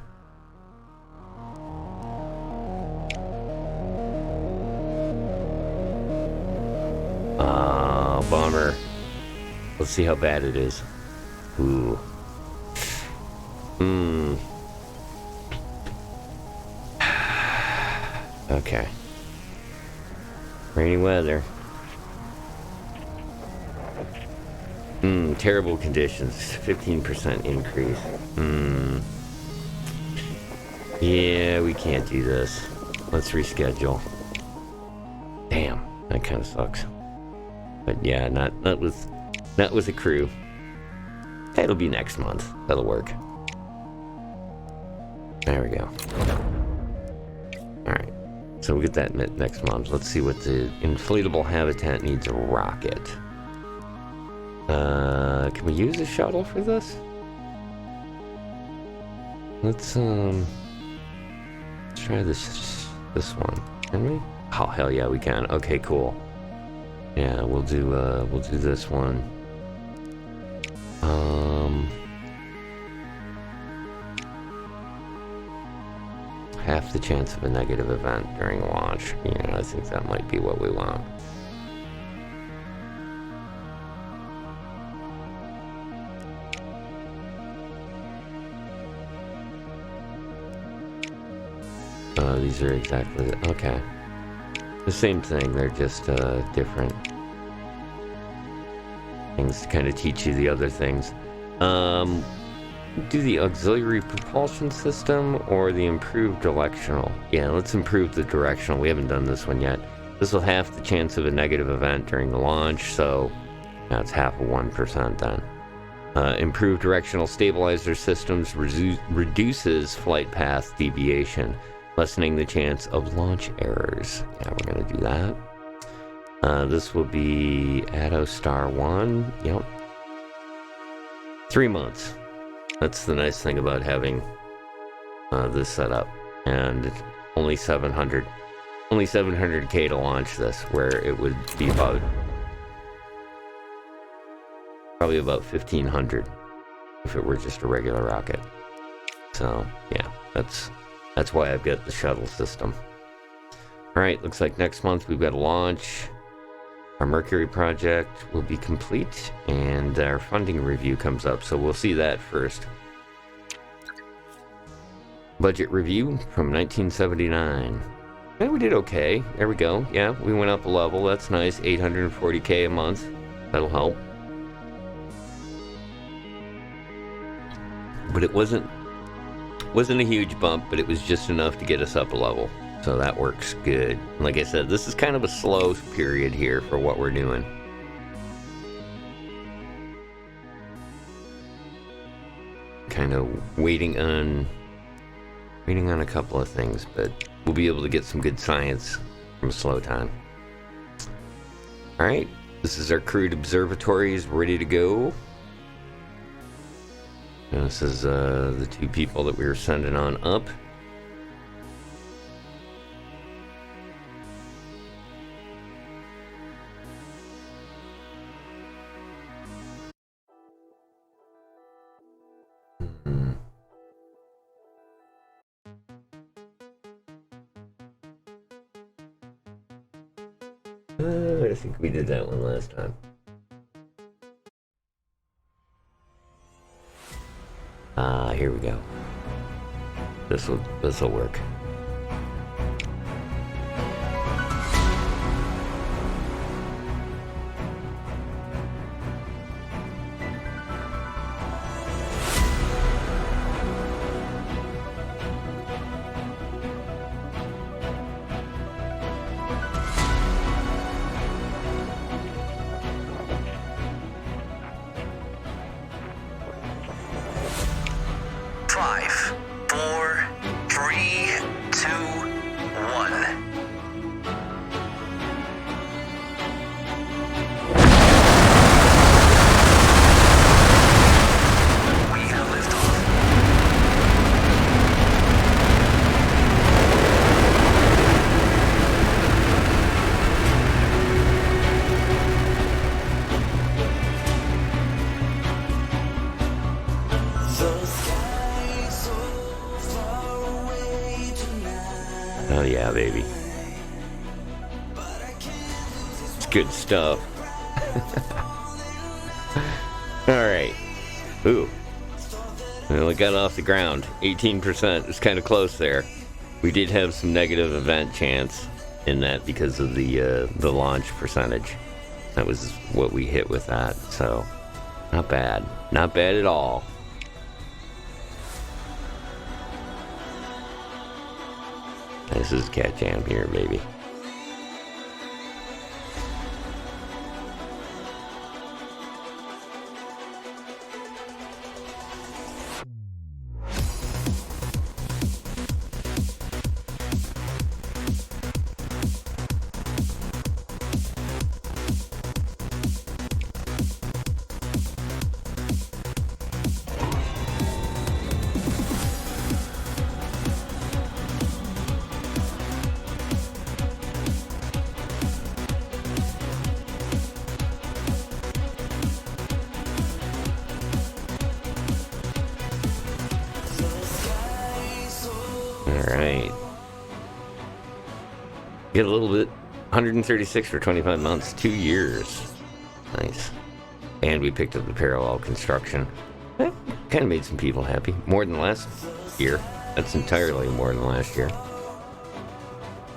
Bummer. Let's see how bad it is. Ooh. Okay. Rainy weather. Terrible conditions. 15% increase. Yeah, we can't do this. Let's reschedule. Damn, that kind of sucks. But yeah, not with a crew. It'll be next month. That'll work. There we go. Alright. So we'll get that next month. Let's see what the inflatable habitat needs. A rocket. Can we use a shuttle for this? Let's try this one. Can we? Oh, hell yeah, we can. Okay, cool. Yeah, we'll do this one. Half the chance of a negative event during launch. I think that might be what we want. These are exactly okay. The same thing. They're just different things to kind of teach you the other things. Do the auxiliary propulsion system or the improved directional? Yeah, let's improve the directional. We haven't done this one yet. This will half the chance of a negative event during the launch, so that's half of 1% then. Improved directional stabilizer systems reduces flight path deviation, lessening the chance of launch errors. Yeah, we're going to do that. This will be Star 1. Yep. 3 months. That's the nice thing about having this set up. And only 700K to launch this, where it would be probably about 1,500 if it were just a regular rocket. So yeah, that's why I've got the shuttle system. All right, looks like next month we've got a launch. Our Mercury project will be complete, and our funding review comes up, so we'll see that first. Budget review from 1979. Yeah, we did okay. There we go. Yeah, we went up a level. That's nice. 840K a month. That'll help. But it wasn't a huge bump, but it was just enough to get us up a level. So that works good. Like I said, this is kind of a slow period here for what we're doing. Kind of waiting on a couple of things, but we'll be able to get some good science from slow time. All right, this is our crewed observatories ready to go. And this is the 2 people that we were sending on up. I think we did that one last time. Here we go. This'll work. Oh yeah, baby. It's good stuff. Alright. Ooh. We only got off the ground. 18%. It's kind of close there. We did have some negative event chance in that because of the launch percentage. That was what we hit with that. So, not bad. Not bad at all. This is Cat Jam here, baby. Get a little bit. 136 for 25 months. 2 years. Nice. And we picked up the parallel construction. Kind of made some people happy. More than last year. That's entirely more than last year.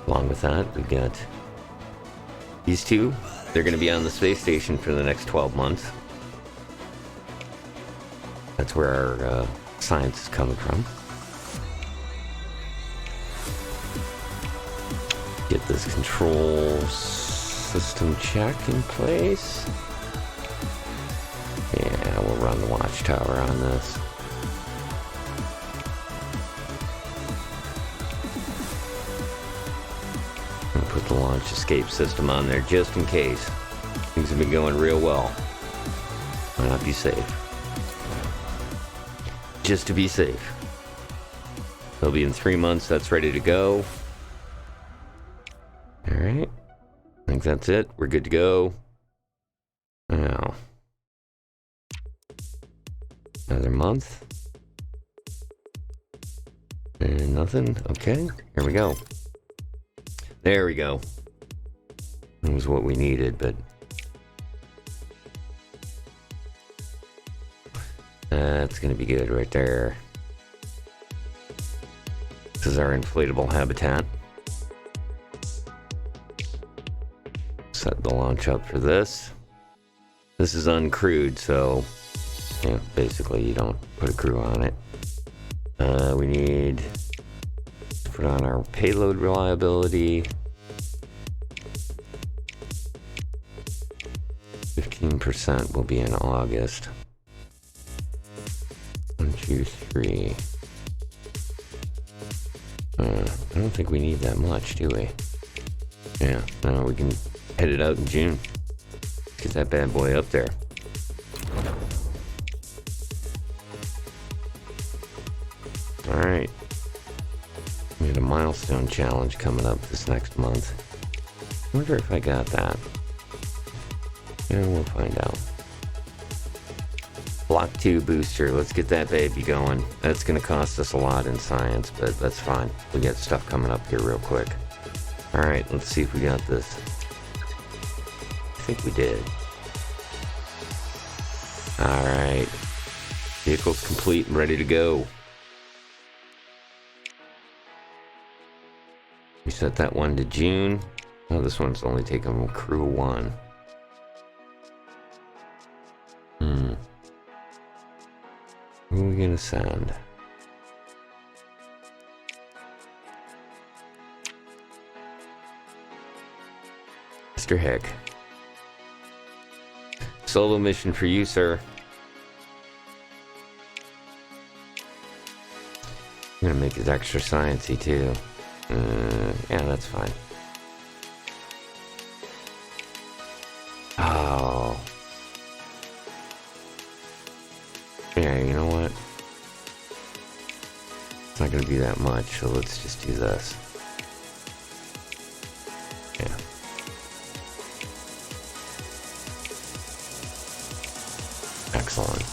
Along with that, we've got these two. They're going to be on the space station for the next 12 months. That's where our science is coming from. Get this control system check in place. Yeah, we'll run the watchtower on this. And put the launch escape system on there just in case. Things have been going real well. Why not be safe? Just to be safe. They'll be in 3 months. That's ready to go. Alright. I think that's it. We're good to go. Now. Another month. And nothing. Okay. Here we go. There we go. That was what we needed, but that's going to be good right there. This is our inflatable habitat. Set the launch up for this. This is uncrewed, so yeah, basically you don't put a crew on it. We need to put on our payload reliability. 15% will be in August. 1, 2, 3. I don't think we need that much, do we? Yeah, no, we can head it out in June. Get that bad boy up there. Alright. We had a milestone challenge coming up this next month. I wonder if I got that. Yeah, we'll find out. Block 2 booster. Let's get that baby going. That's going to cost us a lot in science, but that's fine. We got stuff coming up here real quick. Alright, let's see if we got this. I think we did. Alright. Vehicle's complete and ready to go. We set that one to June. Oh, this one's only taking crew 1. Who are we gonna send? Mr. Hick. Solo mission for you, sir. I'm gonna make it extra sciencey too. Yeah, that's fine. Oh. Yeah, you know what? It's not gonna be that much, so let's just do this. Yeah. Excellent.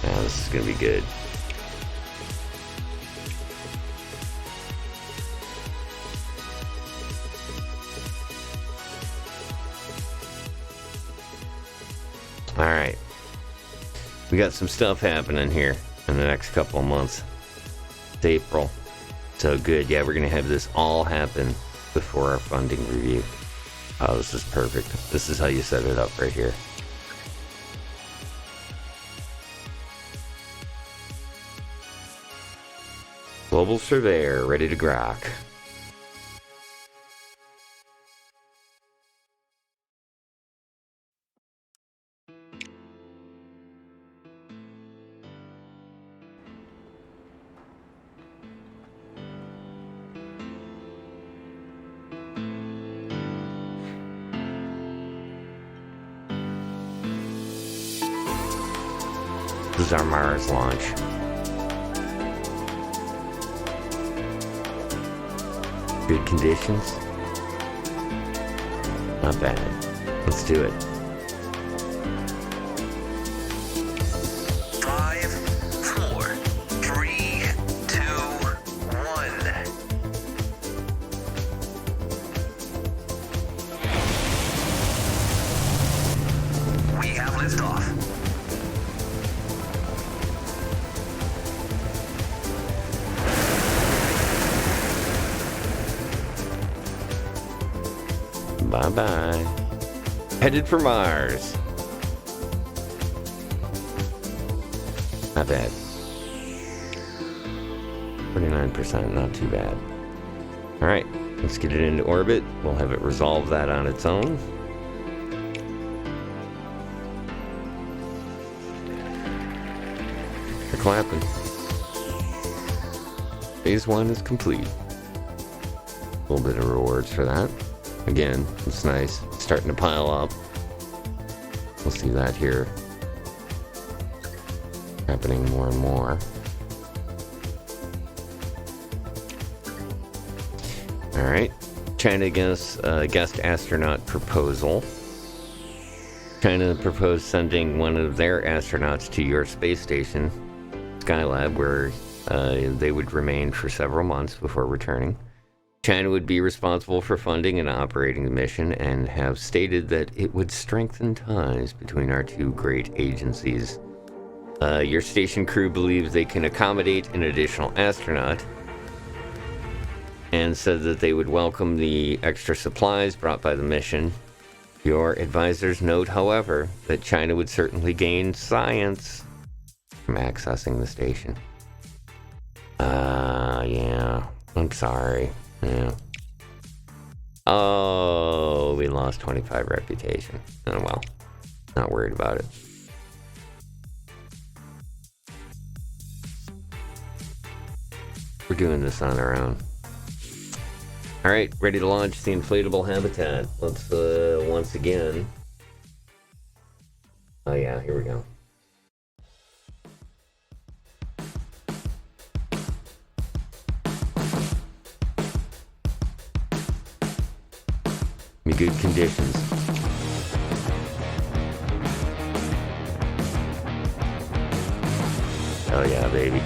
Yeah, this is gonna be good. Alright. We got some stuff happening here in the next couple of months. It's April. So good. Yeah, we're going to have this all happen before our funding review. Oh, this is perfect. This is how you set it up right here. Global Surveyor, ready to grok. This is our Mars launch. Good conditions. Not bad. Let's do it. 5, 4, 3, 2, liftoff. Bye-bye. Headed for Mars. Not bad. 49%, not too bad. All right, let's get it into orbit. We'll have it resolve that on its own. They're clapping. Phase 1 is complete. A little bit of rewards for that. Again, it's nice. It's starting to pile up. We'll see that here happening more and more. All right. China guest astronaut proposal. China proposed sending one of their astronauts to your space station, Skylab, where they would remain for several months before returning. China would be responsible for funding and operating the mission and have stated that it would strengthen ties between our two great agencies. Your station crew believes they can accommodate an additional astronaut and said that they would welcome the extra supplies brought by the mission. Your advisors note, however, that China would certainly gain science from accessing the station. Yeah. I'm sorry. Yeah. Oh, we lost 25 reputation. Oh, well. Not worried about it. We're doing this on our own. All right, ready to launch the inflatable habitat. Let's, once again. Oh, yeah, here we go. In good conditions. Oh, yeah, baby.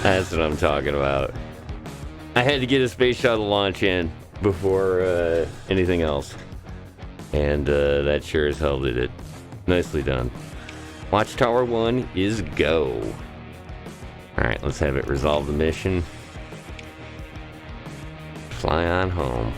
That's what I'm talking about. I had to get a space shuttle launch in before anything else. And that sure as hell did it. Nicely done. Watchtower 1 is go. Alright, let's have it resolve the mission. Fly on home.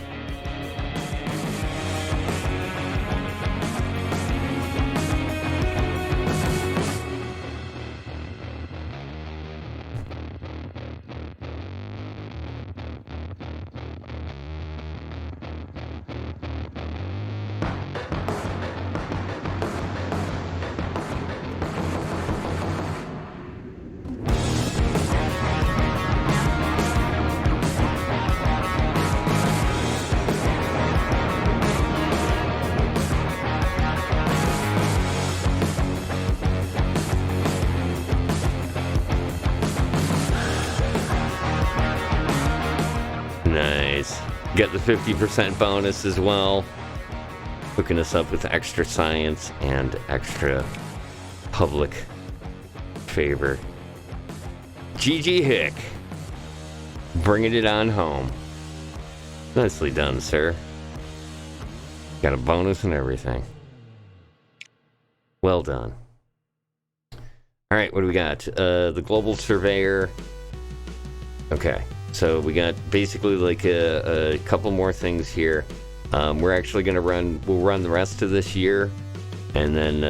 Nice. Got the 50% bonus as well. Hooking us up with extra science and extra public favor. GG Hick. Bringing it on home. Nicely done, sir. Got a bonus and everything. Well done. All right, what do we got? The Global Surveyor. Okay. So we got basically like a couple more things here. We're actually going to we'll run the rest of this year. And then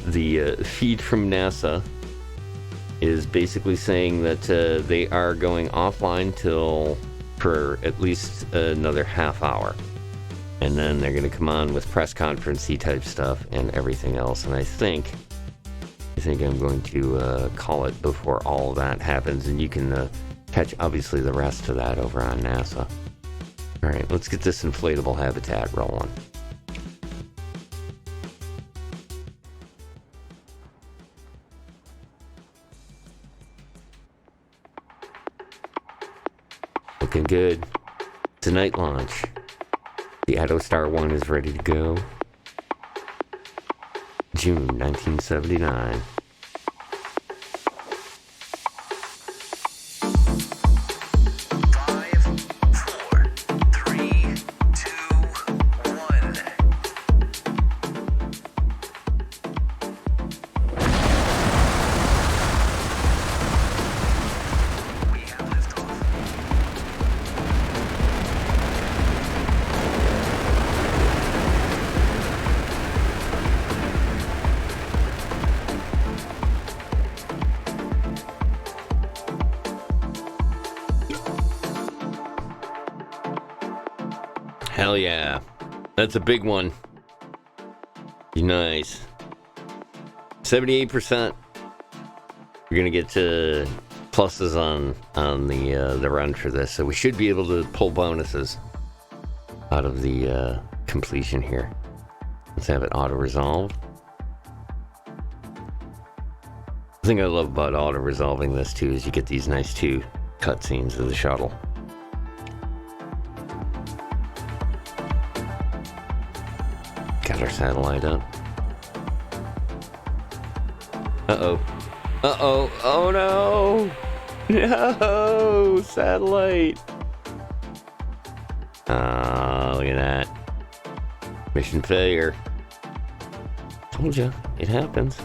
the feed from NASA is basically saying that they are going offline for at least another half hour. And then they're going to come on with press conference-y type stuff and everything else. And I think I'm going to call it before all that happens. And you can catch, obviously, the rest of that over on NASA. All right, let's get this inflatable habitat rolling. Looking good. Tonight launch. The Aerostar-1 is ready to go. June 1979. Hell yeah. That's a big one. Be nice. 78%. We're going to get to pluses on the run for this. So we should be able to pull bonuses out of the completion here. Let's have it auto-resolve. The thing I love about auto-resolving this too is you get these nice two cutscenes of the shuttle. Got our satellite up. Uh-oh. Uh-oh. Oh no! No! Satellite! Ah, look at that. Mission failure. Told you, it happens.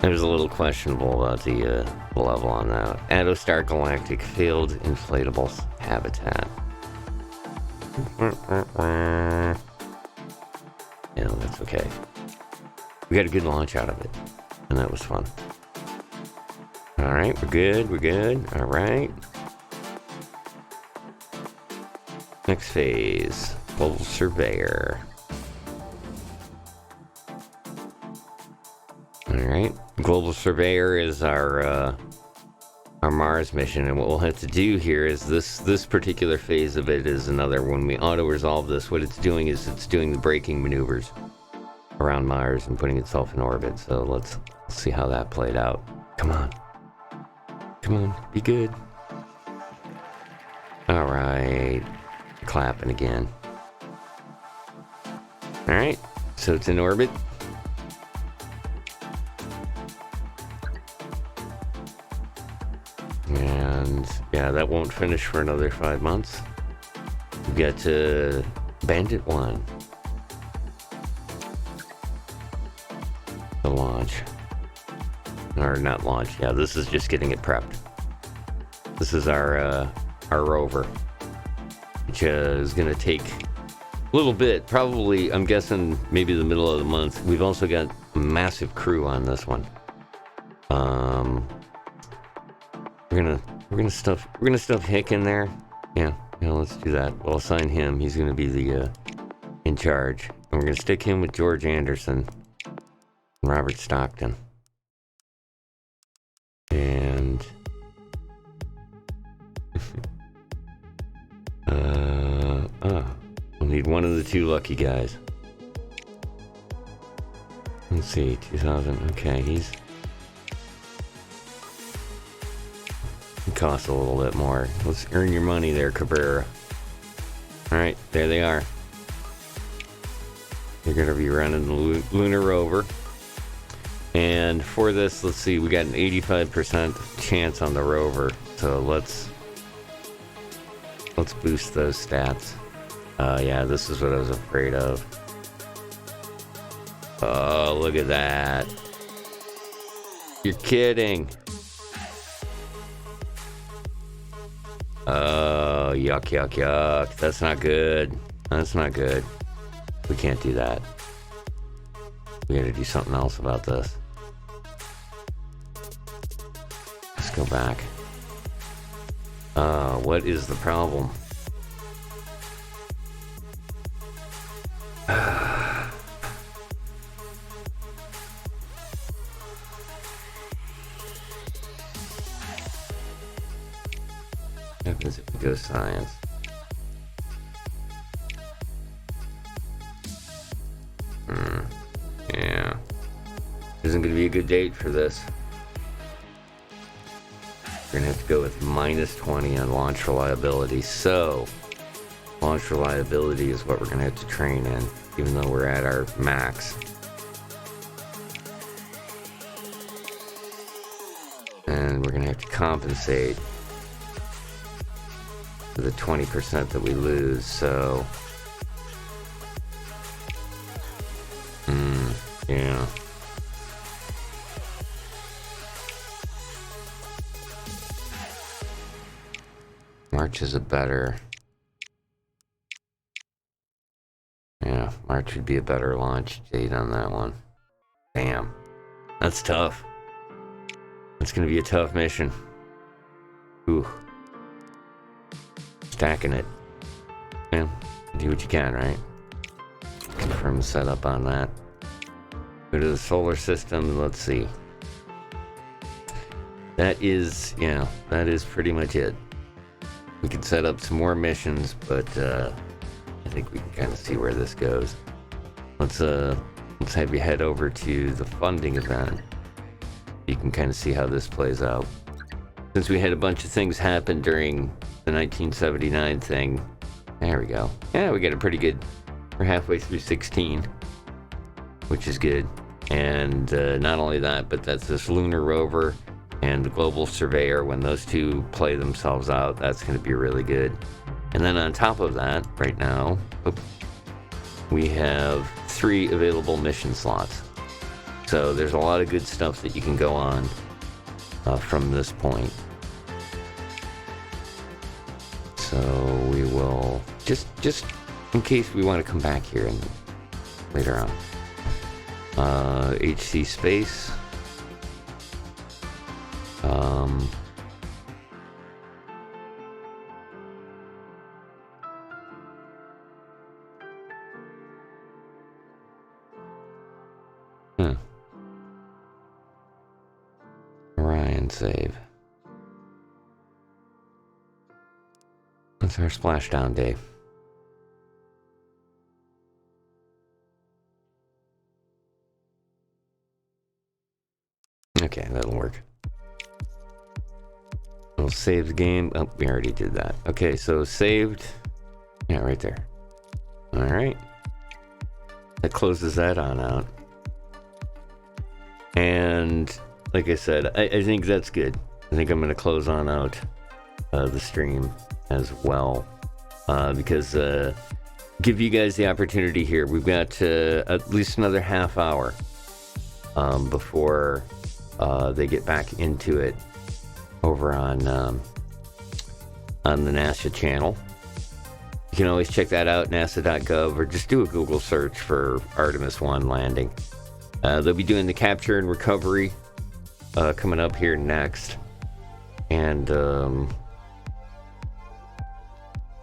It was a little questionable about the level on that. Aerostar Galactic failed inflatable habitat. Yeah, that's okay. We got a good launch out of it, and that was fun. All right, we're good. All right. Next phase, Global Surveyor. All right, Global Surveyor is our Mars mission, and what we'll have to do here is this particular phase of it is another. When we auto-resolve this, what it's doing is it's doing the braking maneuvers around Mars and putting itself in orbit. So let's see how that played out. Come on, be good. All right, clapping again. All right, so it's in orbit. And yeah, that won't finish for another 5 months. We got Bandit-1. The launch. Or not launch, yeah, this is just getting it prepped. This is our rover, which is going to take a little bit, probably, I'm guessing, maybe the middle of the month. We've also got a massive crew on this one. We're gonna stuff Hick in there. Yeah, let's do that. We'll assign him. He's gonna be the in charge, and we're gonna stick him with George Anderson and Robert Stockton. And we'll need one of the two lucky guys. Let's see, 2000. Okay, he costs a little bit more. Let's earn your money there, Cabrera. Alright, there they are. They're going to be running the lunar rover. And for this, let's see, we got an 85% chance on the rover. So let's boost those stats. Yeah, this is what I was afraid of. Oh, look at that. You're kidding. Oh, yuck. That's not good. That's not good. We can't do that. We gotta do something else about this. go back. What is the problem? What happens if we go science? Yeah. Isn't going to be a good date for this. We're going to have to go with minus 20 on launch reliability. So, launch reliability is what we're going to have to train in, even though we're at our max. And we're going to have to compensate for the 20% that we lose, so... yeah. March is a better... yeah, March would be a better launch date on that one. Damn. That's tough. That's gonna be a tough mission. Ooh. Stacking it. Yeah, do what you can, right? Confirm setup on that. Go to the solar system, let's see. That is, yeah, that is pretty much it. We can set up some more missions, but I think we can kind of see where this goes. Let's have you head over to the funding event. You can kind of see how this plays out. Since we had a bunch of things happen during the 1979 thing, there we go. Yeah, we got a pretty good, we're halfway through 16, which is good. And not only that, but that's this lunar rover and the global surveyor. When those two play themselves out, that's going to be really good. And then on top of that, right now, we have 3 available mission slots. So there's a lot of good stuff that you can go on from this point. So we will, just in case we want to come back here and later on. HC space. Orion save. That's our splashdown day. Okay, that'll work. We'll save the game. Oh, we already did that. Okay, so saved. Yeah, right there. All right. That closes that on out. And like I said, I think that's good. I think I'm going to close on out the stream as well. Because give you guys the opportunity here. We've got at least another half hour before they get back into it over on the NASA channel. You can always check that out, nasa.gov, or just do a Google search for Artemis-1 landing. They'll be doing the capture and recovery coming up here next. And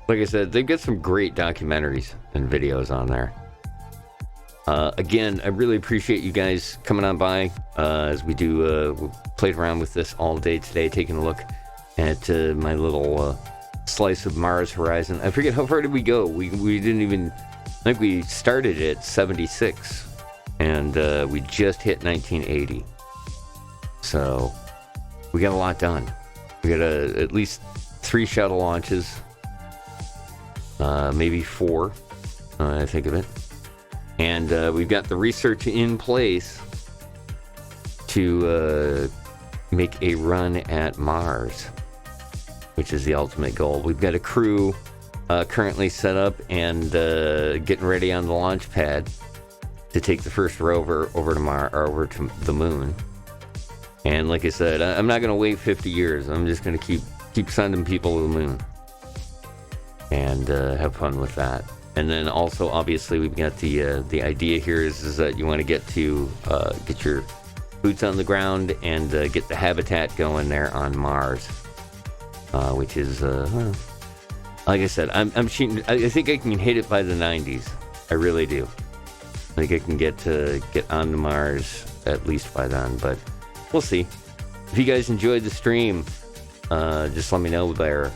like I said, they've got some great documentaries and videos on there. Again, I really appreciate you guys coming on by as we do. We played around with this all day today, taking a look at my little slice of Mars horizon. I forget how far did we go. We didn't even. I think we started at 76, and we just hit 1980. So we got a lot done. We got at least 3 shuttle launches, maybe 4. I think of it. And we've got the research in place to make a run at Mars, which is the ultimate goal. We've got a crew currently set up and getting ready on the launch pad to take the first rover over to the moon. And like I said, I'm not going to wait 50 years. I'm just going to keep sending people to the moon and have fun with that. And then also, obviously, we've got the idea here is that you want to get your boots on the ground and get the habitat going there on Mars, which is, like I said, I'm shooting. I think I can hit it by the 90s. I really do. I think I can get onto Mars at least by then, but we'll see. If you guys enjoyed the stream, just let me know there.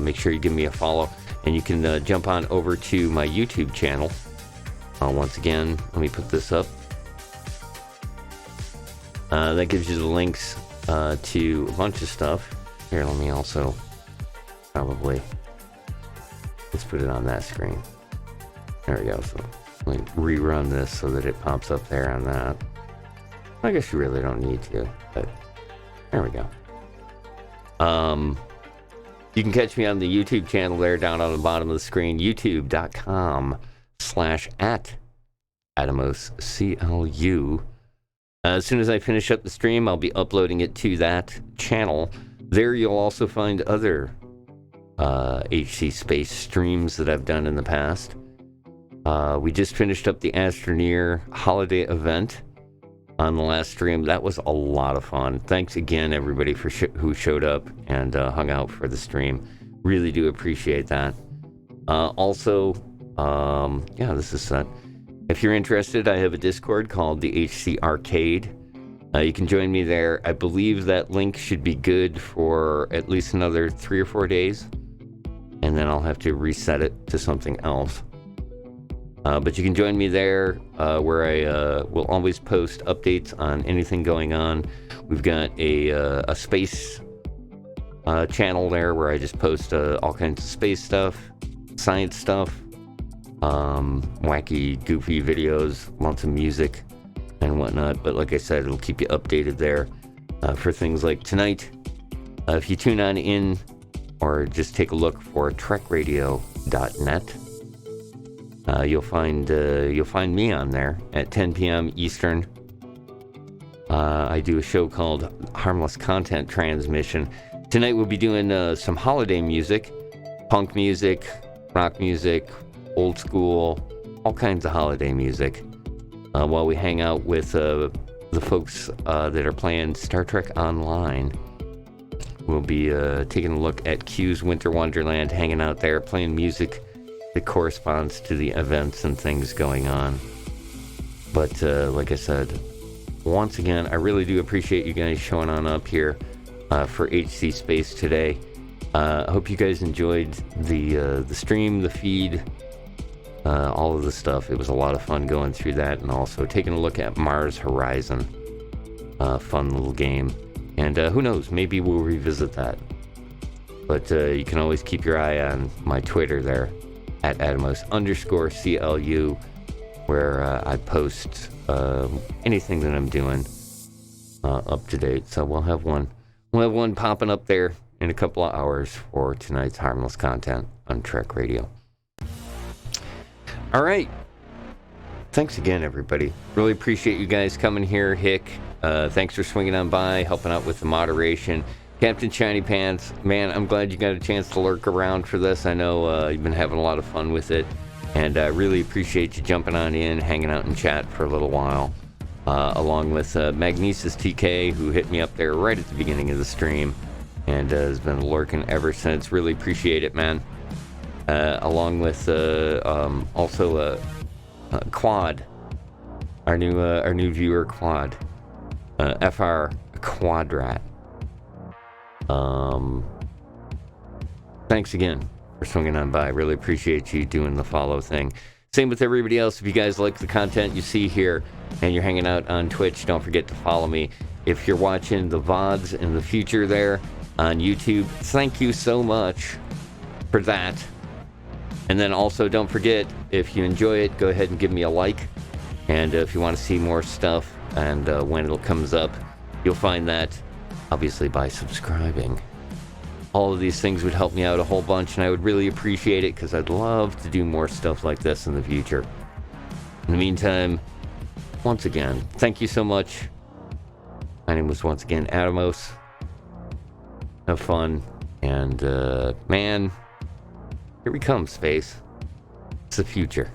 Make sure you give me a follow, and you can jump on over to my YouTube channel. Once again, let me put this up. That gives you the links to a bunch of stuff. Here, let me also let's put it on that screen. There we go. So let me rerun this so that it pops up there on that. I guess you really don't need to, but there we go. You can catch me on the YouTube channel there down on the bottom of the screen, youtube.com/@AtomosCLU. As soon as I finish up the stream, I'll be uploading it to that channel. There you'll also find other HC Space streams that I've done in the past. We just finished up the Astroneer holiday event on the last stream. That was a lot of fun. Thanks again, everybody, for who showed up and hung out for the stream. Really do appreciate that. This is set. If you're interested, I have a Discord called the HC Arcade. You can join me there. I believe that link should be good for at least another 3 or 4 days, and then I'll have to reset it to something else. But you can join me there, where I will always post updates on anything going on. We've got a space channel there where I just post all kinds of space stuff, science stuff, wacky, goofy videos, lots of music and whatnot. But like I said, it'll keep you updated there for things like tonight. If you tune on in or just take a look for trekradio.net, you'll find me on there at 10 p.m. Eastern. I do a show called Harmless Content Transmission. Tonight we'll be doing some holiday music, punk music, rock music, old school, all kinds of holiday music, while we hang out with the folks that are playing Star Trek Online. We'll be taking a look at Q's Winter Wonderland, hanging out there, playing music that corresponds to the events and things going on. But like I said, once again, I really do appreciate you guys showing on up here for HC Space today. I hope you guys enjoyed the stream, the feed, all of the stuff. It was a lot of fun going through that, and also taking a look at Mars Horizon. Fun little game. And who knows, maybe we'll revisit that. But you can always keep your eye on my Twitter there, at Atomos_CLU, where I post anything that I'm doing up to date. So we'll have one popping up there in a couple of hours for tonight's Harmless Content on Trek Radio. All right. Thanks again, everybody. Really appreciate you guys coming here. Hick, thanks for swinging on by, helping out with the moderation. Captain Shiny Pants, man, I'm glad you got a chance to lurk around for this. I know you've been having a lot of fun with it, and I really appreciate you jumping on in, hanging out in chat for a little while, along with Magnesis TK, who hit me up there right at the beginning of the stream, and has been lurking ever since. Really appreciate it, man. Along with also Quad, our new viewer, Quad, FR Quadrat. Thanks again for swinging on by. Really appreciate you doing the follow thing. Same with everybody else. If you guys like the content you see here and you're hanging out on Twitch, don't forget to follow me. If you're watching the VODs in the future there on YouTube, thank you so much for that. And then also don't forget, if you enjoy it, go ahead and give me a like. And if you want to see more stuff and when it comes up, you'll find that obviously by subscribing. All of these things would help me out a whole bunch, and I would really appreciate it because I'd love to do more stuff like this in the future. In the meantime, once again, thank you so much. My name was once again Atomos. Have fun, and man, here we come, space. It's the future.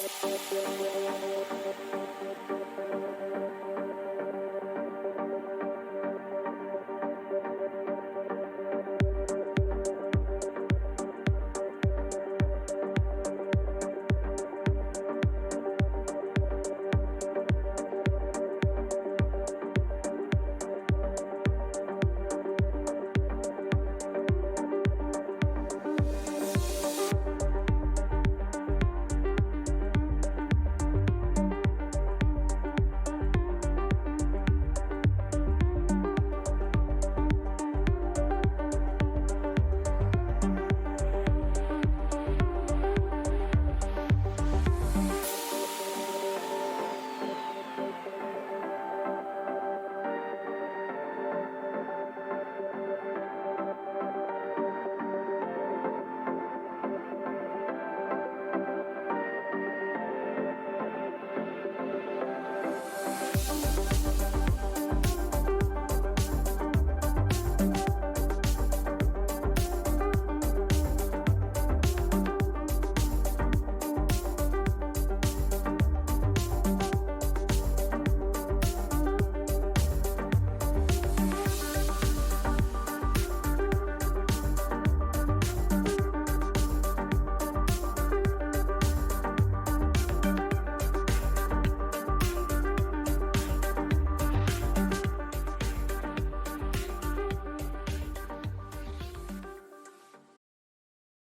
Thank you.